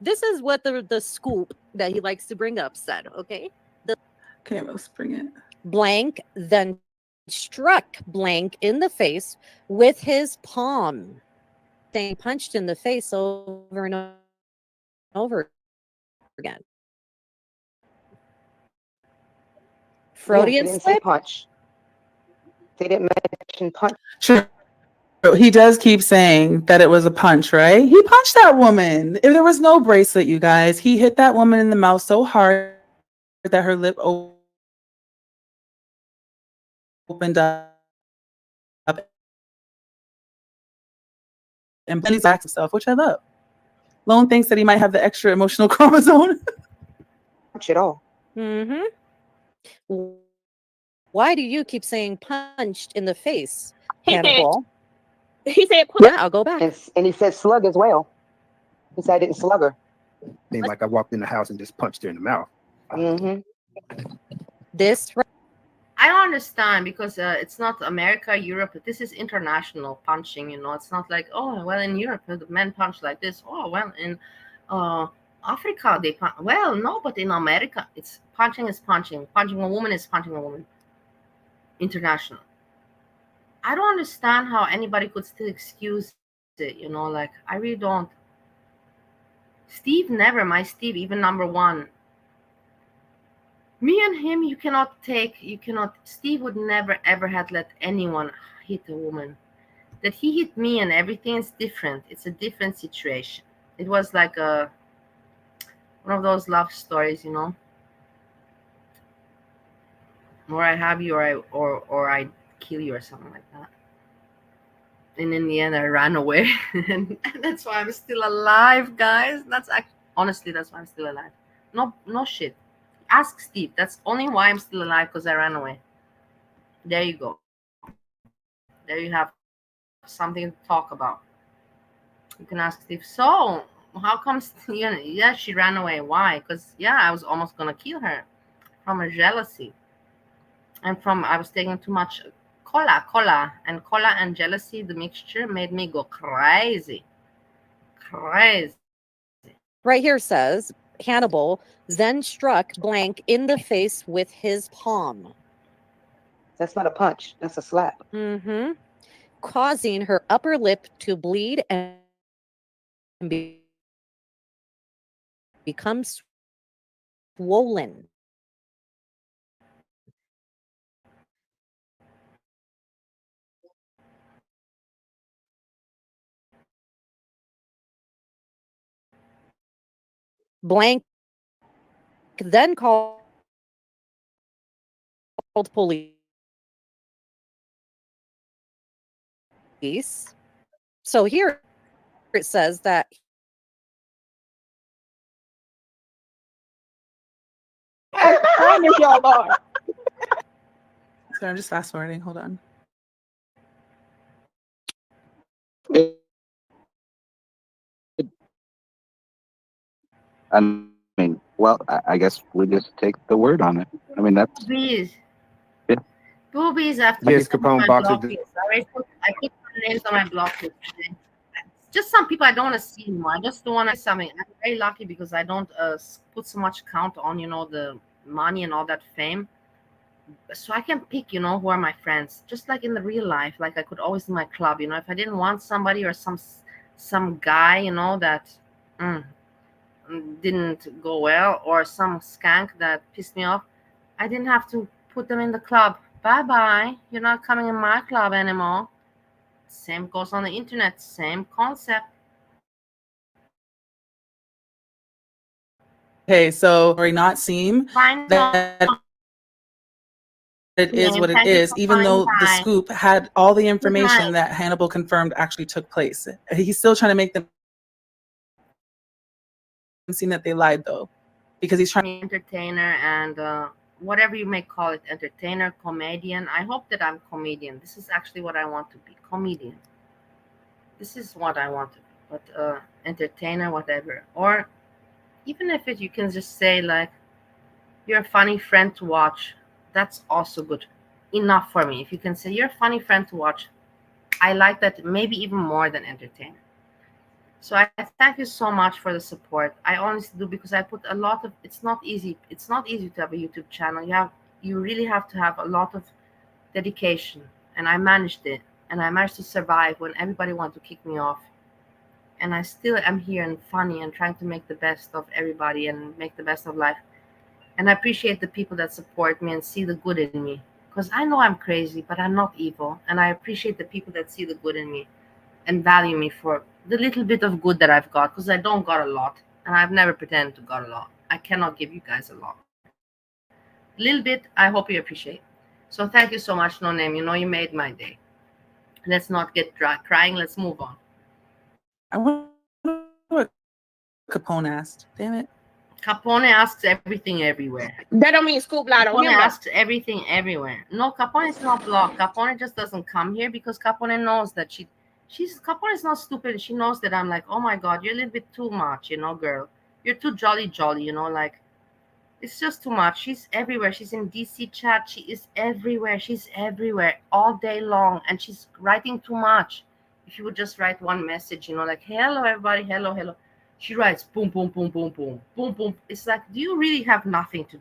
This is what the scoop that he likes to bring up said, okay? Okay, let's bring it. Blank, then struck blank in the face with his palm. Saying punched in the face over and over again. They Freudian didn't say slip? punch. They didn't mention punch. Sure. He does keep saying that it was a punch, right? He punched that woman. If there was no bracelet, you guys, he hit that woman in the mouth so hard that her lip opened up. And Benny's back himself, which I love. Lone thinks that he might have the extra emotional chromosome. Punch at all. Mm-hmm. Why do you keep saying punched in the face, He said, Hannibal? he said, Yeah, I'll go back. And he said slug as well. He said I didn't slug her. Seemed like I walked in the house and just punched her in the mouth. This I don't understand because it's not America, Europe. This is international punching. You know, it's not like, oh well, in Europe the men punch like this. Oh well, in Africa they punch. Well, no, but in America it's punching is punching. Punching a woman is punching a woman. International. I don't understand how anybody could still excuse it. You know, like I really don't. Steve never, my Steve, even number one. Me and him, you cannot, Steve would never ever had let anyone hit a woman. That he hit me and everything is different. It's a different situation. It was like one of those love stories, you know, or I have you or I kill you or something like that. And in the end, I ran away, and that's why I'm still alive, guys. Honestly, that's why I'm still alive. No shit. Ask Steve. That's only why I'm still alive, because I ran away. There you go. There you have something to talk about. You can ask Steve. So, how comes? Yeah, she ran away. Why? Because I was almost gonna kill her from a jealousy, and I was taking too much cola and jealousy. The mixture made me go crazy. right here says Hannibal then struck blank in the face with his palm. That's not a punch. That's a slap. Mm-hmm. Causing her upper lip to bleed and become swollen. Blank then called police. So here it says that Sorry, I'm just fast forwarding. Hold on. I mean, well, I guess we just take the word on it. I mean, that's Boobies. Yeah. Boobies after Yes, some of Capone my boxer. block list. I put some names on my block list today. Just some people I don't want to see anymore. I just don't want to say something. I'm very lucky because I don't put so much count on, the money and all that fame. So I can pick, who are my friends. Just like in the real life, like I could always in my club, if I didn't want somebody or some guy, that didn't go well, or some skank that pissed me off, I didn't have to put them in the club. Bye bye. You're not coming in my club anymore. Same goes on the internet. Same concept. Okay, so not seem Fine. that it is what it Thank you is, for even calling. though the Bye. scoop had all the Good information night. that Hannibal confirmed actually took place. He's still trying to make them seem that they lied, though, because he's trying. Entertainer and whatever you may call it, entertainer, comedian. I hope that I'm comedian. This is actually what I want to be, comedian. This is what I want to be, but entertainer, whatever. Or even if you can just say like, you're a funny friend to watch. That's also good. Enough for me. If you can say you're a funny friend to watch, I like that maybe even more than entertainer. So I thank you so much for the support. I honestly do, because I put a lot of. It's not easy. It's not easy to have a YouTube channel. You really have to have a lot of dedication, and I managed it, and I managed to survive when everybody wanted to kick me off. And I still am here and funny and trying to make the best of everybody and make the best of life. And I appreciate the people that support me and see the good in me. Because I know I'm crazy, but I'm not evil. And I appreciate the people that see the good in me and value me for the little bit of good that I've got. Because I don't got a lot. And I've never pretended to got a lot. I cannot give you guys a lot. A little bit, I hope you appreciate. So thank you so much, No Name. You know, you made my day. Let's not get crying. Let's move on. I wonder what Capone asked. Damn it. Capone asks everything everywhere. That don't mean scoop lie on Capone him though. asks everything everywhere. No, Capone is not blocked. Capone just doesn't come here because Capone knows that Capone is not stupid. She knows that I'm like, oh my God, you're a little bit too much, you know, girl. You're too jolly, you know, like, it's just too much. She's everywhere. She's in DC chat. She is everywhere. She's everywhere all day long. And she's writing too much. If you would just write one message, you know, like, hello, everybody. Hello, hello. She writes boom, boom, boom, boom, boom, boom, boom. It's like, do you really have nothing to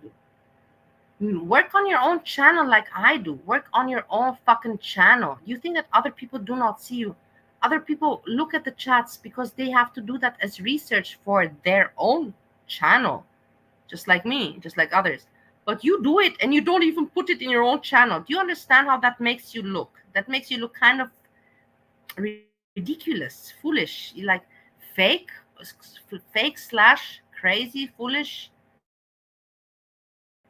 do? Work on your own channel like I do. Work on your own fucking channel. You think that other people do not see you? Other people look at the chats because they have to do that as research for their own channel. Just like me, just like others. But you do it and you don't even put it in your own channel. Do you understand how that makes you look? That makes you look kind of ridiculous, foolish, like fake slash crazy, foolish,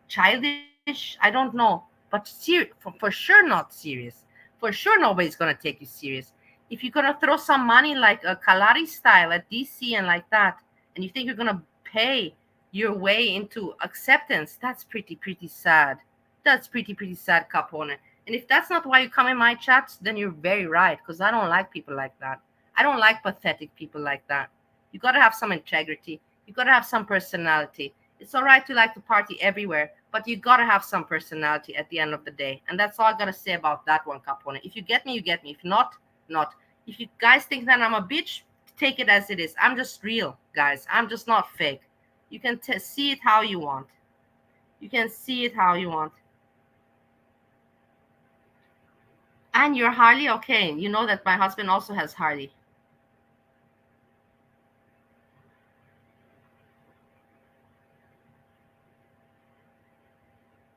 childish. I don't know. But for sure not serious. For sure nobody's going to take you serious. If you're going to throw some money like a Kalari style at DC and like that, and you think you're going to pay your way into acceptance, that's pretty sad. That's pretty sad, Capone. And if that's not why you come in my chats, then you're very right, because I don't like people like that. I don't like pathetic people like that. You got to have some integrity. You got to have some personality. It's all right to like to party everywhere, but you got to have some personality at the end of the day. And that's all I got to say about that one, Capone. If you get me, you get me. If not, not. If you guys think that I'm a bitch, take it as it is. I'm just real, guys. I'm just not fake. You can see it how you want. You can see it how you want. And you're Harley? Okay. You know that my husband also has Harley.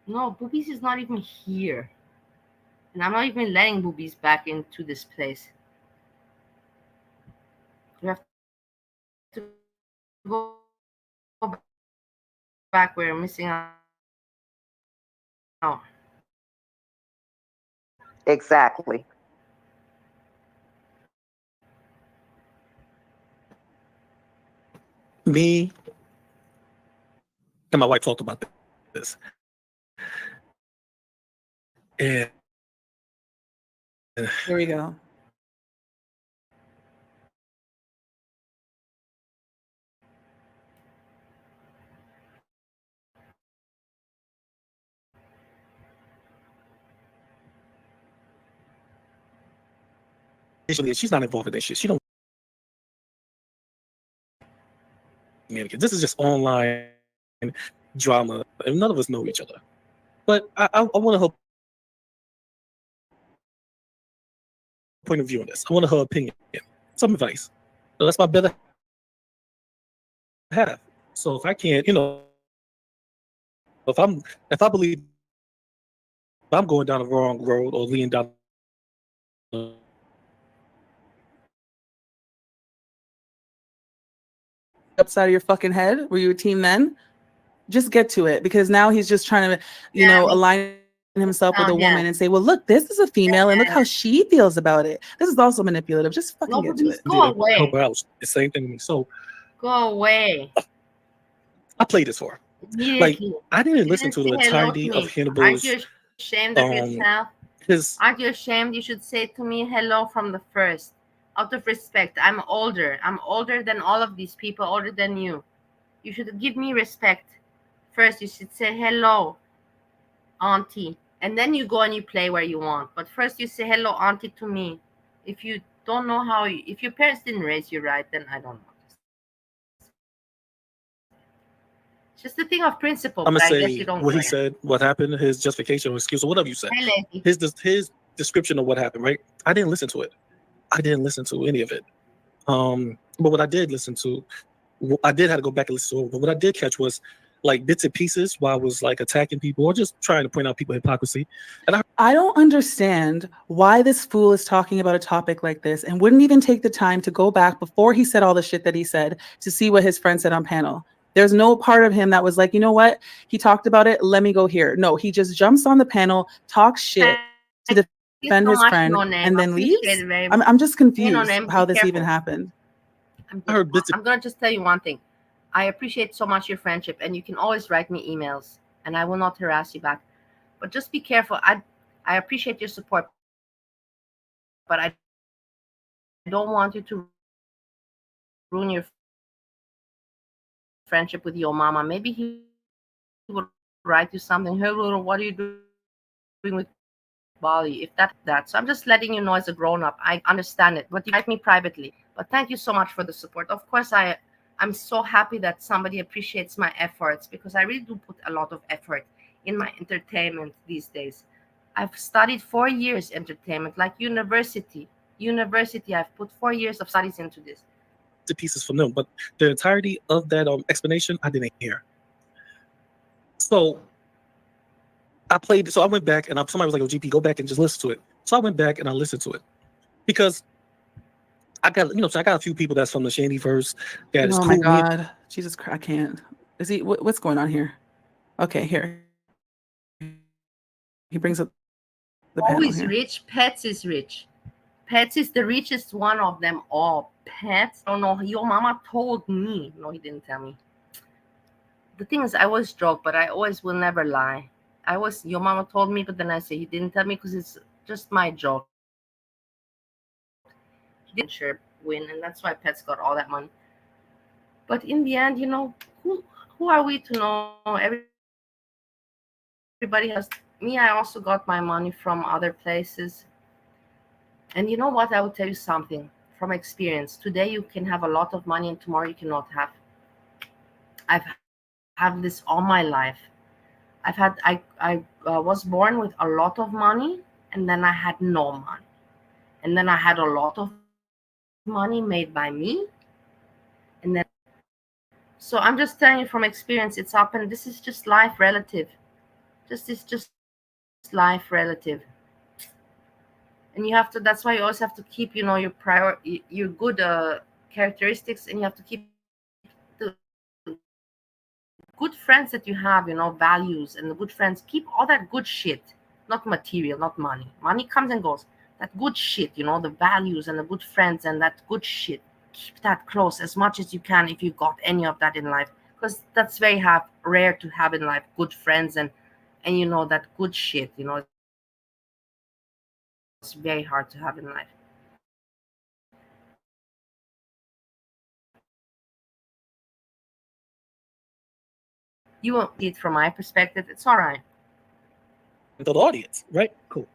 No, Boobies is not even here. And I'm not even letting Boobies back into this place. You have to go back. We're missing out. Exactly. Me and my wife talked about this. And here we go. she's not involved in that shit. She don't. This is just online drama, and none of us know each other. But I want her point of view on this. I want her opinion, some advice. So that's my better half. So if I can't, you know, if I believe I'm going down the wrong road or leaning down upside of your fucking head? Were you a team then? Just get to it, because now he's just trying to, you know, align himself with a woman and say, well, look, this is a female and look how she feels about it. This is also manipulative. Just fucking get to it. Go away. Help her out. The same thing to me. So go away. I played this for her. Like, I didn't listen to the entirety of Hannibal's. Aren't you ashamed of yourself? Aren't you ashamed? You should say to me hello from the first. Out of respect. I'm older. I'm older than all of these people, older than you. You should give me respect. First, you should say hello, auntie. And then you go and you play where you want. But first you say hello, auntie, to me. If you don't know how, if your parents didn't raise you right, then I don't know. Just a thing of principle. I'm But gonna I guess say you don't what he get it. said, what happened, his justification or excuse or whatever you said. Hey, lady. His description of what happened, right? I didn't listen to it. I didn't listen to any of it. But what I did listen to, I did have to go back and listen to it. But what I did catch was like bits and pieces while I was like attacking people or just trying to point out people hypocrisy. And I don't understand why this fool is talking about a topic like this and wouldn't even take the time to go back before he said all the shit that he said to see what his friend said on panel. There's no part of him that was like, you know what? He talked about it. Let me go here. No, he just jumps on the panel, talks shit to defend so his much, friend, No Name. and then Appreciate leaves. it very I'm just Hey, No confused Name, how be this even careful. happened. I'm gonna just tell you one thing. I appreciate so much your friendship, and you can always write me emails, and I will not harass you back. But just be careful. I appreciate your support, but I don't want you to ruin your friendship with your mama. Maybe he would write you something. Hey, Ruru, what are you doing with Bali? If that. So I'm just letting you know as a grown up. I understand it, but you write me privately. But thank you so much for the support. Of course, I'm so happy that somebody appreciates my efforts because I really do put a lot of effort in my entertainment these days. I've studied 4 years entertainment, like university. I've put 4 years of studies into this. the pieces from them, but the entirety of that explanation I didn't hear. So I played. So I went back and somebody was like, "Oh, GP, go back and just listen to it." So I went back and I listened to it because I got so I got a few people that's from the Shandyverse that is Oh cool my with me. God. Jesus Christ. I can't. Is he, what's going on here? Okay, here. He brings up the Who panel is here. rich? Pets is rich. Pets is the richest one of them all. Pets? Oh no, your mama told me. No, he didn't tell me. The thing is, I always joke, but I always will never lie. Your mama told me, but then I say he didn't tell me because it's just my joke. He didn't sure win, and that's why Pets got all that money. But in the end, who are we to know? Everybody has me. I also got my money from other places. And you know what? I will tell you something from experience. Today you can have a lot of money, and tomorrow you cannot have. I've had this all my life. I was born with a lot of money, and then I had no money, and then I had a lot of money made by me, and then so I'm just telling you from experience. It's up, and this is just life relative. It's just life relative. And you have to. That's why you always have to keep, your good characteristics, and you have to keep the good friends that you have, values, and the good friends. Keep all that good shit, not material, not money. Money comes and goes. That good shit, the values and the good friends and that good shit. Keep that close as much as you can if you got any of that in life, because that's very rare to have in life. Good friends and that good shit. It's very hard to have in life. You won't see it from my perspective. It's all right. The audience, right? Cool.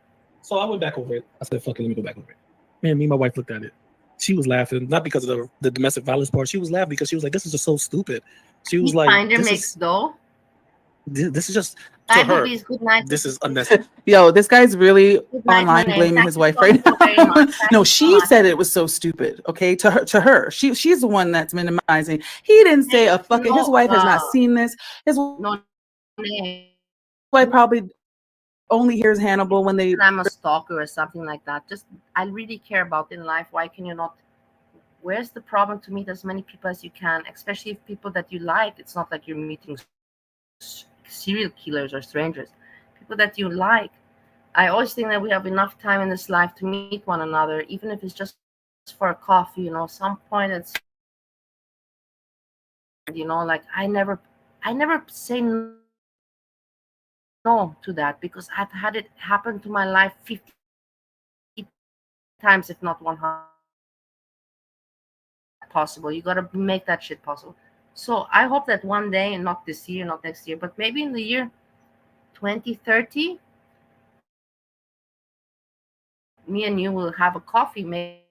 So I went back over it. I said, "Fuck it, let me go back over it." Man, me and my wife looked at it. She was laughing, not because of the domestic violence part. She was laughing because she was like, "This is just so stupid." She was He like, kinda makes dough. This is just Bye, to her. boobies. Good night. This is unnecessary. Yo, this guy's really Good night, online Monet. blaming Thank his you wife so right very now. much. Thank No, you so she much. said it was so stupid. Okay, to her, she's the one that's minimizing. He didn't say a fucking. His wife has not seen this. His wife probably only hears Hannibal when they. I'm a stalker or something like that. Just I really care about in life. Why can you not? Where's the problem to meet as many people as you can, especially if people that you like? It's not like you're meeting serial killers or strangers. People that you like. I always think that we have enough time in this life to meet one another, even if it's just for a coffee. Some point it's like I never say no to that because I've had it happen to my life 50 times, if not 100. Possible. You gotta make that shit possible. So I hope that one day, and not this year, not next year, but maybe in the year 2030, me and you will have a coffee. Maybe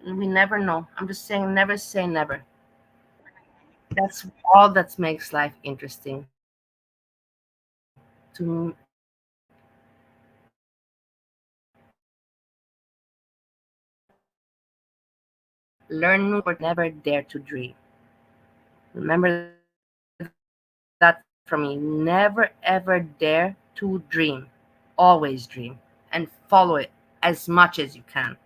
we never know. I'm just saying, never say never. That's all that makes life interesting. To learn new, but never dare to dream. Remember that from me. Never ever dare to dream. Always dream and follow it as much as you can.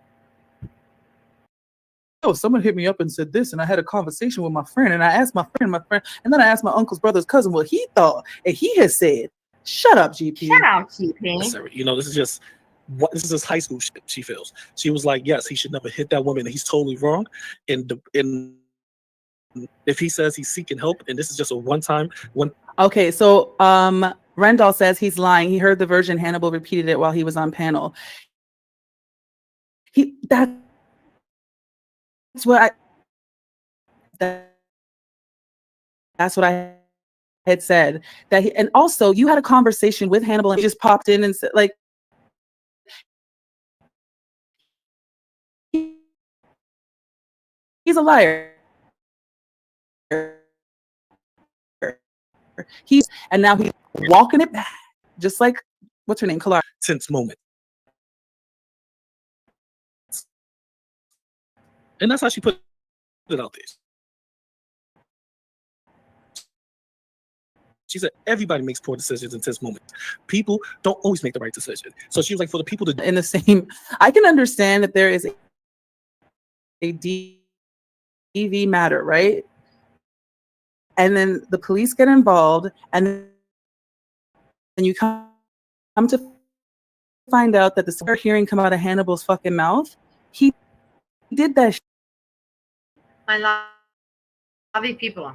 Oh, someone hit me up and said this, and I had a conversation with my friend, and I asked my friend, and then I asked my uncle's brother's cousin what he thought, and he had said, "Shut up, GP." Shut up, GP. You know, this is just high school shit. She feels. She was like, yes, he should never hit that woman. He's totally wrong. And if he says he's seeking help, and this is just a one. Okay, so Rendall says he's lying. He heard the version Hannibal repeated it while he was on panel. That's what I had said. And also you had a conversation with Hannibal and he just popped in and said, like, he's a liar. And now he's walking it back, just like what's her name, Kalar. Tense moment. And that's how she put it out there. She said everybody makes poor decisions in tense moments. People don't always make the right decision. So she was like, for the people to in the same, I can understand that there is a DV matter, right? And then the police get involved, and then you come to find out that the hearing come out of Hannibal's fucking mouth. He did that. I love you people.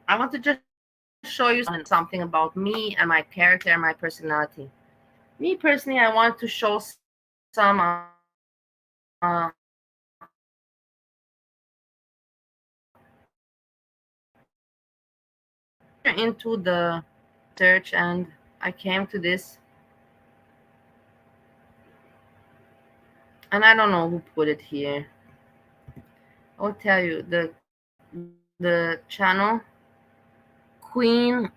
I want to just show you something about me and my character and my personality. Me personally, I want to show some into the search, and I came to this, and I don't know who put it here. I'll tell you, the channel Queen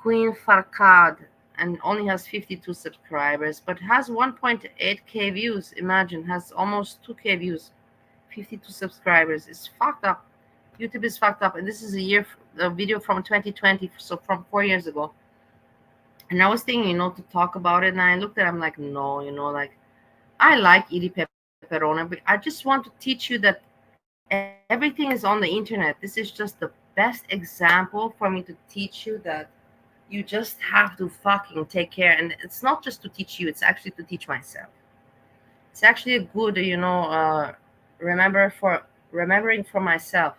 Farkad, and only has 52 subscribers, but has 1.8k views. Imagine, has almost 2k views, 52 subscribers. It's fucked up. YouTube is fucked up, and this is a video from 2020, so from 4 years ago. And I was thinking, to talk about it, and I looked at it, I'm like, no, like, I like eating pepperoni, but I just want to teach you that everything is on the internet. This is just the best example for me to teach you that you just have to fucking take care. And it's not just to teach you, it's actually to teach myself. It's actually a good, remembering for myself.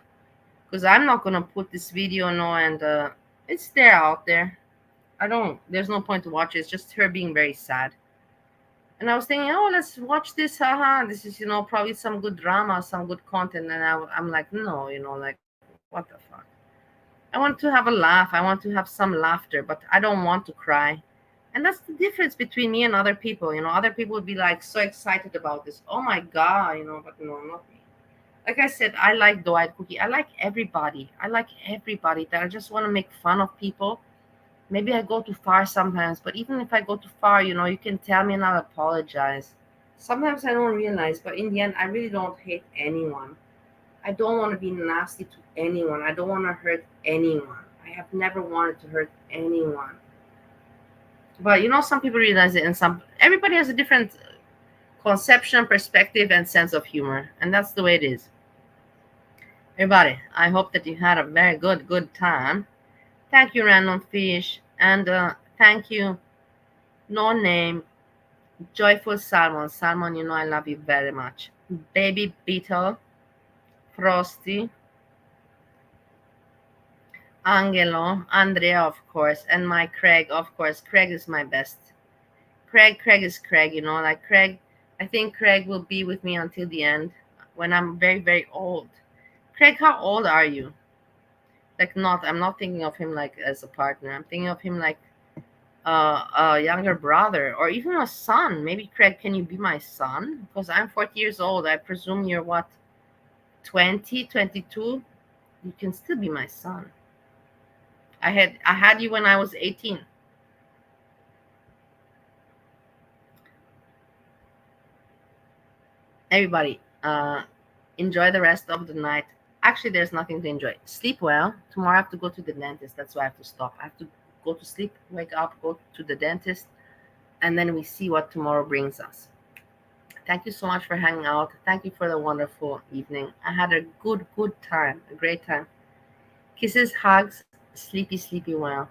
Because I'm not going to put this video, and it's there out there. There's no point to watch it. It's just her being very sad. And I was thinking, oh, let's watch this. This is, probably some good drama, some good content. And I'm like, no, like, what the fuck? I want to have a laugh. I want to have some laughter, but I don't want to cry. And that's the difference between me and other people. Other people would be like so excited about this. Oh my God, but no, not me. Like I said, I like Dwight Cookie. I like everybody. That I just want to make fun of people. Maybe I go too far sometimes, but even if I go too far, you can tell me and I'll apologize. Sometimes I don't realize, but in the end, I really don't hate anyone. I don't want to be nasty to anyone. I don't want to hurt anyone. I have never wanted to hurt anyone. But some people realize it, and everybody has a different conception, perspective, and sense of humor, and that's the way it is. Everybody, I hope that you had a very good time. Thank you, Random Fish, and thank you, No Name, Joyful Salmon. Salmon, I love you very much. Baby Beetle, Frosty, Angelo, Andrea, of course, and my Craig, of course. Craig is my best. Craig is Craig, like Craig. I think Craig will be with me until the end when I'm very, very old. Craig, how old are you? Like, I'm not thinking of him like as a partner. I'm thinking of him like a younger brother or even a son. Maybe, Craig, can you be my son? Because I'm 40 years old. I presume you're what, 20, 22? You can still be my son. I had you when I was 18. Everybody, enjoy the rest of the night. Actually, there's nothing to enjoy. Sleep well. Tomorrow I have to go to the dentist. That's why I have to stop. I have to go to sleep, wake up, go to the dentist, and then we see what tomorrow brings us. Thank you so much for hanging out. Thank you for the wonderful evening. I had a good time, a great time. Kisses, hugs, sleepy well.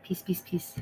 Peace, peace, peace.